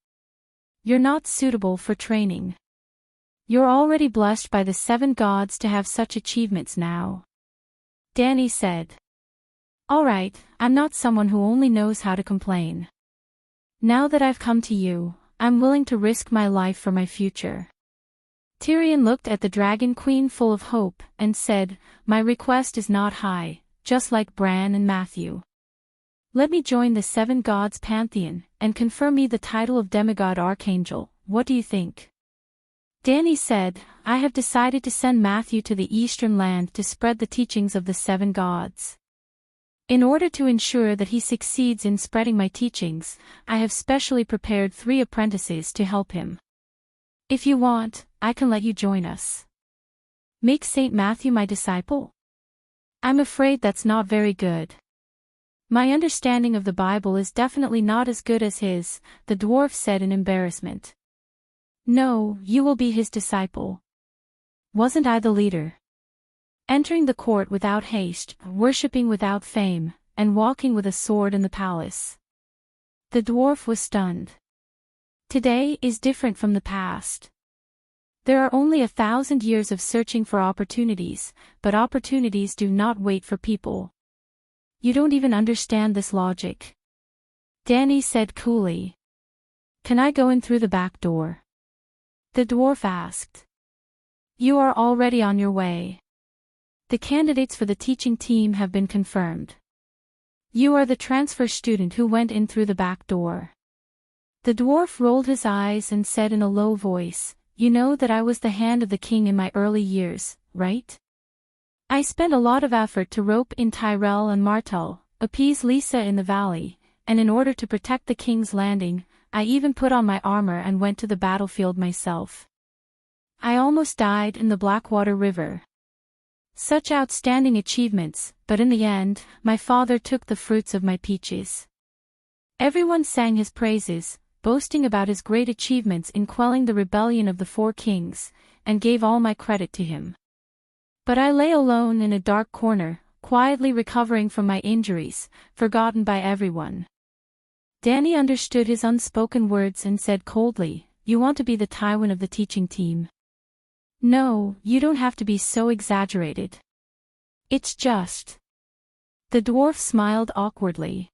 You're not suitable for training. You're already blessed by the 7 gods to have such achievements now. Danny said. All right, I'm not someone who only knows how to complain. Now that I've come to you, I'm willing to risk my life for my future. Tyrion looked at the Dragon Queen full of hope, and said, my request is not high, just like Bran and Matthew. Let me join the 7 gods pantheon, and confer me the title of demigod archangel, what do you think? Danny said, I have decided to send Matthew to the eastern land to spread the teachings of the 7 gods. In order to ensure that he succeeds in spreading my teachings, I have specially prepared 3 apprentices to help him. If you want, I can let you join us. Make Saint Matthew my disciple? I'm afraid that's not very good. My understanding of the Bible is definitely not as good as his, the dwarf said in embarrassment. No, you will be his disciple. Wasn't I the leader? Entering the court without haste, worshipping without fame, and walking with a sword in the palace. The dwarf was stunned. Today is different from the past. There are only 1,000 years of searching for opportunities, but opportunities do not wait for people. You don't even understand this logic. Danny said coolly. Can I go in through the back door? The dwarf asked. You are already on your way. The candidates for the teaching team have been confirmed. You are the transfer student who went in through the back door. The dwarf rolled his eyes and said in a low voice, you know that I was the hand of the king in my early years, right? I spent a lot of effort to rope in Tyrell and Martell, appease Lisa in the valley, and in order to protect the king's landing, I even put on my armor and went to the battlefield myself. I almost died in the Blackwater River. Such outstanding achievements, but in the end, my father took the fruits of my peaches. Everyone sang his praises, boasting about his great achievements in quelling the rebellion of the 4 kings, and gave all my credit to him. But I lay alone in a dark corner, quietly recovering from my injuries, forgotten by everyone. Danny understood his unspoken words and said coldly, "You want to be the Tywin of the teaching team?" "No, you don't have to be so exaggerated. It's just..." The dwarf smiled awkwardly.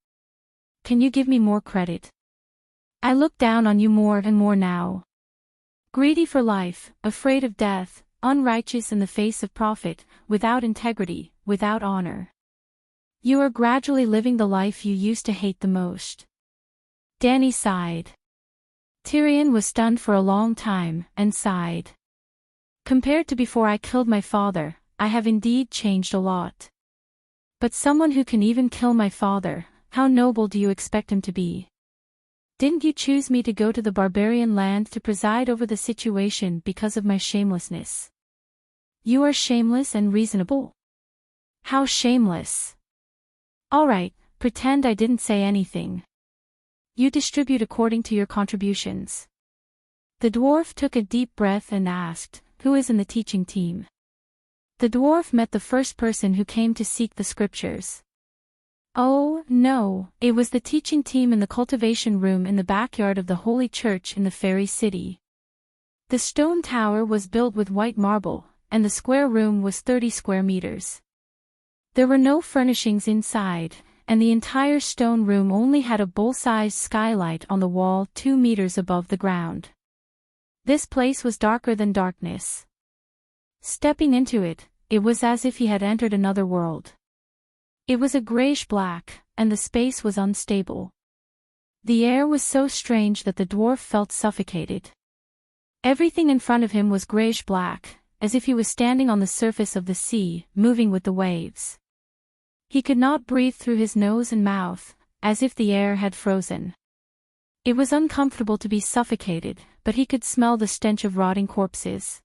"Can you give me more credit? I look down on you more and more now. Greedy for life, afraid of death, unrighteous in the face of profit, without integrity, without honor. You are gradually living the life you used to hate the most." Danny sighed. Tyrion was stunned for a long time, and sighed. "Compared to before I killed my father, I have indeed changed a lot. But someone who can even kill my father, how noble do you expect him to be? Didn't you choose me to go to the barbarian land to preside over the situation because of my shamelessness? You are shameless and reasonable. How shameless. All right, pretend I didn't say anything. You distribute according to your contributions." The dwarf took a deep breath and asked, "Who is in the teaching team?" The dwarf met the first person who came to seek the scriptures. Oh, no, it was the teaching team in the cultivation room in the backyard of the Holy Church in the fairy city. The stone tower was built with white marble, and the square room was 30 square meters. There were no furnishings inside, and the entire stone room only had a bowl-sized skylight on the wall 2 meters above the ground. This place was darker than darkness. Stepping into it, it was as if he had entered another world. It was a grayish-black, and the space was unstable. The air was so strange that the dwarf felt suffocated. Everything in front of him was grayish-black, as if he was standing on the surface of the sea, moving with the waves. He could not breathe through his nose and mouth, as if the air had frozen. It was uncomfortable to be suffocated, but he could smell the stench of rotting corpses.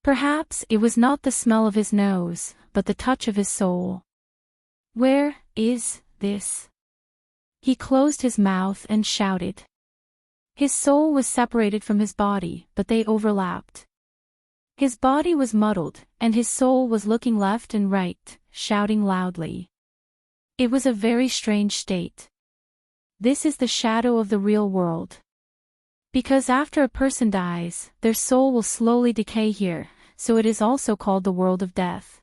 Perhaps it was not the smell of his nose, but the touch of his soul. Where is this? He closed his mouth and shouted. His soul was separated from his body, but they overlapped. His body was muddled, and his soul was looking left and right, shouting loudly. It was a very strange state. This is the shadow of the real world. Because after a person dies, their soul will slowly decay here, so it is also called the world of death.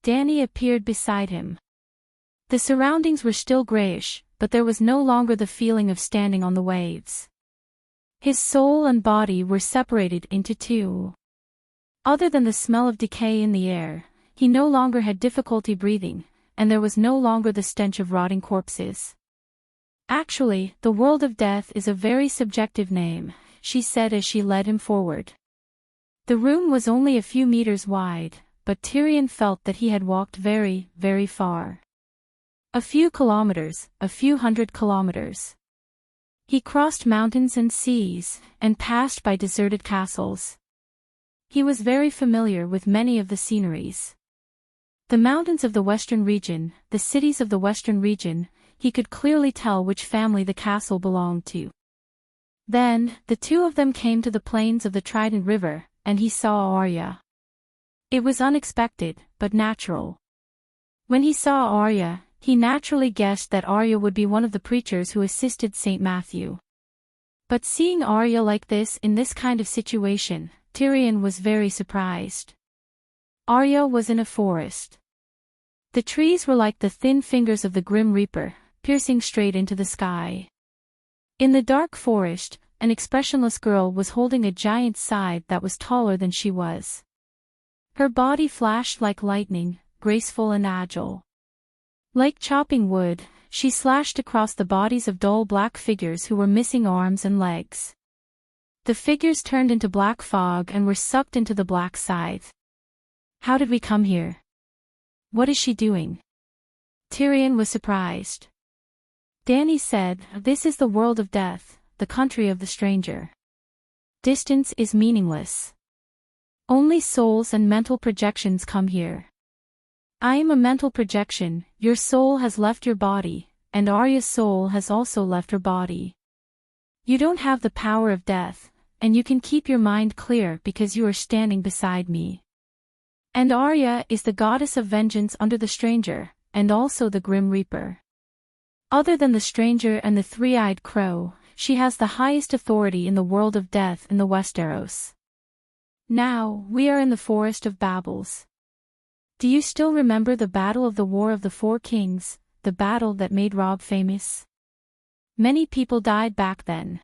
Danny appeared beside him. The surroundings were still grayish, but there was no longer the feeling of standing on the waves. His soul and body were separated into two. Other than the smell of decay in the air, he no longer had difficulty breathing, and there was no longer the stench of rotting corpses. Actually, the world of death is a very subjective name, she said as she led him forward. The room was only a few meters wide, but Tyrion felt that he had walked very, very far. A few kilometers, a few hundred kilometers. He crossed mountains and seas, and passed by deserted castles. He was very familiar with many of the sceneries. The mountains of the western region, the cities of the western region, he could clearly tell which family the castle belonged to. Then, the two of them came to the plains of the Trident River, and he saw Arya. It was unexpected, but natural. When he saw Arya, he naturally guessed that Arya would be one of the preachers who assisted St. Matthew. But seeing Arya like this in this kind of situation, Tyrion was very surprised. Arya was in a forest. The trees were like the thin fingers of the Grim Reaper, piercing straight into the sky. In the dark forest, an expressionless girl was holding a giant scythe that was taller than she was. Her body flashed like lightning, graceful and agile. Like chopping wood, she slashed across the bodies of dull black figures who were missing arms and legs. The figures turned into black fog and were sucked into the black scythe. How did we come here? What is she doing? Tyrion was surprised. Danny said, "This is the world of death, the country of the stranger. Distance is meaningless. Only souls and mental projections come here. I am a mental projection, your soul has left your body, and Arya's soul has also left her body. You don't have the power of death, and you can keep your mind clear because you are standing beside me. And Arya is the goddess of vengeance under the stranger, and also the Grim Reaper. Other than the stranger and the three-eyed crow, she has the highest authority in the world of death in the Westeros. Now, we are in the Forest of Babbles. Do you still remember the Battle of the War of the Four Kings, the battle that made Robb famous? Many people died back then.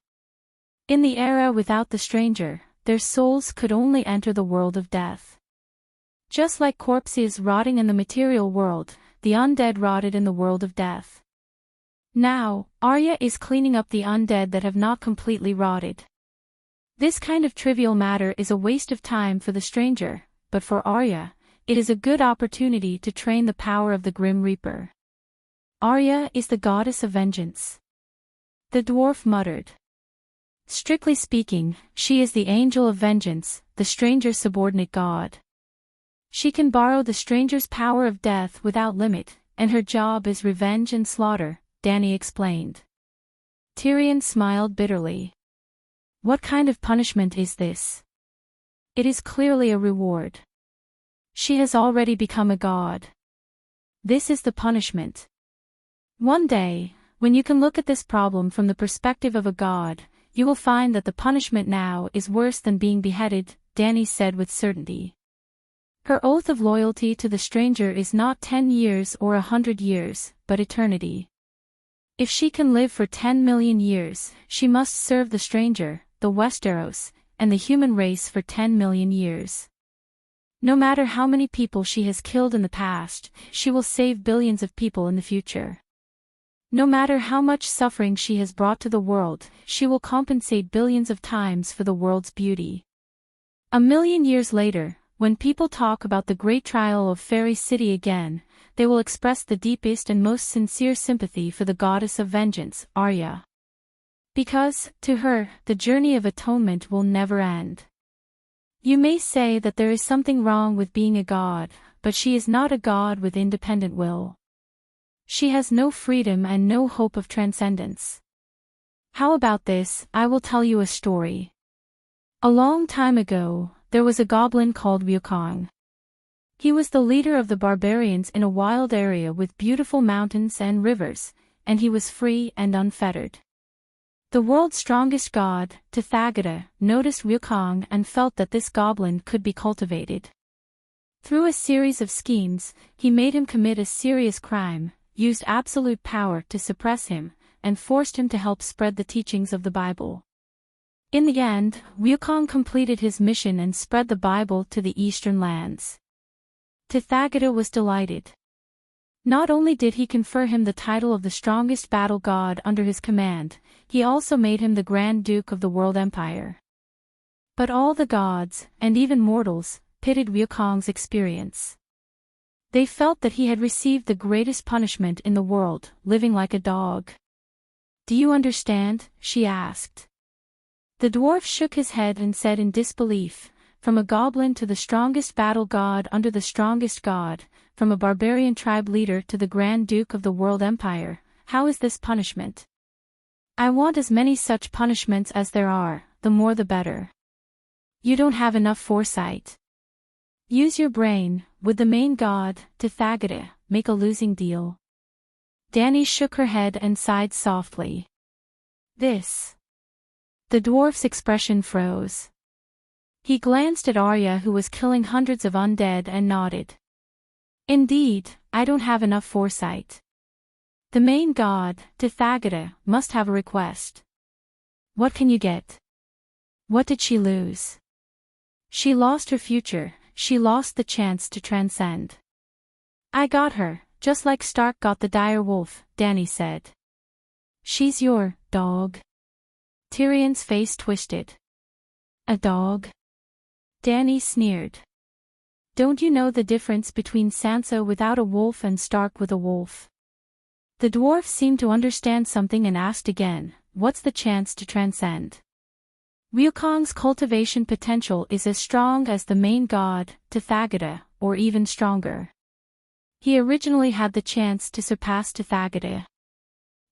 In the era without the stranger, their souls could only enter the world of death. Just like corpses rotting in the material world, the undead rotted in the world of death. Now, Arya is cleaning up the undead that have not completely rotted. This kind of trivial matter is a waste of time for the stranger, but for Arya, it is a good opportunity to train the power of the Grim Reaper. Arya is the goddess of vengeance. The dwarf muttered. Strictly speaking, she is the angel of vengeance, the stranger's subordinate god. She can borrow the stranger's power of death without limit, and her job is revenge and slaughter, Dany explained. Tyrion smiled bitterly. What kind of punishment is this? It is clearly a reward. She has already become a god. This is the punishment. One day, when you can look at this problem from the perspective of a god, you will find that the punishment now is worse than being beheaded, Dany said with certainty. Her oath of loyalty to the stranger is not 10 years or 100 years, but eternity. If she can live for 10 million years, she must serve the stranger, the Westeros, and the human race for 10 million years. No matter how many people she has killed in the past, she will save billions of people in the future. No matter how much suffering she has brought to the world, she will compensate billions of times for the world's beauty. A million years later, when people talk about the great trial of Fairy City again, they will express the deepest and most sincere sympathy for the goddess of vengeance, Arya. Because, to her, the journey of atonement will never end. You may say that there is something wrong with being a god, but she is not a god with independent will. She has no freedom and no hope of transcendence. How about this? I will tell you a story. A long time ago, there was a goblin called Wukong. He was the leader of the barbarians in a wild area with beautiful mountains and rivers, and he was free and unfettered. The world's strongest god, Tathagata, noticed Wukong and felt that this goblin could be cultivated. Through a series of schemes, he made him commit a serious crime, used absolute power to suppress him, and forced him to help spread the teachings of the Bible. In the end, Wukong completed his mission and spread the Bible to the eastern lands. Tathagata was delighted. Not only did he confer him the title of the strongest battle god under his command, he also made him the Grand Duke of the World Empire. But all the gods, and even mortals, pitied Wukong's experience. They felt that he had received the greatest punishment in the world, living like a dog. Do you understand? She asked. The dwarf shook his head and said in disbelief, from a goblin to the strongest battle god under the strongest god, from a barbarian tribe leader to the Grand Duke of the World Empire, how is this punishment? I want as many such punishments as there are, the more the better. You don't have enough foresight. Use your brain. Would the main god, Tathagata, make a losing deal? Dany shook her head and sighed softly. This. The dwarf's expression froze. He glanced at Arya, who was killing hundreds of undead, and nodded. Indeed, I don't have enough foresight. The main god, Tathagata, must have a request. What can you get? What did she lose? She lost her future, she lost the chance to transcend. I got her, just like Stark got the dire wolf, Dany said. She's your dog. Tyrion's face twisted. A dog? Dany sneered. Don't you know the difference between Sansa without a wolf and Stark with a wolf? The dwarf seemed to understand something and asked again, what's the chance to transcend? Wukong's cultivation potential is as strong as the main god, Tathagata, or even stronger. He originally had the chance to surpass Tathagata.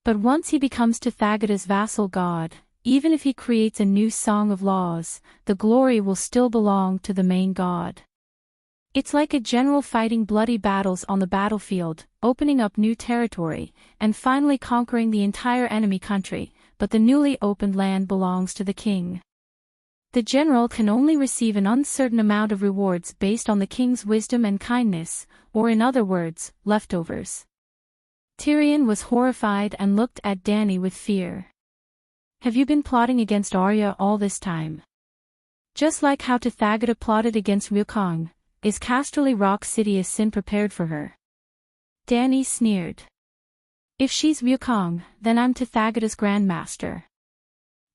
But once he becomes Tathagata's vassal god, even if he creates a new song of laws, the glory will still belong to the main god. It's like a general fighting bloody battles on the battlefield, opening up new territory, and finally conquering the entire enemy country, but the newly opened land belongs to the king. The general can only receive an uncertain amount of rewards based on the king's wisdom and kindness, or in other words, leftovers. Tyrion was horrified and looked at Dany with fear. Have you been plotting against Arya all this time? Just like how Tithagata plotted against Wukong, is Casterly Rock City a sin prepared for her? Dany sneered. If she's Wukong, then I'm Tithagata's grandmaster.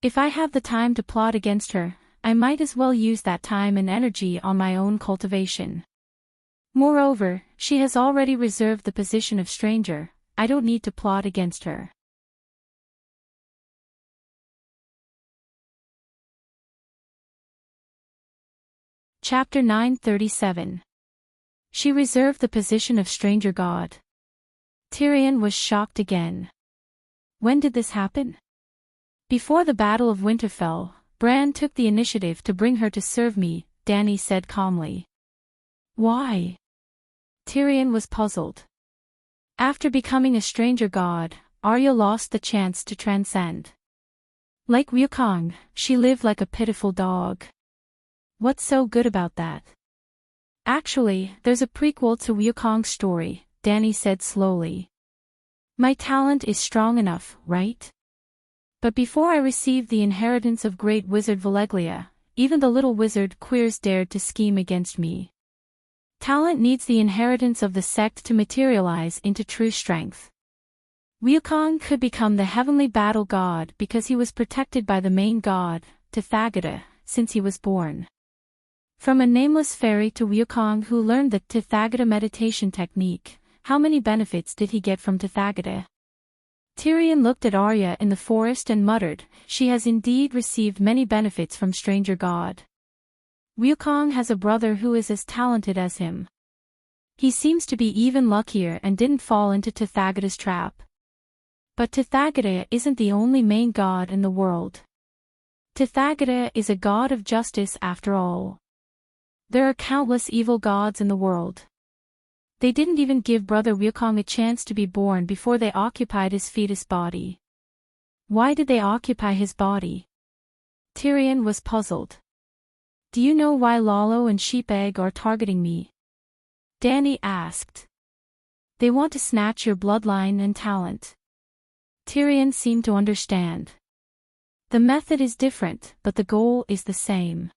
If I have the time to plot against her, I might as well use that time and energy on my own cultivation. Moreover, she has already reserved the position of stranger. I don't need to plot against her. Chapter 937. She reserved the position of stranger god. Tyrion was shocked again. When did this happen? Before the Battle of Winterfell, Bran took the initiative to bring her to serve me, Dany said calmly. Why? Tyrion was puzzled. After becoming a stranger god, Arya lost the chance to transcend. Like Wukong, she lived like a pitiful dog. What's so good about that? Actually, there's a prequel to Wukong's story, Dany said slowly. My talent is strong enough, right? But before I received the inheritance of great wizard Valeglia, even the little wizard Queers dared to scheme against me. Talent needs the inheritance of the sect to materialize into true strength. Wukong could become the heavenly battle god because he was protected by the main god, Tithagata, since he was born. From a nameless fairy to Wukong who learned the Tithagata meditation technique, how many benefits did he get from Tithagata? Tyrion looked at Arya in the forest and muttered, she has indeed received many benefits from stranger god. Wukong has a brother who is as talented as him. He seems to be even luckier and didn't fall into Tithagata's trap. But Tithagata isn't the only main god in the world. Tithagata is a god of justice after all. There are countless evil gods in the world. They didn't even give brother Wukong a chance to be born before they occupied his fetus body. Why did they occupy his body? Tyrion was puzzled. Do you know why Lalo and Sheepegg are targeting me? Dany asked. They want to snatch your bloodline and talent. Tyrion seemed to understand. The method is different, but the goal is the same.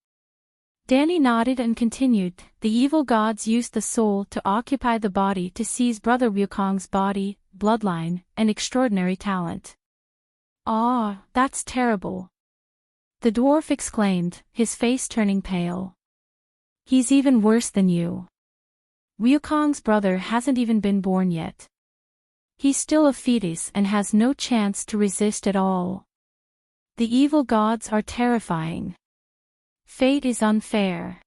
Dany nodded and continued, the evil gods used the soul to occupy the body to seize brother Wukong's body, bloodline, and extraordinary talent. Ah, that's terrible. The dwarf exclaimed, his face turning pale. He's even worse than you. Wukong's brother hasn't even been born yet. He's still a fetus and has no chance to resist at all. The evil gods are terrifying. Fate is unfair.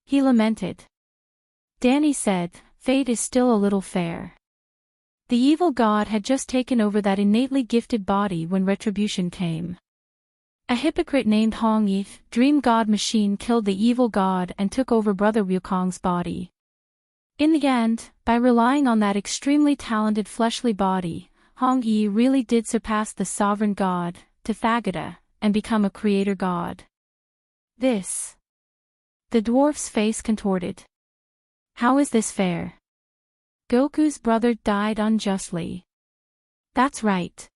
He lamented. Dany said, fate is still a little fair. The evil god had just taken over that innately gifted body when retribution came. A hypocrite named Hong Yi, dream god machine, killed the evil god and took over brother Wukong's body. In the end, by relying on that extremely talented fleshly body, Hong Yi really did surpass the sovereign god, Tithagata, and become a creator god. This. The dwarf's face contorted. How is this fair? Goku's brother died unjustly. That's right.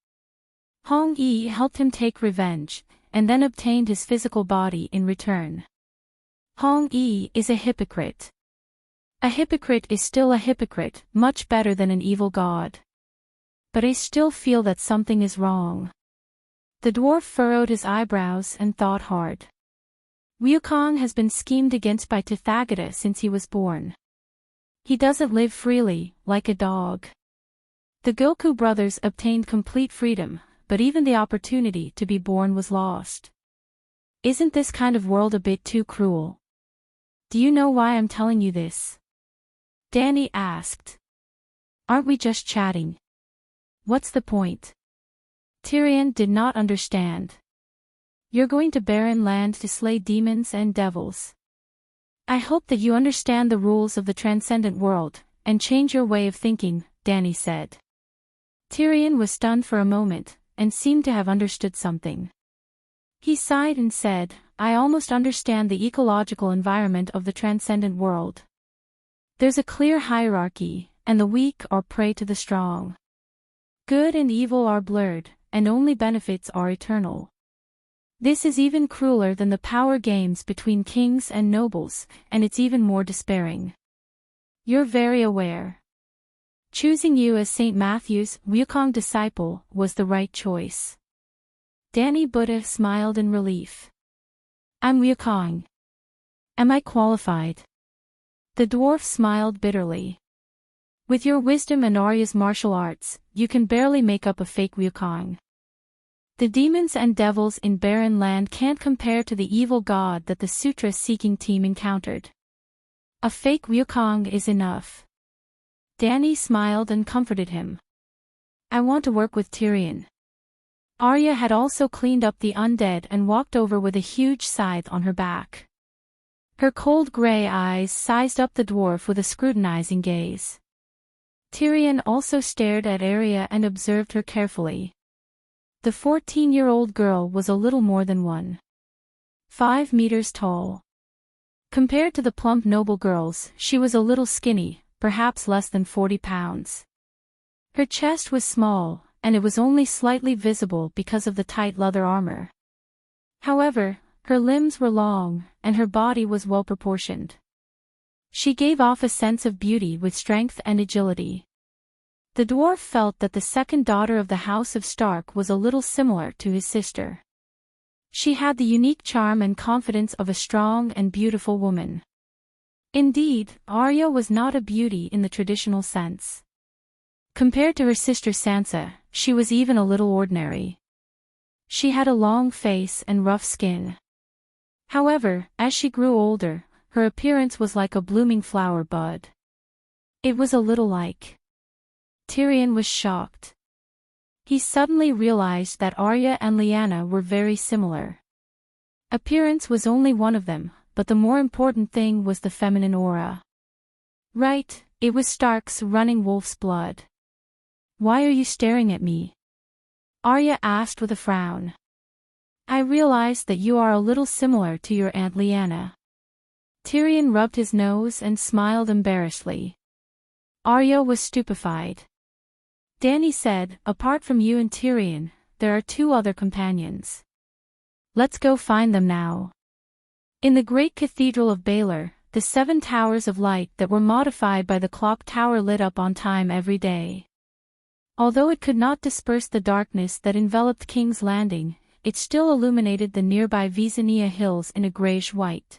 Hong Yi helped him take revenge, and then obtained his physical body in return. Hong Yi is a hypocrite. A hypocrite is still a hypocrite, much better than an evil god. But I still feel that something is wrong. The dwarf furrowed his eyebrows and thought hard. Wukong has been schemed against by Tithagata since he was born. He doesn't live freely, like a dog. The Goku brothers obtained complete freedom, but even the opportunity to be born was lost. Isn't this kind of world a bit too cruel? Do you know why I'm telling you this? Dany asked. Aren't we just chatting? What's the point? Tyrion did not understand. You're going to barren land to slay demons and devils. I hope that you understand the rules of the transcendent world, and change your way of thinking, Dany said. Tyrion was stunned for a moment, and seemed to have understood something. He sighed and said, I almost understand the ecological environment of the transcendent world. There's a clear hierarchy, and the weak are prey to the strong. Good and evil are blurred, and only benefits are eternal. This is even crueler than the power games between kings and nobles, and it's even more despairing. You're very aware. Choosing you as St. Matthew's Wukong disciple was the right choice. Dany Buddha smiled in relief. I'm Wukong. Am I qualified? The dwarf smiled bitterly. With your wisdom and Arya's martial arts, you can barely make up a fake Wukong. The demons and devils in barren land can't compare to the evil god that the sutra-seeking team encountered. A fake Wukong is enough. Dany smiled and comforted him. I want to work with Tyrion. Arya had also cleaned up the undead and walked over with a huge scythe on her back. Her cold gray eyes sized up the dwarf with a scrutinizing gaze. Tyrion also stared at Arya and observed her carefully. The 14-year-old girl was a little more than 1.5 meters tall. Compared to the plump noble girls, she was a little skinny, perhaps less than 40 pounds. Her chest was small, and it was only slightly visible because of the tight leather armor. However, her limbs were long, and her body was well proportioned. She gave off a sense of beauty with strength and agility. The dwarf felt that the second daughter of the House of Stark was a little similar to his sister. She had the unique charm and confidence of a strong and beautiful woman. Indeed, Arya was not a beauty in the traditional sense. Compared to her sister Sansa, she was even a little ordinary. She had a long face and rough skin. However, as she grew older, her appearance was like a blooming flower bud. It was a little like. Tyrion was shocked. He suddenly realized that Arya and Lyanna were very similar. Appearance was only one of them, but the more important thing was the feminine aura. Right, it was Stark's running wolf's blood. Why are you staring at me? Arya asked with a frown. I realized that you are a little similar to your Aunt Lyanna. Tyrion rubbed his nose and smiled embarrassedly. Arya was stupefied. Dany said, apart from you and Tyrion, there are 2 other companions. Let's go find them now. In the great cathedral of Baelor, the 7 towers of light that were modified by the clock tower lit up on time every day. Although it could not disperse the darkness that enveloped King's Landing, it still illuminated the nearby Visenya hills in a grayish-white.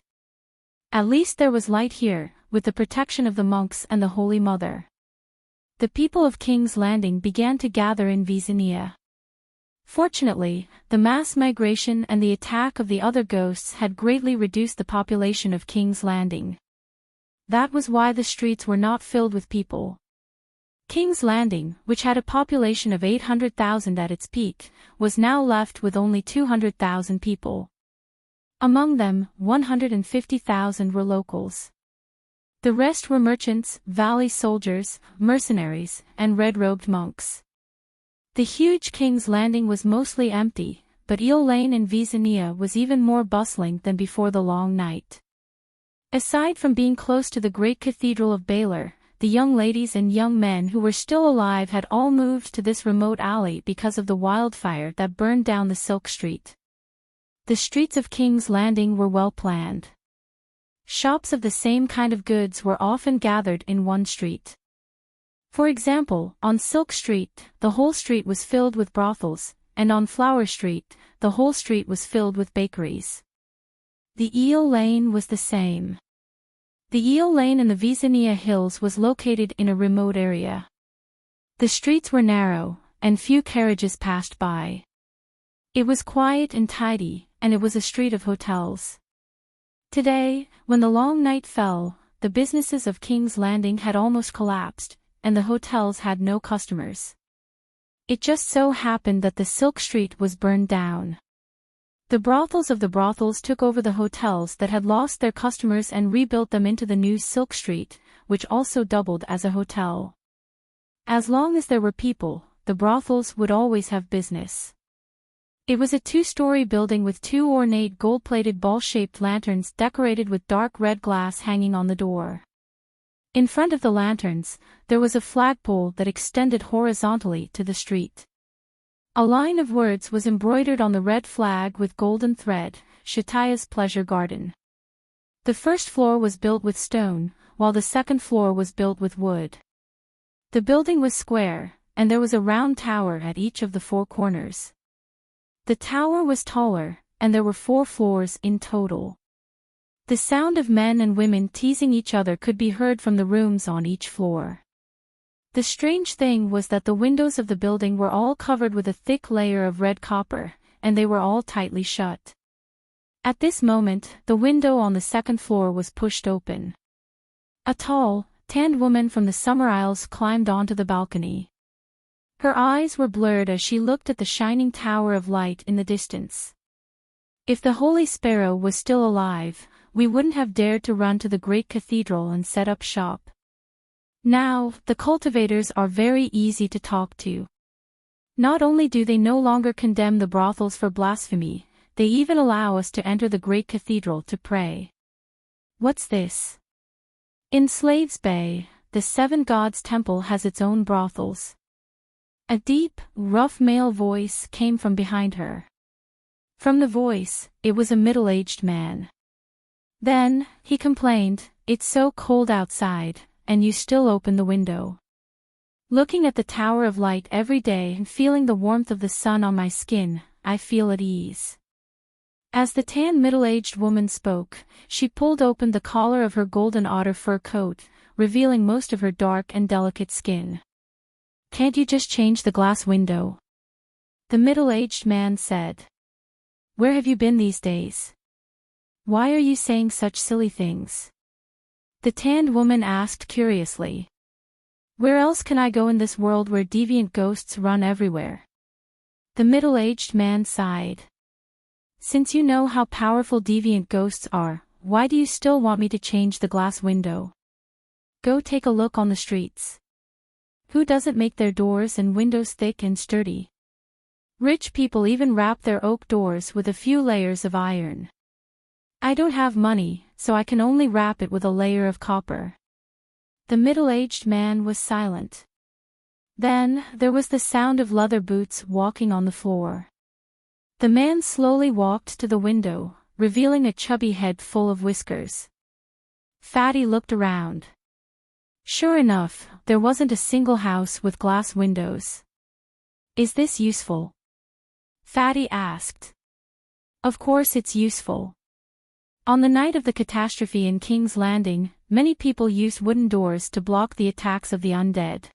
At least there was light here, with the protection of the monks and the Holy Mother. The people of King's Landing began to gather in Visenya. Fortunately, the mass migration and the attack of the other ghosts had greatly reduced the population of King's Landing. That was why the streets were not filled with people. King's Landing, which had a population of 800,000 at its peak, was now left with only 200,000 people. Among them, 150,000 were locals. The rest were merchants, valley soldiers, mercenaries, and red-robed monks. The huge King's Landing was mostly empty, but Eel Lane in Visenya was even more bustling than before the long night. Aside from being close to the great cathedral of Baelor, the young ladies and young men who were still alive had all moved to this remote alley because of the wildfire that burned down the Silk Street. The streets of King's Landing were well planned. Shops of the same kind of goods were often gathered in one street. For example, on Silk Street, the whole street was filled with brothels, and on Flower Street, the whole street was filled with bakeries. The Eel Lane was the same. The Eel Lane in the Visenya Hills was located in a remote area. The streets were narrow, and few carriages passed by. It was quiet and tidy, and it was a street of hotels. Today, when the long night fell, the businesses of King's Landing had almost collapsed, and the hotels had no customers. It just so happened that the Silk Street was burned down. The brothels of the brothels took over the hotels that had lost their customers and rebuilt them into the new Silk Street, which also doubled as a hotel. As long as there were people, the brothels would always have business. It was a 2-story building with 2 ornate gold-plated ball-shaped lanterns decorated with dark red glass hanging on the door. In front of the lanterns, there was a flagpole that extended horizontally to the street. A line of words was embroidered on the red flag with golden thread, Shataya's Pleasure Garden. The first floor was built with stone, while the second floor was built with wood. The building was square, and there was a round tower at each of the 4 corners. The tower was taller, and there were 4 floors in total. The sound of men and women teasing each other could be heard from the rooms on each floor. The strange thing was that the windows of the building were all covered with a thick layer of red copper, and they were all tightly shut. At this moment, the window on the second floor was pushed open. A tall, tanned woman from the Summer Isles climbed onto the balcony. Her eyes were blurred as she looked at the shining tower of light in the distance. If the Holy Sparrow was still alive, we wouldn't have dared to run to the great cathedral and set up shop. Now, the cultivators are very easy to talk to. Not only do they no longer condemn the brothels for blasphemy, they even allow us to enter the great cathedral to pray. What's this? In Slaves Bay, the 7 Gods Temple has its own brothels. A deep, rough male voice came from behind her. From the voice, it was a middle-aged man. Then, he complained, "It's so cold outside, and you still open the window. Looking at the Tower of Light every day and feeling the warmth of the sun on my skin, I feel at ease." As the tan middle-aged woman spoke, she pulled open the collar of her golden otter fur coat, revealing most of her dark and delicate skin. "Can't you just change the glass window?" The middle-aged man said. "Where have you been these days? Why are you saying such silly things?" The tanned woman asked curiously. "Where else can I go in this world where deviant ghosts run everywhere?" The middle-aged man sighed. "Since you know how powerful deviant ghosts are, why do you still want me to change the glass window? Go take a look on the streets. Who doesn't make their doors and windows thick and sturdy? Rich people even wrap their oak doors with a few layers of iron. I don't have money, so I can only wrap it with a layer of copper." The middle-aged man was silent. Then, there was the sound of leather boots walking on the floor. The man slowly walked to the window, revealing a chubby head full of whiskers. Fatty looked around. Sure enough, there wasn't a single house with glass windows. "Is this useful?" Fatty asked. "Of course it's useful. On the night of the catastrophe in King's Landing, many people used wooden doors to block the attacks of the undead.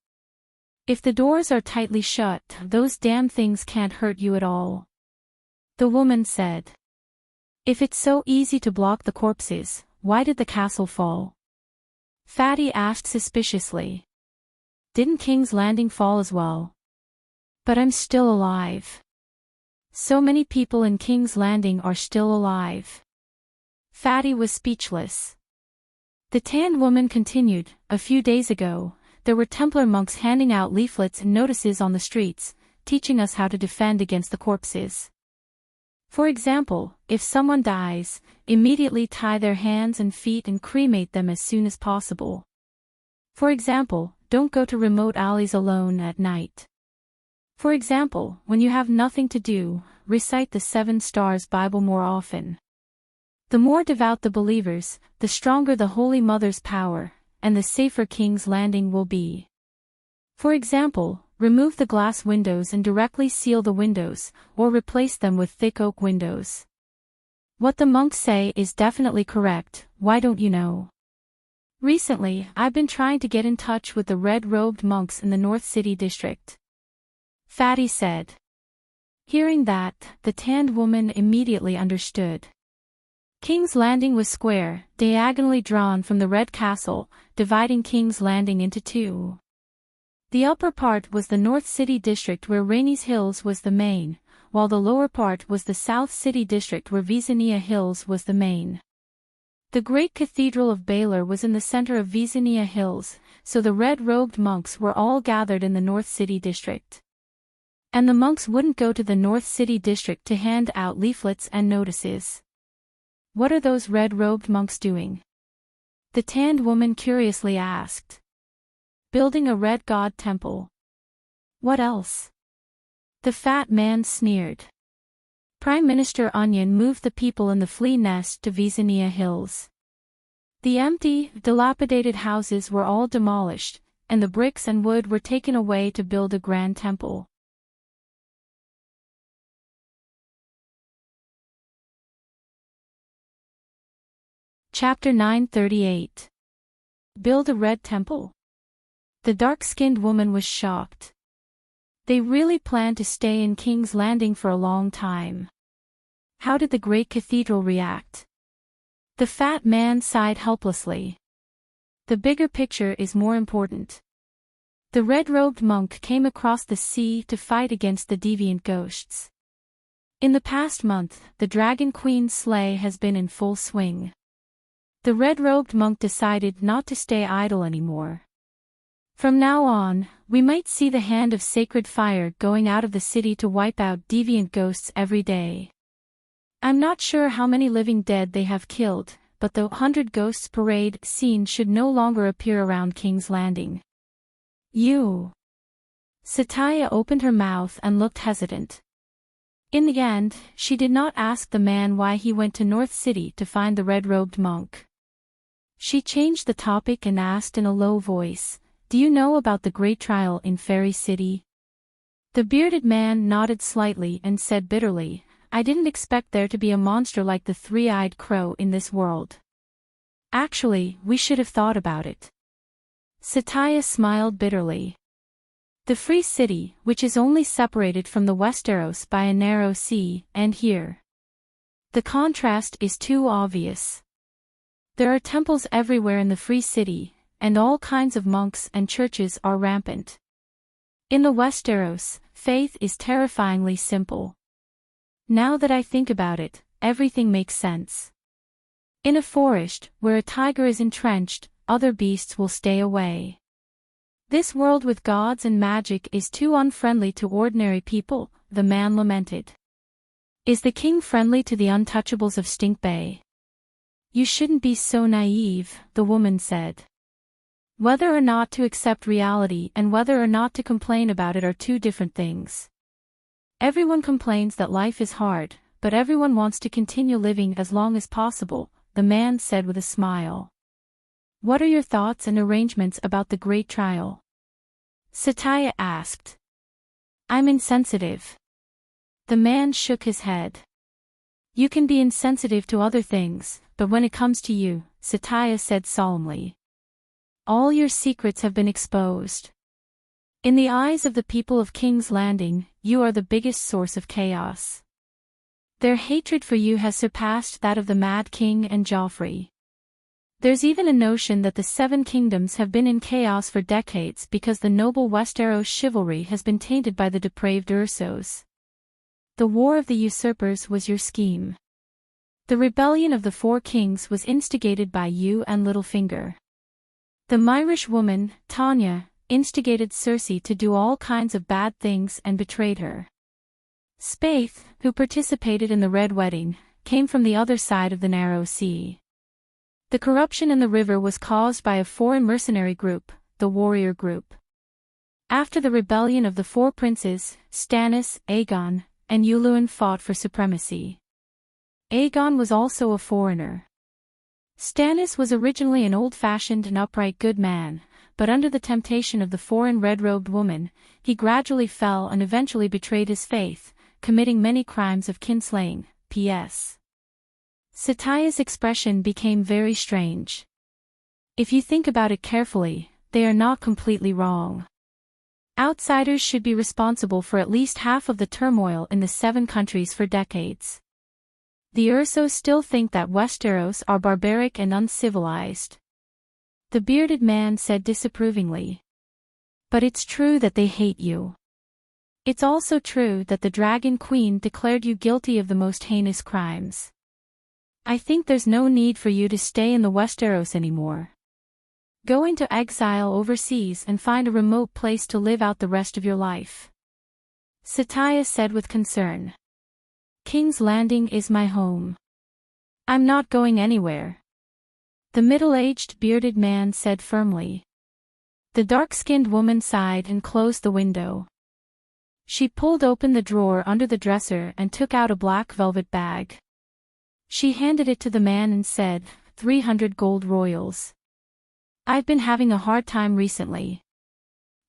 If the doors are tightly shut, those damn things can't hurt you at all." The woman said. "If it's so easy to block the corpses, why did the castle fall?" Fatty asked suspiciously. "Didn't King's Landing fall as well?" "But I'm still alive. So many people in King's Landing are still alive." Fatty was speechless. The tanned woman continued, "A few days ago, there were Templar monks handing out leaflets and notices on the streets, teaching us how to defend against the corpses. For example, if someone dies, immediately tie their hands and feet and cremate them as soon as possible. For example, don't go to remote alleys alone at night. For example, when you have nothing to do, recite the 7 Stars Bible more often. The more devout the believers, the stronger the Holy Mother's power, and the safer King's Landing will be. For example, remove the glass windows and directly seal the windows, or replace them with thick oak windows. What the monks say is definitely correct, why don't you know? Recently, I've been trying to get in touch with the red-robed monks in the North City district." Fatty said. Hearing that, the tanned woman immediately understood. King's Landing was square, diagonally drawn from the Red Castle, dividing King's Landing into 2. The upper part was the North City district where Rainey's Hills was the main, while the lower part was the South City district where Fictional Hills was the main. The great cathedral of Baylor was in the center of Fictional Hills, so the red-robed monks were all gathered in the North City district. And the monks wouldn't go to the North City district to hand out leaflets and notices. What are those red-robed monks doing? The tanned woman curiously asked. Building a red god temple. What else? The fat man sneered. Prime Minister Onion moved the people in the flea nest to Fictional Hills. The empty, dilapidated houses were all demolished, and the bricks and wood were taken away to build a grand temple. Chapter 938. Build a red temple? The dark-skinned woman was shocked. They really planned to stay in King's Landing for a long time. How did the great cathedral react? The fat man sighed helplessly. The bigger picture is more important. The red-robed monk came across the sea to fight against the deviant ghosts. In the past month, the Dragon Queen's sleigh has been in full swing. The red-robed monk decided not to stay idle anymore. From now on, we might see the hand of sacred fire going out of the city to wipe out deviant ghosts every day. I'm not sure how many living dead they have killed, but the 100 Ghosts parade scene should no longer appear around King's Landing. You. Satya opened her mouth and looked hesitant. In the end, she did not ask the man why he went to North City to find the red-robed monk. She changed the topic and asked in a low voice, "Do you know about the great trial in Fairy City?" The bearded man nodded slightly and said bitterly, "I didn't expect there to be a monster like the three-eyed crow in this world. Actually, we should have thought about it." Satya smiled bitterly. The Free City, which is only separated from the Westeros by a narrow sea, and here. The contrast is too obvious. There are temples everywhere in the Free City, and all kinds of monks and churches are rampant. In the Westeros, faith is terrifyingly simple. Now that I think about it, everything makes sense. In a forest, where a tiger is entrenched, other beasts will stay away. This world with gods and magic is too unfriendly to ordinary people, the man lamented. Is the king friendly to the untouchables of Stink Bay? You shouldn't be so naive, the woman said. Whether or not to accept reality and whether or not to complain about it are two different things. Everyone complains that life is hard, but everyone wants to continue living as long as possible, the man said with a smile. What are your thoughts and arrangements about the great trial? Satya asked. I'm insensitive. The man shook his head. You can be insensitive to other things, but when it comes to you, Satya said solemnly. All your secrets have been exposed. In the eyes of the people of King's Landing, you are the biggest source of chaos. Their hatred for you has surpassed that of the Mad King and Joffrey. There's even a notion that the Seven Kingdoms have been in chaos for decades because the noble Westeros chivalry has been tainted by the depraved Ursos. The War of the Usurpers was your scheme. The rebellion of the Four Kings was instigated by you and Littlefinger. The Myrish woman, Tanya, instigated Cersei to do all kinds of bad things and betrayed her. Spaeth, who participated in the Red Wedding, came from the other side of the narrow sea. The corruption in the river was caused by a foreign mercenary group, the Warrior Group. After the rebellion of the four princes, Stannis, Aegon, and Yulun fought for supremacy. Aegon was also a foreigner. Stannis was originally an old-fashioned and upright good man, but under the temptation of the foreign red-robed woman, he gradually fell and eventually betrayed his faith, committing many crimes of kinslaying. P.S. Satya's expression became very strange. If you think about it carefully, they are not completely wrong. Outsiders should be responsible for at least half of the turmoil in the seven countries for decades. The Ursos still think that Westeros are barbaric and uncivilized. The bearded man said disapprovingly. But it's true that they hate you. It's also true that the Dragon Queen declared you guilty of the most heinous crimes. I think there's no need for you to stay in the Westeros anymore. Go into exile overseas and find a remote place to live out the rest of your life. Satya said with concern. King's Landing is my home. I'm not going anywhere. The middle-aged bearded man said firmly. The dark-skinned woman sighed and closed the window. She pulled open the drawer under the dresser and took out a black velvet bag. She handed it to the man and said, 300 gold royals. I've been having a hard time recently.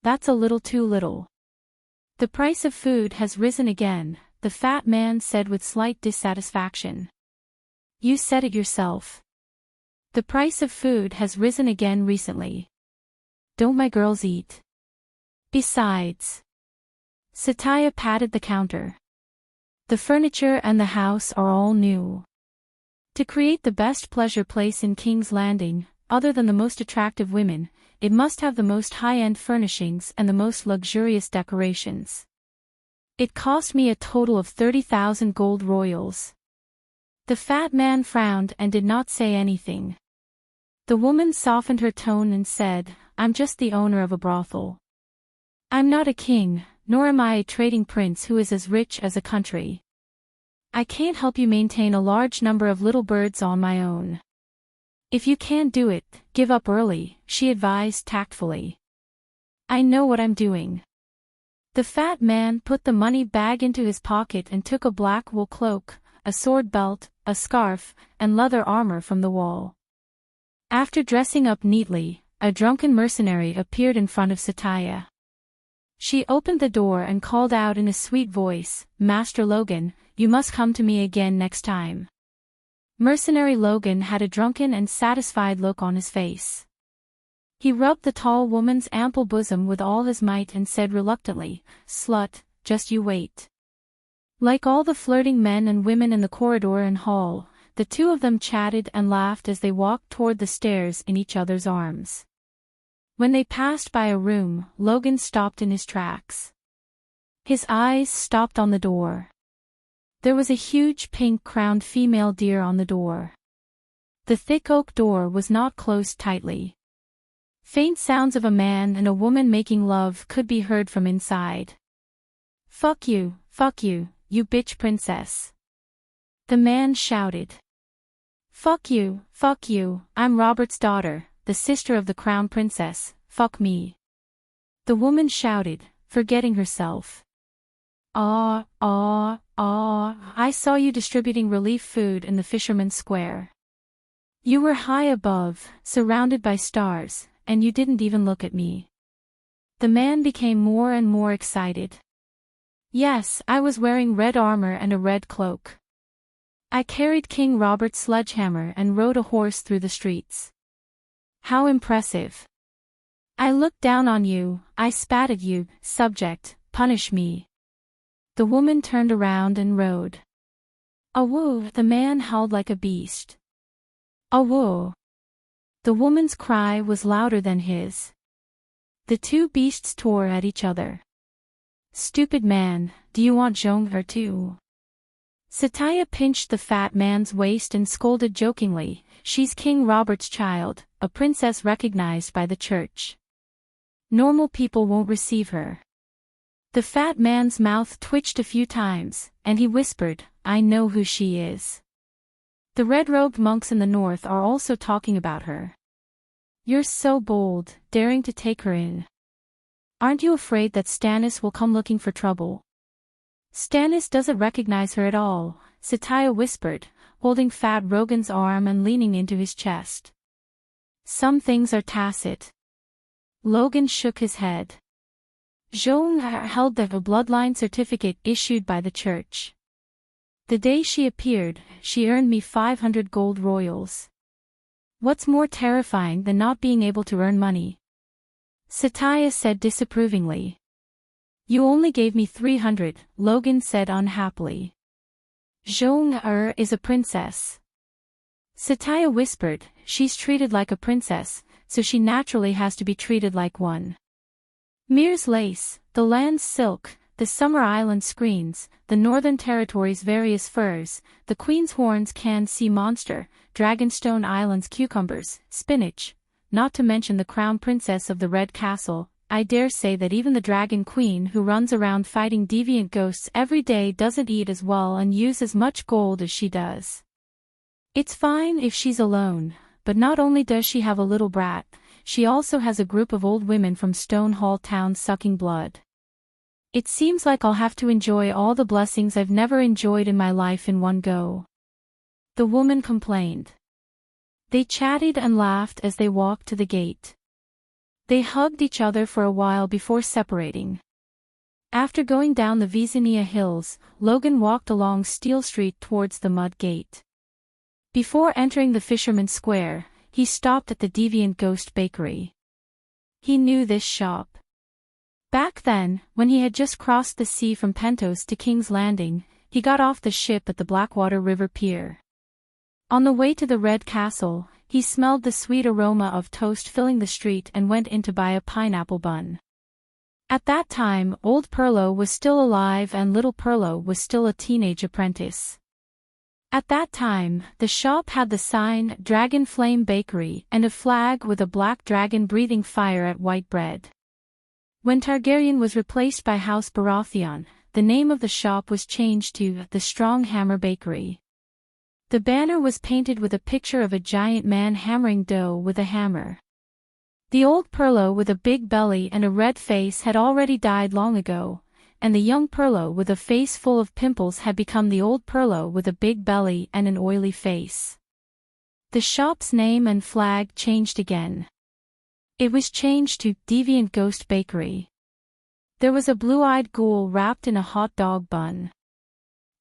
That's a little too little. The price of food has risen again, the fat man said with slight dissatisfaction. You said it yourself. The price of food has risen again recently. Don't my girls eat? Besides. Satya patted the counter. The furniture and the house are all new. To create the best pleasure place in King's Landing, other than the most attractive women, it must have the most high-end furnishings and the most luxurious decorations. It cost me a total of 30,000 gold royals. The fat man frowned and did not say anything. The woman softened her tone and said, I'm just the owner of a brothel. I'm not a king, nor am I a trading prince who is as rich as a country. I can't help you maintain a large number of little birds on my own. If you can't do it, give up early, she advised tactfully. I know what I'm doing. The fat man put the money bag into his pocket and took a black wool cloak, a sword belt, a scarf, and leather armor from the wall. After dressing up neatly, a drunken mercenary appeared in front of Satya. She opened the door and called out in a sweet voice, Master Logan, you must come to me again next time. Mercenary Logan had a drunken and satisfied look on his face. He rubbed the tall woman's ample bosom with all his might and said reluctantly, Slut, just you wait. Like all the flirting men and women in the corridor and hall, the two of them chatted and laughed as they walked toward the stairs in each other's arms. When they passed by a room, Logan stopped in his tracks. His eyes stopped on the door. There was a huge pink-crowned female deer on the door. The thick oak door was not closed tightly. Faint sounds of a man and a woman making love could be heard from inside. Fuck you, you bitch princess. The man shouted. Fuck you, I'm Robert's daughter, the sister of the crown princess, fuck me. The woman shouted, forgetting herself. I saw you distributing relief food in the Fisherman's Square. You were high above, surrounded by stars, and you didn't even look at me. The man became more and more excited. Yes, I was wearing red armor and a red cloak. I carried King Robert's sledgehammer and rode a horse through the streets. How impressive. I looked down on you, I spat at you, subject, punish me. The woman turned around and rode. Awoo, the man howled like a beast. Awoo. The woman's cry was louder than his. The two beasts tore at each other. Stupid man, do you want Zhonghe too? Satya pinched the fat man's waist and scolded jokingly, she's King Robert's child, a princess recognized by the church. Normal people won't receive her. The fat man's mouth twitched a few times, and he whispered, I know who she is. The red-robed monks in the north are also talking about her. You're so bold, daring to take her in. Aren't you afraid that Stannis will come looking for trouble? Stannis doesn't recognize her at all, Satya whispered, holding Fat Rogan's arm and leaning into his chest. Some things are tacit. Logan shook his head. Zhong held the bloodline certificate issued by the church. The day she appeared, she earned me 500 gold royals. What's more terrifying than not being able to earn money? Satya said disapprovingly. You only gave me 300, Logan said unhappily. Zhong is a princess. Satya whispered, she's treated like a princess, so she naturally has to be treated like one. Mir's lace, the land's silk, the Summer Island screens, the Northern Territory's various furs, the Queen's Horns canned sea monster, Dragonstone Island's cucumbers, spinach, not to mention the Crown Princess of the Red Castle. I dare say that even the Dragon Queen who runs around fighting deviant ghosts every day doesn't eat as well and use as much gold as she does. It's fine if she's alone, but not only does she have a little brat, she also has a group of old women from Stonehall Town sucking blood. It seems like I'll have to enjoy all the blessings I've never enjoyed in my life in one go. The woman complained. They chatted and laughed as they walked to the gate. They hugged each other for a while before separating. After going down the Vezania Hills, Logan walked along Steel Street towards the mud gate. Before entering the Fisherman's Square, he stopped at the Deviant Ghost Bakery. He knew this shop. Back then, when he had just crossed the sea from Pentos to King's Landing, he got off the ship at the Blackwater River Pier. On the way to the Red Castle, he smelled the sweet aroma of toast filling the street and went in to buy a pineapple bun. At that time, Old Perlo was still alive and Little Perlo was still a teenage apprentice. At that time, the shop had the sign Dragon Flame Bakery and a flag with a black dragon breathing fire at white bread. When Targaryen was replaced by House Baratheon, the name of the shop was changed to the Strong Hammer Bakery. The banner was painted with a picture of a giant man hammering dough with a hammer. The old Perlo with a big belly and a red face had already died long ago, and the young Perlo with a face full of pimples had become the old Perlo with a big belly and an oily face. The shop's name and flag changed again. It was changed to Deviant Ghost Bakery. There was a blue-eyed ghoul wrapped in a hot dog bun.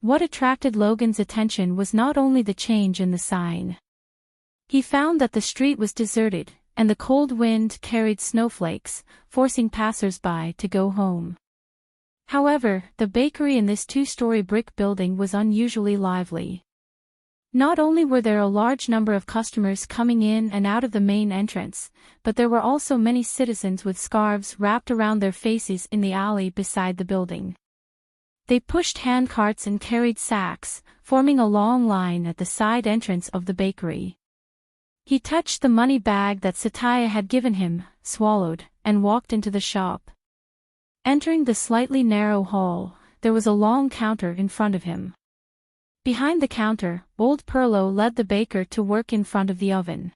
What attracted Logan's attention was not only the change in the sign. He found that the street was deserted, and the cold wind carried snowflakes, forcing passers-by to go home. However, the bakery in this two-story brick building was unusually lively. Not only were there a large number of customers coming in and out of the main entrance, but there were also many citizens with scarves wrapped around their faces in the alley beside the building. They pushed handcarts and carried sacks, forming a long line at the side entrance of the bakery. He touched the money bag that Satya had given him, swallowed, and walked into the shop. Entering the slightly narrow hall, there was a long counter in front of him. Behind the counter, Old Perlo led the baker to work in front of the oven.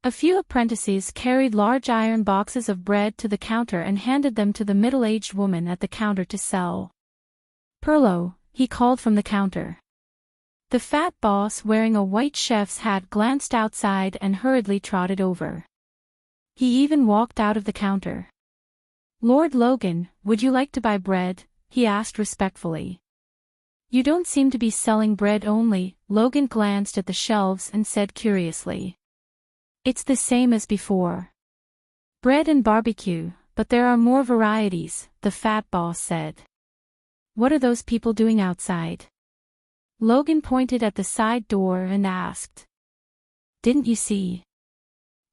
A few apprentices carried large iron boxes of bread to the counter and handed them to the middle-aged woman at the counter to sell. "Perlo," he called from the counter. The fat boss wearing a white chef's hat glanced outside and hurriedly trotted over. He even walked out of the counter. "Lord Logan, would you like to buy bread?" he asked respectfully. "You don't seem to be selling bread only," Logan glanced at the shelves and said curiously. "It's the same as before. Bread and barbecue, but there are more varieties," the fat boss said. "What are those people doing outside?" Logan pointed at the side door and asked. "Didn't you see?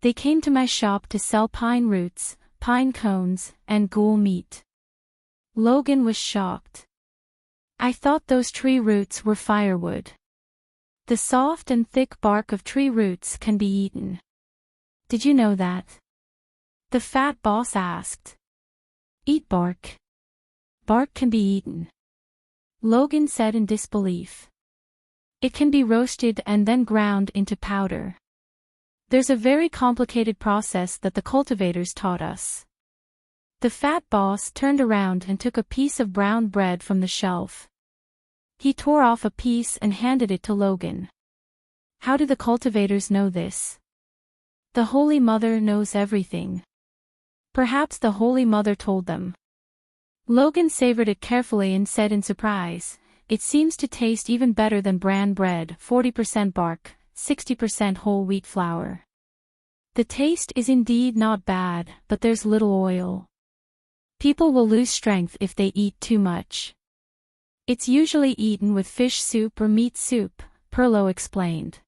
They came to my shop to sell pine roots, pine cones, and ghoul meat." Logan was shocked. "I thought those tree roots were firewood. The soft and thick bark of tree roots can be eaten. Did you know that?" The fat boss asked. "Eat bark? Bark can be eaten?" Logan said in disbelief. "It can be roasted and then ground into powder. There's a very complicated process that the cultivators taught us." The fat boss turned around and took a piece of brown bread from the shelf. He tore off a piece and handed it to Logan. "How do the cultivators know this?" "The Holy Mother knows everything. Perhaps the Holy Mother told them." Logan savored it carefully and said in surprise, "It seems to taste even better than bran bread, 40% bark, 60% whole wheat flour. The taste is indeed not bad, but there's little oil. People will lose strength if they eat too much. It's usually eaten with fish soup or meat soup," Perlo explained.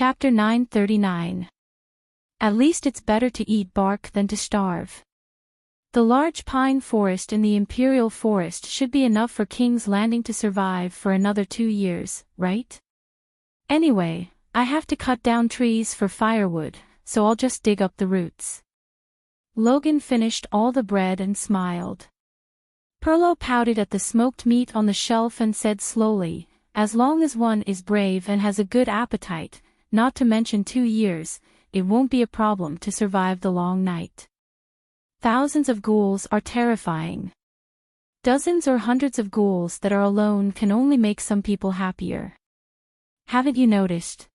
Chapter 939. At least it's better to eat bark than to starve. The large pine forest in the Imperial Forest should be enough for King's Landing to survive for another 2 years, right? Anyway, I have to cut down trees for firewood, so I'll just dig up the roots. Logan finished all the bread and smiled. Perlo pouted at the smoked meat on the shelf and said slowly, as long as one is brave and has a good appetite, not to mention 2 years, it won't be a problem to survive the long night. Thousands of ghouls are terrifying. Dozens or hundreds of ghouls that are alone can only make some people happier. Haven't you noticed?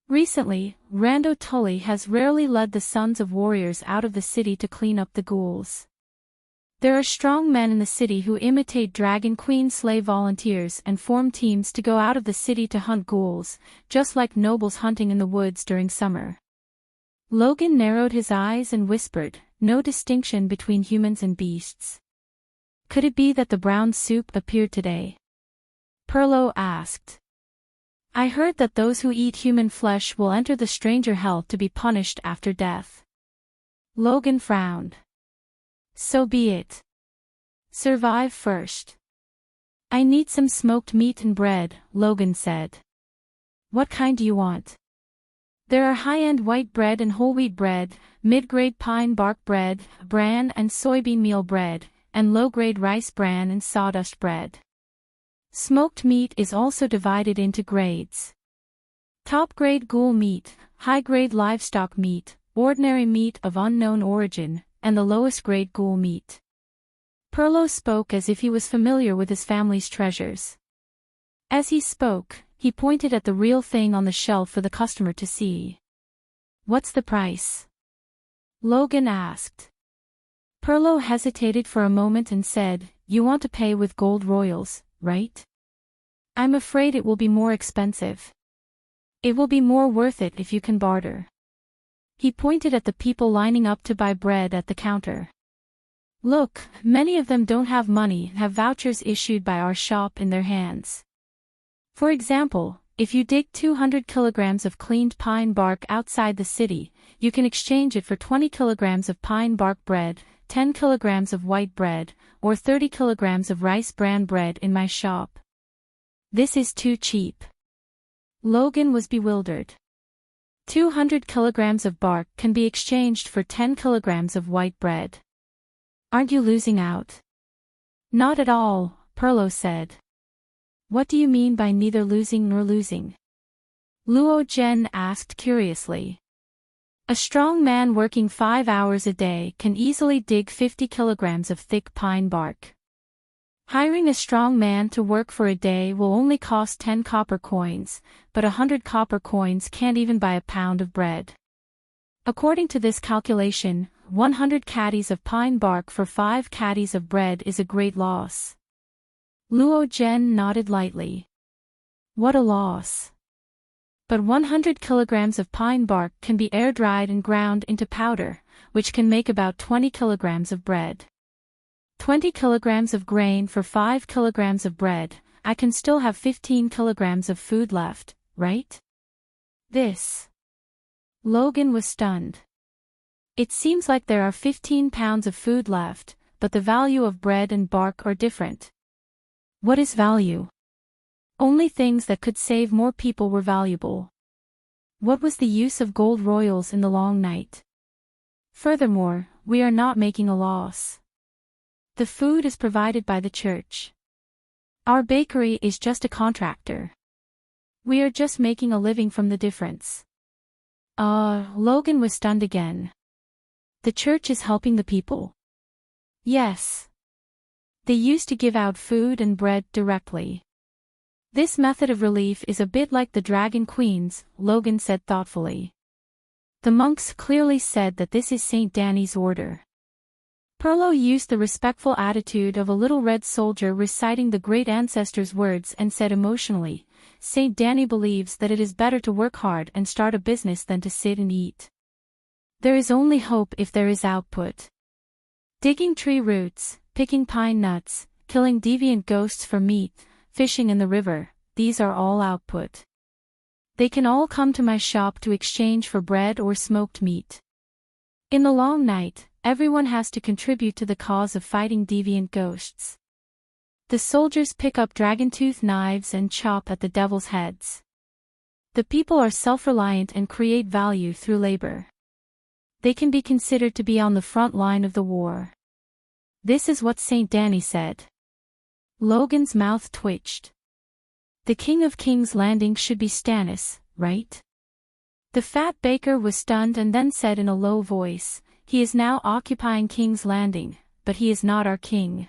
Recently, Rando Tully has rarely led the sons of warriors out of the city to clean up the ghouls. There are strong men in the city who imitate Dragon Queen slave volunteers and form teams to go out of the city to hunt ghouls, just like nobles hunting in the woods during summer. Logan narrowed his eyes and whispered, no distinction between humans and beasts. Could it be that the brown soup appeared today? Perlo asked. I heard that those who eat human flesh will enter the stranger hell to be punished after death. Logan frowned. So be it. Survive first. I need some smoked meat and bread, Logan said. What kind do you want? There are high-end white bread and whole wheat bread, mid-grade pine bark bread, bran and soybean meal bread, and low-grade rice bran and sawdust bread. Smoked meat is also divided into grades. Top-grade ghoul meat, high-grade livestock meat, ordinary meat of unknown origin, and the lowest-grade ghoul meat. Perlo spoke as if he was familiar with his family's treasures. As he spoke, he pointed at the real thing on the shelf for the customer to see. What's the price? Logan asked. Perlo hesitated for a moment and said, you want to pay with gold royals, right? I'm afraid it will be more expensive. It will be more worth it if you can barter. He pointed at the people lining up to buy bread at the counter. Look, many of them don't have money and have vouchers issued by our shop in their hands. For example, if you dig 200 kilograms of cleaned pine bark outside the city, you can exchange it for 20 kilograms of pine bark bread, 10 kilograms of white bread, or 30 kilograms of rice bran bread in my shop. This is too cheap. Logan was bewildered. 200 kilograms of bark can be exchanged for 10 kilograms of white bread. Aren't you losing out? Not at all, Perlo said. What do you mean by neither losing nor losing? Luo Zhen asked curiously. A strong man working 5 hours a day can easily dig 50 kilograms of thick pine bark. Hiring a strong man to work for a day will only cost 10 copper coins, but 100 copper coins can't even buy a pound of bread. According to this calculation, 100 caddies of pine bark for 5 caddies of bread is a great loss. Luo Zhen nodded lightly. What a loss. But 100 kilograms of pine bark can be air-dried and ground into powder, which can make about 20 kilograms of bread. 20 kilograms of grain for 5 kilograms of bread, I can still have 15 kilograms of food left, right? This. Logan was stunned. It seems like there are 15 pounds of food left, but the value of bread and bark are different. What is value? Only things that could save more people were valuable. What was the use of gold royals in the long night? Furthermore, we are not making a loss. The food is provided by the church. Our bakery is just a contractor. We are just making a living from the difference. Logan was stunned again. The church is helping the people. Yes. They used to give out food and bread directly. This method of relief is a bit like the Dragon Queen's, Logan said thoughtfully. The monks clearly said that this is Saint Danny's order. Perlo used the respectful attitude of a little red soldier reciting the great ancestors' words and said emotionally, Saint Danny believes that it is better to work hard and start a business than to sit and eat. There is only hope if there is output. Digging tree roots, picking pine nuts, killing deviant ghosts for meat, fishing in the river, these are all output. They can all come to my shop to exchange for bread or smoked meat. In the long night, everyone has to contribute to the cause of fighting deviant ghosts. The soldiers pick up dragon-tooth knives and chop at the devil's heads. The people are self-reliant and create value through labor. They can be considered to be on the front line of the war. This is what St. Danny said. Logan's mouth twitched. The King of King's Landing should be Stannis, right? The fat baker was stunned and then said in a low voice, "He is now occupying King's Landing, but he is not our king."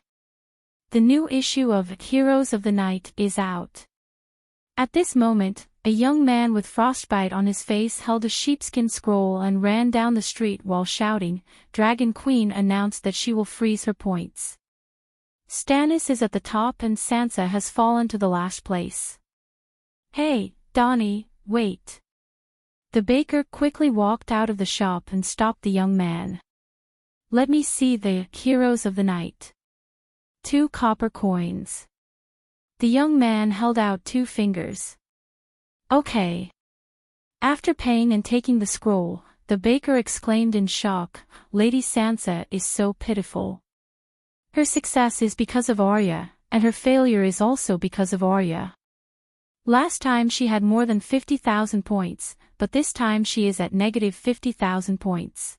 The new issue of Heroes of the Night is out. At this moment, a young man with frostbite on his face held a sheepskin scroll and ran down the street while shouting. Dragon Queen announced that she will freeze her points. Stannis is at the top and Sansa has fallen to the last place. "Hey, Donnie, wait." The baker quickly walked out of the shop and stopped the young man. "Let me see the Heroes of the Night." 2 copper coins. The young man held out 2 fingers. "Okay." After paying and taking the scroll, the baker exclaimed in shock, "Lady Sansa is so pitiful. Her success is because of Arya, and her failure is also because of Arya. Last time she had more than 50,000 points, but this time she is at negative 50,000 points.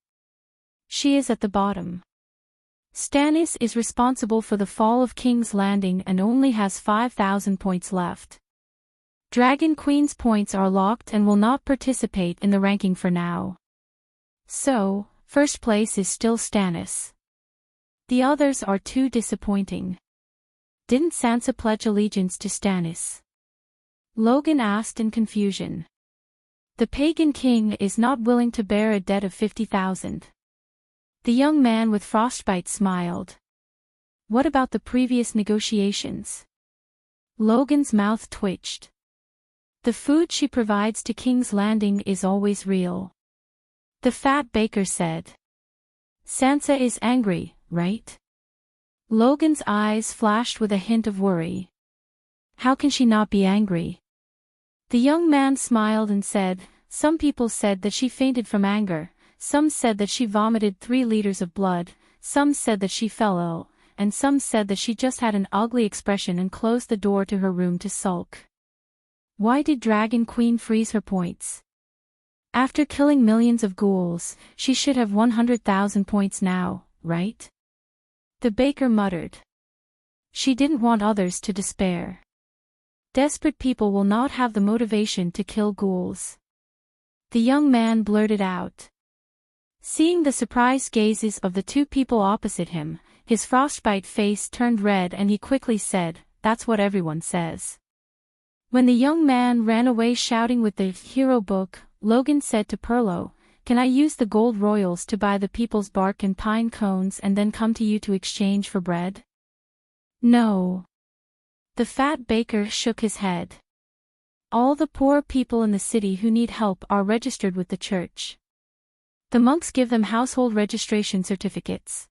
She is at the bottom. Stannis is responsible for the fall of King's Landing and only has 5,000 points left. Dragon Queen's points are locked and will not participate in the ranking for now. So, first place is still Stannis. The others are too disappointing. Didn't Sansa pledge allegiance to Stannis?" Logan asked in confusion. "The pagan king is not willing to bear a debt of 50,000. The young man with frostbite smiled. "What about the previous negotiations?" Logan's mouth twitched. "The food she provides to King's Landing is always real." The fat baker said. "Sansa is angry, right?" Logan's eyes flashed with a hint of worry. "How can she not be angry?" The young man smiled and said, "Some people said that she fainted from anger, some said that she vomited 3 liters of blood, some said that she fell ill, and some said that she just had an ugly expression and closed the door to her room to sulk." Why did Dragon Queen freeze her points? After killing millions of ghouls, she should have 100,000 points now, right? The baker muttered. She didn't want others to despair. Desperate people will not have the motivation to kill ghouls. The young man blurted out. Seeing the surprised gazes of the 2 people opposite him, his frostbite face turned red and he quickly said, "That's what everyone says." When the young man ran away shouting with the hero book, Logan said to Perlo, "Can I use the gold royals to buy the people's bark and pine cones and then come to you to exchange for bread?" "No." The fat baker shook his head. "All the poor people in the city who need help are registered with the church. The monks give them household registration certificates.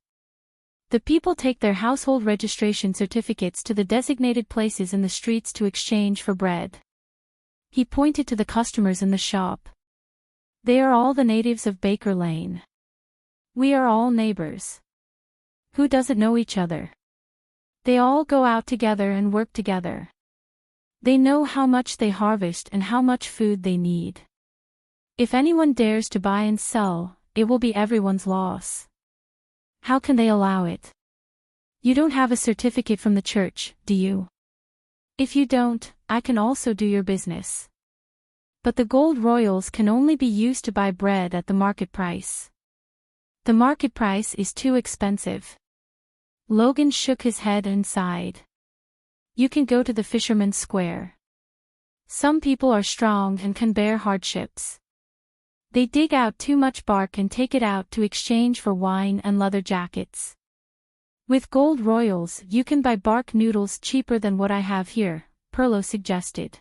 The people take their household registration certificates to the designated places in the streets to exchange for bread." He pointed to the customers in the shop. "They are all the natives of Baker Lane. We are all neighbors. Who doesn't know each other? They all go out together and work together. They know how much they harvest and how much food they need. If anyone dares to buy and sell, it will be everyone's loss. How can they allow it? You don't have a certificate from the church, do you? If you don't, I can also do your business. But the gold royals can only be used to buy bread at the market price. The market price is too expensive." Logan shook his head and sighed. "You can go to the Fisherman's Square. Some people are strong and can bear hardships. They dig out too much bark and take it out to exchange for wine and leather jackets. With gold royals you can buy bark noodles cheaper than what I have here," Perlo suggested.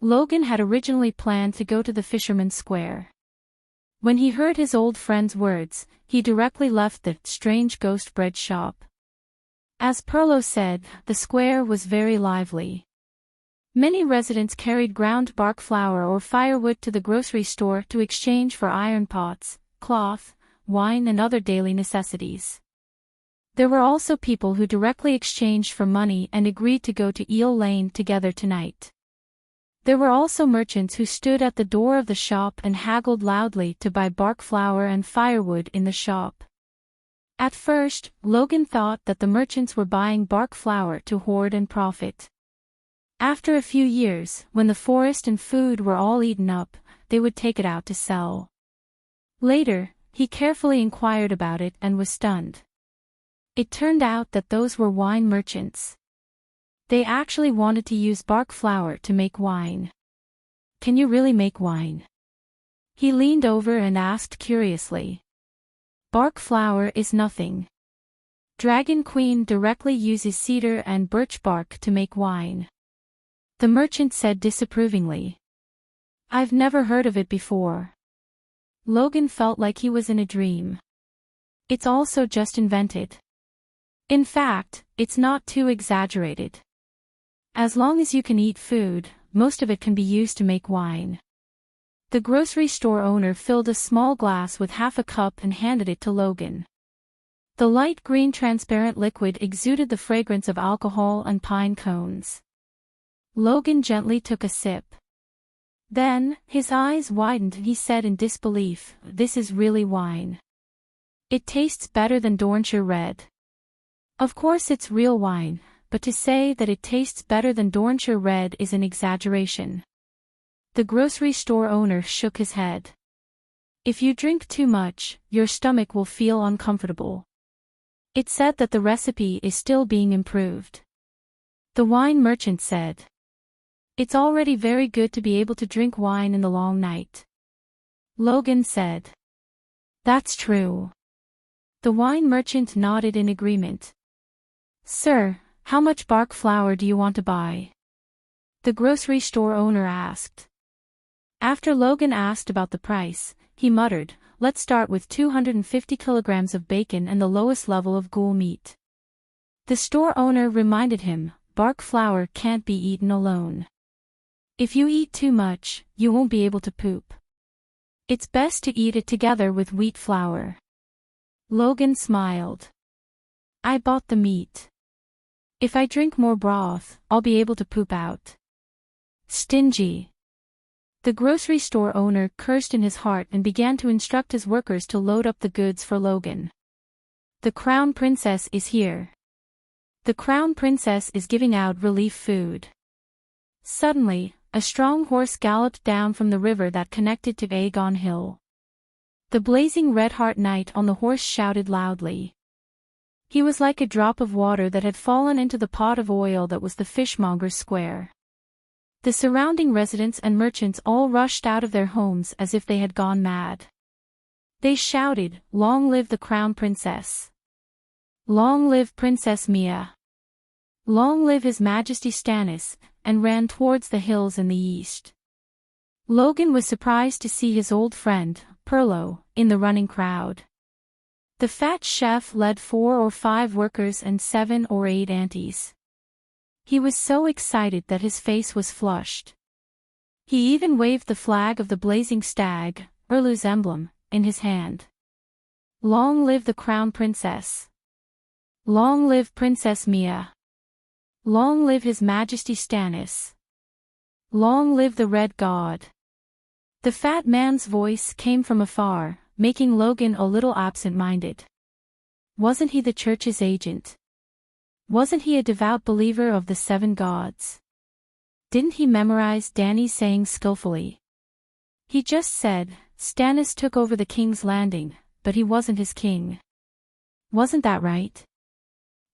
Logan had originally planned to go to the Fisherman's Square. When he heard his old friend's words, he directly left the strange ghost bread shop. As Perlo said, the square was very lively. Many residents carried ground bark flour or firewood to the grocery store to exchange for iron pots, cloth, wine and other daily necessities. There were also people who directly exchanged for money and agreed to go to Eel Lane together tonight. There were also merchants who stood at the door of the shop and haggled loudly to buy bark flour and firewood in the shop. At first, Logan thought that the merchants were buying bark flour to hoard and profit. After a few years, when the forest and food were all eaten up, they would take it out to sell. Later, he carefully inquired about it and was stunned. It turned out that those were wine merchants. They actually wanted to use bark flour to make wine. "Can you really make wine?" He leaned over and asked curiously. "Bark flour is nothing. Dragon Queen directly uses cedar and birch bark to make wine," the merchant said disapprovingly. "I've never heard of it before." Logan felt like he was in a dream. It's also just invented. In fact, it's not too exaggerated. As long as you can eat food, most of it can be used to make wine. The grocery store owner filled a small glass with half a cup and handed it to Logan. The light green transparent liquid exuded the fragrance of alcohol and pine cones. Logan gently took a sip. Then, his eyes widened and he said in disbelief, "This is really wine. It tastes better than Dornshire Red." Of course it's real wine, but to say that it tastes better than Dornshire Red is an exaggeration. The grocery store owner shook his head. "If you drink too much, your stomach will feel uncomfortable." It said that the recipe is still being improved. The wine merchant said, "It's already very good to be able to drink wine in the long night." Logan said, "That's true." The wine merchant nodded in agreement. "Sir, how much bark flour do you want to buy?" the grocery store owner asked. After Logan asked about the price, he muttered, "Let's start with 250 kilograms of bacon and the lowest level of ghoul meat." The store owner reminded him, "Bark flour can't be eaten alone. If you eat too much, you won't be able to poop. It's best to eat it together with wheat flour." Logan smiled. "I bought the meat. If I drink more broth, I'll be able to poop out." Stingy. The grocery store owner cursed in his heart and began to instruct his workers to load up the goods for Logan. "The Crown Princess is here. The Crown Princess is giving out relief food." Suddenly, a strong horse galloped down from the river that connected to Aegon Hill. The blazing red-heart knight on the horse shouted loudly. He was like a drop of water that had fallen into the pot of oil that was the fishmonger's square. The surrounding residents and merchants all rushed out of their homes as if they had gone mad. They shouted, "Long live the Crown Princess! Long live Princess Mia! Long live His Majesty Stannis," and ran towards the hills in the east. Logan was surprised to see his old friend, Perlo, in the running crowd. The fat chef led 4 or 5 workers and 7 or 8 aunties. He was so excited that his face was flushed. He even waved the flag of the blazing stag, Urlu's emblem, in his hand. "Long live the Crown Princess! Long live Princess Mia! Long live His Majesty Stannis! Long live the Red God!" The fat man's voice came from afar, making Logan a little absent-minded. Wasn't he the church's agent? Wasn't he a devout believer of the 7 gods? Didn't he memorize Dany's sayings skillfully? He just said, Stannis took over the king's landing, but he wasn't his king. Wasn't that right?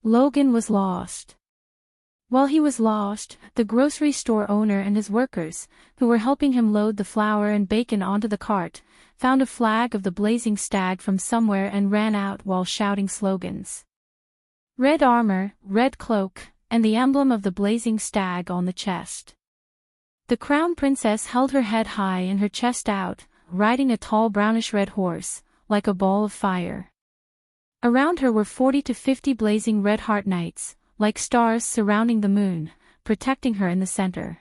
Logan was lost. While he was lost, the grocery store owner and his workers, who were helping him load the flour and bacon onto the cart, found a flag of the blazing stag from somewhere and ran out while shouting slogans. Red armor, red cloak, and the emblem of the blazing stag on the chest. The Crown Princess held her head high and her chest out, riding a tall brownish-red horse, like a ball of fire. Around her were 40 to 50 blazing red heart knights, like stars surrounding the moon, protecting her in the center.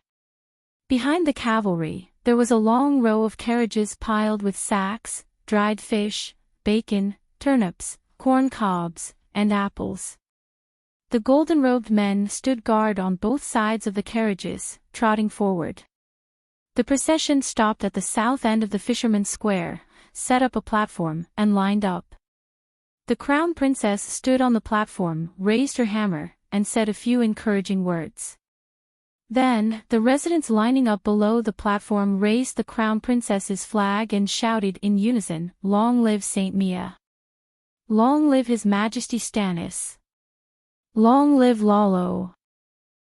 Behind the cavalry, there was a long row of carriages piled with sacks, dried fish, bacon, turnips, corn cobs, and apples. The golden-robed men stood guard on both sides of the carriages, trotting forward. The procession stopped at the south end of the Fisherman's Square, set up a platform, and lined up. The crown princess stood on the platform, raised her hammer, and said a few encouraging words. Then, the residents lining up below the platform raised the crown princess's flag and shouted in unison, "Long live Saint Mia! Long live His Majesty Stannis! Long live Lalo!"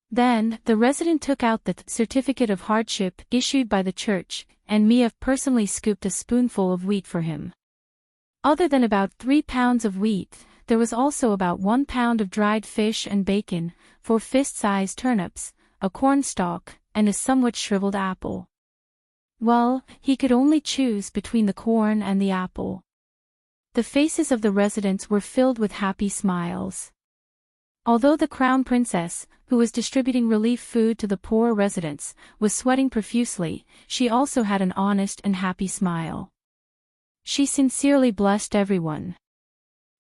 Then, the resident took out the certificate of hardship issued by the church, and Mia personally scooped a spoonful of wheat for him. Other than about 3 pounds of wheat, there was also about 1 pound of dried fish and bacon, 4 fist-sized turnips, a cornstalk, and a somewhat shriveled apple. Well, he could only choose between the corn and the apple. The faces of the residents were filled with happy smiles. Although the crown princess, who was distributing relief food to the poor residents, was sweating profusely, she also had an honest and happy smile. She sincerely blessed everyone.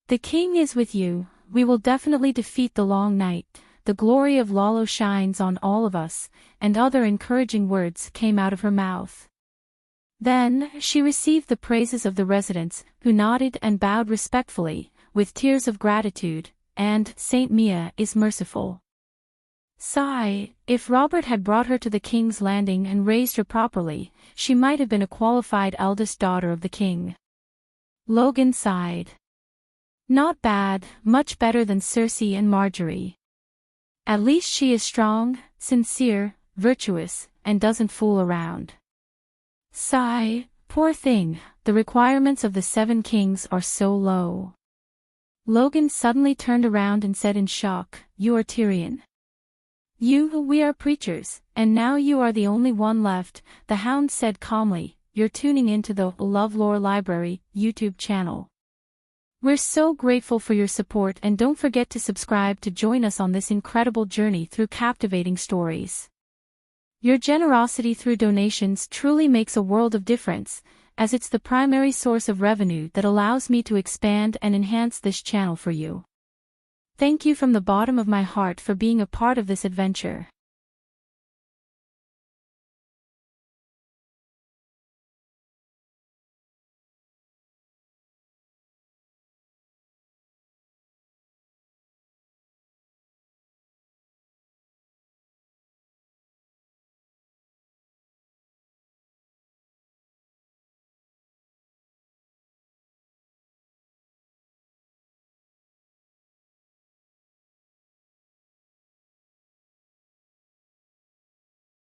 "The king is with you, we will definitely defeat the long night, the glory of Lalo shines on all of us," and other encouraging words came out of her mouth. Then, she received the praises of the residents, who nodded and bowed respectfully, with tears of gratitude, and "Saint Mia is merciful." Sigh, if Robert had brought her to the King's Landing and raised her properly, she might have been a qualified eldest daughter of the king. Logan sighed. Not bad, much better than Cersei and Marjorie. At least she is strong, sincere, virtuous, and doesn't fool around. Sigh, poor thing, the requirements of the 7 kings are so low. Logan suddenly turned around and said in shock, "You are Tyrion. We are preachers, and now you are the only one left," the Hound said calmly. "You're tuning into the LoveLore Library YouTube channel. We're so grateful for your support, and don't forget to subscribe to join us on this incredible journey through captivating stories. Your generosity through donations truly makes a world of difference, as it's the primary source of revenue that allows me to expand and enhance this channel for you. Thank you from the bottom of my heart for being a part of this adventure.